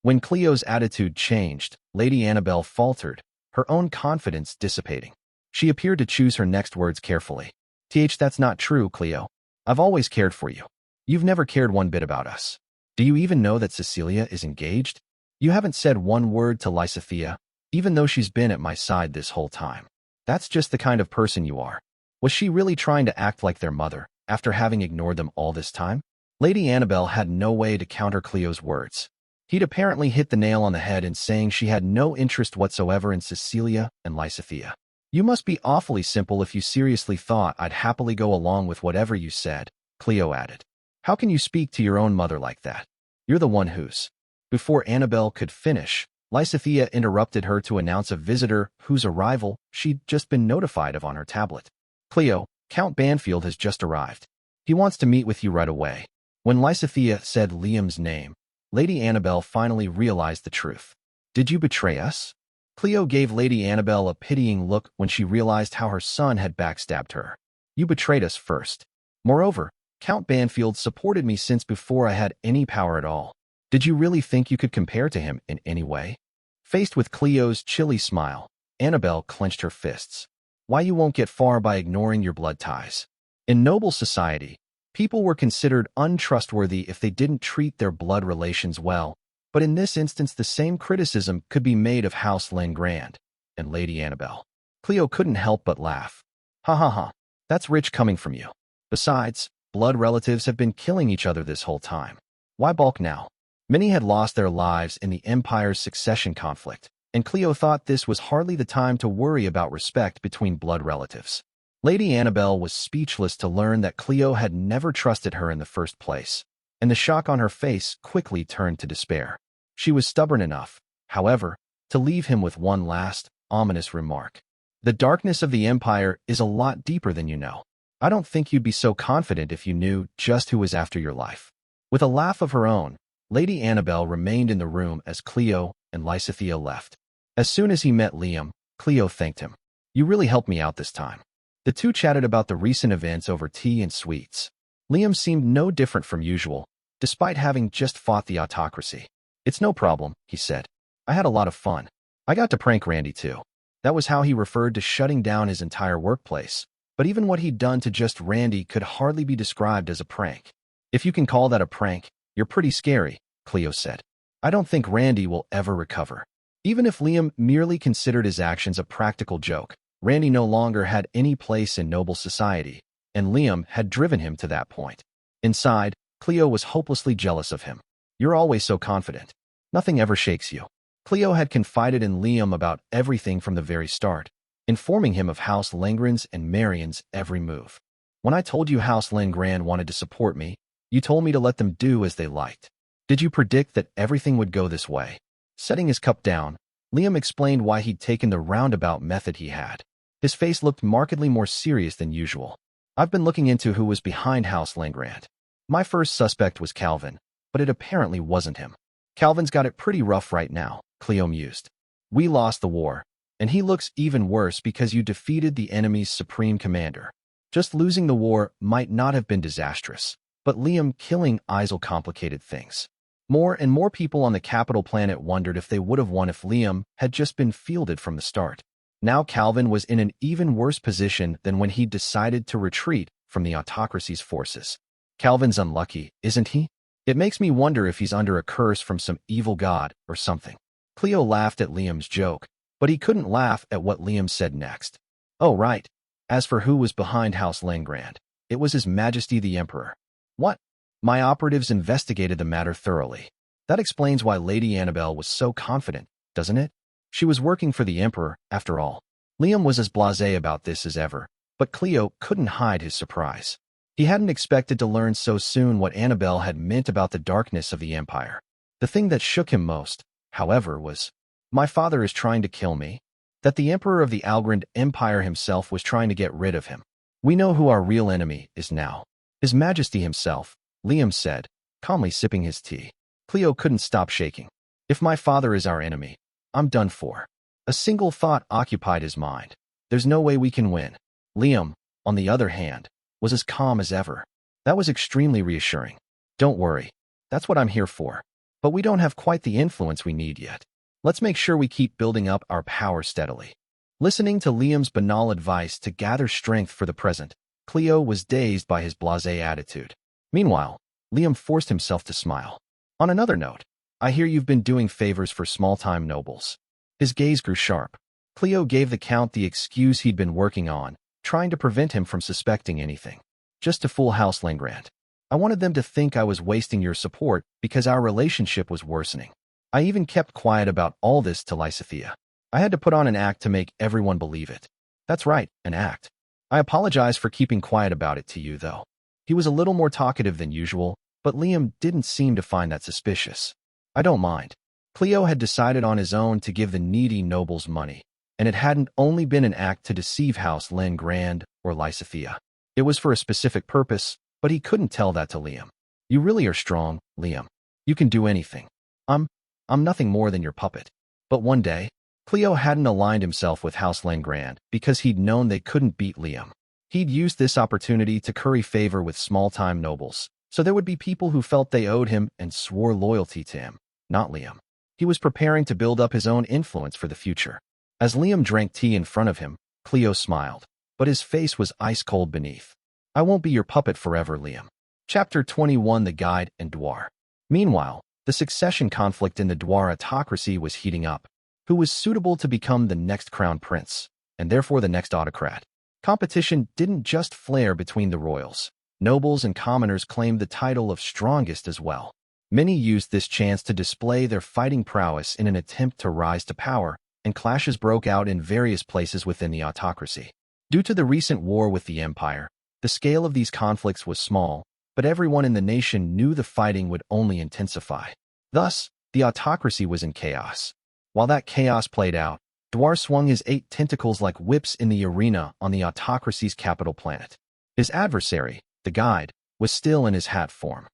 When Cleo's attitude changed, Lady Annabelle faltered, her own confidence dissipating. She appeared to choose her next words carefully. "That's not true, Cleo. I've always cared for you. You've never cared one bit about us. Do you even know that Cecilia is engaged? You haven't said one word to Lysithea, even though she's been at my side this whole time. That's just the kind of person you are. Was she really trying to act like their mother, after having ignored them all this time? Lady Annabelle had no way to counter Cleo's words. He'd apparently hit the nail on the head in saying she had no interest whatsoever in Cecilia and Lysithea. You must be awfully simple if you seriously thought I'd happily go along with whatever you said, Cleo added. How can you speak to your own mother like that? You're the one who's... Before Annabelle could finish, Lysithea interrupted her to announce a visitor whose arrival she'd just been notified of on her tablet. Cleo, Count Banfield has just arrived. He wants to meet with you right away. When Lysithea said Liam's name, Lady Annabelle finally realized the truth. Did you betray us? Cleo gave Lady Annabelle a pitying look when she realized how her son had backstabbed her. You betrayed us first. Moreover, Count Banfield supported me since before I had any power at all. Did you really think you could compare to him in any way? Faced with Cleo's chilly smile, Annabelle clenched her fists. Why you won't get far by ignoring your blood ties. In noble society, people were considered untrustworthy if they didn't treat their blood relations well, but in this instance the same criticism could be made of House Langrand and Lady Annabelle. Cleo couldn't help but laugh. Ha ha ha, that's rich coming from you. Besides, blood relatives have been killing each other this whole time. Why balk now? Many had lost their lives in the Empire's succession conflict, and Cleo thought this was hardly the time to worry about respect between blood relatives. Lady Annabelle was speechless to learn that Cleo had never trusted her in the first place, and the shock on her face quickly turned to despair. She was stubborn enough, however, to leave him with one last, ominous remark. The darkness of the Empire is a lot deeper than you know. I don't think you'd be so confident if you knew just who was after your life. With a laugh of her own, Lady Annabelle remained in the room as Cleo and Lysithea left. As soon as he met Liam, Cleo thanked him. You really helped me out this time. The two chatted about the recent events over tea and sweets. Liam seemed no different from usual, despite having just fought the autocracy. It's no problem, he said. I had a lot of fun. I got to prank Randy too. That was how he referred to shutting down his entire workplace, but even what he'd done to just Randy could hardly be described as a prank. If you can call that a prank, you're pretty scary, Cleo said. I don't think Randy will ever recover. Even if Liam merely considered his actions a practical joke, Randy no longer had any place in noble society, and Liam had driven him to that point. Inside, Cleo was hopelessly jealous of him. You're always so confident. Nothing ever shakes you. Cleo had confided in Liam about everything from the very start, informing him of House Langrand's and Marion's every move. When I told you House Langrand wanted to support me, you told me to let them do as they liked. Did you predict that everything would go this way? Setting his cup down, Liam explained why he'd taken the roundabout method he had. His face looked markedly more serious than usual. I've been looking into who was behind House Langrand. My first suspect was Calvin, but it apparently wasn't him. Calvin's got it pretty rough right now, Cleo mused. We lost the war, and he looks even worse because you defeated the enemy's supreme commander. Just losing the war might not have been disastrous, but Liam killing Isel complicated things. More and more people on the capital planet wondered if they would have won if Liam had just been fielded from the start. Now Calvin was in an even worse position than when he decided to retreat from the autocracy's forces. Calvin's unlucky, isn't he? It makes me wonder if he's under a curse from some evil god or something. Cleo laughed at Liam's joke, but he couldn't laugh at what Liam said next. Oh, right. As for who was behind House Langrand, it was His Majesty the Emperor. What? My operatives investigated the matter thoroughly. That explains why Lady Annabelle was so confident, doesn't it? She was working for the Emperor, after all. Liam was as blasé about this as ever, but Cleo couldn't hide his surprise. He hadn't expected to learn so soon what Annabelle had meant about the darkness of the Empire. The thing that shook him most, however, was, my father is trying to kill me, that the Emperor of the Algrand Empire himself was trying to get rid of him. We know who our real enemy is now. His Majesty himself, Liam said, calmly sipping his tea. Cleo couldn't stop shaking. If my father is our enemy, I'm done for. A single thought occupied his mind. There's no way we can win. Liam, on the other hand, was as calm as ever. That was extremely reassuring. Don't worry. That's what I'm here for. But we don't have quite the influence we need yet. Let's make sure we keep building up our power steadily. Listening to Liam's banal advice to gather strength for the present, Cleo was dazed by his blasé attitude. Meanwhile, Liam forced himself to smile. On another note, I hear you've been doing favors for small-time nobles. His gaze grew sharp. Cleo gave the Count the excuse he'd been working on, trying to prevent him from suspecting anything. Just to fool House Langrand. I wanted them to think I was wasting your support because our relationship was worsening. I even kept quiet about all this to Lysithea. I had to put on an act to make everyone believe it. That's right, an act. I apologize for keeping quiet about it to you, though. He was a little more talkative than usual, but Liam didn't seem to find that suspicious. I don't mind. Cleo had decided on his own to give the needy nobles money, and it hadn't only been an act to deceive House Langrand or Lysithea. It was for a specific purpose, but he couldn't tell that to Liam. You really are strong, Liam. You can do anything. I'm nothing more than your puppet. But one day, Cleo hadn't aligned himself with House Langrand because he'd known they couldn't beat Liam. He'd used this opportunity to curry favor with small-time nobles, so there would be people who felt they owed him and swore loyalty to him, not Liam. He was preparing to build up his own influence for the future. As Liam drank tea in front of him, Cleo smiled, but his face was ice-cold beneath. I won't be your puppet forever, Liam. Chapter 21: The Guide and Dwar. Meanwhile, the succession conflict in the Dwar autocracy was heating up. Who was suitable to become the next crown prince, and therefore the next autocrat? Competition didn't just flare between the royals. Nobles and commoners claimed the title of strongest as well. Many used this chance to display their fighting prowess in an attempt to rise to power, and clashes broke out in various places within the autocracy. Due to the recent war with the Empire, the scale of these conflicts was small, but everyone in the nation knew the fighting would only intensify. Thus, the autocracy was in chaos. While that chaos played out, Dwar swung his 8 tentacles like whips in the arena on the autocracy's capital planet. His adversary, the guide, was still in his hat form.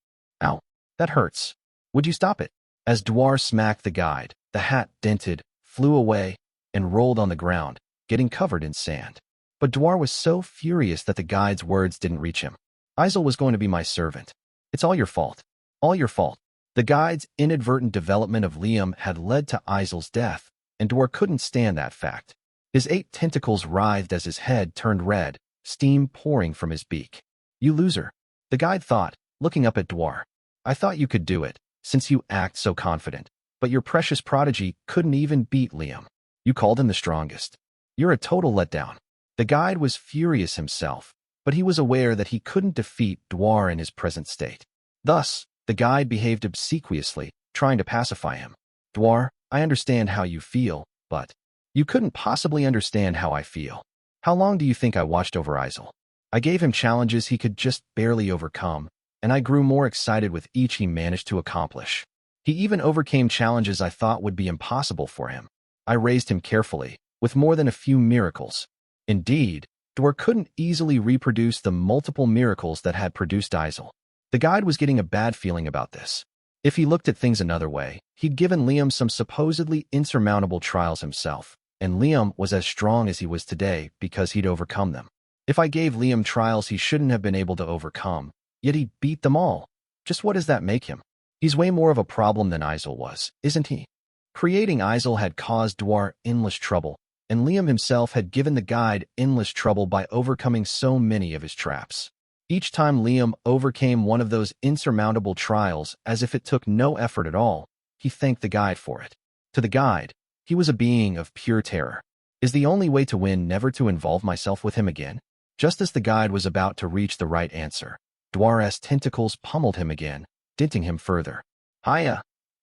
Ow, that hurts. Would you stop it? As Dwar smacked the guide, the hat dented, flew away, and rolled on the ground, getting covered in sand. But Dwar was so furious that the guide's words didn't reach him. Isel was going to be my servant. It's all your fault. All your fault. The guide's inadvertent development of Liam had led to Isel's death, and Dwar couldn't stand that fact. His 8 tentacles writhed as his head turned red, steam pouring from his beak. You loser. The guide thought, looking up at Dwar. I thought you could do it, since you act so confident. But your precious prodigy couldn't even beat Liam. You called him the strongest. You're a total letdown. The guide was furious himself, but he was aware that he couldn't defeat Dwar in his present state. Thus, the guide behaved obsequiously, trying to pacify him. Dwar, I understand how you feel, but you couldn't possibly understand how I feel. How long do you think I watched over Isel? I gave him challenges he could just barely overcome, and I grew more excited with each he managed to accomplish. He even overcame challenges I thought would be impossible for him. I raised him carefully, with more than a few miracles. Indeed, Dwar couldn't easily reproduce the multiple miracles that had produced Isel. The guide was getting a bad feeling about this. If he looked at things another way, he'd given Liam some supposedly insurmountable trials himself, and Liam was as strong as he was today because he'd overcome them. If I gave Liam trials he shouldn't have been able to overcome, yet he beat them all, just what does that make him? He's way more of a problem than Isel was, isn't he? Creating Isel had caused Dwar endless trouble, and Liam himself had given the guide endless trouble by overcoming so many of his traps. Each time Liam overcame one of those insurmountable trials as if it took no effort at all, he thanked the guide for it. To the guide, he was a being of pure terror. Is the only way to win never to involve myself with him again? Just as the guide was about to reach the right answer, Dwar's tentacles pummeled him again, denting him further. Hiya!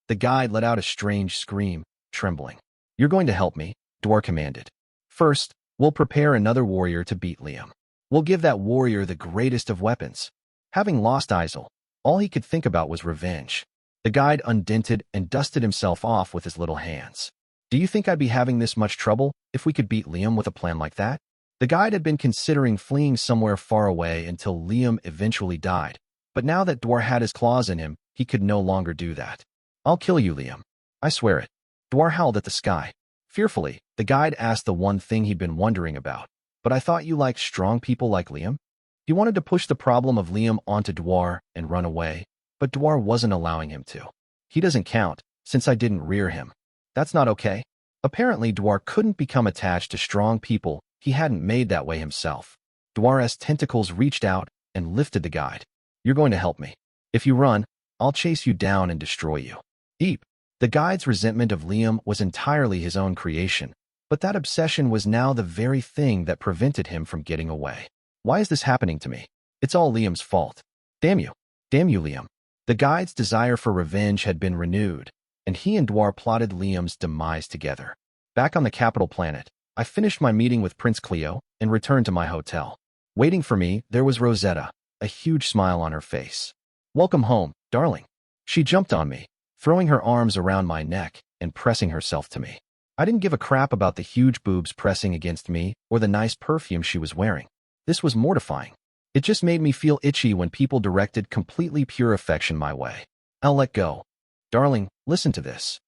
The guide let out a strange scream, trembling. You're going to help me, Dwar commanded. First, we'll prepare another warrior to beat Liam. We'll give that warrior the greatest of weapons. Having lost Isel, all he could think about was revenge. The guide undented and dusted himself off with his little hands. Do you think I'd be having this much trouble if we could beat Liam with a plan like that? The guide had been considering fleeing somewhere far away until Liam eventually died, but now that Dwar had his claws in him, he could no longer do that. I'll kill you, Liam. I swear it. Dwar howled at the sky. Fearfully, the guide asked the one thing he'd been wondering about. But I thought you liked strong people like Liam? He wanted to push the problem of Liam onto Dwar and run away, but Dwar wasn't allowing him to. He doesn't count, since I didn't rear him. That's not okay. Apparently, Dwar couldn't become attached to strong people. He hadn't made that way himself. Dwara's tentacles reached out and lifted the guide. You're going to help me. If you run, I'll chase you down and destroy you. Eep. The guide's resentment of Liam was entirely his own creation, but that obsession was now the very thing that prevented him from getting away. Why is this happening to me? It's all Liam's fault. Damn you. Damn you, Liam. The guide's desire for revenge had been renewed, and he and Dwar plotted Liam's demise together. Back on the capital planet, I finished my meeting with Prince Cleo and returned to my hotel. Waiting for me, there was Rosetta, a huge smile on her face. Welcome home, darling. She jumped on me, throwing her arms around my neck and pressing herself to me. I didn't give a crap about the huge boobs pressing against me or the nice perfume she was wearing. This was mortifying. It just made me feel itchy when people directed completely pure affection my way. I'll let go. Darling, listen to this.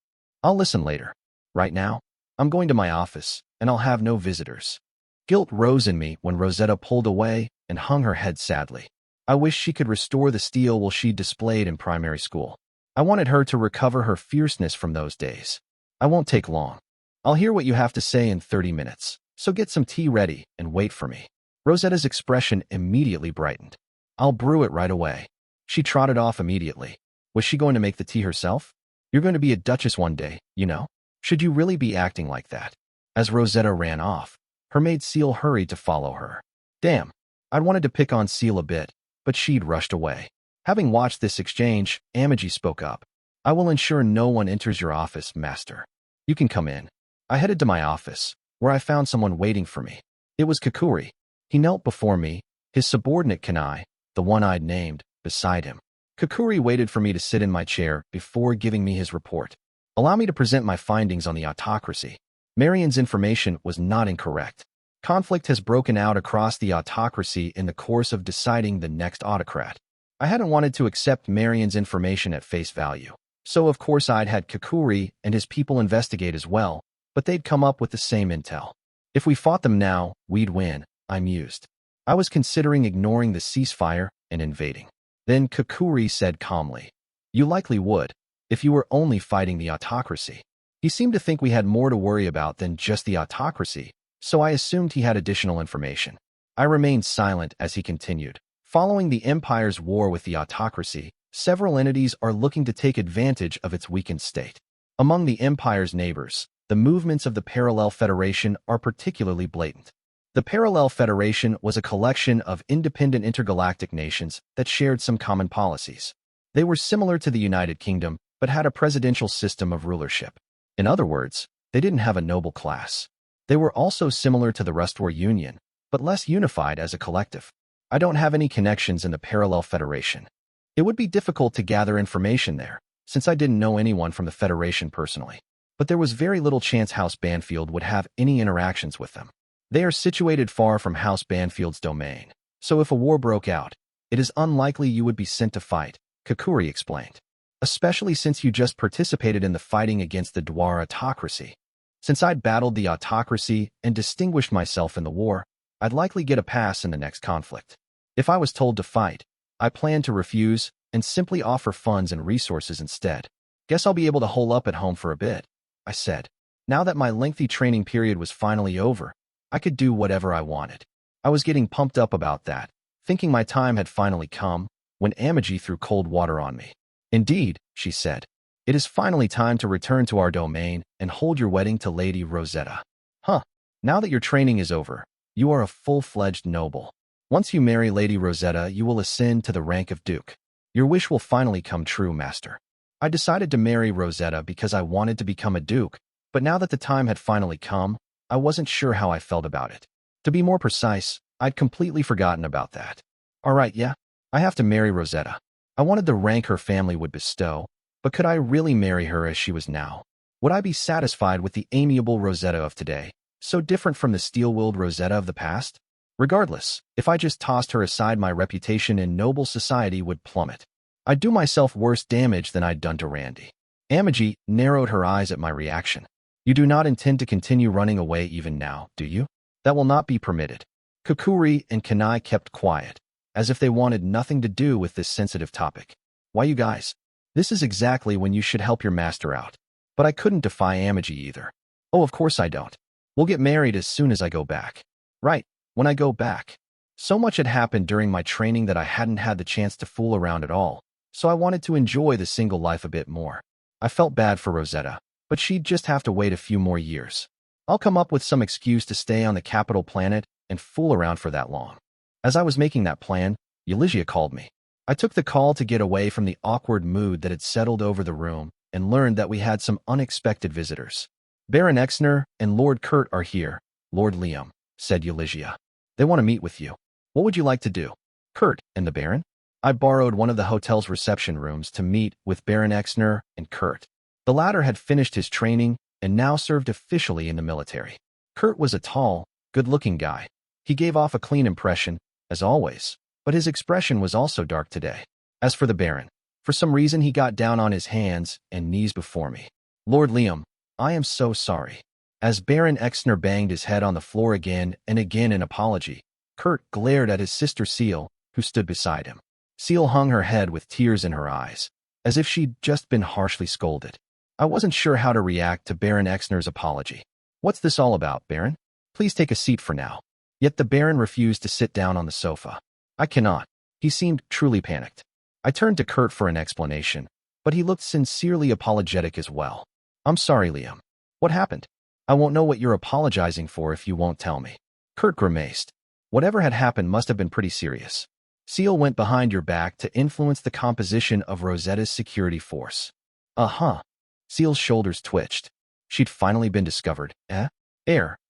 I'll listen later. Right now, I'm going to my office, and I'll have no visitors. Guilt rose in me when Rosetta pulled away and hung her head sadly. I wished she could restore the steel she displayed in primary school. I wanted her to recover her fierceness from those days. I won't take long. I'll hear what you have to say in 30 minutes, so get some tea ready and wait for me. Rosetta's expression immediately brightened. I'll brew it right away. She trotted off immediately. Was she going to make the tea herself? You're going to be a duchess one day, you know. Should you really be acting like that? As Rosetta ran off, her maid Seal hurried to follow her. Damn, I'd wanted to pick on Seal a bit, but she'd rushed away. Having watched this exchange, Amagi spoke up. I will ensure no one enters your office, master. You can come in. I headed to my office, where I found someone waiting for me. It was Kakuri. He knelt before me, his subordinate Kanai, the one I'd named, beside him. Kakuri waited for me to sit in my chair before giving me his report. Allow me to present my findings on the autocracy. Marion's information was not incorrect. Conflict has broken out across the autocracy in the course of deciding the next autocrat. I hadn't wanted to accept Marion's information at face value, so of course I'd had Kakuri and his people investigate as well, but they'd come up with the same intel. If we fought them now, we'd win, I mused. I was considering ignoring the ceasefire and invading. Then Kakuri said calmly, You likely would, if you were only fighting the autocracy. He seemed to think we had more to worry about than just the autocracy, so I assumed he had additional information. I remained silent as he continued. Following the Empire's war with the autocracy, several entities are looking to take advantage of its weakened state. Among the Empire's neighbors, the movements of the Parallel Federation are particularly blatant. The Parallel Federation was a collection of independent intergalactic nations that shared some common policies. They were similar to the United Kingdom, but had a presidential system of rulership. In other words, they didn't have a noble class. They were also similar to the Rustwar Union, but less unified as a collective. I don't have any connections in the Parallel Federation. It would be difficult to gather information there, since I didn't know anyone from the Federation personally. But there was very little chance House Banfield would have any interactions with them. They are situated far from House Banfield's domain, so if a war broke out, it is unlikely you would be sent to fight, Kakuri explained. Especially since you just participated in the fighting against the Dwar autocracy. Since I'd battled the autocracy and distinguished myself in the war, I'd likely get a pass in the next conflict. If I was told to fight, I planned to refuse and simply offer funds and resources instead. Guess I'll be able to hole up at home for a bit, I said. Now that my lengthy training period was finally over, I could do whatever I wanted. I was getting pumped up about that, thinking my time had finally come, when Amagi threw cold water on me. Indeed, she said. It is finally time to return to our domain and hold your wedding to Lady Rosetta. Huh. Now that your training is over, you are a full-fledged noble. Once you marry Lady Rosetta, you will ascend to the rank of Duke. Your wish will finally come true, Master. I decided to marry Rosetta because I wanted to become a Duke, but now that the time had finally come, I wasn't sure how I felt about it. To be more precise, I'd completely forgotten about that. All right, yeah, I have to marry Rosetta. I wanted the rank her family would bestow, but could I really marry her as she was now? Would I be satisfied with the amiable Rosetta of today, so different from the steel-willed Rosetta of the past? Regardless, if I just tossed her aside, my reputation in noble society would plummet. I'd do myself worse damage than I'd done to Randy. Amagi narrowed her eyes at my reaction. You do not intend to continue running away even now, do you? That will not be permitted. Kakuri and Kanai kept quiet, as if they wanted nothing to do with this sensitive topic. Why, you guys? This is exactly when you should help your master out. But I couldn't defy Amagi either. Oh, of course I don't. We'll get married as soon as I go back. Right, when I go back. So much had happened during my training that I hadn't had the chance to fool around at all, so I wanted to enjoy the single life a bit more. I felt bad for Rosetta, but she'd just have to wait a few more years. I'll come up with some excuse to stay on the capital planet and fool around for that long. As I was making that plan, Euligia called me. I took the call to get away from the awkward mood that had settled over the room and learned that we had some unexpected visitors. Baron Exner and Lord Kurt are here, Lord Liam, said Euligia. They want to meet with you. What would you like to do? Kurt and the Baron? I borrowed one of the hotel's reception rooms to meet with Baron Exner and Kurt. The latter had finished his training and now served officially in the military. Kurt was a tall, good-looking guy. He gave off a clean impression, as always, but his expression was also dark today. As for the Baron, for some reason he got down on his hands and knees before me. Lord Liam, I am so sorry. As Baron Exner banged his head on the floor again and again in apology, Kurt glared at his sister Seal, who stood beside him. Seal hung her head with tears in her eyes, as if she'd just been harshly scolded. I wasn't sure how to react to Baron Exner's apology. What's this all about, Baron? Please take a seat for now. Yet the Baron refused to sit down on the sofa. I cannot. He seemed truly panicked. I turned to Kurt for an explanation, but he looked sincerely apologetic as well. I'm sorry, Liam. What happened? I won't know what you're apologizing for if you won't tell me. Kurt grimaced. Whatever had happened must have been pretty serious. Seal went behind your back to influence the composition of Rosetta's security force. Uh-huh. Seal's shoulders twitched. She'd finally been discovered, eh?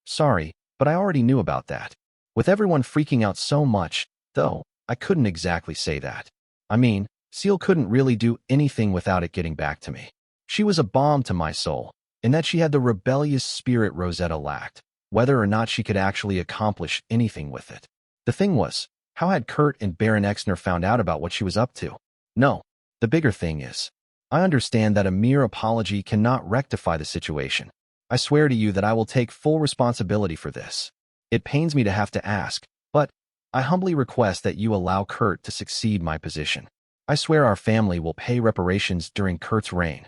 Sorry, but I already knew about that. With everyone freaking out so much, though, I couldn't exactly say that. I mean, Seal couldn't really do anything without it getting back to me. She was a balm to my soul, in that she had the rebellious spirit Rosetta lacked, whether or not she could actually accomplish anything with it. The thing was, how had Kurt and Baron Exner found out about what she was up to? No, the bigger thing is, I understand that a mere apology cannot rectify the situation. I swear to you that I will take full responsibility for this. It pains me to have to ask, but I humbly request that you allow Kurt to succeed my position. I swear our family will pay reparations during Kurt's reign.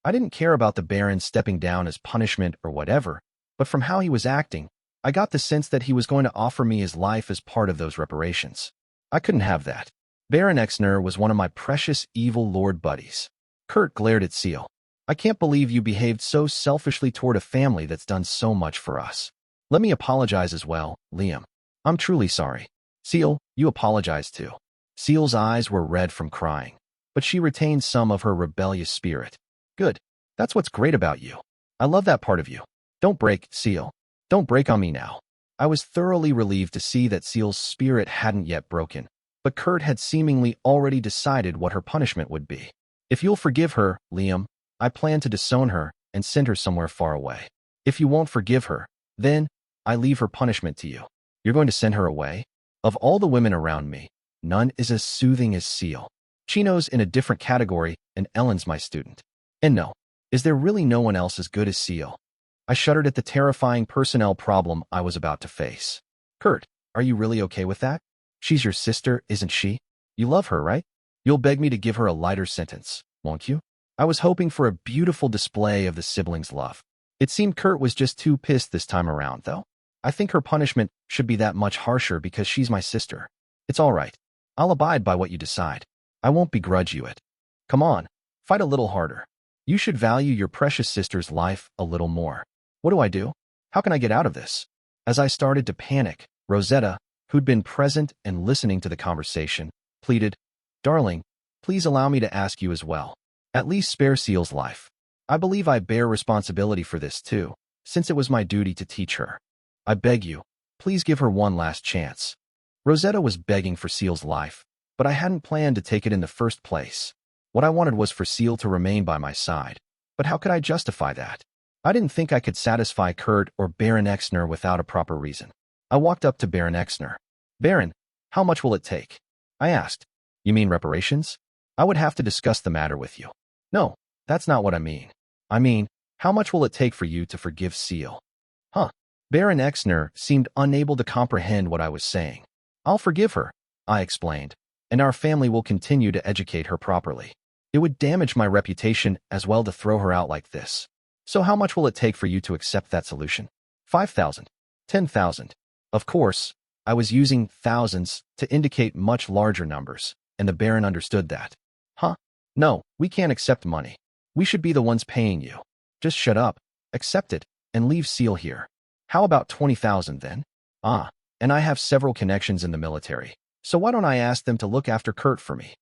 I didn't care about the Baron stepping down as punishment or whatever, but from how he was acting, I got the sense that he was going to offer me his life as part of those reparations. I couldn't have that. Baron Exner was one of my precious evil lord buddies. Kurt glared at Seal. I can't believe you behaved so selfishly toward a family that's done so much for us. Let me apologize as well, Liam. I'm truly sorry. Seal, you apologize too. Seal's eyes were red from crying, but she retained some of her rebellious spirit. Good. That's what's great about you. I love that part of you. Don't break, Seal. Don't break on me now. I was thoroughly relieved to see that Seal's spirit hadn't yet broken, but Kurt had seemingly already decided what her punishment would be. If you'll forgive her, Liam, I plan to disown her and send her somewhere far away. If you won't forgive her, then I leave her punishment to you. You're going to send her away? Of all the women around me, none is as soothing as Seal. Chino's in a different category, and Ellen's my student. And no, is there really no one else as good as Seal? I shuddered at the terrifying personnel problem I was about to face. Kurt, are you really okay with that? She's your sister, isn't she? You love her, right? You'll beg me to give her a lighter sentence, won't you? I was hoping for a beautiful display of the siblings' love. It seemed Kurt was just too pissed this time around, though. I think her punishment should be that much harsher because she's my sister. It's all right. I'll abide by what you decide. I won't begrudge you it. Come on, fight a little harder. You should value your precious sister's life a little more. What do I do? How can I get out of this? As I started to panic, Rosetta, who'd been present and listening to the conversation, pleaded, Darling, please allow me to ask you as well. At least spare Seal's life. I believe I bear responsibility for this too, since it was my duty to teach her. I beg you, please give her one last chance. Rosetta was begging for Seal's life, but I hadn't planned to take it in the first place. What I wanted was for Seal to remain by my side. But how could I justify that? I didn't think I could satisfy Kurt or Baron Exner without a proper reason. I walked up to Baron Exner. Baron, how much will it take? I asked. You mean reparations? I would have to discuss the matter with you. No, that's not what I mean. I mean, how much will it take for you to forgive Seal? Huh. Baron Exner seemed unable to comprehend what I was saying. I'll forgive her, I explained, and our family will continue to educate her properly. It would damage my reputation as well to throw her out like this. So how much will it take for you to accept that solution? 5,000. 10,000. Of course, I was using thousands to indicate much larger numbers, and the Baron understood that. Huh? No, we can't accept money. We should be the ones paying you. Just shut up, accept it, and leave Seal here. How about 20,000 then? Ah, and I have several connections in the military, so why don't I ask them to look after Kurt for me?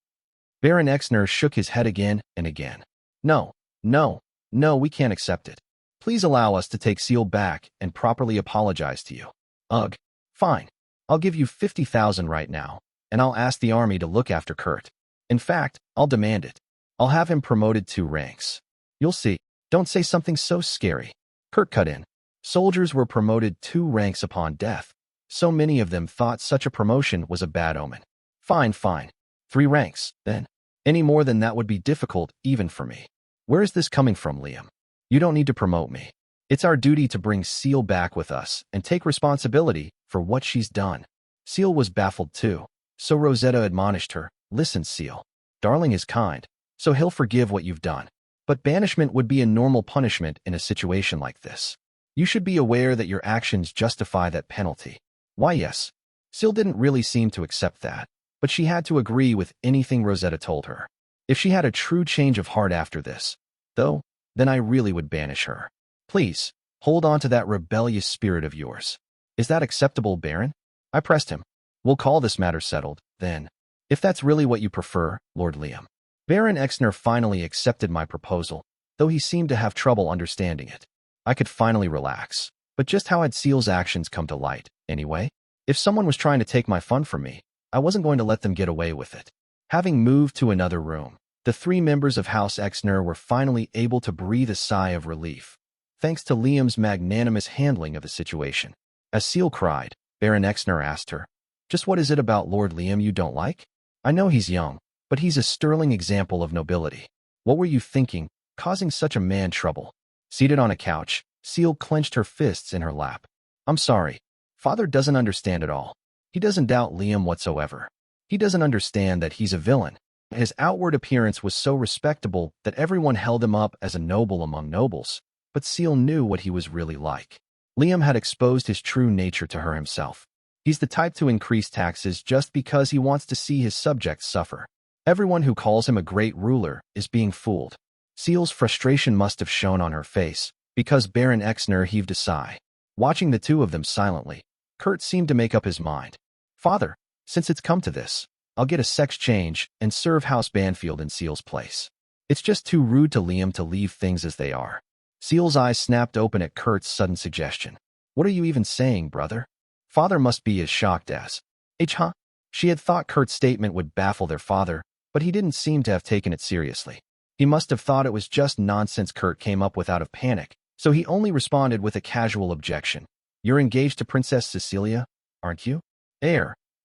Baron Exner shook his head again and again. No, no, no, we can't accept it. Please allow us to take Seal back and properly apologize to you. Ugh, fine. I'll give you 50,000 right now, and I'll ask the army to look after Kurt. In fact, I'll demand it. I'll have him promoted 2 ranks. You'll see. Don't say something so scary. Kurt cut in. Soldiers were promoted 2 ranks upon death. So many of them thought such a promotion was a bad omen. Fine, fine. 3 ranks, then. Any more than that would be difficult, even for me. Where is this coming from, Liam? You don't need to promote me. It's our duty to bring Seal back with us and take responsibility for what she's done. Seal was baffled too, so Rosetta admonished her, listen, Seal. Darling is kind, so he'll forgive what you've done. But banishment would be a normal punishment in a situation like this. You should be aware that your actions justify that penalty. Why, yes. Seal didn't really seem to accept that, but she had to agree with anything Rosetta told her. If she had a true change of heart after this, though, then I really would banish her. Please, hold on to that rebellious spirit of yours. Is that acceptable, Baron? I pressed him. We'll call this matter settled, then. If that's really what you prefer, Lord Liam. Baron Exner finally accepted my proposal, though he seemed to have trouble understanding it. I could finally relax. But just how had Seal's actions come to light, anyway? If someone was trying to take my fun from me, I wasn't going to let them get away with it. Having moved to another room, the 3 members of House Exner were finally able to breathe a sigh of relief, thanks to Liam's magnanimous handling of the situation. As Seal cried, Baron Exner asked her, just what is it about Lord Liam you don't like? I know he's young, but he's a sterling example of nobility. What were you thinking, causing such a man trouble? Seated on a couch, Seal clenched her fists in her lap. I'm sorry. Father doesn't understand at all. He doesn't doubt Liam whatsoever. He doesn't understand that he's a villain. His outward appearance was so respectable that everyone held him up as a noble among nobles, but Seal knew what he was really like. Liam had exposed his true nature to her himself. He's the type to increase taxes just because he wants to see his subjects suffer. Everyone who calls him a great ruler is being fooled. Seal's frustration must have shown on her face, because Baron Exner heaved a sigh. Watching the 2 of them silently, Kurt seemed to make up his mind. Father, since it's come to this, I'll get a sex change and serve House Banfield in Seal's place. It's just too rude to Liam to leave things as they are. Seal's eyes snapped open at Kurt's sudden suggestion. What are you even saying, brother? Father must be as shocked as. Huh? She had thought Kurt's statement would baffle their father, but he didn't seem to have taken it seriously. He must have thought it was just nonsense Kurt came up with out of panic, so he only responded with a casual objection. You're engaged to Princess Cecilia, aren't you?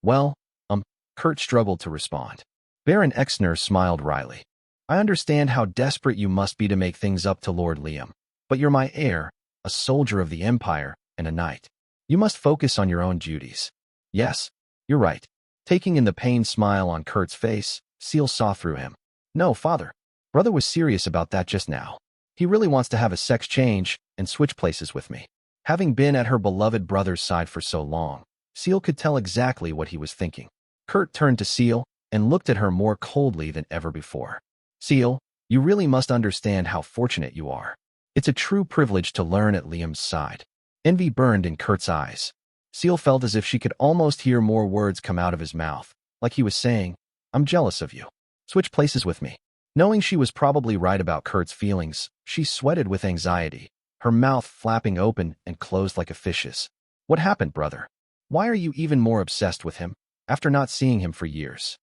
Well, Kurt struggled to respond. Baron Exner smiled wryly. I understand how desperate you must be to make things up to Lord Liam, but you're my heir, a soldier of the Empire, and a knight. You must focus on your own duties. Yes, you're right. Taking in the pained smile on Kurt's face, Seal saw through him. No, father. Brother was serious about that just now. He really wants to have a sex change and switch places with me. Having been at her beloved brother's side for so long, Seal could tell exactly what he was thinking. Kurt turned to Seal and looked at her more coldly than ever before. Seal, you really must understand how fortunate you are. It's a true privilege to learn at Liam's side. Envy burned in Kurt's eyes. Seal felt as if she could almost hear more words come out of his mouth, like he was saying, I'm jealous of you. Switch places with me. Knowing she was probably right about Kurt's feelings, she sweated with anxiety, her mouth flapping open and closed like a fish's. What happened, brother? Why are you even more obsessed with him, after not seeing him for years?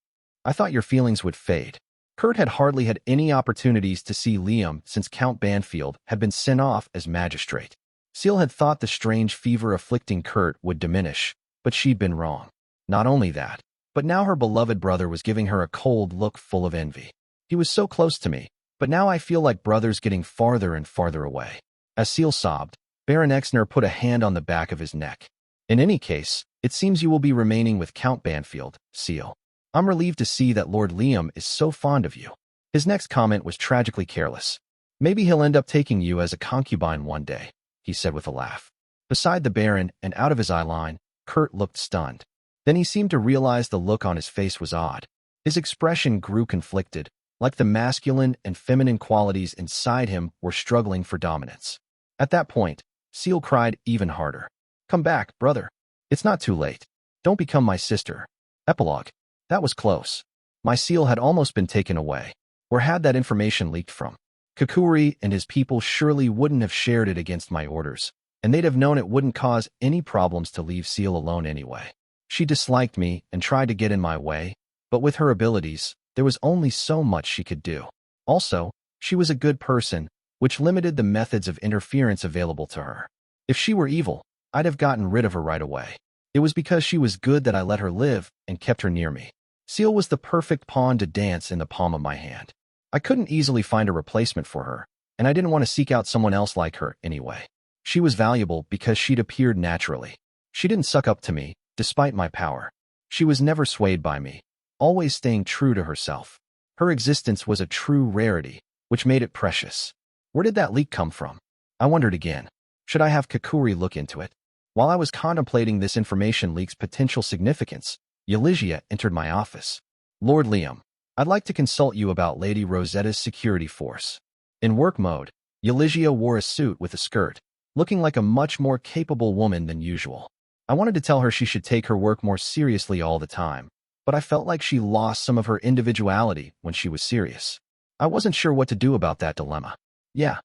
I thought your feelings would fade. Kurt had hardly had any opportunities to see Liam since Count Banfield had been sent off as magistrate. Seal had thought the strange fever afflicting Kurt would diminish, but she'd been wrong. Not only that, but now her beloved brother was giving her a cold look full of envy. He was so close to me, but now I feel like brother's getting farther and farther away. As Seal sobbed, Baron Exner put a hand on the back of his neck. In any case, it seems you will be remaining with Count Banfield, Seal. I'm relieved to see that Lord Liam is so fond of you. His next comment was tragically careless. Maybe he'll end up taking you as a concubine one day, he said with a laugh. Beside the Baron and out of his eye line, Kurt looked stunned. Then he seemed to realize the look on his face was odd. His expression grew conflicted, like the masculine and feminine qualities inside him were struggling for dominance. At that point, Seal cried even harder. "Come back, brother. It's not too late. Don't become my sister." Epilogue. That was close. My seal had almost been taken away. Where had that information leaked from? Kakuri and his people surely wouldn't have shared it against my orders, and they'd have known it wouldn't cause any problems to leave Seal alone anyway. She disliked me and tried to get in my way, but with her abilities, there was only so much she could do. Also, she was a good person, which limited the methods of interference available to her. If she were evil, I'd have gotten rid of her right away. It was because she was good that I let her live and kept her near me. Seal was the perfect pawn to dance in the palm of my hand. I couldn't easily find a replacement for her, and I didn't want to seek out someone else like her anyway. She was valuable because she'd appeared naturally. She didn't suck up to me, despite my power. She was never swayed by me, always staying true to herself. Her existence was a true rarity, which made it precious. Where did that leak come from? I wondered again. Should I have Kakuri look into it? While I was contemplating this information leak's potential significance, Euligia entered my office. "Lord Liam, I'd like to consult you about Lady Rosetta's security force." In work mode, Euligia wore a suit with a skirt, looking like a much more capable woman than usual. I wanted to tell her she should take her work more seriously all the time, but I felt like she lost some of her individuality when she was serious. I wasn't sure what to do about that dilemma. Yeah.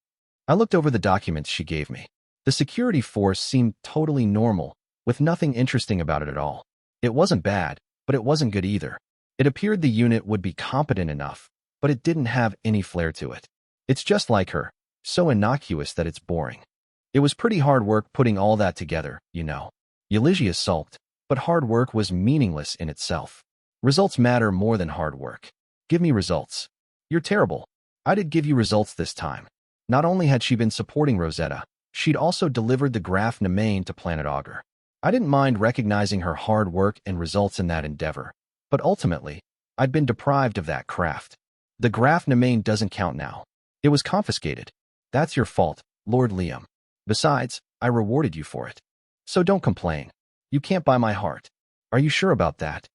I looked over the documents she gave me. The security force seemed totally normal, with nothing interesting about it at all. It wasn't bad, but it wasn't good either. It appeared the unit would be competent enough, but it didn't have any flair to it. It's just like her, so innocuous that it's boring. It was pretty hard work putting all that together, you know. Euligia sulked, but hard work was meaningless in itself. Results matter more than hard work. Give me results. You're terrible. I did give you results this time. Not only had she been supporting Rosetta, she'd also delivered the Graph Nemain to Planet Augur. I didn't mind recognizing her hard work and results in that endeavor, but ultimately, I'd been deprived of that craft. The Graph Nemain doesn't count now. It was confiscated. That's your fault, Lord Liam. Besides, I rewarded you for it. So don't complain. You can't buy my heart. Are you sure about that?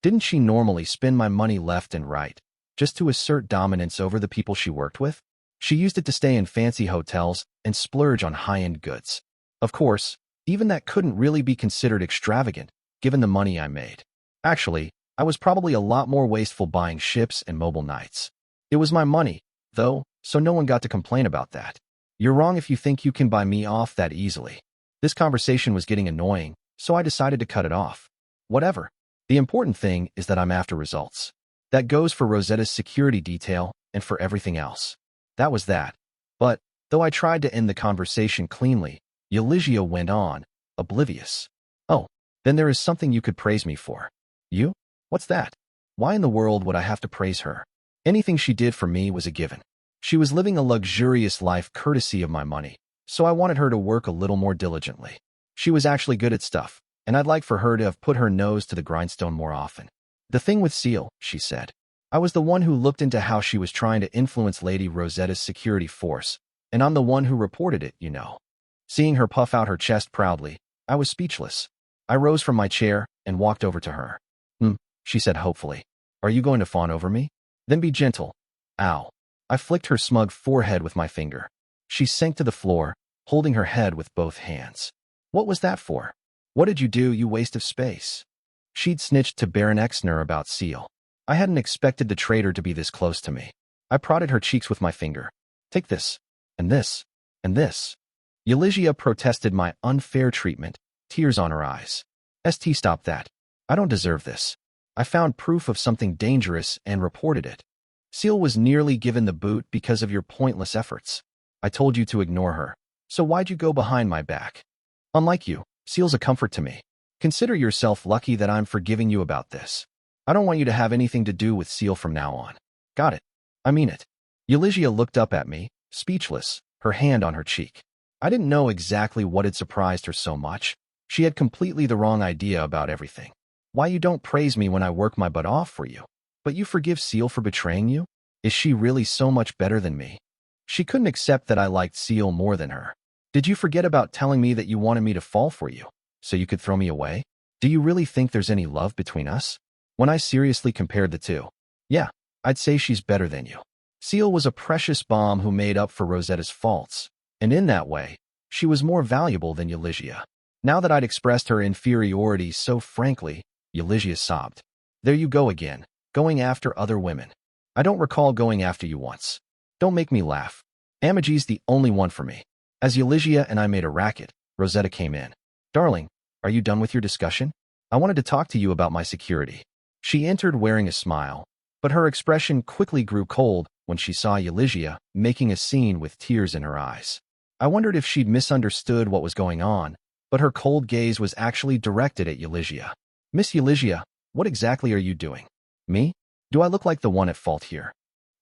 Didn't she normally spend my money left and right, just to assert dominance over the people she worked with? She used it to stay in fancy hotels and splurge on high-end goods. Of course, even that couldn't really be considered extravagant, given the money I made. Actually, I was probably a lot more wasteful buying ships and mobile nights. It was my money, though, so no one got to complain about that. You're wrong if you think you can buy me off that easily. This conversation was getting annoying, so I decided to cut it off. Whatever. The important thing is that I'm after results. That goes for Rosetta's security detail and for everything else. That was that. But, though I tried to end the conversation cleanly, Euligia went on, oblivious. "Oh, then there is something you could praise me for." "You? What's that? Why in the world would I have to praise her? Anything she did for me was a given. She was living a luxurious life courtesy of my money, so I wanted her to work a little more diligently. She was actually good at stuff, and I'd like for her to have put her nose to the grindstone more often. The thing with Seal," she said. "I was the one who looked into how she was trying to influence Lady Rosetta's security force, and I'm the one who reported it, you know." Seeing her puff out her chest proudly, I was speechless. I rose from my chair and walked over to her. She said hopefully. "Are you going to fawn over me? Then be gentle." Ow. I flicked her smug forehead with my finger. She sank to the floor, holding her head with both hands. "What was that for? What did you do, you waste of space?" She'd snitched to Baron Exner about Seal. I hadn't expected the traitor to be this close to me. I prodded her cheeks with my finger. "Take this, and this, and this." Euligia protested my unfair treatment, tears on her eyes. "St, stop that. I don't deserve this. I found proof of something dangerous and reported it. Seal was nearly given the boot because of your pointless efforts. I told you to ignore her, so why'd you go behind my back? Unlike you, Seal's a comfort to me. Consider yourself lucky that I'm forgiving you about this. I don't want you to have anything to do with Seal from now on. Got it? I mean it." Euligia looked up at me, speechless, her hand on her cheek. I didn't know exactly what had surprised her so much. She had completely the wrong idea about everything. "Why you don't praise me when I work my butt off for you? But you forgive Seal for betraying you? Is she really so much better than me?" She couldn't accept that I liked Seal more than her. "Did you forget about telling me that you wanted me to fall for you, so you could throw me away?" Do you really think there's any love between us? When I seriously compared the two, yeah, I'd say she's better than you. Seal was a precious bomb who made up for Rosetta's faults, and in that way, she was more valuable than Eulygia. Now that I'd expressed her inferiority so frankly, Eulygia sobbed. There you go again, going after other women. I don't recall going after you once. Don't make me laugh. Amagi's the only one for me. As Eulygia and I made a racket, Rosetta came in. Darling, are you done with your discussion? I wanted to talk to you about my security. She entered wearing a smile, but her expression quickly grew cold when she saw Eulygia making a scene with tears in her eyes. I wondered if she'd misunderstood what was going on, but her cold gaze was actually directed at Eulygia. Miss Eulygia, what exactly are you doing? Me? Do I look like the one at fault here?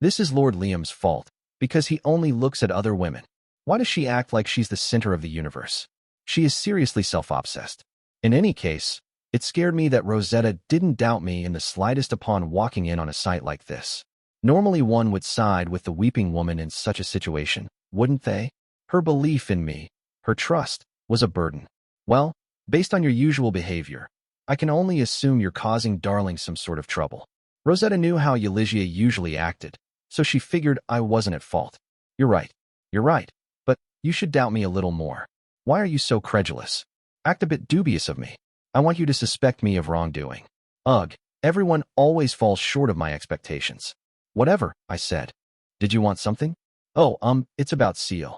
This is Lord Liam's fault, because he only looks at other women. Why does she act like she's the center of the universe? She is seriously self-obsessed. In any case, it scared me that Rosetta didn't doubt me in the slightest upon walking in on a sight like this. Normally one would side with the weeping woman in such a situation, wouldn't they? Her belief in me, her trust, was a burden. Well, based on your usual behavior, I can only assume you're causing Darling some sort of trouble. Rosetta knew how Eulygia usually acted, so she figured I wasn't at fault. You're right, but you should doubt me a little more. Why are you so credulous? Act a bit dubious of me. I want you to suspect me of wrongdoing. Ugh, everyone always falls short of my expectations. Whatever, I said. Did you want something? Oh, it's about Seal.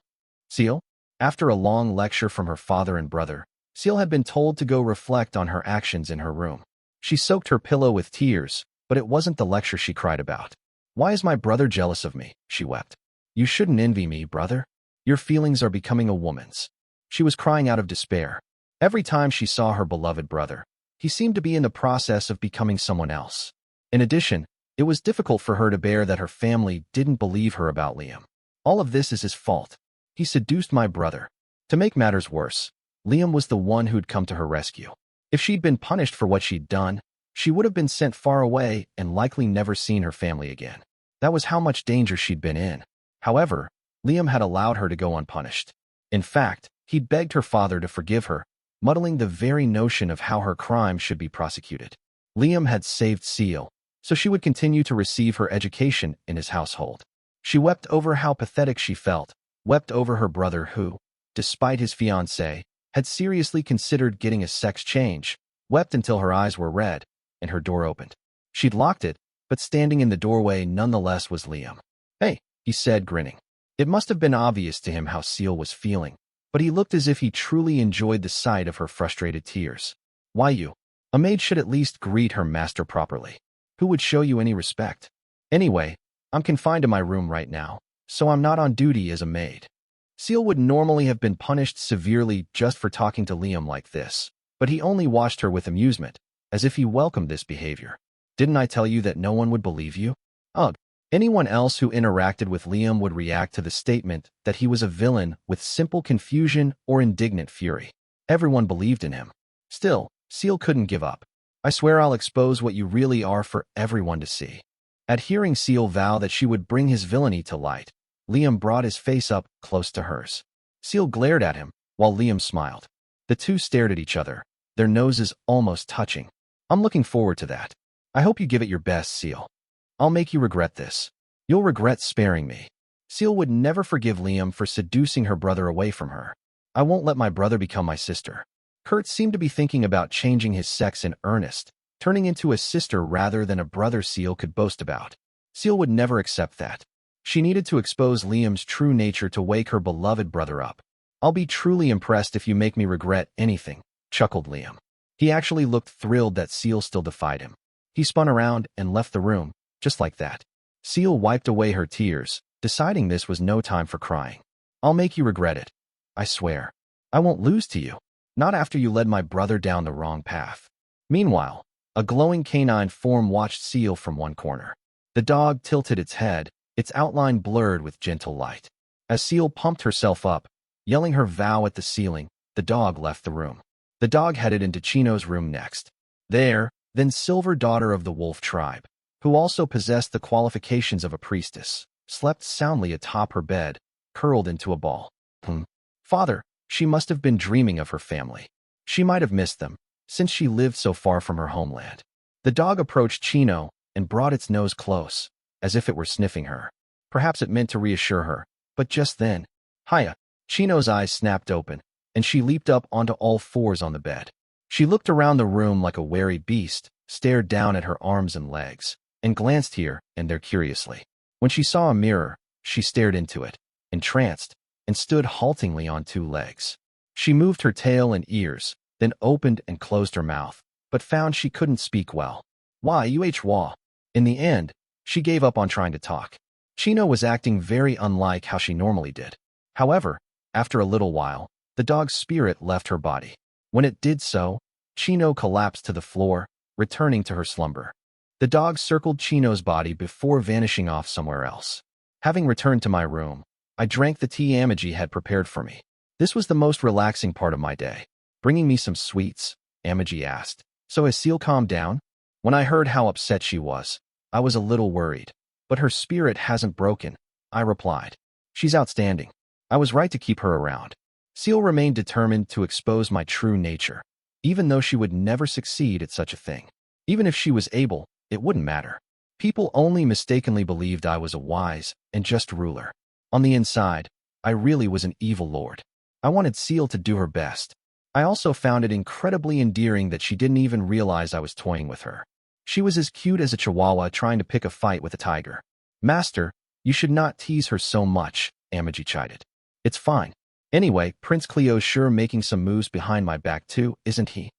Seal? After a long lecture from her father and brother, Seal had been told to go reflect on her actions in her room. She soaked her pillow with tears, but it wasn't the lecture she cried about. Why is my brother jealous of me? She wept. You shouldn't envy me, brother. Your feelings are becoming a woman's. She was crying out of despair. Every time she saw her beloved brother, he seemed to be in the process of becoming someone else. In addition, it was difficult for her to bear that her family didn't believe her about Liam. All of this is his fault. He seduced my brother. To make matters worse, Liam was the one who'd come to her rescue. If she'd been punished for what she'd done, she would have been sent far away and likely never seen her family again. That was how much danger she'd been in. However, Liam had allowed her to go unpunished. In fact, he'd begged her father to forgive her, muddling the very notion of how her crime should be prosecuted. Liam had saved Seal, so she would continue to receive her education in his household. She wept over how pathetic she felt, wept over her brother who, despite his fiancée, had seriously considered getting a sex change, wept until her eyes were red, and her door opened. She'd locked it, but standing in the doorway nonetheless was Liam. Hey, he said, grinning. It must have been obvious to him how Seal was feeling, but he looked as if he truly enjoyed the sight of her frustrated tears. Why you? A maid should at least greet her master properly. Who would show you any respect? Anyway, I'm confined to my room right now, so I'm not on duty as a maid. Seal would normally have been punished severely just for talking to Liam like this, but he only watched her with amusement, as if he welcomed this behavior. Didn't I tell you that no one would believe you? Ugh. Anyone else who interacted with Liam would react to the statement that he was a villain with simple confusion or indignant fury. Everyone believed in him. Still, Seal couldn't give up. I swear I'll expose what you really are for everyone to see. At hearing Seal vow that she would bring his villainy to light, Liam brought his face up close to hers. Seal glared at him, while Liam smiled. The two stared at each other, their noses almost touching. I'm looking forward to that. I hope you give it your best, Seal. I'll make you regret this. You'll regret sparing me. Seal would never forgive Liam for seducing her brother away from her. I won't let my brother become my sister. Kurt seemed to be thinking about changing his sex in earnest, turning into a sister rather than a brother Seal could boast about. Seal would never accept that. She needed to expose Liam's true nature to wake her beloved brother up. I'll be truly impressed if you make me regret anything, chuckled Liam. He actually looked thrilled that Seal still defied him. He spun around and left the room, just like that. Seal wiped away her tears, deciding this was no time for crying. I'll make you regret it. I swear. I won't lose to you. Not after you led my brother down the wrong path. Meanwhile, a glowing canine form watched Seal from one corner. The dog tilted its head, its outline blurred with gentle light. As Seal pumped herself up, yelling her vow at the ceiling, the dog left the room. The dog headed into Chino's room next. There, then Silver, daughter of the wolf tribe, who also possessed the qualifications of a priestess, slept soundly atop her bed, curled into a ball. Father, she must have been dreaming of her family. She might have missed them. since she lived so far from her homeland. The dog approached Chino and brought its nose close, as if it were sniffing her. Perhaps it meant to reassure her, but just then, Hiya! Chino's eyes snapped open, and she leaped up onto all fours on the bed. She looked around the room like a wary beast, stared down at her arms and legs, and glanced here and there curiously. When she saw a mirror, she stared into it, entranced, and stood haltingly on two legs. She moved her tail and ears, then opened and closed her mouth, but found she couldn't speak well. Wah. In the end, she gave up on trying to talk. Chino was acting very unlike how she normally did. However, after a little while, the dog's spirit left her body. When it did so, Chino collapsed to the floor, returning to her slumber. The dog circled Chino's body before vanishing off somewhere else. Having returned to my room, I drank the tea Amagi had prepared for me. This was the most relaxing part of my day. Bringing me some sweets, Amagi asked. So has Seal calmed down? When I heard how upset she was, I was a little worried. But her spirit hasn't broken, I replied. She's outstanding. I was right to keep her around. Seal remained determined to expose my true nature, even though she would never succeed at such a thing. Even if she was able, it wouldn't matter. People only mistakenly believed I was a wise and just ruler. On the inside, I really was an evil lord. I wanted Seal to do her best. I also found it incredibly endearing that she didn't even realize I was toying with her. She was as cute as a chihuahua trying to pick a fight with a tiger. Master, you should not tease her so much, Amagi chided. It's fine. Anyway, Prince Cleo's sure making some moves behind my back too, isn't he?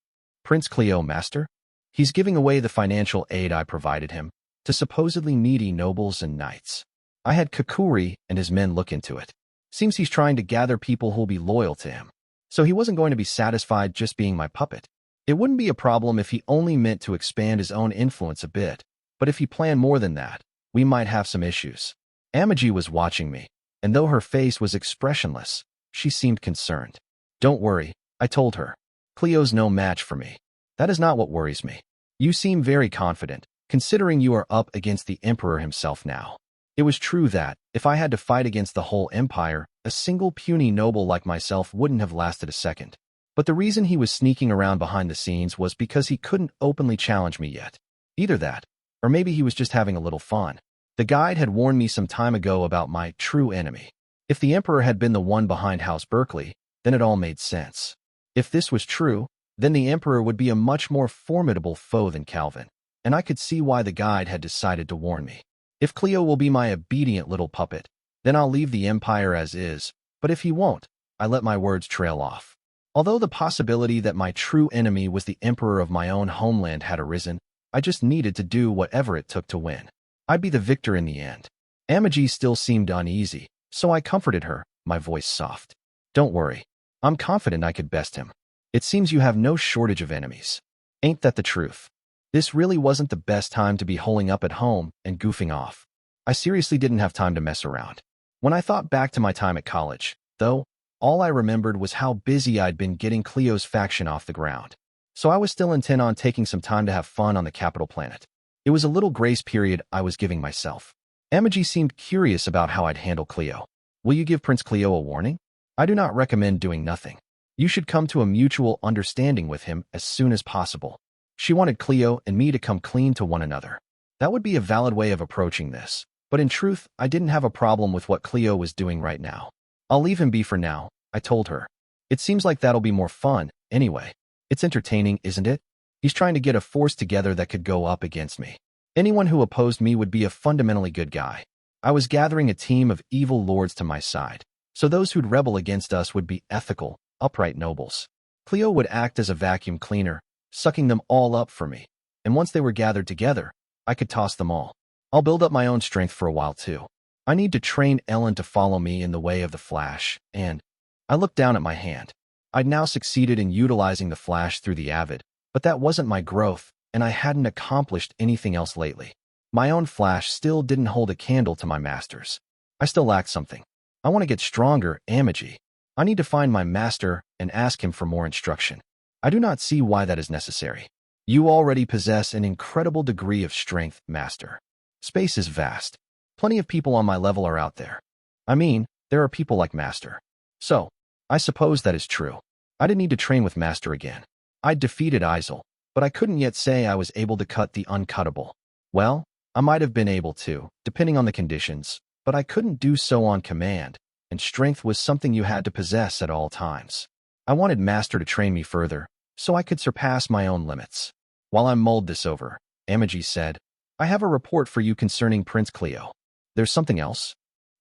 Prince Cleo, master? He's giving away the financial aid I provided him to supposedly needy nobles and knights. I had Kakuri and his men look into it. Seems he's trying to gather people who'll be loyal to him. So he wasn't going to be satisfied just being my puppet. It wouldn't be a problem if he only meant to expand his own influence a bit, but if he planned more than that, we might have some issues. Amagi was watching me, and though her face was expressionless, she seemed concerned. Don't worry, I told her. Cleo's no match for me. That is not what worries me. You seem very confident, considering you are up against the Emperor himself now. It was true that, if I had to fight against the whole empire, a single puny noble like myself wouldn't have lasted a second. But the reason he was sneaking around behind the scenes was because he couldn't openly challenge me yet. Either that, or maybe he was just having a little fun. The guide had warned me some time ago about my true enemy. If the Emperor had been the one behind House Berkeley, then it all made sense. If this was true, then the Emperor would be a much more formidable foe than Calvin, and I could see why the guide had decided to warn me. If Cleo will be my obedient little puppet, then I'll leave the Empire as is, but if he won't, I let my words trail off. Although the possibility that my true enemy was the Emperor of my own homeland had arisen, I just needed to do whatever it took to win. I'd be the victor in the end. Amagi still seemed uneasy, so I comforted her, my voice soft. Don't worry. I'm confident I could best him. It seems you have no shortage of enemies. Ain't that the truth? This really wasn't the best time to be holing up at home and goofing off. I seriously didn't have time to mess around. When I thought back to my time at college, though, all I remembered was how busy I'd been getting Cleo's faction off the ground. So I was still intent on taking some time to have fun on the capital planet. It was a little grace period I was giving myself. Amagi seemed curious about how I'd handle Cleo. Will you give Prince Cleo a warning? I do not recommend doing nothing. You should come to a mutual understanding with him as soon as possible. She wanted Cleo and me to come clean to one another. That would be a valid way of approaching this, but in truth, I didn't have a problem with what Cleo was doing right now. I'll leave him be for now, I told her. It seems like that'll be more fun, anyway. It's entertaining, isn't it? He's trying to get a force together that could go up against me. Anyone who opposed me would be a fundamentally good guy. I was gathering a team of evil lords to my side, so those who'd rebel against us would be ethical, upright nobles. Cleo would act as a vacuum cleaner, sucking them all up for me, and once they were gathered together, I could toss them all. I'll build up my own strength for a while too. I need to train Ellen to follow me in the way of the Flash, and I looked down at my hand. I'd now succeeded in utilizing the Flash through the Avid, but that wasn't my growth, and I hadn't accomplished anything else lately. My own Flash still didn't hold a candle to my master's. I still lacked something. I want to get stronger, Amagi. I need to find my master and ask him for more instruction. I do not see why that is necessary. You already possess an incredible degree of strength, master. Space is vast. Plenty of people on my level are out there. I mean, there are people like master. So, I suppose that is true. I didn't need to train with master again. I'd defeated Isel, but I couldn't yet say I was able to cut the uncuttable. Well, I might have been able to, depending on the conditions, but I couldn't do so on command, and strength was something you had to possess at all times. I wanted Master to train me further, so I could surpass my own limits. While I mulled this over, Amagi said, I have a report for you concerning Prince Cleo. There's something else?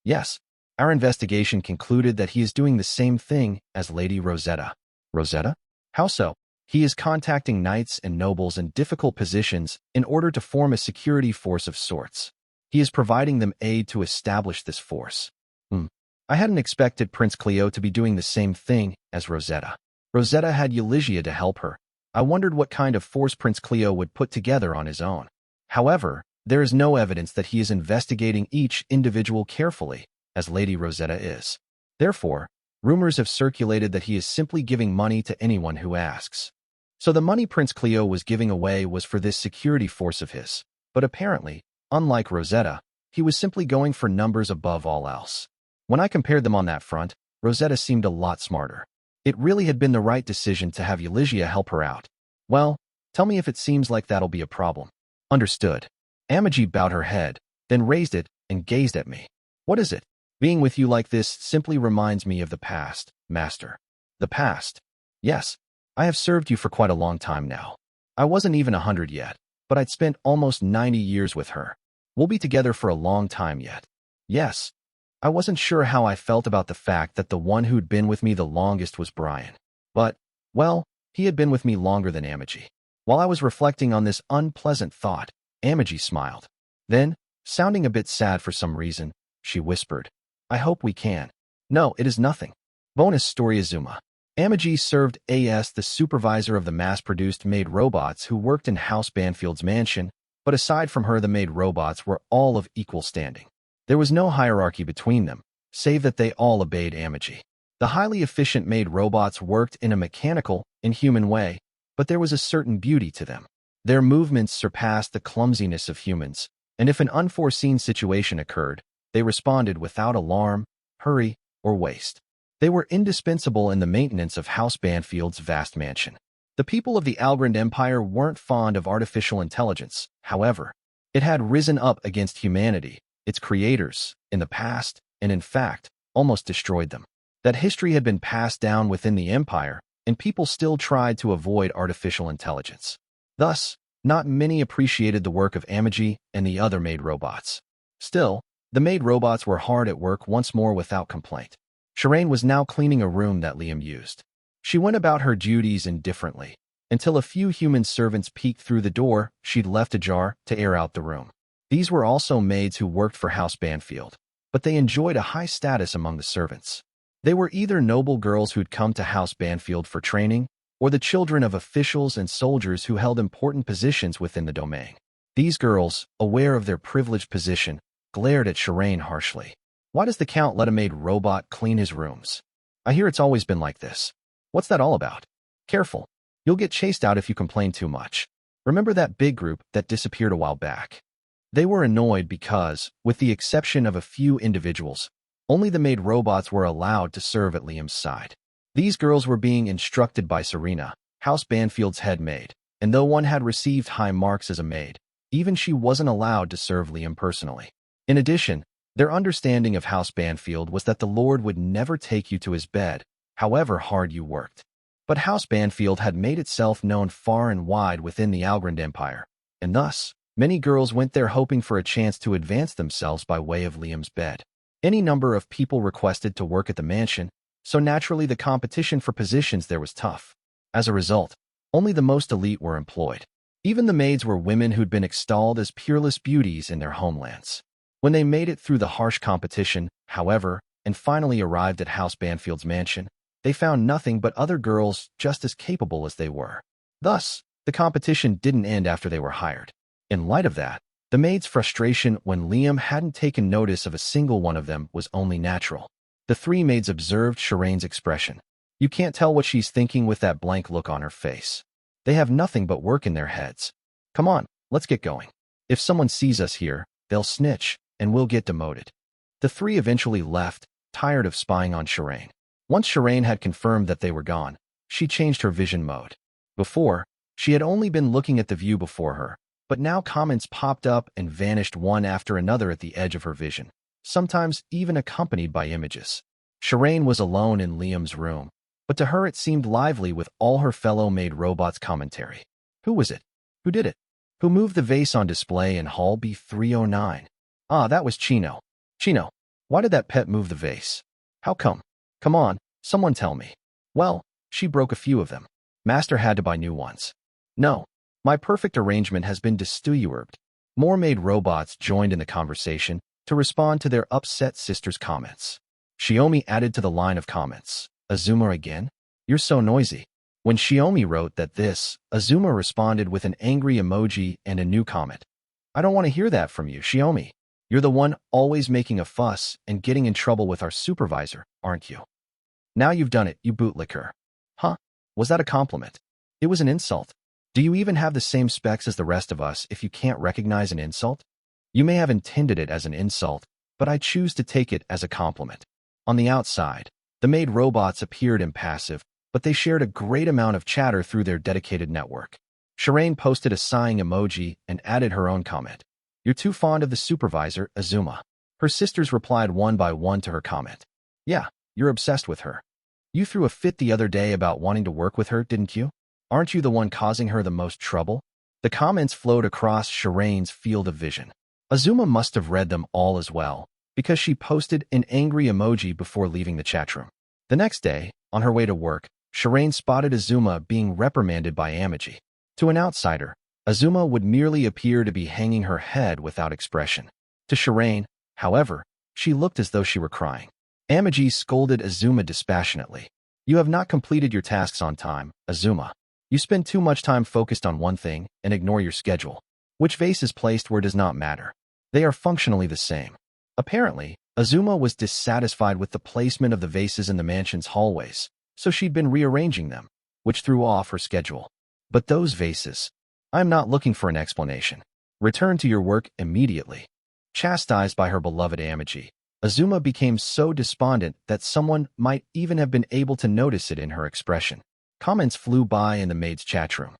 Yes. Our investigation concluded that he is doing the same thing as Lady Rosetta. Rosetta? How so? He is contacting knights and nobles in difficult positions in order to form a security force of sorts. He is providing them aid to establish this force. I hadn't expected Prince Cleo to be doing the same thing as Rosetta. Rosetta had Euligia to help her. I wondered what kind of force Prince Cleo would put together on his own. However, there is no evidence that he is investigating each individual carefully, as Lady Rosetta is. Therefore, rumors have circulated that he is simply giving money to anyone who asks. So the money Prince Cleo was giving away was for this security force of his, but apparently, unlike Rosetta, he was simply going for numbers above all else. When I compared them on that front, Rosetta seemed a lot smarter. It really had been the right decision to have Euligia help her out. Well, tell me if it seems like that'll be a problem. Understood. Amagi bowed her head, then raised it and gazed at me. What is it? Being with you like this simply reminds me of the past, Master. The past? Yes. I have served you for quite a long time now. I wasn't even 100 yet, but I'd spent almost 90 years with her. We'll be together for a long time yet. Yes. I wasn't sure how I felt about the fact that the one who'd been with me the longest was Brian. But, well, he had been with me longer than Amagi. While I was reflecting on this unpleasant thought, Amagi smiled. Then, sounding a bit sad for some reason, she whispered, I hope we can. No, it is nothing. Bonus story Azuma. Amagi served as the supervisor of the mass-produced maid robots who worked in House Banfield's mansion, but aside from her the maid robots were all of equal standing. There was no hierarchy between them, save that they all obeyed Amagi. The highly efficient maid robots worked in a mechanical, inhuman way, but there was a certain beauty to them. Their movements surpassed the clumsiness of humans, and if an unforeseen situation occurred, they responded without alarm, hurry, or waste. They were indispensable in the maintenance of House Banfield's vast mansion. The people of the Algorand Empire weren't fond of artificial intelligence, however. It had risen up against humanity, its creators, in the past, and in fact, almost destroyed them. That history had been passed down within the Empire, and people still tried to avoid artificial intelligence. Thus, not many appreciated the work of Amagi and the other maid robots. Still, the maid robots were hard at work once more without complaint. Shireen was now cleaning a room that Liam used. She went about her duties indifferently, until a few human servants peeked through the door she'd left ajar to air out the room. These were also maids who worked for House Banfield, but they enjoyed a high status among the servants. They were either noble girls who'd come to House Banfield for training, or the children of officials and soldiers who held important positions within the domain. These girls, aware of their privileged position, glared at Shireen harshly. Why does the Count let a maid robot clean his rooms? I hear it's always been like this. What's that all about? Careful. You'll get chased out if you complain too much. Remember that big group that disappeared a while back? They were annoyed because, with the exception of a few individuals, only the maid robots were allowed to serve at Liam's side. These girls were being instructed by Serena, House Banfield's head maid, and though one had received high marks as a maid, even she wasn't allowed to serve Liam personally. In addition, their understanding of House Banfield was that the Lord would never take you to his bed, however hard you worked. But House Banfield had made itself known far and wide within the Algorand Empire, and thus, many girls went there hoping for a chance to advance themselves by way of Liam's bed. Any number of people requested to work at the mansion, so naturally the competition for positions there was tough. As a result, only the most elite were employed. Even the maids were women who'd been extolled as peerless beauties in their homelands. When they made it through the harsh competition, however, and finally arrived at House Banfield's mansion, they found nothing but other girls just as capable as they were. Thus, the competition didn't end after they were hired. In light of that, the maid's frustration when Liam hadn't taken notice of a single one of them was only natural. The three maids observed Shireen's expression. You can't tell what she's thinking with that blank look on her face. They have nothing but work in their heads. Come on, let's get going. If someone sees us here, they'll snitch, and we'll get demoted. The three eventually left, tired of spying on Shireen. Once Shireen had confirmed that they were gone, she changed her vision mode. Before, she had only been looking at the view before her, but now comments popped up and vanished one after another at the edge of her vision, sometimes even accompanied by images. Shireen was alone in Liam's room, but to her it seemed lively with all her fellow maid robots' commentary. Who was it? Who did it? Who moved the vase on display in Hall B309? Ah, that was Chino. Chino, why did that pet move the vase? How come? Come on, someone tell me. Well, she broke a few of them. Master had to buy new ones. No, my perfect arrangement has been disturbed. More maid robots joined in the conversation to respond to their upset sister's comments. Xiaomi added to the line of comments. Azuma again? You're so noisy. When Xiaomi wrote this, Azuma responded with an angry emoji and a new comment. I don't want to hear that from you, Xiaomi. You're the one always making a fuss and getting in trouble with our supervisor, aren't you? Now you've done it, you bootlicker. Huh? Was that a compliment? It was an insult. Do you even have the same specs as the rest of us if you can't recognize an insult? You may have intended it as an insult, but I choose to take it as a compliment. On the outside, the maid robots appeared impassive, but they shared a great amount of chatter through their dedicated network. Shireen posted a sighing emoji and added her own comment. You're too fond of the supervisor, Azuma. Her sisters replied one by one to her comment. Yeah, you're obsessed with her. You threw a fit the other day about wanting to work with her, didn't you? Aren't you the one causing her the most trouble? The comments flowed across Shireen's field of vision. Azuma must have read them all as well, because she posted an angry emoji before leaving the chatroom. The next day, on her way to work, Shireen spotted Azuma being reprimanded by Amagi. To an outsider, Azuma would merely appear to be hanging her head without expression. To Shireen, however, she looked as though she were crying. Amagi scolded Azuma dispassionately. You have not completed your tasks on time, Azuma. You spend too much time focused on one thing and ignore your schedule. Which vase is placed where does not matter. They are functionally the same. Apparently, Azuma was dissatisfied with the placement of the vases in the mansion's hallways, so she'd been rearranging them, which threw off her schedule. But those vases... I'm not looking for an explanation. Return to your work immediately. Chastised by her beloved Amagi, Azuma became so despondent that someone might even have been able to notice it in her expression. Comments flew by in the maid's chatroom.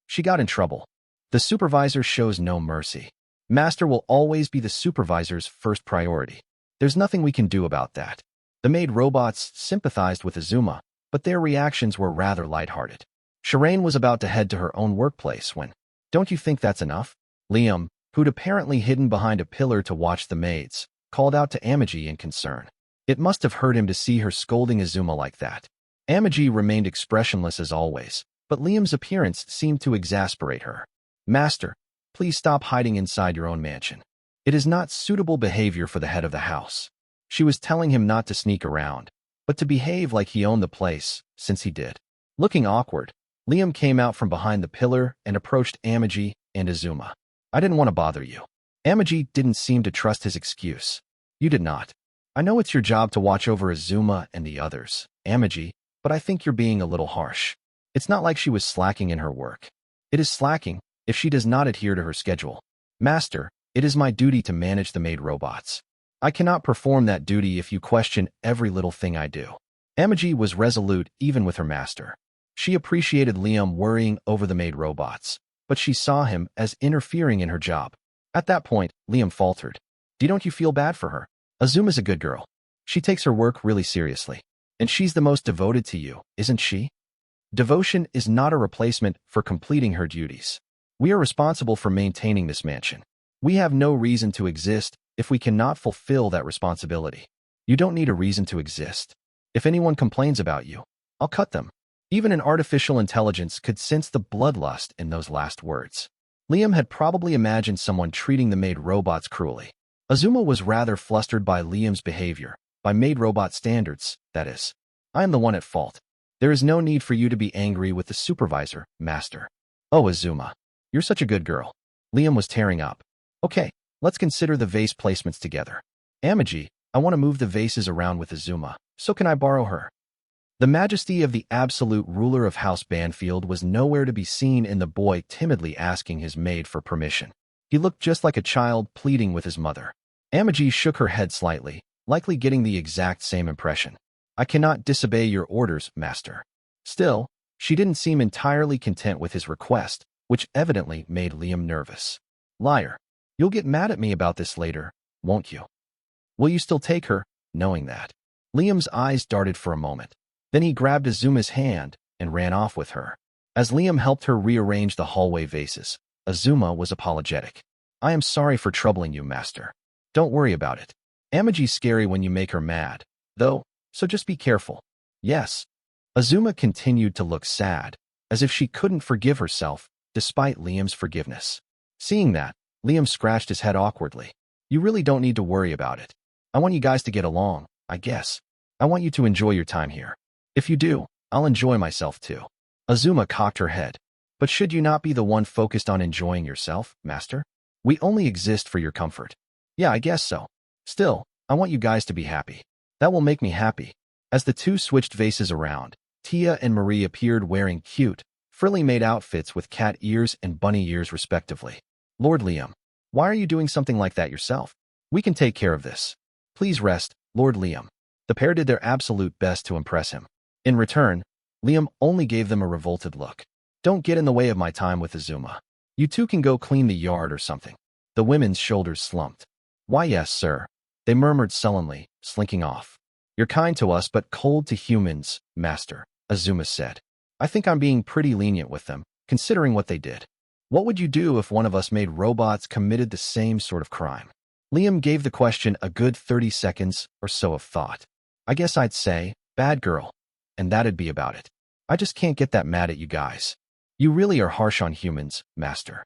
She got in trouble. The supervisor shows no mercy. Master will always be the supervisor's first priority. There's nothing we can do about that. The maid robots sympathized with Azuma, but their reactions were rather lighthearted. Shireen was about to head to her own workplace when, don't you think that's enough? Liam, who'd apparently hidden behind a pillar to watch the maids, called out to Amagi in concern. It must have hurt him to see her scolding Azuma like that. Amagi remained expressionless as always, but Liam's appearance seemed to exasperate her. Master, please stop hiding inside your own mansion. It is not suitable behavior for the head of the house. She was telling him not to sneak around, but to behave like he owned the place, since he did. Looking awkward, Liam came out from behind the pillar and approached Amagi and Azuma. I didn't want to bother you. Amagi didn't seem to trust his excuse. You did not. I know it's your job to watch over Azuma and the others, Amagi, but I think you're being a little harsh. It's not like she was slacking in her work. It is slacking if she does not adhere to her schedule. Master, it is my duty to manage the maid robots. I cannot perform that duty if you question every little thing I do. Amagi was resolute even with her master. She appreciated Liam worrying over the maid robots, but she saw him as interfering in her job. At that point, Liam faltered. Don't you feel bad for her? Azuma's a good girl. She takes her work really seriously. And she's the most devoted to you, isn't she? Devotion is not a replacement for completing her duties. We are responsible for maintaining this mansion. We have no reason to exist if we cannot fulfill that responsibility. You don't need a reason to exist. If anyone complains about you, I'll cut them. Even an artificial intelligence could sense the bloodlust in those last words. Liam had probably imagined someone treating the maid robots cruelly. Azuma was rather flustered by Liam's behavior, by maid robot standards, that is. I am the one at fault. There is no need for you to be angry with the supervisor, master. Oh, Azuma, you're such a good girl. Liam was tearing up. Okay, let's consider the vase placements together. Amagi, I want to move the vases around with Azuma, so can I borrow her? The majesty of the absolute ruler of House Banfield was nowhere to be seen in the boy timidly asking his maid for permission. He looked just like a child pleading with his mother. Amagi shook her head slightly, likely getting the exact same impression. I cannot disobey your orders, master. Still, She didn't seem entirely content with his request, which evidently made Liam nervous. Liar. You'll get mad at me about this later, won't you? Will you still take her, knowing that? Liam's eyes darted for a moment. Then he grabbed Azuma's hand and ran off with her. As Liam helped her rearrange the hallway vases, Azuma was apologetic. I am sorry for troubling you, master. Don't worry about it. Amaji's scary when you make her mad, though, so just be careful. Yes. Azuma continued to look sad, as if she couldn't forgive herself, despite Liam's forgiveness. Seeing that, Liam scratched his head awkwardly. You really don't need to worry about it. I want you guys to get along, I guess. I want you to enjoy your time here. If you do, I'll enjoy myself too. Azuma cocked her head. But should you not be the one focused on enjoying yourself, master? We only exist for your comfort. Yeah, I guess so. Still, I want you guys to be happy. That will make me happy. As the two switched vases around, Tia and Marie appeared wearing cute, frilly-made outfits with cat ears and bunny ears respectively. Lord Liam, why are you doing something like that yourself? We can take care of this. Please rest, Lord Liam. The pair did their absolute best to impress him. In return, Liam only gave them a revolted look. Don't get in the way of my time with Azuma. You two can go clean the yard or something. The women's shoulders slumped. Why yes, sir. They murmured sullenly, slinking off. You're kind to us but cold to humans, master, Azuma said. I think I'm being pretty lenient with them, considering what they did. What would you do if one of us made robots committed the same sort of crime? Liam gave the question a good 30 seconds or so of thought. I guess I'd say, bad girl. And that'd be about it. I just can't get that mad at you guys. You really are harsh on humans, master.